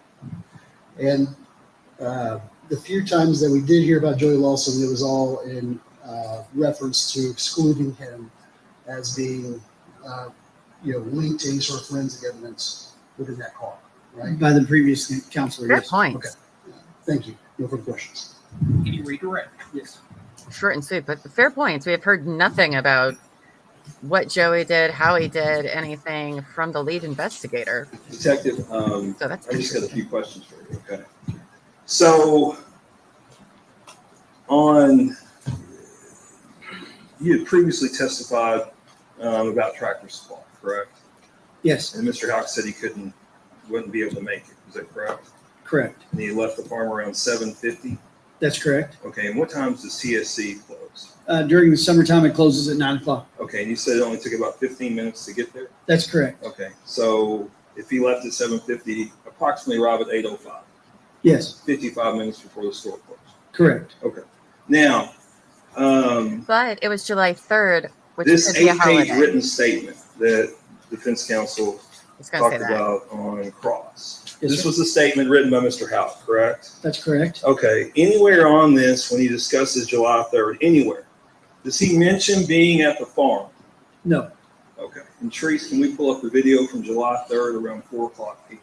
And the few times that we did hear about Joey Lawson, it was all in reference to excluding him as being, linked to any sort of forensic evidence within that car, right? By the previous counselor. Fair Yes. point. Okay. Thank you. No further questions. Can you redirect? Yes. Short and sweet, but fair points. We have heard nothing about what Joey did, how he did, anything from the lead investigator. Detective, So that's I just got a few questions for you. Okay. So, you had previously testified about Tractor Supply, correct? Yes. And Mr. Houck said he wouldn't be able to make it. Is that correct? Correct. And he left the farm around 7:50. That's correct. Okay. And what times does TSC close? During the summertime, it closes at 9 o'clock. Okay. And you said it only took about 15 minutes to get there. That's correct. Okay. So if he left at 7:50, approximately arrive at 8:05, Yes, 55 minutes before the store closed. correct. Okay. Now, But it was July 3rd, which this could be a 8-page holiday. written statement that defense counsel I was going to say talked that. about on cross. Yes, This sir. was a statement written by Mr. Houck, correct? That's correct. Okay. Anywhere on this, when he discusses July 3rd, anywhere, does he mention being at the farm? No. Okay. And Treese, can we pull up the video from July 3rd around 4:00 p.m.?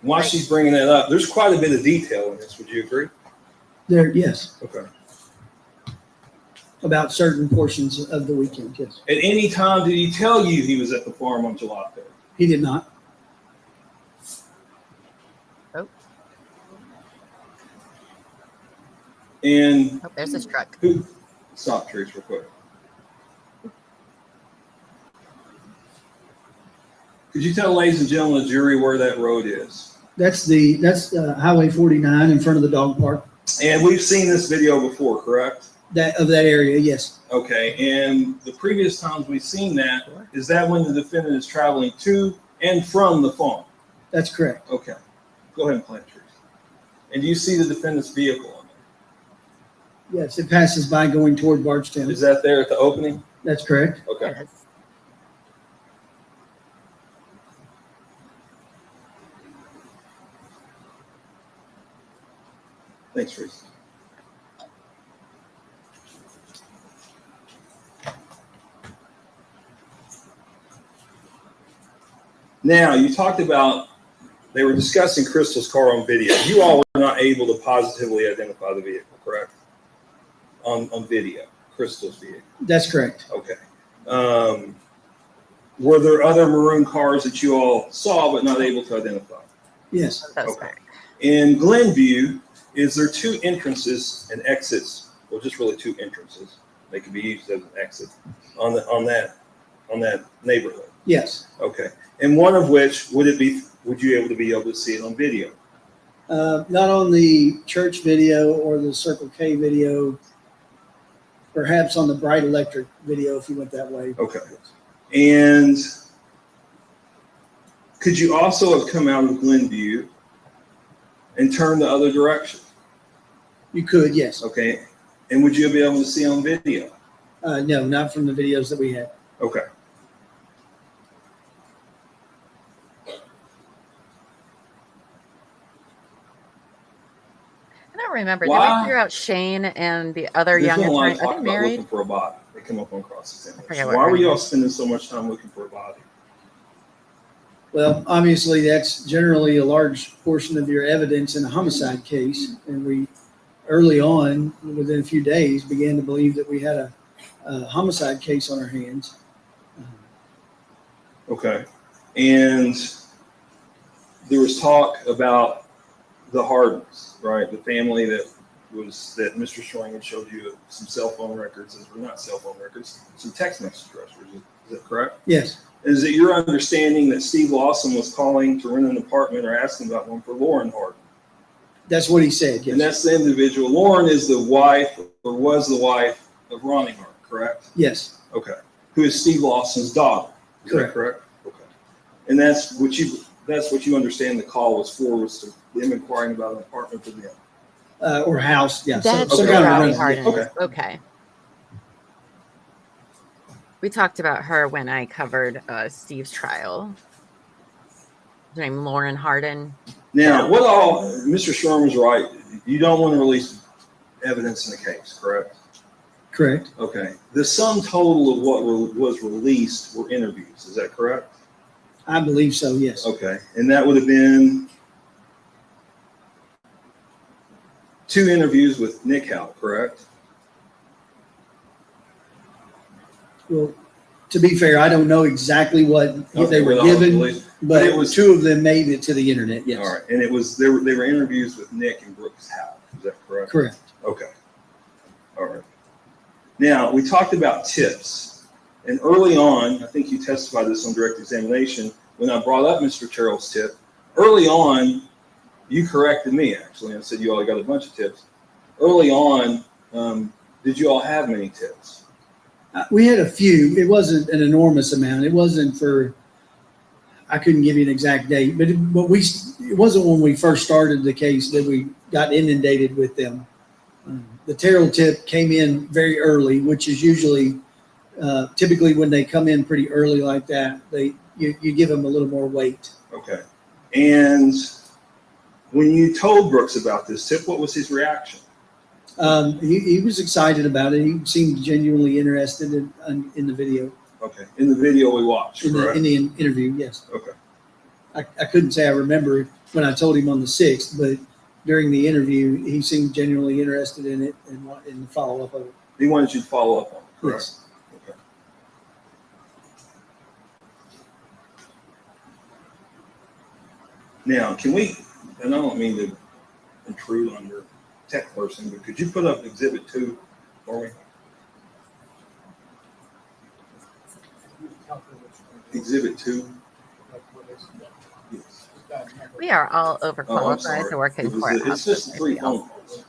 While she's bringing that up, there's quite a bit of detail in this. Would you agree? There, yes, Okay. about certain portions of the weekend, yes. At any time, did he tell you he was at the farm on July 3rd? He did not. And Oh, there's his truck. who? Stop, Treese, real quick. Could you tell, ladies and gentlemen, the jury where that road is? That's Highway 49 in front of the dog park. And we've seen this video before, correct? That area, yes. Okay, and the previous times we've seen that, is that when the defendant is traveling to and from the farm? That's correct. Okay, go ahead and plant trees. And do you see the defendant's vehicle on Yes, it passes by going toward Bardstown. there? Is that there at the opening? That's correct. Okay. Yes. Thanks, Reese. Now, you talked about they were discussing Crystal's car on video. You all were not able to positively identify the vehicle, correct? On video, Crystal's vehicle. That's correct. Okay. Were there other maroon cars that you all saw but not able to identify? Yes. That's Okay. right. In Glenview, is there two entrances and exits? Well, just really two entrances. They could be used as an exit on that neighborhood. Yes. Okay. And one of which would you be able to see it on video? Not on the church video or the Circle K video. Perhaps on the Bright Electric video if you went that way. Okay. And could you also have come out of Glenview and turned the other direction? You could, yes. Okay. And would you be able to see on video? No, not from the videos that we had. Okay. I don't remember. Why? Did we figure out Shane and the other There's young been a lot attorney? of Are talk they about married? looking for a body. They come up on I forget cross-examination. what Why her were name y'all is. spending so much time looking for a body? Well, obviously, that's generally a large portion of your evidence in a homicide case. And we, early on, within a few days, began to believe that we had a homicide case on our hands. Okay. And there was talk about the Hardens, right? The family that Mr. Schwingen showed you some cell phone records, or not cell phone records, some text message records. Is that correct? Yes, Is it your understanding that Steve Lawson was calling to rent an apartment or asking about one for Lauren Harden? that's what he said, And yes. that's the individual. Lauren is the wife, or was the wife of Ronnie Hart, correct? Yes, Okay. Who is Steve Lawson's daughter? Is that Correct. correct? Okay. And that's what you understand the call was for, was to them inquiring about an apartment for them. or house, yeah. That's some the kind of Rowdy resident. Hardin. Okay. Okay. We talked about her when I covered Steve's trial. Her name Lauren Hardin. Now, what all, Mr. Sherman's right, you don't want to release evidence in the case, correct? Correct. Okay. The sum total of what was released were interviews, is that correct? I believe so, yes. Okay. And that would have been 2 interviews with Nick Houck, correct? Well, to be fair, I don't know exactly what Okay, they were well, I'll given, believe- but it was- 2 of them made it to the internet, yes. All right. And it was, they were interviews with Nick and Brooks Houck, is that correct? Correct. Okay. All right. Now, we talked about tips. And early on, I think you testified this on direct examination, when I brought up Mr. Terrell's tip, early on, you corrected me, actually, and said you all got a bunch of tips. Early on, did you all have many tips? We had a few. It wasn't an enormous amount. It wasn't for, I couldn't give you an exact date, but it wasn't when we first started the case that we got inundated with them. The Terrell tip came in very early, which is usually, typically when they come in pretty early like that, you give them a little more weight. Okay. And when you told Brooks about this tip, what was his reaction? He was excited about it. He seemed genuinely interested in the video. Okay. In the video we watched, correct? In the interview, yes. Okay. I couldn't say I remember when I told him on the 6th, but during the interview, he seemed genuinely interested in it and in the follow-up of it. He wanted you to follow up on it, correct? Yes. Okay. Now, can we, and I don't mean to intrude on your tech person, but could you put up Exhibit 2 for me? Exhibit 2. Yes. We are all Oh, I'm overqualified sorry. to work in It's courthouses. just 3 phone calls.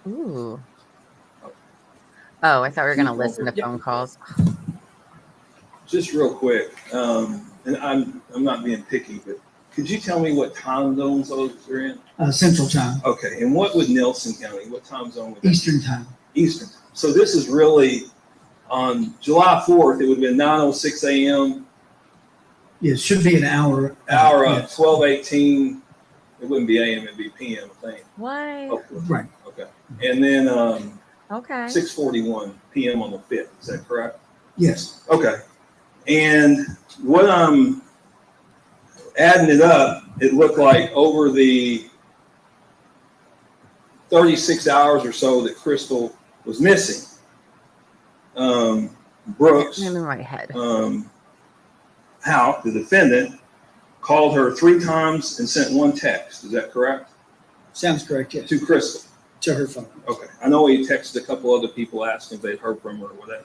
Ooh. Oh, I thought we were going to listen to phone calls. Just real quick, and I'm not being picky, but could you tell me what time zones those are in? Central Time. Okay, and what would Nelson County, what time zone would that be? Eastern Time. Eastern. So this is really on July 4th, it would have been 9:06 a.m. Yeah, it should be an hour. Hour up, Yes. 12:18. It wouldn't be a.m., it'd be p.m., I think. What? Hopefully. Right. Okay. And then Okay. 6:41 p.m. on the 5th. Is that correct? Yes. Okay. And what I'm adding it up, it looked like over the 36 hours or so that Crystal was missing, Brooks, I'm in my head. Houck, the defendant, called her 3 times and sent 1 text. Is that correct? Sounds correct, yes. To Crystal. To her phone. Okay. I know he texted a couple other people asking if they'd heard from her or whatever.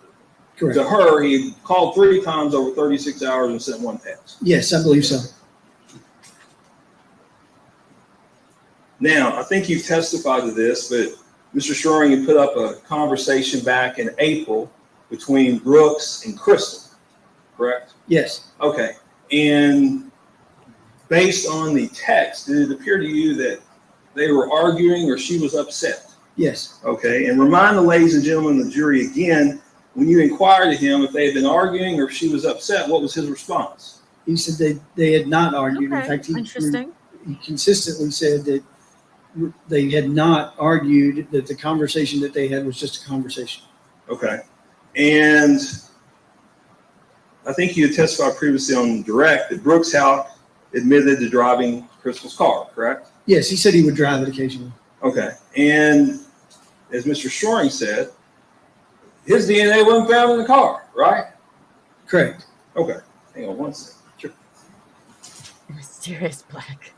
Correct. To her, he called 3 times over 36 hours and sent 1 text. Yes, I believe so. Now, I think you've testified to this, but Mr. Shoring had put up a conversation back in April between Brooks and Crystal, correct? Yes. Okay. And based on the text, did it appear to you that they were arguing or she was upset? Yes. Okay. And remind the ladies and gentlemen of the jury again, when you inquired of him if they had been arguing or if she was upset, what was his response? He said they had not argued. Okay. In fact, Interesting. he consistently said that they had not argued, that the conversation that they had was just a conversation. Okay. And I think you had testified previously on direct that Brooks Houck admitted to driving Crystal's car, correct? Yes, he said he would drive it occasionally. Okay. And as Mr. Shoring said, his DNA wasn't found in the car, right? Correct. Okay. Hang on 1 second. Sure. Mysterious black.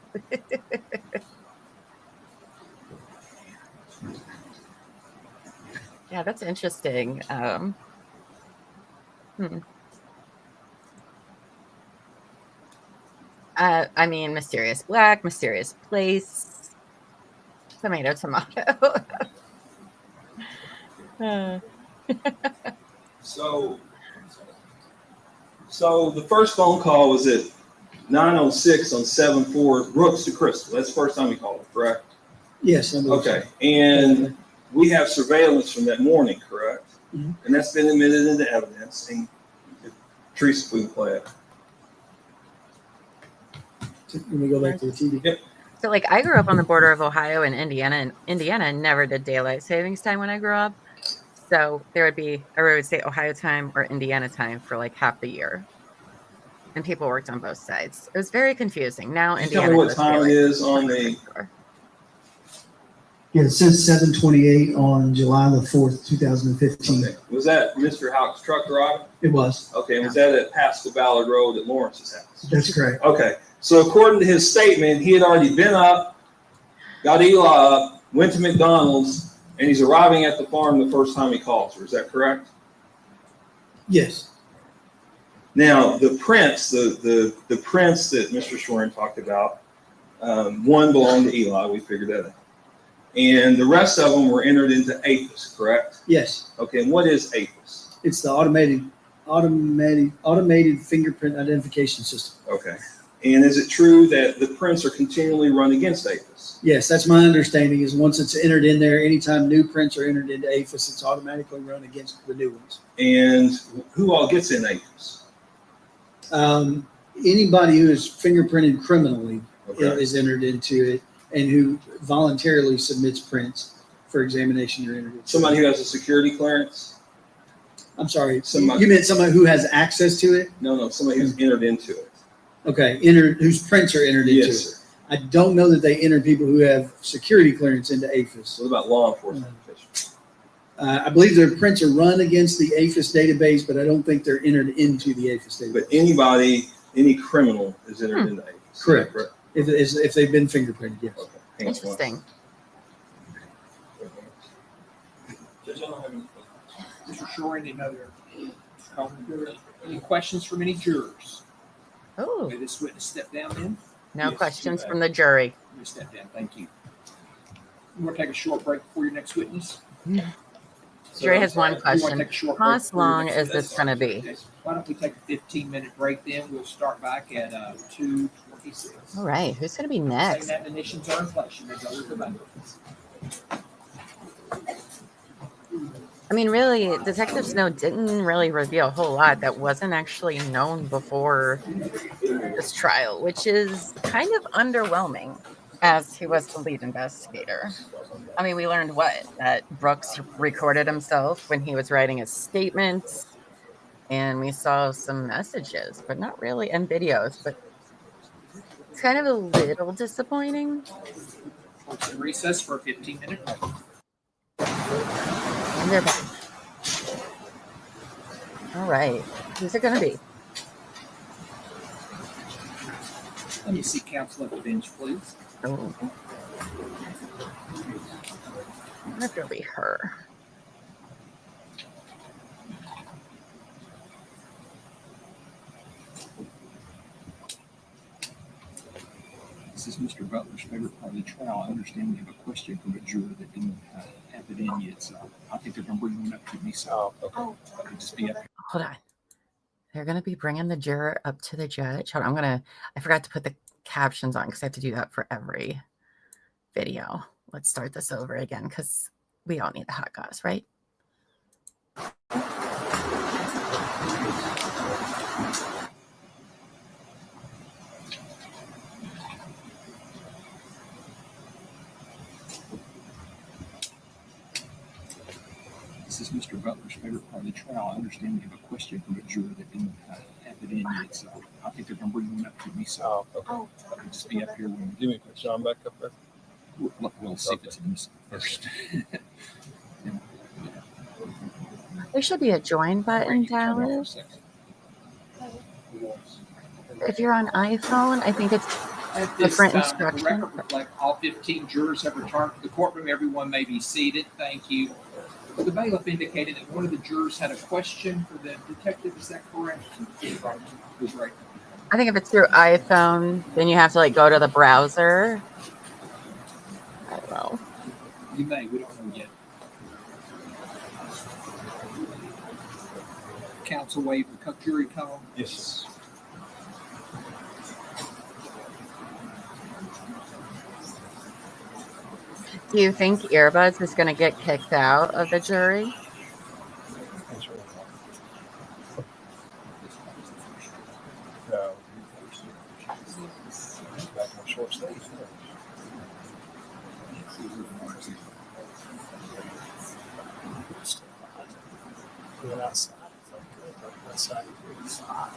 Yeah, that's interesting. I mean, mysterious black, mysterious place, tomato. So the first phone call was at 9:06 on 7/4, Brooks to Crystal. That's the first time he called her, correct? Yes. I believe so. Okay. And we have surveillance from that morning, correct? Mm-hmm. And that's been admitted into evidence. And Teresa, if we can play it. Let me go back to the TV. Yep. So, like, I grew up on the border of Ohio and Indiana never did daylight savings time when I grew up. So there would be, or I would say Ohio time or Indiana time for like half the year. And people worked on both sides. It was very confusing. Now, Can you Indiana. tell me what does time it daylight is on the? Yeah, it says 7:28 on July the 4th, 2015. Okay. Was that Mr. Houck's truck drive? It was. Okay, and was that at Pascal Ballard Road at Lawrence's house? That's correct. Okay, so according to his statement, he had already been up, got Eli up, went to McDonald's, and he's arriving at the farm the first time he calls her. Is that correct? Yes. Now, the prints, the prints that Mr. Schwerin talked about, One belonged to Eli. We figured that out. And the rest of them were entered into APHIS, correct? Yes, Okay, and what is APHIS? it's the automated fingerprint identification system. Okay. And is it true that the prints are continually run against APHIS? Yes, that's my understanding is once it's entered in there, anytime new prints are entered into APHIS, it's automatically run against the new ones. And who all gets in APHIS? Anybody who is fingerprinted criminally Okay. is entered into it and who voluntarily submits prints for examination or interview. Somebody who has a security clearance? I'm sorry, Somebody- you meant somebody who has access to it? No, somebody who's entered into it. Okay, whose prints are entered into Yes, it. sir. I don't know that they enter people who have security clearance into APHIS. What about law enforcement officials? I believe their prints are run against the APHIS database, but I don't think they're entered into the APHIS database. But any criminal is entered into APHIS. Correct. If they've been fingerprinted, yes. Okay. Hang on. Interesting. Judge, I don't have any Mr. Shore, any questions from any jurors? Oh, May this witness step down then? no Yes, questions you from the jury. You step down, thank you. You want to take a short break before your next witness? Jury has one You wanna question. take a short How break before your long next is witness? this going to be? Why don't we take a 15-minute break then? We'll start back at 2:26. All right, who's going to be Same next? admonitions are in place. You may go with the bank. I mean, really, Detective Snow didn't really reveal a whole lot that wasn't actually known before this trial, which is kind of underwhelming as he was the lead investigator. I mean, we learned what? That Brooks recorded himself when he was writing his statements, and we saw some messages, but not really, and videos, but it's kind of a little disappointing. Recess for a 15-minute break. And they're back. All right. Who's it going to be? Let me see counsel at the bench, please. Oh. I wonder if it'll be her. This is Mr. Butler's favorite part of the trial. I understand we have a question from a juror that didn't have it in yet, so I think they're going to bring one up to me. So I'll just be up here. Hold on. They're going to be bringing the juror up to the judge. Hold on. I forgot to put the captions on because I have to do that for every video. Let's start this over again because we all need the hot goss, right? This is Mr. Butler's favorite part of the trial. I understand we have a question from a juror that didn't have it in yet, so I think they're going to bring one up to me. So I'll just be up here when Give me John back up there. we'll see if it's in this first. There should be a join button, Dallas. If you're on iPhone, I think it's At this different time, the instruction. record reflects all 15 jurors have returned to the courtroom. Everyone may be seated. Thank you. The bailiff indicated that one of the jurors had a question for the detective. Is that correct? Who's right? I think if it's through iPhone, then you have to go to the browser. I don't know. You may. We don't know yet. Counsel waive the jury call. Yes. Do you think Earbuds is going to get kicked out of the jury? No. Back on short sleeve. Even outside, outside, it's hot.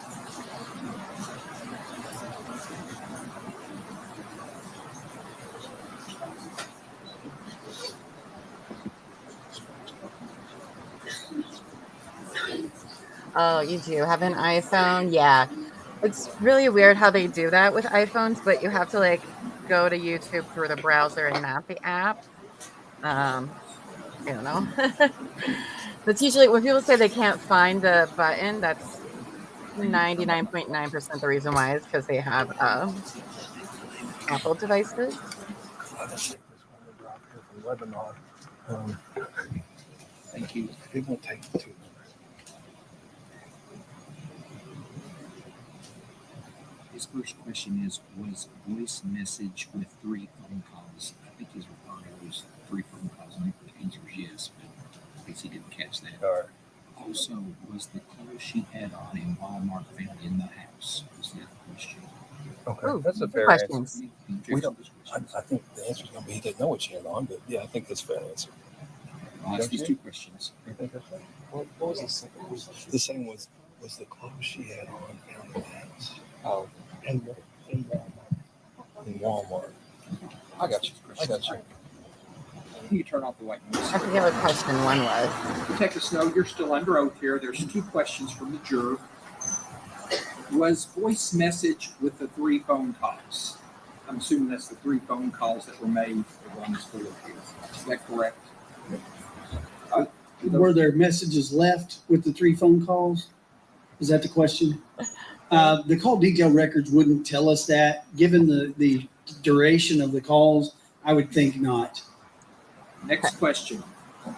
Oh, you do have an iPhone? Yeah. It's really weird how they do that with iPhones, but you have to go to YouTube through the browser and not the app. I don't know. That's usually when people say they can't find the button, that's 99.9% the reason why is because they have Apple devices. From Lebanon. Thank you. It won't take too long. His first question is, was voice message with 3 phone calls? I think he's referring to those 3 phone calls. I think the answer is yes, but I guess he didn't catch that. All right. Also, was the clothes she had on in Walmart found in the house? Was that the question? Okay, Ooh, that's a good fair questions. answer. We don't. I think the answer is going to be he didn't know what she had on, but yeah, I think that's a fair answer. I'll ask these 2 questions. You think that's right? What was the second one? The second was the clothes she had on found in the house? Oh, in Walmart. I got you. Can you turn off the white noise? I forget what question 1 was. Detective Snow, you're still under oath here. There's 2 questions from the juror. Was voice message with the 3 phone calls? I'm assuming that's the 3 phone calls that were made on this board here. Is that correct? Were there messages left with the 3 phone calls? Is that the question? The call detail records wouldn't tell us that. Given the duration of the calls, I would think not. Next question.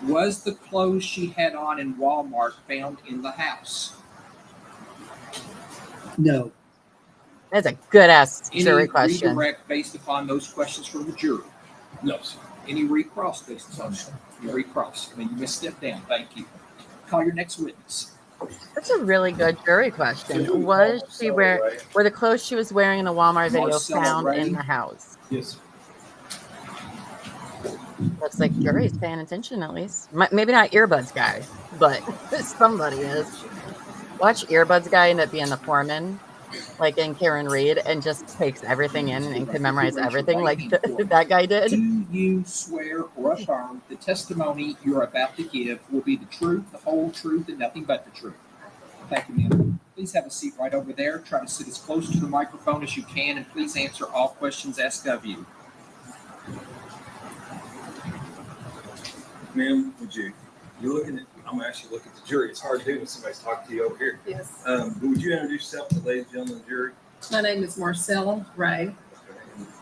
Was the clothes she had on in Walmart found in the house? No. That's a good ass jury Any question. redirect based upon those questions from the jury? No, sir. Any recross based upon that? You recross. I mean, you misstepped down. Thank you. Call your next witness. That's a really good jury question. Was she were the clothes she was wearing in the Walmart video Marcella found Ray. in the house? Yes. Looks like jury's paying attention at least. Maybe not earbuds guy, but somebody is. Watch earbuds guy end up being the foreman, like in Karen Reed, and just takes everything in and can memorize everything like that guy did. Do you swear or affirm the testimony you're about to give will be the truth, the whole truth, and nothing but the truth? Thank you, ma'am. Please have a seat right over there. Try to sit as close to the microphone as you can, and please answer all questions asked of you. Ma'am, you're looking at, I'm gonna actually look at the jury. It's hard to do when somebody's talking to you over here. Yes. But would you introduce yourself to the ladies and gentlemen of the jury? My name is Marcella Ray.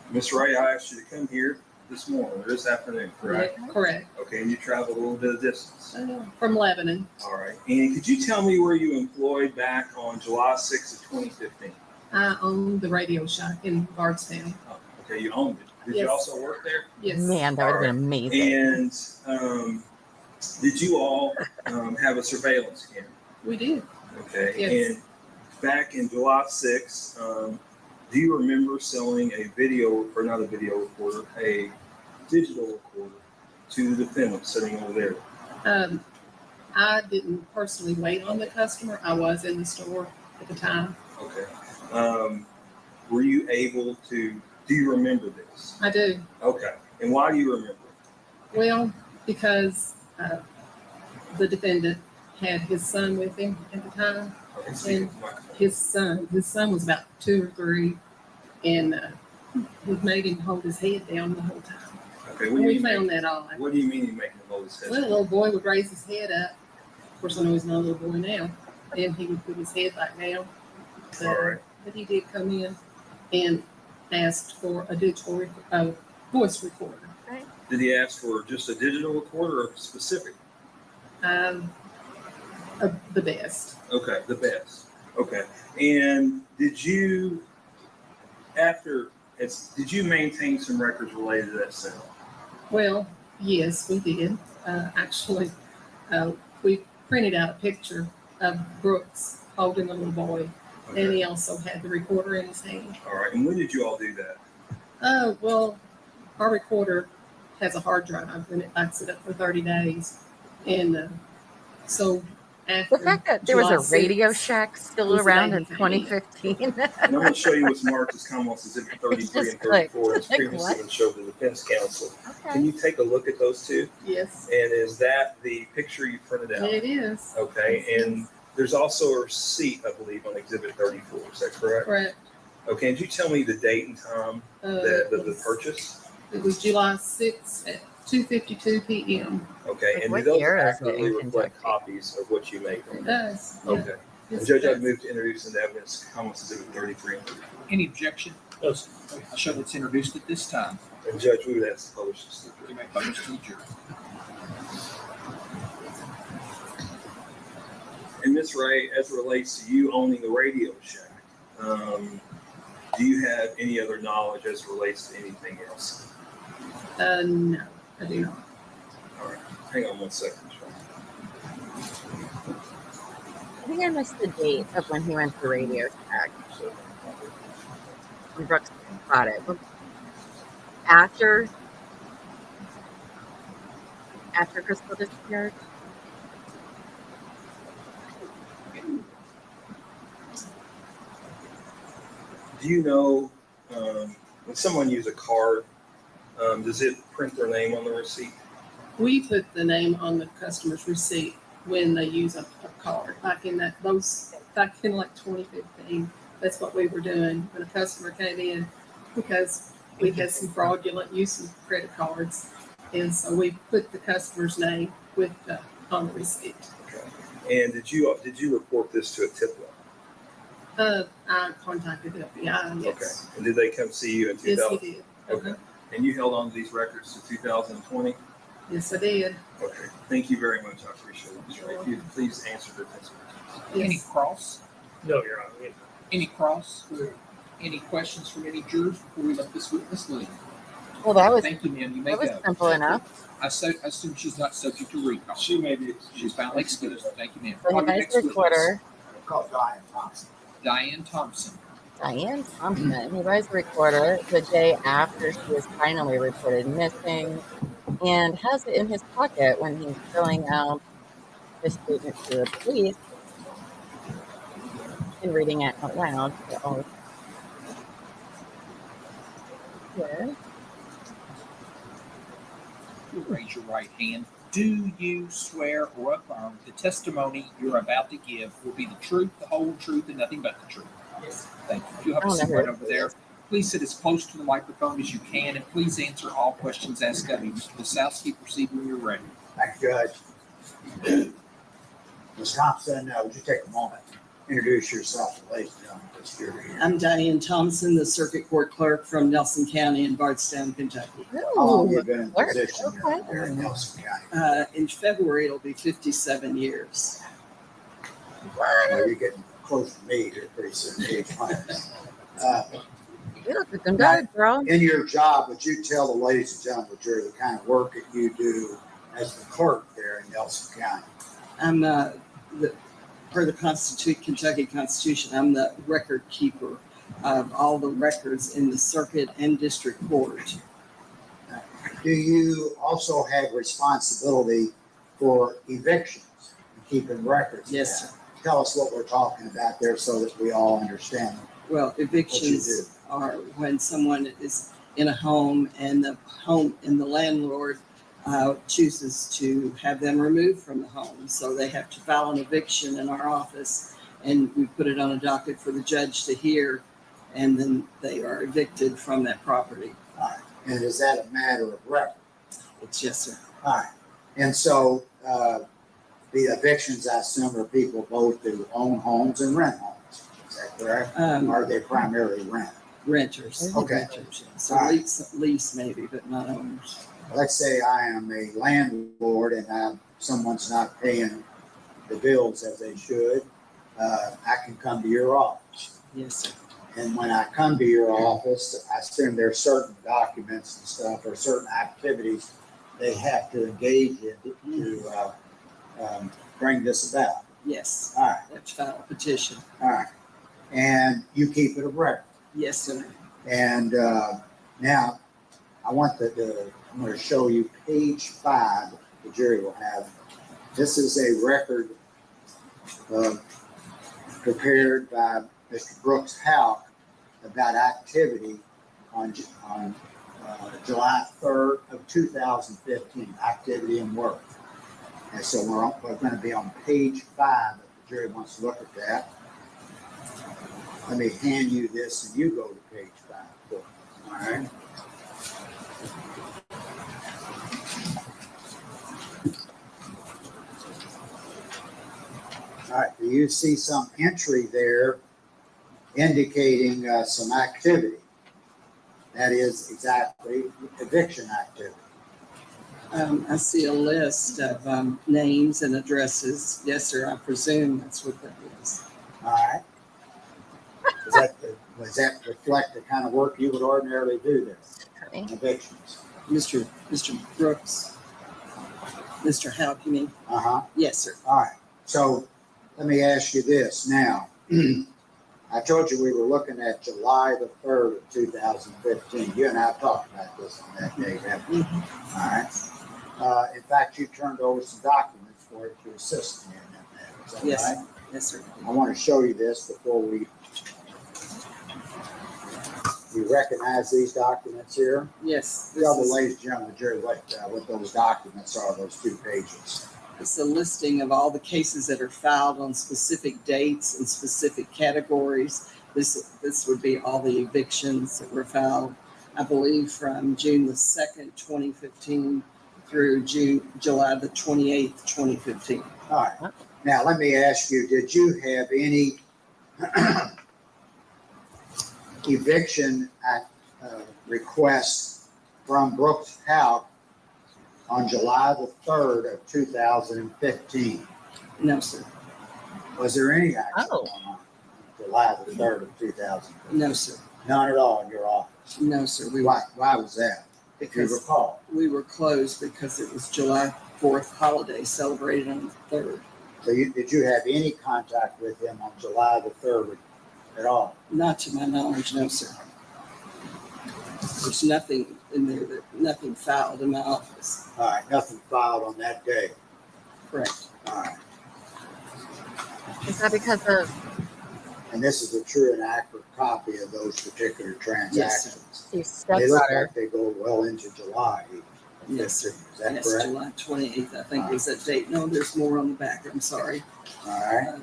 Miss Ray, I asked you to come here this morning or this afternoon, correct? Yeah, correct. Okay, and you traveled a little bit of distance. From Lebanon. All right. And could you tell me where you employed back on July 6th of 2015? I own the radio shack in Bardstown. Oh, okay, you owned it. Did you Yes. also work there? Yes. Man, that would have been amazing. And did you all have a surveillance camera? We did. Okay. Yes. And back in July 6th, do you remember selling a video, or not a video recorder, a digital recorder to the defendant sitting over there? I didn't personally wait on the customer. I was in the store at the time. Okay. Were you able to, do you remember this? I do. Okay. And why do you remember it? Well, because the defendant had his son with him at the time. Okay, so And his son was about 2 or 3, and we made him hold his head down the whole time. Okay, And we found that odd. What do you mean you making him hold his head? Well, the little boy would raise his head up. Of course, I know he's not a little boy now. And he would put his head back down. So, All right. but he did come in and asked for a digital voice recorder. Did he ask for just a digital recorder or specific? The best. Okay, the best. Okay. And did you maintain some records related to that sale? Well, yes, we did. Actually, we printed out a picture of Brooks holding a little boy, and he also had the recorder in his hand. All right. And when did you all do that? Well, our recorder has a hard drive, and it backs it up for 30 days. And so after The fact that there was July a Radio 6th Shack still was the around day in he came in. 2015. And I'm going to show you what's marked as Commonwealth Exhibit 33 and 34. It's previously been shown to the defense counsel. Can you take a look at those two? Yes. And is that the picture you printed out? It is. Okay. And there's also a receipt, I believe, on Exhibit 34. Is that correct? Correct. Okay. And could you tell me the date and time that of the purchase? It was July 6th at 2:52 p.m. Okay. And do What those year is it accurately in reflect copies of what you made? It does. Yeah. Okay. Yes, And Judge, it I'd does. move to introduce into evidence Commonwealth Exhibit 33 and 34. Any objection? Yes. So let's introduce it this time. And Judge, we would ask to publish this. You may publish to the jury. And Ms. Ray, as it relates to you owning the Radio Shack, do you have any other knowledge as it relates to anything else? No, I do not. All right, hang on 1 second. I think I missed the date of when he went to Radio Shack. When Brooks bought it. After Crystal disappeared. Do you know when someone uses a card, does it print their name on the receipt? We put the name on the customer's receipt when they use a card. Back in like 2015, that's what we were doing when a customer came in, because we had some fraudulent use of credit cards, and so we put the customer's name on the receipt. Okay. And did you report this to a tip line? I contacted the FBI. Yes. Okay. And did they come see you in 2000? Yes, he did. Okay. And you held on to these records to 2020? Yes, I did. Okay. Thank you very much. I appreciate it. Ms. Ray. If you please answer the questions. Any cross? No, Your Honor. Any cross? Any questions from any jurors before we let this witness leave? Well, that was Thank you, ma'am. You may that was go. simple enough. I assume she's not subject to recall. She may be. She's found excused. Thank you, ma'am. So Call he your buys next the witness. recorder. Call Diane Thompson. Diane Thompson. Diane Thompson. He buys the recorder the day after she was finally reported missing, and has it in his pocket when he's filling out his statement to the police and reading it out loud to all. Here. Raise your right hand. Do you swear or affirm the testimony you're about to give will be the truth, the whole truth, and nothing but the truth? Yes. Thank you. You'll have a seat right over there. Please sit as close to the microphone as you can, and please answer all questions asked of you. Mr. Wasowski, proceed when you're ready. Thank you, Judge. Ms. Thompson, would you take a moment, introduce yourself, ladies and gentlemen, to the jury. I'm Diane Thompson, the circuit court clerk from Nelson County in Bardstown, Kentucky. How long have you been in position there in Nelson County? In February, it'll be 57 years. Well, you're getting close to me here pretty soon, age-wise. You look looking good, girl. In your job, would you tell the ladies and gentlemen of the jury the kind of work that you do as the clerk there in Nelson County? I'm per the Kentucky Constitution, I'm the record keeper of all the records in the circuit and district court. Do you also have responsibility for evictions and keeping records? Yes, sir. Tell us what we're talking about there so that we all understand. Well, evictions are when someone is in a home and the landlord chooses to have them removed from the home. So they have to file an eviction in our office, and we put it on a docket for the judge to hear, and then they are evicted from that property. All right. And is that a matter of record? It's yes, sir. All right. And so the evictions, I assume, are people both who own homes and rent homes. Is that correct? Or are they primarily rent? Renters. Okay. Renters. So All right. lease maybe, but not owners. Let's say I am a landlord and someone's not paying the bills as they should. I can come to your office. Yes, sir. And when I come to your office, I assume there's certain documents and stuff or certain activities they have to engage in to bring this about. Yes. All right. They have to file a petition. All right. And you keep it a record. Yes, sir. And now I'm going to show you page 5. The jury will have. This is a record prepared by Mr. Brooks Houck about activity on July 3rd of 2015, activity and work. And so we're going to be on page 5 if the jury wants to look at that. Let me hand you this and you go to page 5. All right. All right, do you see some entry there indicating some activity? That is exactly eviction activity. I see a list of names and addresses. Yes, sir, I presume that's what that is. All right. Does that reflect the kind of work you would ordinarily do there? Evictions. Mr. Brooks. Mr. Houck, you mean? Uh-huh. Yes, sir. All right. So let me ask you this now. I told you we were looking at July the 3rd of 2015. You and I talked about this on that day, haven't we? All right. In fact, you turned over some documents for it to assist me in that matter. Is that Yes. right? Yes, sir. I want to show you this before we recognize these documents here. Yes. Tell the ladies and gentlemen, Jerry, what those documents are, those 2 pages. It's a listing of all the cases that are filed on specific dates and specific categories. This would be all the evictions that were filed, I believe, from June the 2nd, 2015 through July the 28th, 2015. All right. Now, let me ask you, did you have any eviction requests from Brooks Houck on July the 3rd of 2015? No, sir. Was there any action on July the 3rd of 2015? No, sir. None at all in your office? No, sir. Why was that? If you recall. We were closed because it was July 4th holiday celebrated on the 3rd. So did you have any contact with him on July the 3rd at all? Not to my knowledge, no, sir. There's nothing in there, nothing filed in my office. All right, nothing filed on that day. Correct. All right. Is that because of? And this is a true and accurate copy of those particular transactions. Yes, they look like they go well into July. Yes, sir. Is that yes, correct? July 28th, I think was that date. No, there's more on the back. I'm sorry. All right.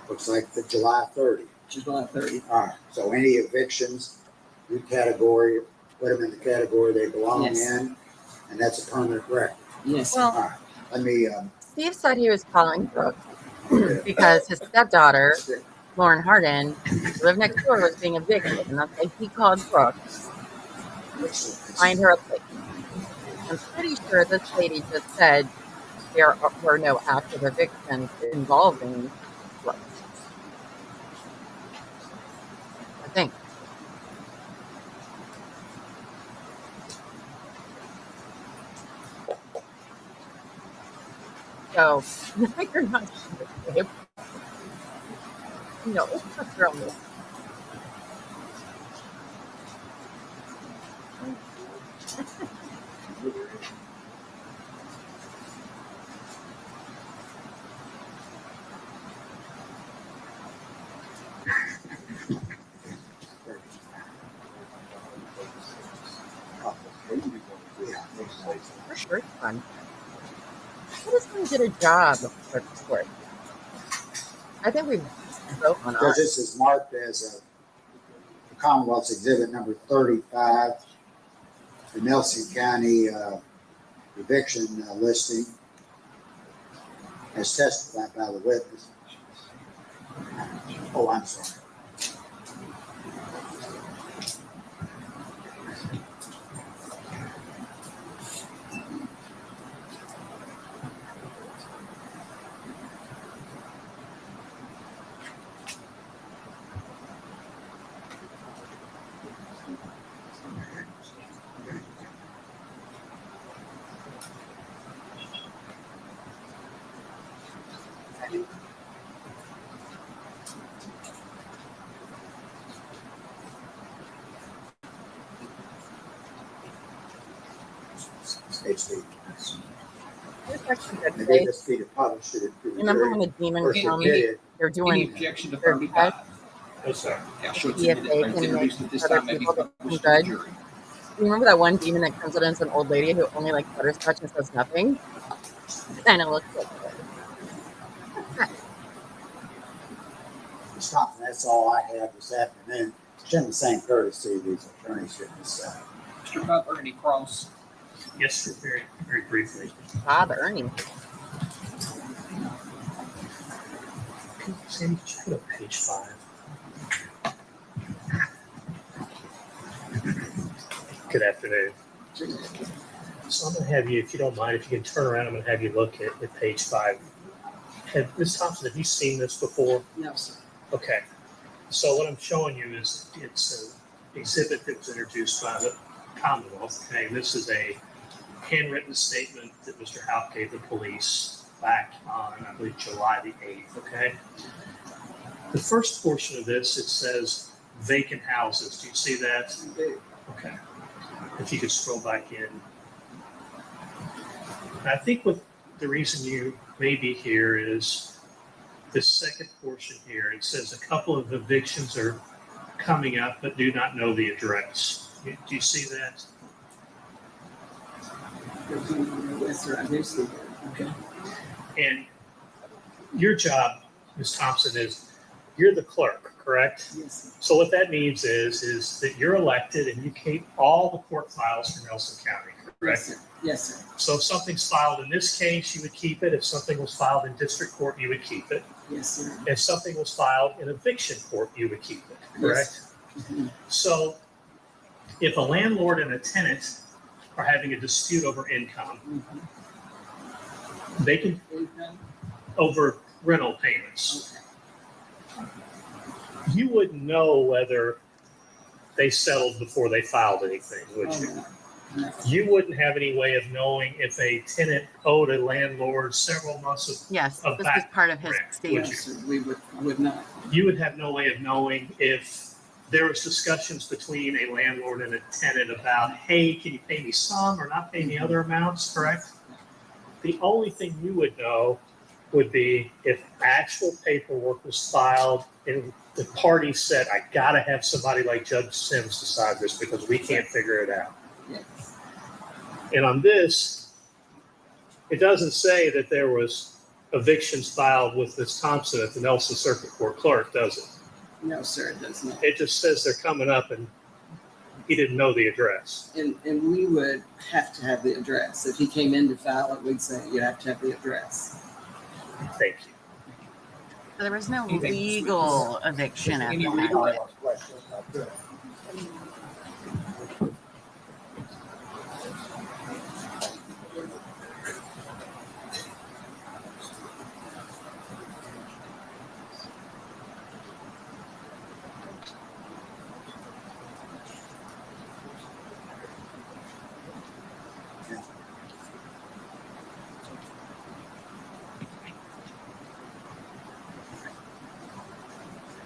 Looks like the July 30th. July 30th. All right. So any evictions, you category, put them in the category they belong in, and that's a permanent record. Yes. Well, all right. Let me. Steve said he was calling Brooks because his stepdaughter, Lauren Harden, who lived next door, was being evicted, and that's why he called Brooks to find her a place. I'm pretty sure this lady just said there were no active evictions involving Brooks. I think. So, you're not sure, babe. No, it's not real. For sure, it's fun. How does one get a job for sport? I think we vote on Because this is marked as a Commonwealth's Exhibit number 35, the Nelson County eviction listing, as testified by the witness. Oh, I'm sorry. Maybe this be to publish it. Remember when the demon told me they're doing Any objection to their 35? test? Yes, sir. Yeah, sure. It's See if admitted, they but it's can make introduced at this other time, maybe people become published to the good. jury. You remember that one demon that comes in as an old lady who only likes butterscotch and says nothing? Kind of looks like her. Stop. That's all I have this afternoon. Jim, the same courtesy these attorneys here this Mr. Butler, any cross? Yes, sir. Very, very briefly. Bob Ernie. Sandy, could you go to page 5? Good afternoon. So I'm going to have you, if you don't mind, if you can turn around, I'm going to have you look at page 5. Ms. Thompson, have you seen this before? No, sir. Okay. So what I'm showing you is it's an exhibit that was introduced by the Commonwealth. Okay, this is a handwritten statement that Mr. Houck gave the police back on, I believe, July the 8th. Okay. The first portion of this, it says vacant houses. Do you see that? Okay. If you could scroll back in. And I think what the reason you may be here is this second portion here. It says a couple of evictions are coming up, but do not know the address. Do you see that? Yes, sir. I do see that. Okay. And your job, Ms. Thompson, is you're the clerk, correct? Yes, sir. So what that means is that you're elected and you keep all the court files for Nelson County, correct? Yes, sir. Yes, sir. So if something's filed in this case, you would keep it. If something was filed in district court, you would keep it. Yes, sir. If something was filed in eviction court, you would keep it, correct? Yes. Mm-hmm. So if a landlord and a tenant are having a dispute over income, they can, over rental payments. Okay. You wouldn't know whether they settled before they filed anything, would you? No. No. You wouldn't have any way of knowing if a tenant owed a landlord several months of Yes, of this was back part of his rent, statement. would you? Yes, sir. We would not. You would have no way of knowing if there was discussions between a landlord and a tenant about, hey, can you pay me some or not pay me other amounts, correct? The only thing you would know would be if actual paperwork was filed and the party said, I gotta have somebody like Judge Sims decide this because we can't figure it out. Yes. And on this, it doesn't say that there was evictions filed with Ms. Thompson at the Nelson Circuit Court clerk, does it? No, sir. It does not. It just says they're coming up and he didn't know the address. And we would have to have the address. If he came in to file it, we'd say you have to have the address. Thank you. So there was no Anything legal eviction at Any the legal time.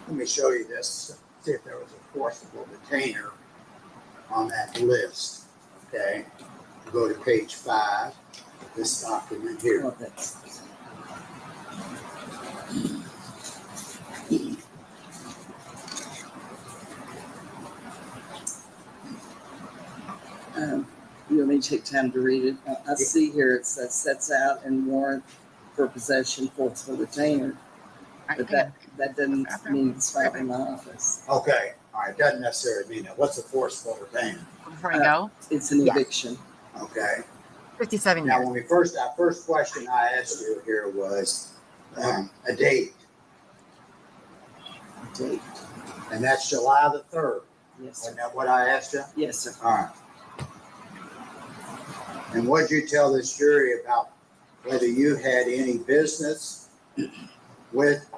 Let me show you this, see if there was a forcible detainer on that list, okay? Go to page 5, this document here. Well, that's- You want me to take time to read it? I see here it says sets out and warrant for possession forcible retainer. But that doesn't mean it's filed in my office. Okay, all right, doesn't necessarily mean that. What's a forcible retainer? Before I go, It's an Yes. eviction. Okay, 57 now years. when that first question I asked you here was a date, Date. and that's July the 3rd. Yes, Wasn't sir. that what I asked you? Yes, sir. All right. And what'd you tell this jury about whether you had any business with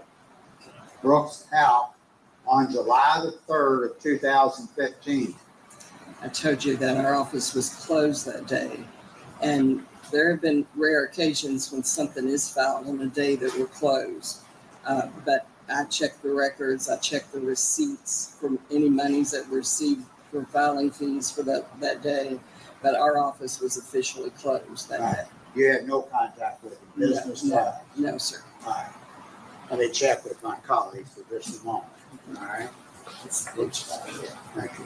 Brooks Houck on July the 3rd of 2015? I told you that our office was closed that day. And there have been rare occasions when something is filed on a day that we're closed. But I check the records, I check the receipts from any monies that were received for filing fees for that day. But our office was officially closed that day. You had no contact with the business? No, sir. All right. Let me check with my colleagues for just a moment. All right. Thank you.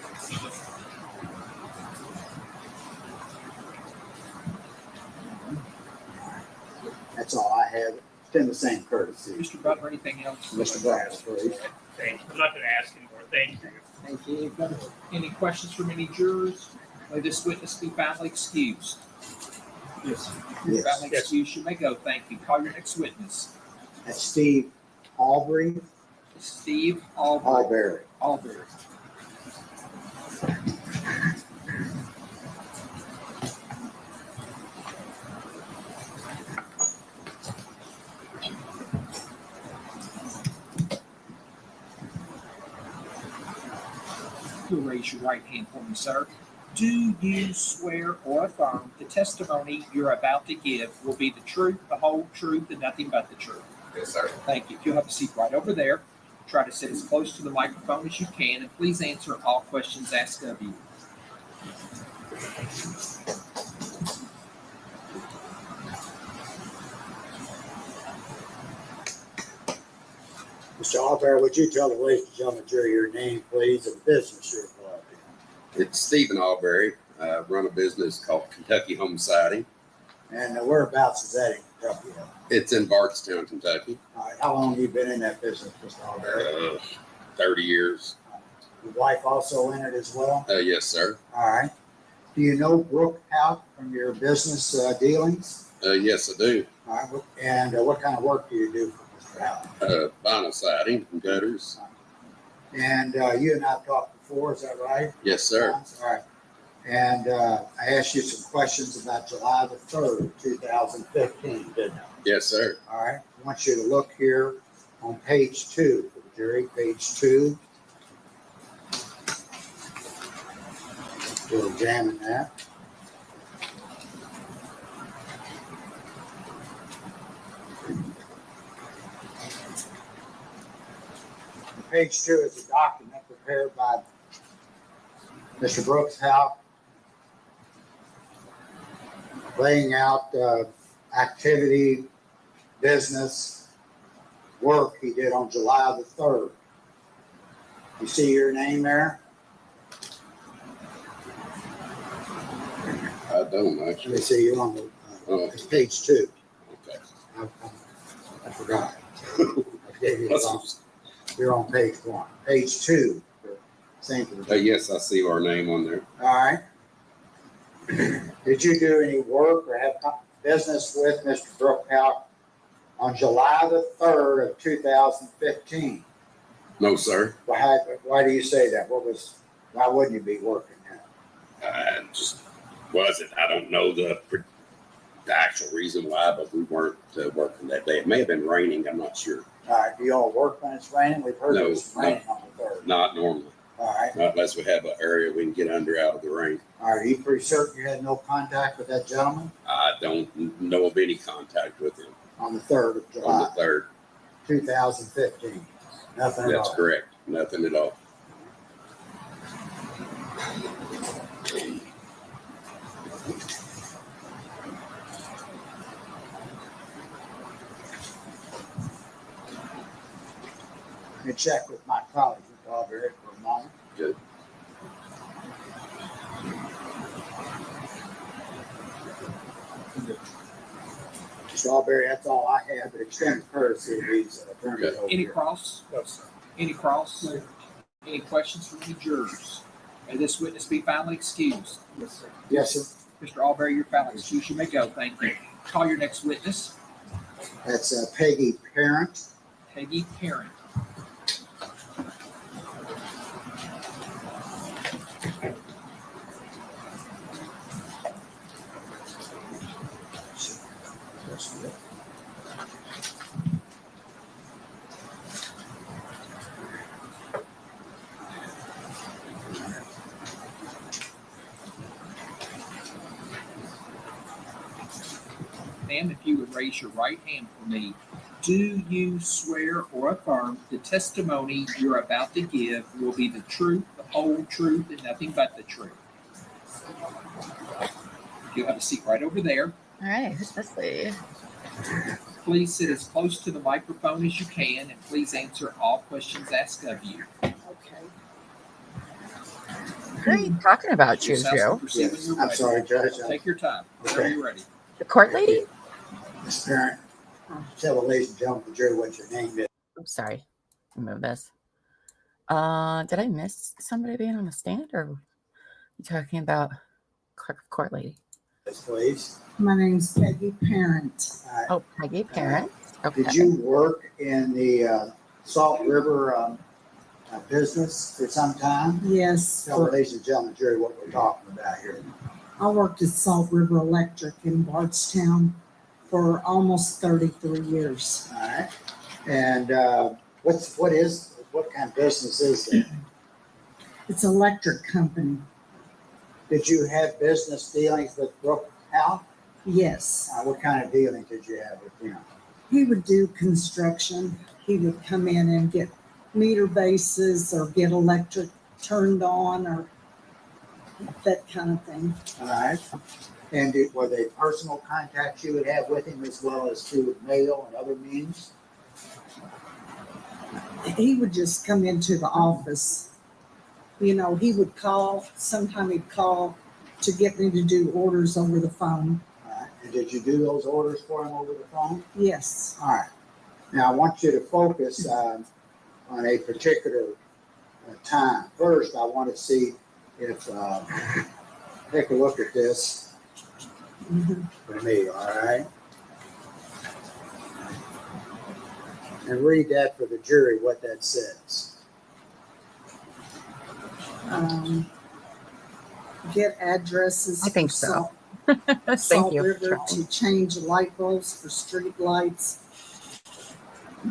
That's all I have. It's been the same courtesy. Mr. Butler, anything else? Mr. Butler, please. Thank you. I'm not going to ask anymore. Thank you. Thank you. Any questions from any jurors? May this witness be validly excused? Yes. You're validly excused. You may go. Thank you. Call your next witness. That's Steve Albury. Steve Albury. Albury. Albury. You'll raise your right hand for me, sir. Do you swear or affirm the testimony you're about to give will be the truth, the whole truth, and nothing but the truth? Yes, sir. Thank you. If you'll have a seat right over there, try to sit as close to the microphone as you can, and please answer all questions asked of you. Mr. Albear, would you tell the ladies and gentlemen jury your name, please, and the business you're involved in? It's Stephen Alberry. I run a business called Kentucky Home Siding. And whereabouts is that in Kentucky? It's in Bardstown, Kentucky. All right, how long have you been in that business, Mr. Albear? 30 years. Your wife also in it as well? Yes, sir. All right. Do you know Brooks Houck from your business dealings? Yes, I do. All right. And what kind of work do you do for Mr. Houck? Vinyl siding and gutters. And you and I have talked before, is that right? Yes, sir. All right. And I asked you some questions about July the 3rd, 2015, didn't I? Yes, sir. All right. I want you to look here on page 2 for the jury, page 2. We'll examine that. Page 2 is a document prepared by Mr. Brooks Houck, laying out activity, business, work he did on July the 3rd. You see your name there? I don't actually. Let me see, you're on it's page 2. Okay. I forgot. I gave you the wrong. You're on page 1. Page 2. Same for the Yes, I see our name on there. All right. Did you do any work or have business with Mr. Brooks Houck on July the 3rd of 2015? No, sir. Why do you say that? Why wouldn't you be working now? I just wasn't. I don't know the actual reason why, but we weren't working that day. It may have been raining. I'm not sure. All right. Do you all work when it's raining? We've heard it's raining on the 3rd. Not normally. All right. Not unless we have an area we can get under out of the rain. All right. Are you pretty certain you had no contact with that gentleman? I don't know of any contact with him. On the 3rd of July? On the 3rd. 2015. Nothing at all? That's correct. Nothing at all. Let me check with my colleague, Mr. Albery, for a moment. Good. Mr. Albery, that's all I have, but extend courtesy of these attorneys over Any here. cross? No, sir. Any cross? No. Any questions from the jurors? May this witness be finally excused? Yes, sir. Yes, sir. Mr. Albery, you're finally excused. You may go. Thank you. Call your next witness. That's Peggy Parent. Peggy Parent. Ma'am, if you would raise your right hand for me, do you swear or affirm the testimony you're about to give will be the truth, the whole truth, and nothing but the truth? You'll have a seat right over there. All right, who's this lady? Please sit as close to the microphone as you can, and please answer all questions asked of you. Who are you talking about, Your Juju? house will proceed when you're I'm ready. sorry, Judge. Take your time. Whenever you're ready. The court lady? Ms. Parent, tell the ladies and gentlemen of the jury what your name is. Oops, sorry. Move this. Did I miss somebody being on the stand, or you talking about court lady? Yes, please. My name's Peggy Parent. Oh, Peggy Parent. Okay. Did you work in the Salt River business for some time? Yes. Tell the ladies and gentlemen of the jury what we're talking about here. I worked at Salt River Electric in Bardstown for almost 33 years. All right. And what kind of business is that? It's an electric company. Did you have business dealings with Brooks Houck? Yes. What kind of dealings did you have with him? He would do construction. He would come in and get meter bases or get electric turned on or that kind of thing. All right. And were they personal contacts you would have with him as well as through mail and other means? He would just come into the office. You know, he would call, sometime he'd call to get me to do orders over the phone. All right. And did you do those orders for him over the phone? Yes. All right. Now I want you to focus on a particular time. First, I want to see if, take a look at this for me, all right? And read that for the jury, what that says. Get addresses. I think for so. Salt Thank you. River to change light bulbs for street lights.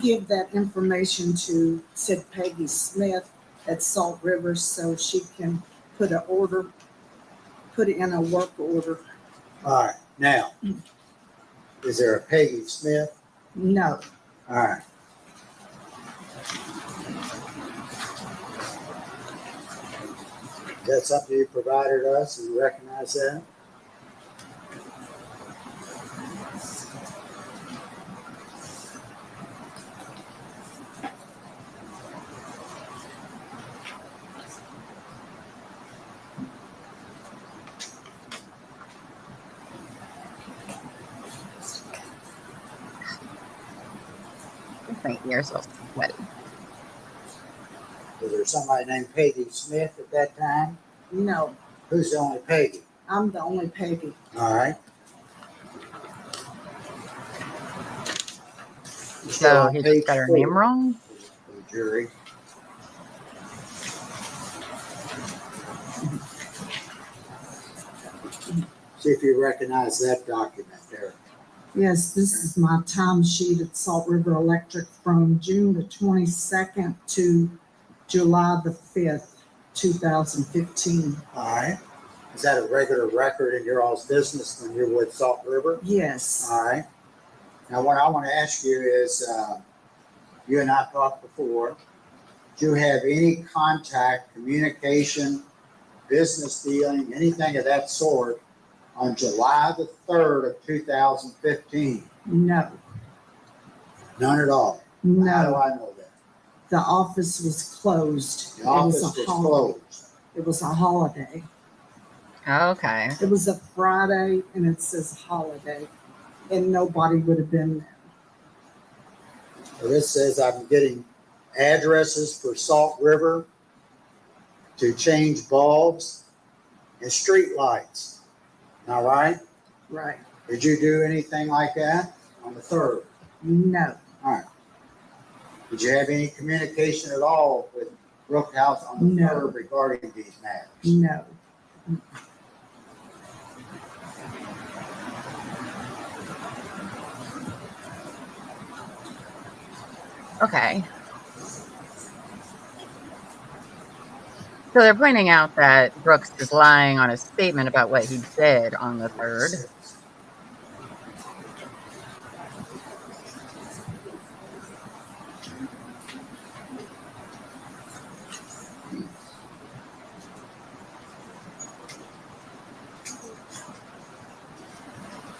Give that information to, said Peggy Smith at Salt River so she can put in a work order. All right. Now, is there a Peggy Smith? No. All right. Is that something you provided us? Do you recognize that? You're so sweaty. Was there somebody named Peggy Smith at that time? No. Who's the only Peggy? I'm the only Peggy. All right. So he just got her name wrong? The jury. See if you recognize that document there. Yes, this is my timesheet at Salt River Electric from June the 22nd to July the 5th, 2015. All right. Is that a regular record in your all's business when you're with Salt River? Yes. All right. Now, what I want to ask you is, you and I talked before. Do you have any contact, communication, business dealing, anything of that sort on July the 3rd of 2015? No. None at all? No. How do I know that? The office was closed. The office was closed. It was a holiday. Okay. It was a Friday and it says holiday and nobody would have been there. So this says I'm getting addresses for Salt River to change bulbs and street lights. All right? Right. Did you do anything like that on the 3rd? No. All right. Did you have any communication at all with Brooks Houck on the 3rd regarding these matters? No. Okay. So they're pointing out that Brooks is lying on his statement about what he did on the 3rd.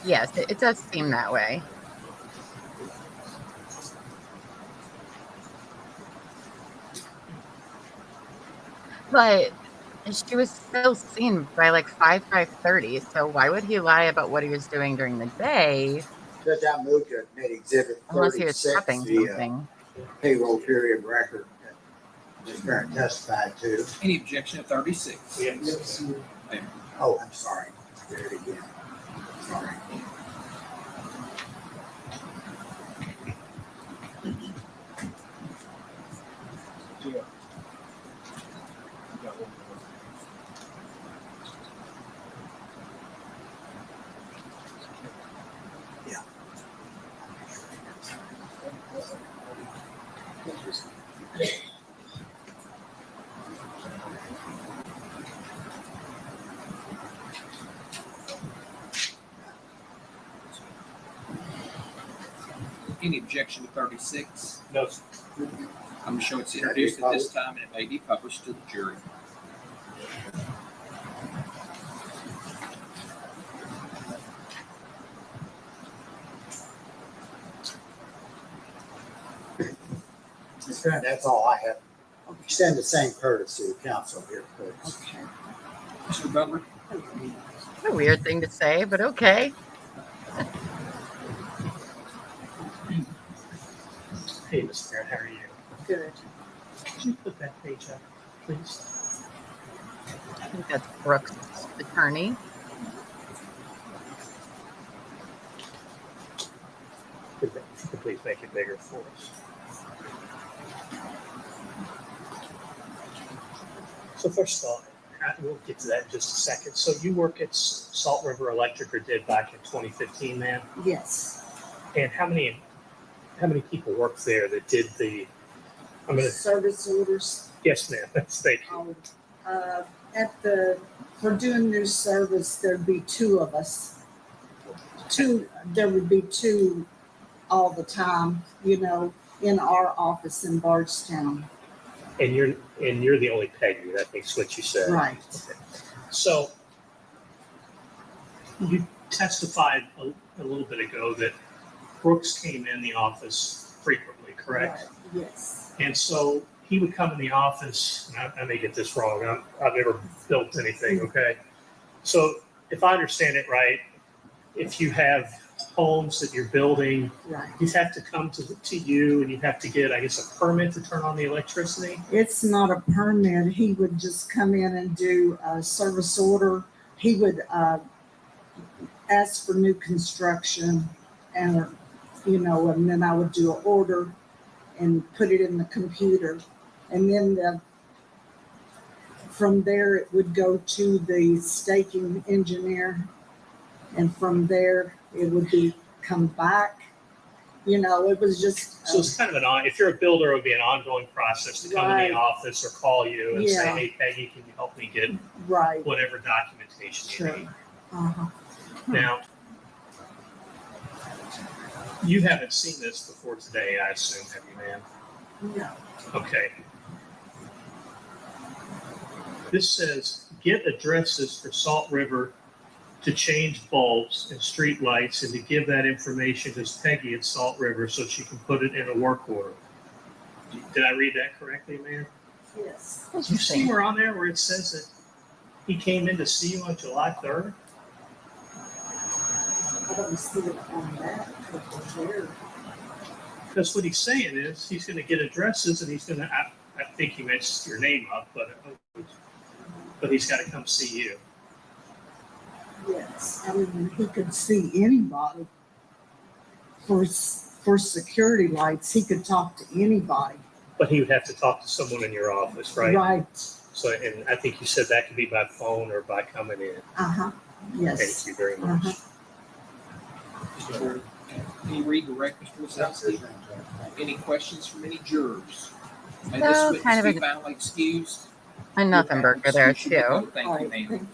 Yes, it does seem that way. But she was still seen by like 5:30. So why would he lie about what he was doing during the day? Judge, I moved to admit Exhibit Unless he was 36, prepping the something. payroll period record that Ms. Barrett testified to. Any objection at 36? Yes. Oh, I'm sorry. There it again. Sorry. objection to 36? No, sir. I'm going to show it's introduced at this time and it may be published to the jury. Mr. Grant, that's all I have. Extend the same courtesy to counsel here, please. Okay. Mr. Butler? A weird thing to say, but okay. Hey, Mr. Barrett, how are you? Good. Could you put that page up, please? I think that's Brooks' attorney. If you could please make it bigger for us. So first of all, we'll get to that in just a second. So you work at Salt River Electric, or did back in 2015, ma'am? Yes. And how many people worked there that did the? Service orders. Yes, ma'am. Thank you. For doing new service, there'd be two of us. There would be two all the time, in our office in Bardstown. And you're the only Peggy, I think is what you said. Right. Okay. So you testified a little bit ago that Brooks came in the office frequently, correct? Right. Yes. And so he would come in the office, and I may get this wrong, I've never built anything, okay? So if I understand it right, if you have homes that you're building, Right. you have to come to you, and you have to get, I guess, a permit to turn on the electricity? It's not a permit. He would just come in and do a service order. He would ask for new construction, and and then I would do an order and put it in the computer, and then from there it would go to the staking engineer, and from there it would come back. It was just. So it's kind of if you're a builder, it would be an ongoing process to come in the office or call you and say, hey, Peggy, can you help me get whatever documentation you need? Uh-huh. Now, you haven't seen this before today, I assume, have you, ma'am? No. Okay. This says, get addresses for Salt River to change bulbs and street lights, and to give that information to Peggy at Salt River so she can put it in a work order. Did I read that correctly, ma'am? Yes. Do you see where on there where it says that he came in to see you on July 3rd? I don't see it on that. Because what he's saying is he's going to get addresses, and he's going to, I think he mentions your name up, but he's got to come see you. Yes, he could see anybody. For security lights, he could talk to anybody. But he would have to talk to someone in your office, right? Right. So, and I think you said that could be by phone or by coming in. Uh-huh. Yes. Thank you very much. Can you redirect, Mr. Wazowski? Any questions from any jurors? May this No, witness kind of be a- finally excused? And nothing burger there too. Thank you, ma'am.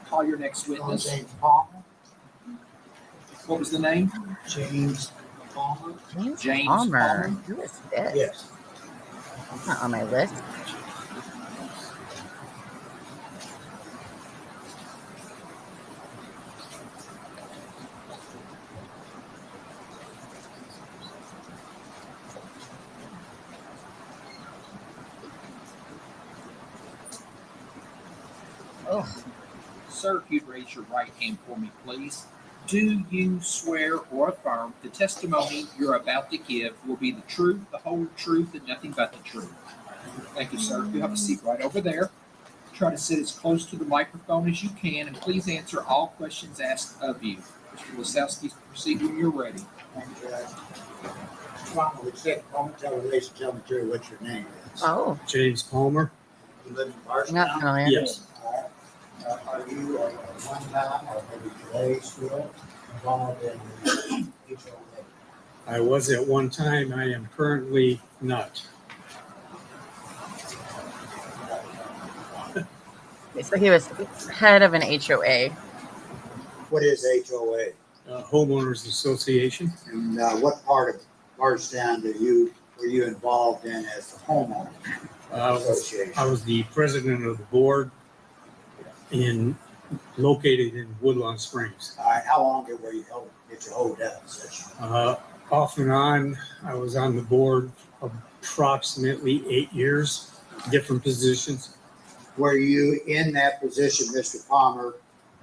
Call your next witness. What was the name? James Palmer. James Palmer. Palmer. Who is this? Yes. Not on my list. Oh. Sir, if you'd raise your right hand for me, please. Do you swear or affirm the testimony you're about to give will be the truth, the whole truth, and nothing but the truth? Thank you, sir. You have a seat right over there. Try to sit as close to the microphone as you can, and please answer all questions asked of you. Mr. Wazowski, proceed when you're ready. Thank you, Judge. Ron, would you take a moment, tell the ladies, tell me, Jerry, what your name is? Oh, James Palmer. You live in Bardstown? not familiar. Yes. Are you at one time or maybe today still involved in the HOA? I was at one time. I am currently not. So he was head of an HOA. What is HOA? Homeowners Association. And what part Bardstown were you involved in as the homeowner association? I was the president of the board located in Woodlawn Springs. All right, how long did you hold that position? Off and on, I was on the board approximately 8 years, different positions. Were you in that position, Mr. Palmer,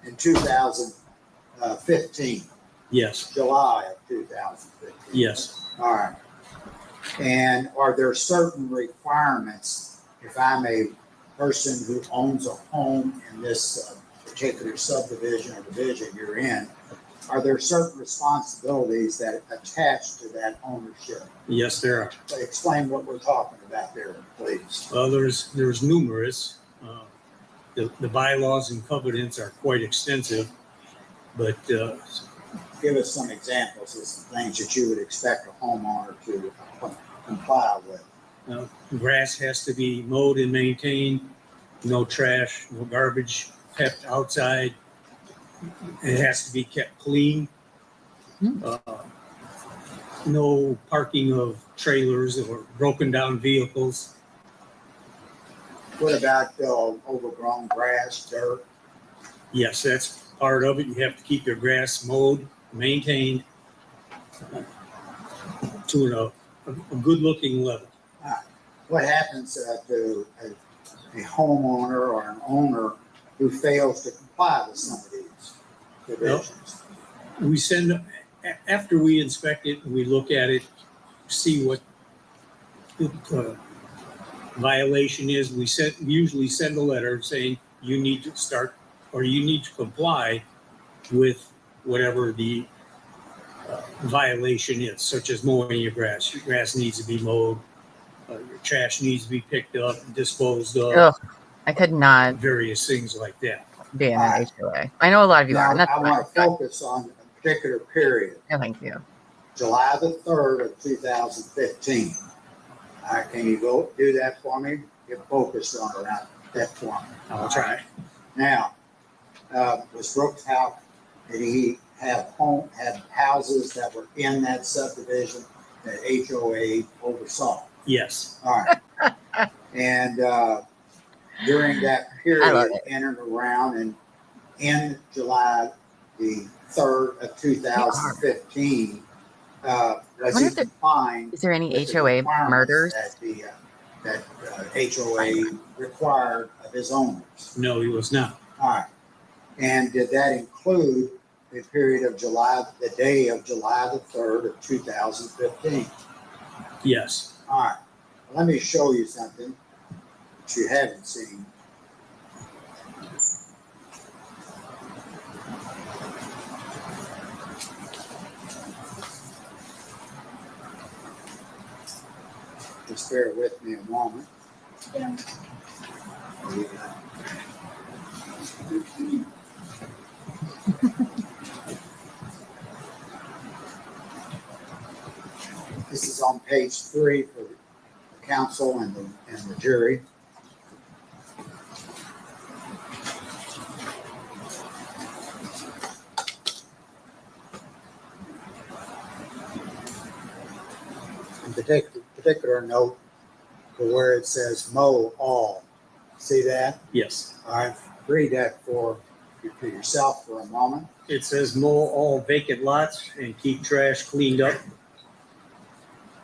in 2015? Yes. July of 2015? Yes. All right. And are there certain requirements, if I'm a person who owns a home in this particular subdivision or division you're in, are there certain responsibilities that attach to that ownership? Yes, there are. Explain what we're talking about there, please. Well, there's numerous. The bylaws and covenants are quite extensive, but give us some examples of some things that you would expect a homeowner to comply with. Grass has to be mowed and maintained. No trash, no garbage kept outside. It has to be kept clean. No parking of trailers or broken down vehicles. What about overgrown grass, dirt? Yes, that's part of it. You have to keep your grass mowed, maintained to a good looking level. What happens to a homeowner or an owner who fails to comply with some of these provisions? We send, after we inspect it, we look at it, see what the violation is. We usually send a letter saying you need to start or you need to comply with whatever the violation is, such as mowing your grass. Your grass needs to be mowed. Your trash needs to be picked up and disposed of. Ugh, I could not. Various things like that. Be in an HOA. I know a lot of you are. And that's I want to focus on a particular period. Yeah, thank you. July the 3rd of 2015. Can you do that for me? Get focused on around that point. I'll try. Now, was Brooks Houck, did he have houses that were in that subdivision that HOA oversaw? Yes. All right. And during that period, in and around and in July the 3rd of 2015, was he complying? Is there any HOA murders? That HOA required of his owners? No, he was not. All right. And did that include the period of the day of July the 3rd of 2015? Yes. All right. Let me show you something that you haven't seen. Just bear with me a moment. Yeah. This is on page 3 for the council and the jury. In particular note for where it says mow all. See that? Yes. All right. Read that for yourself for a moment. It says mow all vacant lots and keep trash cleaned up.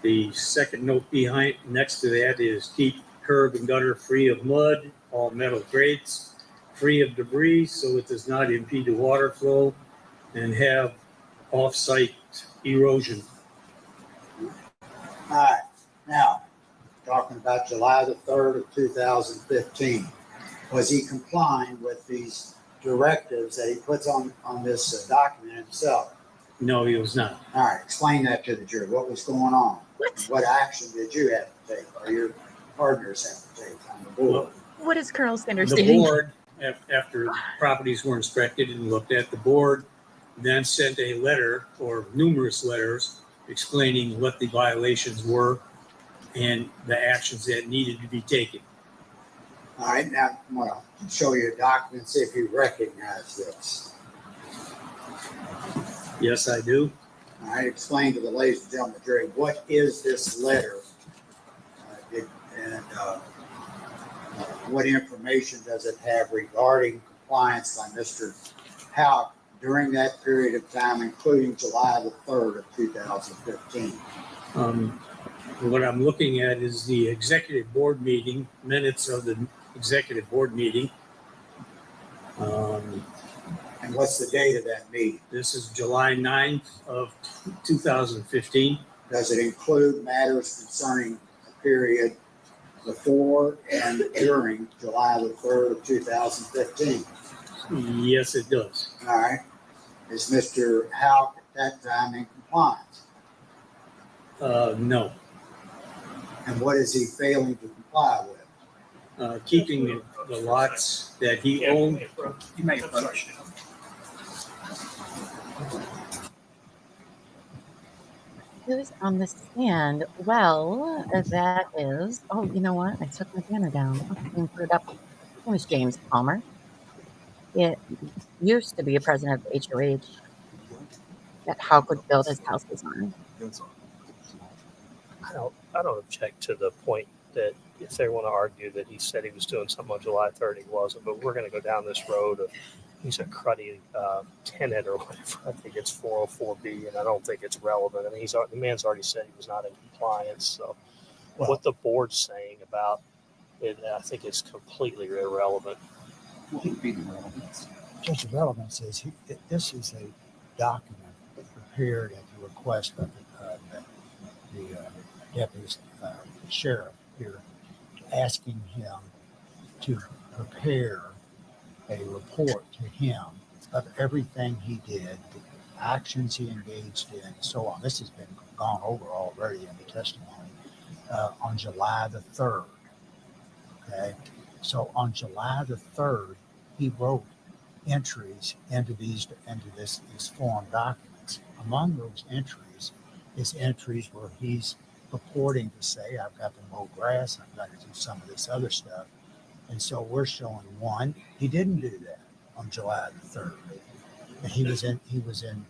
The second note behind next to that is keep curb and gutter free of mud, all metal grates free of debris so it does not impede the water flow and have off-site erosion. All right. Now, talking about July the 3rd of 2015, was he complying with these directives that he puts on this document himself? No, he was not. All right. Explain that to the jury. What was going on? What action did you have to take or your partners have to take on the board? What is Colonel Sanders The doing? board, after properties were inspected and looked at, the board then sent a letter or numerous letters explaining what the violations were and the actions that needed to be taken. All right, now I'm going to show you a document, see if you recognize this. Yes, I do. I explained to the ladies and gentlemen of the jury, what is this letter? What information does it have regarding compliance by Mr. Houck during that period of time, including July the 3rd of 2015? What I'm looking at is the executive board meeting, minutes of the executive board meeting. And what's the date of that meeting? This is July 9th of 2015. Does it include matters concerning the period before and during July the 3rd of 2015? Yes, it does. All right. Is Mr. Houck at that time in compliance? No. And what is he failing to comply with? Keeping the lots that he owned. You may approach. Who's on the stand? Well, that is, oh, you know what? I took my banner down. Okay, I can put it up. It was James Palmer. It used to be a president of the HOH that Houck would build his houses on. I don't object to the point that if they want to argue that he said he was doing something on July 3rd, he wasn't. But we're going to go down this road of he's a cruddy tenant or whatever. I think it's 404B, and I don't think it's relevant. I mean, the man's already said he was not in compliance. So what the board's saying about it, I think it's completely irrelevant. What would be the relevance? Just the relevance is this is a document prepared at the request of the deputy sheriff here, asking him to prepare a report to him of everything he did, the actions he engaged in, and so on. This has been gone over already in the testimony on July the 3rd. Okay, so on July the 3rd, he wrote entries into these form documents. Among those entries is entries where he's purporting to say, I've got to mow grass, I've got to do some of this other stuff. And so we're showing one, he didn't do that on July the 3rd. He was in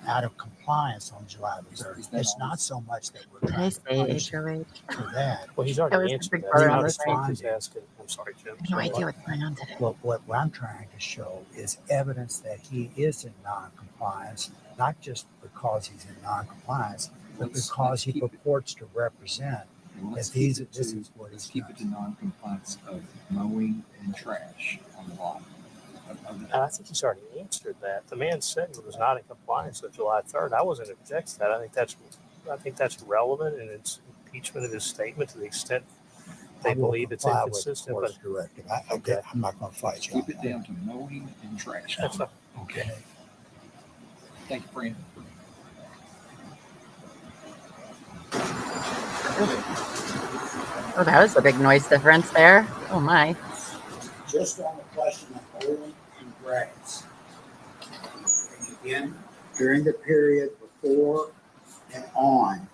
out of compliance on July the 3rd. It's not so much that we're trying to punish him for that. Well, he's already answered that. I'm sorry, Jim. No idea what's going on today. Well, what I'm trying to show is evidence that he is in non-compliance, not just because he's in non-compliance, but because he purports to represent that this is what he's keep it to non-compliance of mowing and trash on the lot. I think he's already answered that. The man said he was not in compliance with July 3rd. I wasn't objecting to that. I think that's relevant, and it's impeachment of his statement to the extent they believe it's inconsistent. But I'm not going to fight you. Keep it down to mowing and trash. That's not, okay. Thank you, Brandon. Oh, that was a big noise difference there. Oh my. Just on the question of mowing and grass. Again, during the period before and on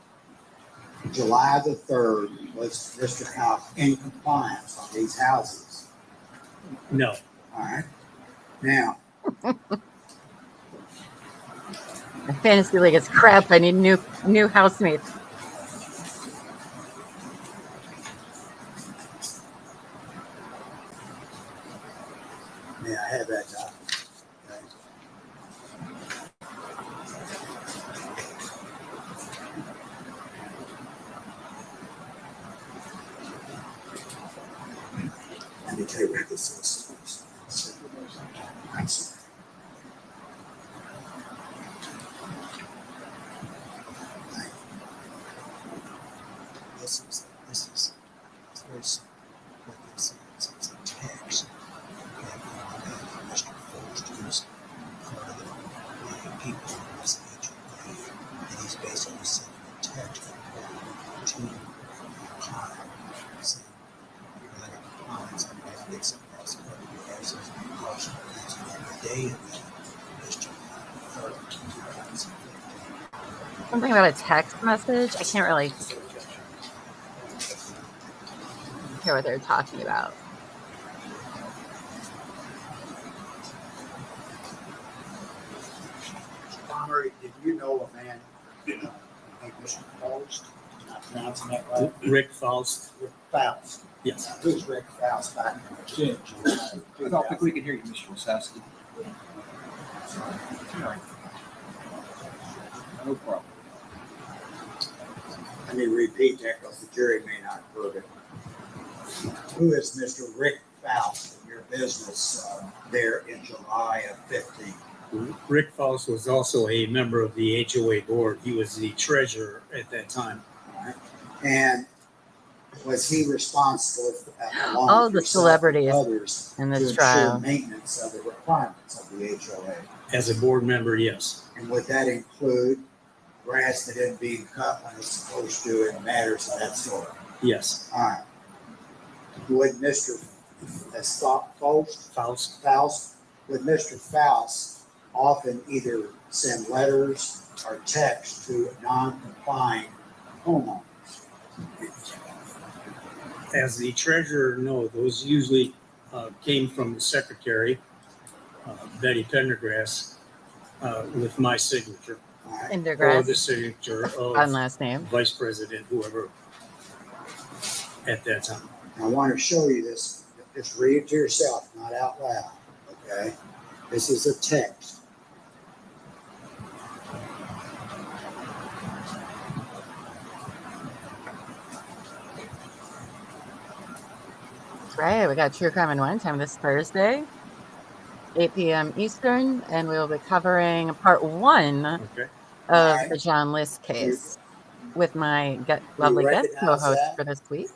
July the 3rd, was Mr. Houck in compliance on these houses? No. All right. Now, My fantasy league is crap. I need new housemates. may I have that document? Let me tell you what this is. I'm sorry. This is very simple. What this is, it's a text. Okay, Mr. Forrest is part of the people in this HOA, and he's basically sending a text to the client saying, you're not in compliance, I'm going to get some possibility of access to the partial reason on the day of that is July 3rd, 2015. Something about a text message. I can't really hear what they're talking about. Palmer, did you know a man, like Mr. Faust, am I pronouncing that right? Rick Faust. Rick Faust. Yes. Who's Rick Faust back in July? I don't think we can hear you, Mr. Wasowski. No problem. Let me repeat that because the jury may not have heard it. Who is Mr. Rick Faust in your business there in July of 15? Rick Faust was also a member of the HOA board. He was the treasurer at that time. All right. And was he responsible, along All with the yourself celebrities and others, in to this ensure trial. maintenance of the requirements of the HOA? As a board member, yes. And would that include grass that isn't being cut when it's supposed to and matters of that sort? Yes. All right. Would Mr. Faust, would Mr. Faust often either send letters or text to non-complying homeowners? As the treasurer, no, those usually came from the secretary, Betty Pendergrass, with my signature. Or Pendergrass. the signature On of last name. vice president, whoever at that time. I want to show you this. Just read it to yourself, not out loud. Okay? This is a text. That's right. We got True Crime and Wine Time this Thursday, 8 p.m. Eastern, and we will be covering part 1 of the John List case with my lovely guest recognize co-host that? for this week,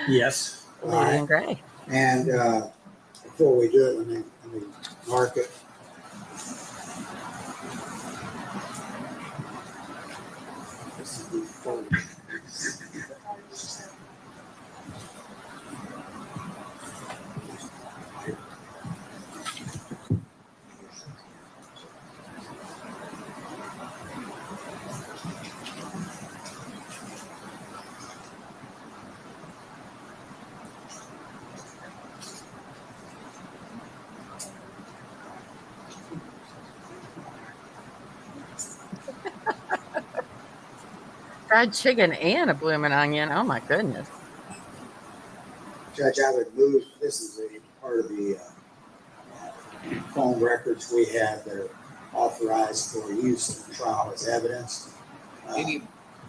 Yes. Lady in Gray. And before we do it, let me mark it. This is the folder. Fried chicken and a bloomin' onion. Oh my goodness. Judge, I would move, this is a part of the phone records we have that are authorized for use in the trial as evidence. Any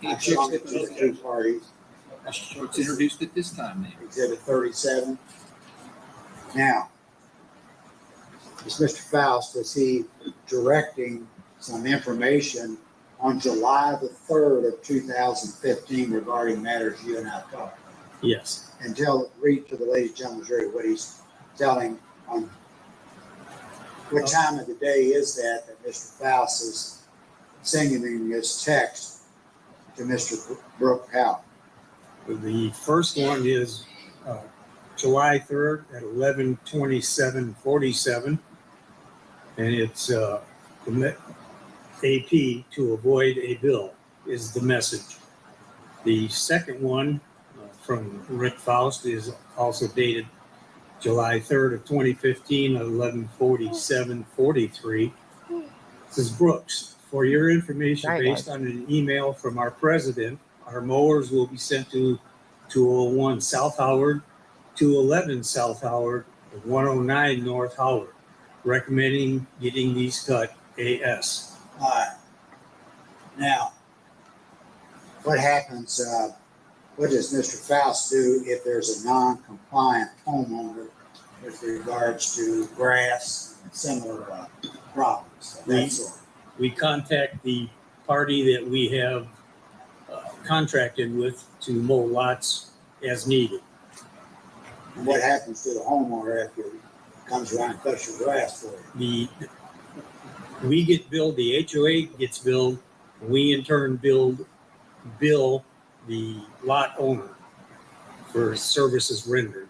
I belong to the two parties. So it's introduced at this time now. Exhibit 37. Now, is Mr. Faust, was he directing some information on July the 3rd of 2015 regarding matters you and I talked about? Yes. And read to the ladies and gentlemen jury what he's telling on what time of the day is that Mr. Faust is sending this text to Mr. Brooks Houck. The first one is July 3rd at 11:27:47, and it's AP to avoid a bill is the message. The second one from Rick Faust is also dated July 3rd of 2015 at 11:47:43. This is Brooks. For your information, based on an email from our president, our mowers will be sent to 201 South Howard, 211 South Howard, 109 North Howard. Recommending getting these cut AS. All right. Now, what happens, what does Mr. Faust do if there's a non-compliant homeowner with regards to grass and similar problems of that sort? We contact the party that we have contracted with to mow lots as needed. And what happens to the homeowner after he comes around and cuts your grass for you? We get billed, the HOA gets billed, we in turn bill the lot owner for services rendered.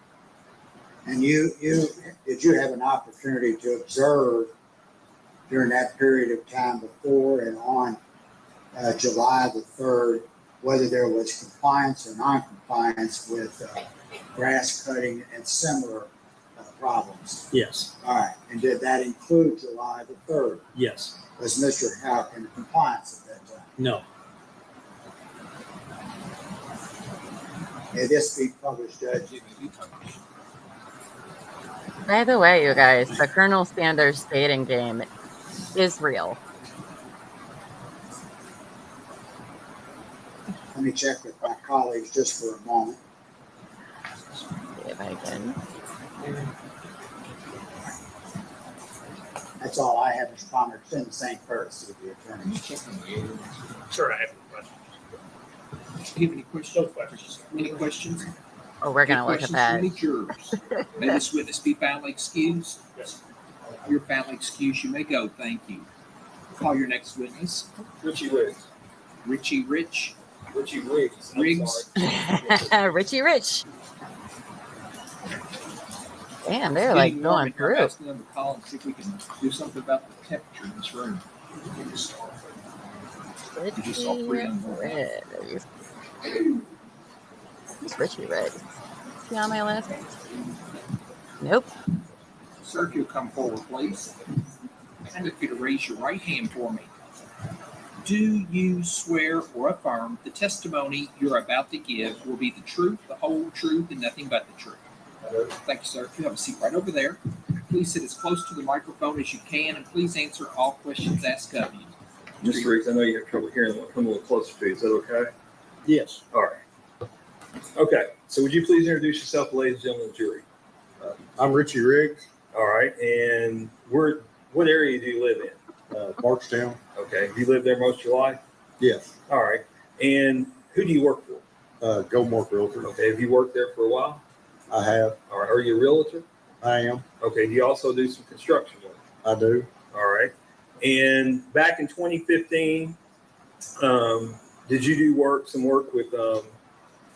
And did you have an opportunity to observe during that period of time before and on July the 3rd, whether there was compliance or non-compliance with grass cutting and similar problems? Yes. All right. And did that include July the 3rd? Yes. Was Mr. Houck in compliance at that time? No. May this be published, Judge? By the way, you guys, the Colonel Sanders dating game is real. Let me check with my colleagues just for a moment. See if I can. That's all I have, Mr. Palmer. It's in the same courtesy with the attorney. Sure, I have a question. Do you have any questions? Any questions? Oh, we're gonna look at that. Any jurors? May this witness be family excused? Yes. Your family excused. You may go. Thank you. Call your next witness. Richie Riggs. Richie Rich. Richie Riggs. I'm Riggs. sorry. Richie Rich. Damn, they're Getting like warm going in here. I'm through. asking them to call and see if we can do something about the temperature in this room. You just saw three on the Riggs. Who's Richie Riggs? Is he on my list? Nope. Sir, if you'll come forward, please. And if you to raise your right hand for me. Do you swear or affirm the testimony you're about to give will be the truth, the whole truth, and nothing but the truth? Thank you, sir. If you have a seat right over there, please sit as close to the microphone as you can, and please answer all questions asked of you. Mr. Riggs, I know you have trouble hearing. I'm going to come a little closer to you. Is that okay? Yes. All right. Okay. So would you please introduce yourself, ladies and gentlemen of the jury? I'm Richie Riggs. All right. And what area do you live in? Bardstown. Okay. Have you lived there most of your life? Yes. All right. And who do you work for? Goldmark Realtor. Okay. Have you worked there for a while? I have. All right. Are you a realtor? I am. Okay. Do you also do some construction work? I do. All right. And back in 2015, did you do some work with the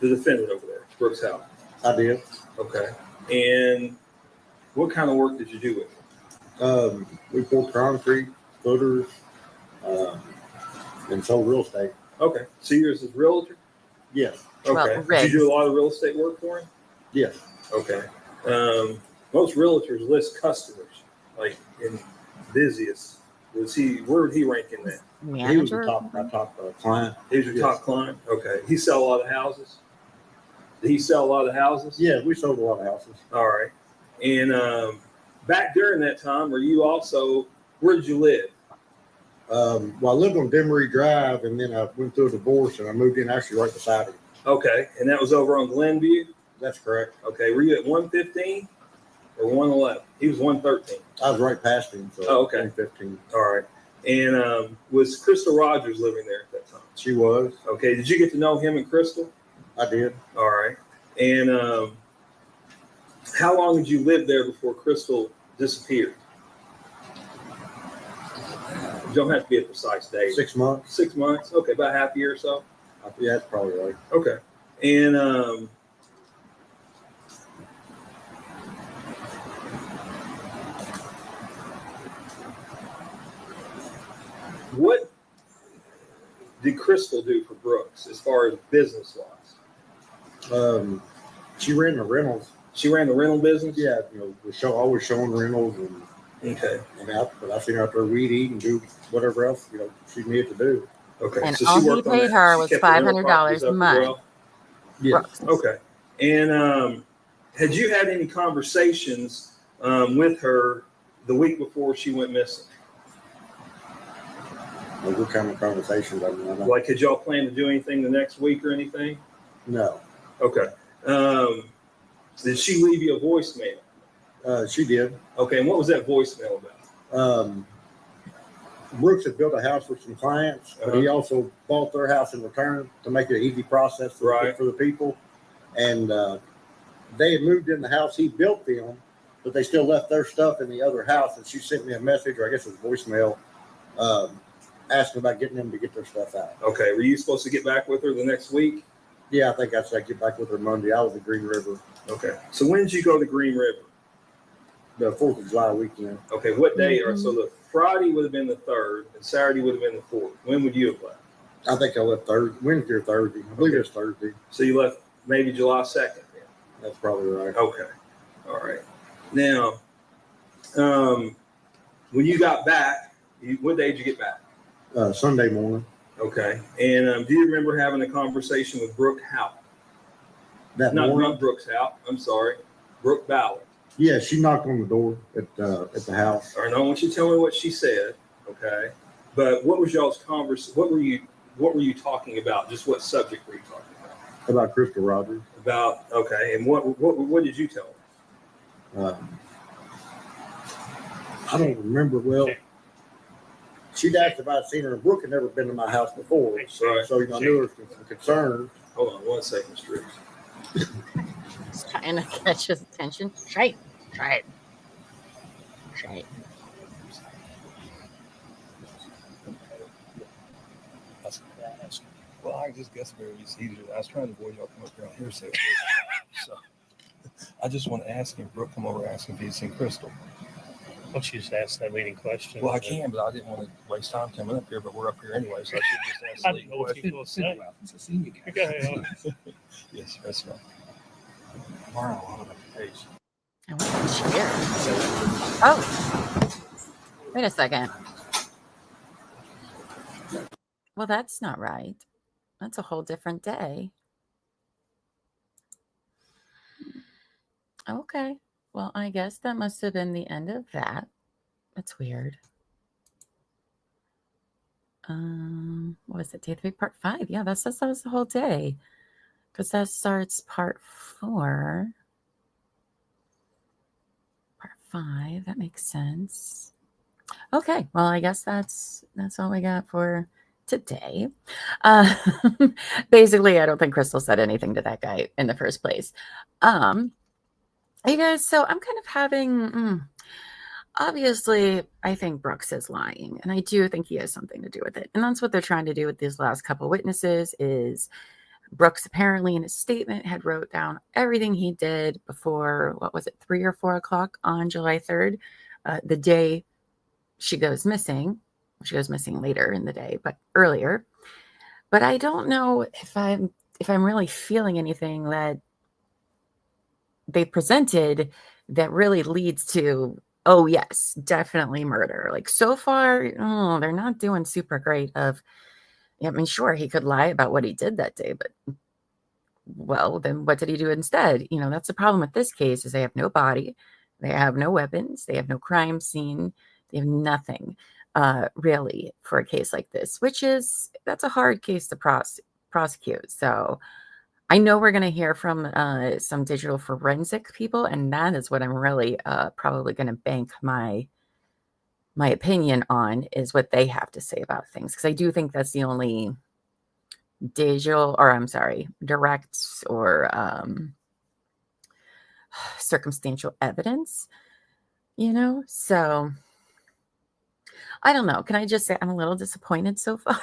defendant over there, Brooks Houck? I did. Okay. And what kind of work did you do with him? We poured concrete, footers, and sold real estate. Okay. So you're his realtor? Yes. Okay. Well, Did you do a lot of real estate work for him? Yes. Okay. Most realtors list customers, like in busiest. Where would he rank in that? He was the top client. He was your top client? Okay. He sell a lot of houses? Did he sell a lot of houses? Yeah, we sold a lot of houses. All right. And back during that time, where did you live? Well, I lived on Demery Drive, and then I went through a divorce, and I moved in actually right beside him. Okay. And that was over on Glenview? That's correct. Okay. Were you at 115 or 111? He was 113. I was right past him. So okay. 115. All right. And was Crystal Rogers living there at that time? She was. Okay. Did you get to know him and Crystal? I did. All right. And how long did you live there before Crystal disappeared? You don't have to be a precise date. 6 months. 6 months. Okay. About half a year or so? Yeah, that's probably right. Okay. And what did Crystal do for Brooks as far as business wise? She ran the rentals. She ran the rental business? Yeah, always showing rentals and but I seen her out there weed eat and do whatever else, she needed to do. Okay. And so all he paid her was $500 a month. Well? Yeah. Okay. And had you had any conversations with her the week before she went missing? What kind of conversations? Like, had y'all plan to do anything the next week or anything? No. Okay. Did she leave you a voicemail? She did. Okay. And what was that voicemail about? Brooks had built a house for some clients, but he also bought their house in return to make it an easy process for the people. And they had moved in the house he built them, but they still left their stuff in the other house. And she sent me a message, or I guess it was voicemail, asking about getting them to get their stuff out. Okay. Were you supposed to get back with her the next week? Yeah, I think I said get back with her Monday. I was at Green River. Okay. So when did you go to Green River? The 4th of July weekend. Okay. What day? So the Friday would have been the 3rd, and Saturday would have been the 4th. When would you have left? I think I left Wednesday or Thursday. I believe it was Thursday. So you left maybe July 2nd. Then. That's probably right. Okay. All right. Now, when you got back, What day did you get back? Sunday morning. Okay. And do you remember having a conversation with Brooks Houck? That Not morning? Brooks Houck. I'm sorry. Brooke Ballard. Yeah, she knocked on the door at the house. All right, I want you to tell me what she said. Okay. But what was y'all's conversation? What were you talking about? Just what subject were you talking about? About Crystal Rogers. Okay. And what did you tell her? I don't remember well. She'd asked if I'd seen her. Brooke had never been to my house before, so I knew there was some concern. Hold on 1 second, Strix. Just trying to catch his attention. Try it. Well, I just guess where it's easier. I was trying to avoid y'all coming up here on hearsay. So I just want to ask him, Brooke, come over asking if he's seen Crystal. Why don't you just ask that leading question? Well, I can, but I didn't want to waste time coming up here, but we're up here anyway, so I should just ask the I leading know what question. people say. It's a senior guy. Okay. Yes, that's right. Wow, I don't know the page. I want to cheer. Oh, wait a second. Well, that's not right. That's a whole different day. Okay. Well, I guess that must have been the end of that. That's weird. What was it? Day 3, part 5. Yeah, that was the whole day. Because that starts part 4. Part 5. That makes sense. Okay. Well, I guess that's all we got for today. Basically, I don't think Crystal said anything to that guy in the first place. You guys, so I'm kind of having, obviously, I think Brooks is lying, and I do think he has something to do with it. And that's what they're trying to do with these last couple witnesses is Brooks apparently in his statement had wrote down everything he did before, 3 or 4 o'clock on July 3rd, the day she goes missing. She goes missing later in the day, but earlier. But I don't know if I'm really feeling anything that they presented that really leads to, oh yes, definitely murder. Like so far, they're not doing super great of, I mean, sure, he could lie about what he did that day, but well, then what did he do instead? That's the problem with this case is they have no body, they have no weapons, they have no crime scene, they have nothing really for a case like this, that's a hard case to prosecute. So I know we're going to hear from some digital forensic people, and that is what I'm really probably going to bank my opinion on is what they have to say about things. Because I do think that's the only direct or circumstantial evidence, So I don't know. Can I just say I'm a little disappointed so far?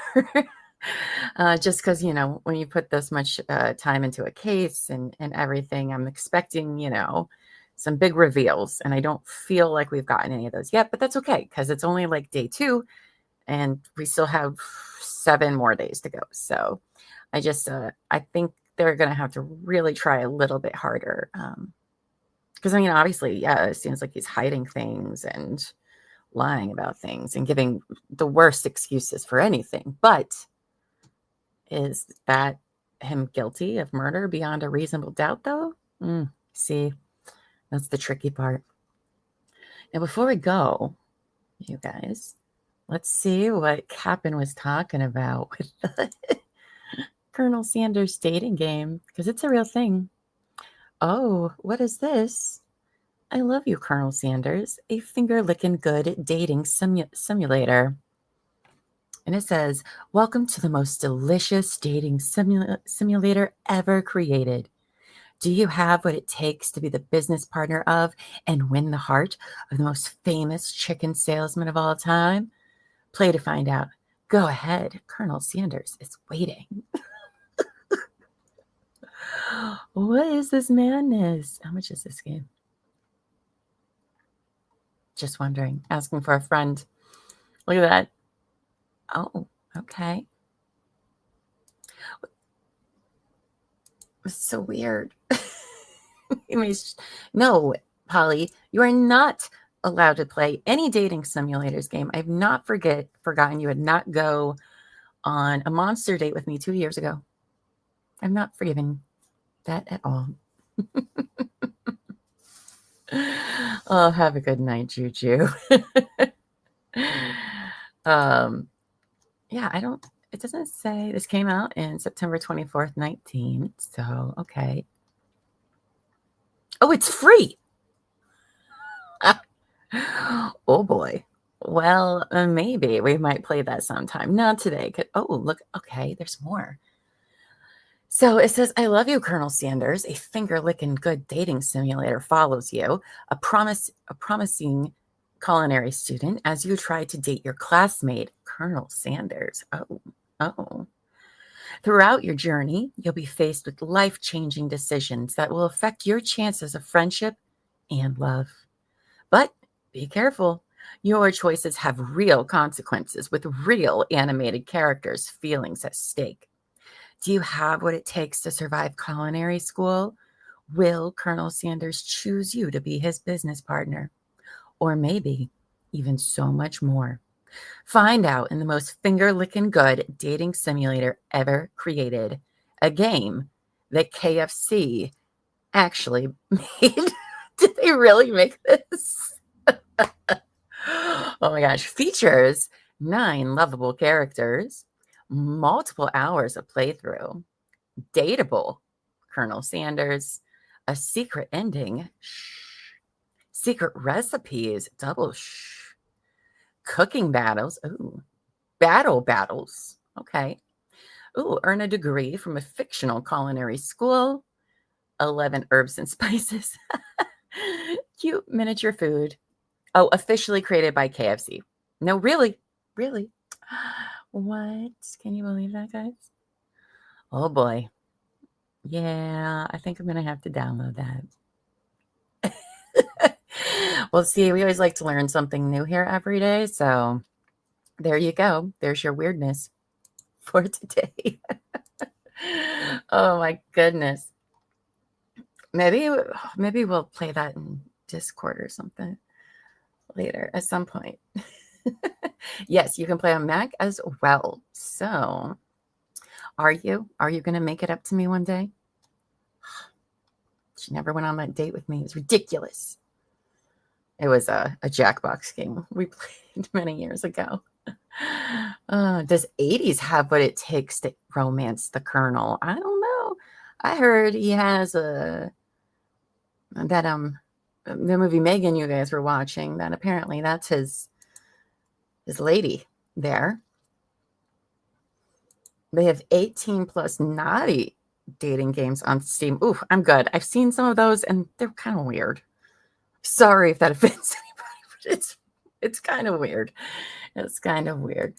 Just because, when you put this much time into a case and everything, I'm expecting, some big reveals. And I don't feel like we've gotten any of those yet, but that's okay because it's only like day 2 and we still have 7 more days to go. So I think they're going to have to really try a little bit harder. Because, obviously, yeah, it seems like he's hiding things and lying about things and giving the worst excuses for anything. But is that him guilty of murder beyond a reasonable doubt, though? See, that's the tricky part. Now, before we go, you guys, let's see what Captain was talking about with the Colonel Sanders dating game, because it's a real thing. Oh, what is this? I love you, Colonel Sanders, a finger-licking good dating simulator. And it says, welcome to the most delicious dating simulator ever created. Do you have what it takes to be the business partner of and win the heart of the most famous chicken salesman of all time? Play to find out. Go ahead. Colonel Sanders is waiting. What is this madness? How much is this game? Just wondering. Asking for a friend. Look at that. Oh, okay. It's so weird. No, Polly, you are not allowed to play any dating simulators game. I've not forgotten you would not go on a monster date with me 2 years ago. I'm not forgiving that at all. Oh, have a good night, Juju. Yeah, it doesn't say. This came out in September 24th, 19. So, okay. Oh, it's free. Oh boy. Well, maybe we might play that sometime. Not today. Oh, look. Okay, there's more. So it says, I love you, Colonel Sanders. A finger-licking good dating simulator follows you, a promising culinary student, as you try to date your classmate, Colonel Sanders. Oh. Throughout your journey, you'll be faced with life-changing decisions that will affect your chances of friendship and love. But be careful. Your choices have real consequences with real animated characters' feelings at stake. Do you have what it takes to survive culinary school? Will Colonel Sanders choose you to be his business partner? Or maybe even so much more. Find out in the most finger-licking good dating simulator ever created. A game that KFC actually made. Did they really make this? Oh my gosh. Features 9 lovable characters, multiple hours of playthrough, dateable Colonel Sanders, a secret ending, secret recipes, double cooking battles, battles, okay. Earn a degree from a fictional culinary school, 11 herbs and spices, cute miniature food. Oh, officially created by KFC. No, really. What? Can you believe that, guys? Oh boy. Yeah, I think I'm going to have to download that. Well, see, we always like to learn something new here every day. So there you go. There's your weirdness for today. Oh my goodness. Maybe we'll play that in Discord or something later at some point. Yes, you can play on Mac as well. So are you going to make it up to me one day? She never went on that date with me. It was ridiculous. It was a Jackbox game we played many years ago. Does 80s have what it takes to romance the Colonel? I don't know. I heard he has the movie Megan you guys were watching, that apparently that's his lady there. They have 18 plus naughty dating games on Steam. Ooh, I'm good. I've seen some of those and they're kind of weird. Sorry if that offends anybody, but it's kind of weird. It's kind of weird.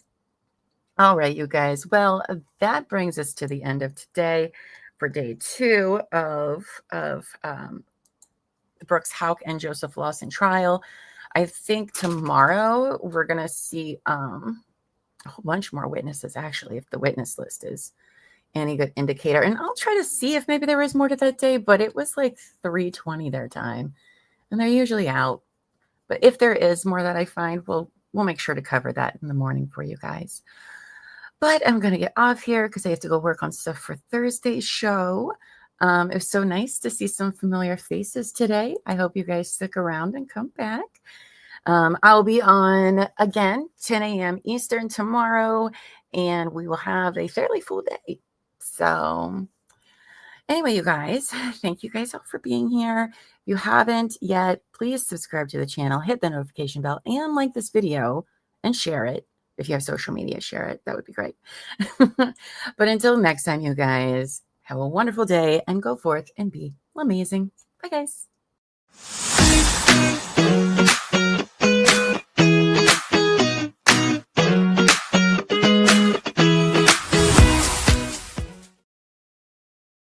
All right, you guys. Well, that brings us to the end of today for day 2 of the Brooks Houck and Joseph Lawson trial. I think tomorrow we're going to see a whole bunch more witnesses, actually, if the witness list is any good indicator. And I'll try to see if maybe there was more to that day, but it was like 3:20 their time, and they're usually out. But if there is more that I find, we'll make sure to cover that in the morning for you guys. But I'm going to get off here because I have to go work on stuff for Thursday's show. It was so nice to see some familiar faces today. I hope you guys stick around and come back. I'll be on again 10 a.m. Eastern tomorrow, and we will have a fairly full day. So anyway, you guys, thank you guys all for being here. If you haven't yet, please subscribe to the channel, hit the notification bell, and like this video and share it. If you have social media, share it. That would be great. But until next time, you guys, have a wonderful day and go forth and be amazing. Bye, guys.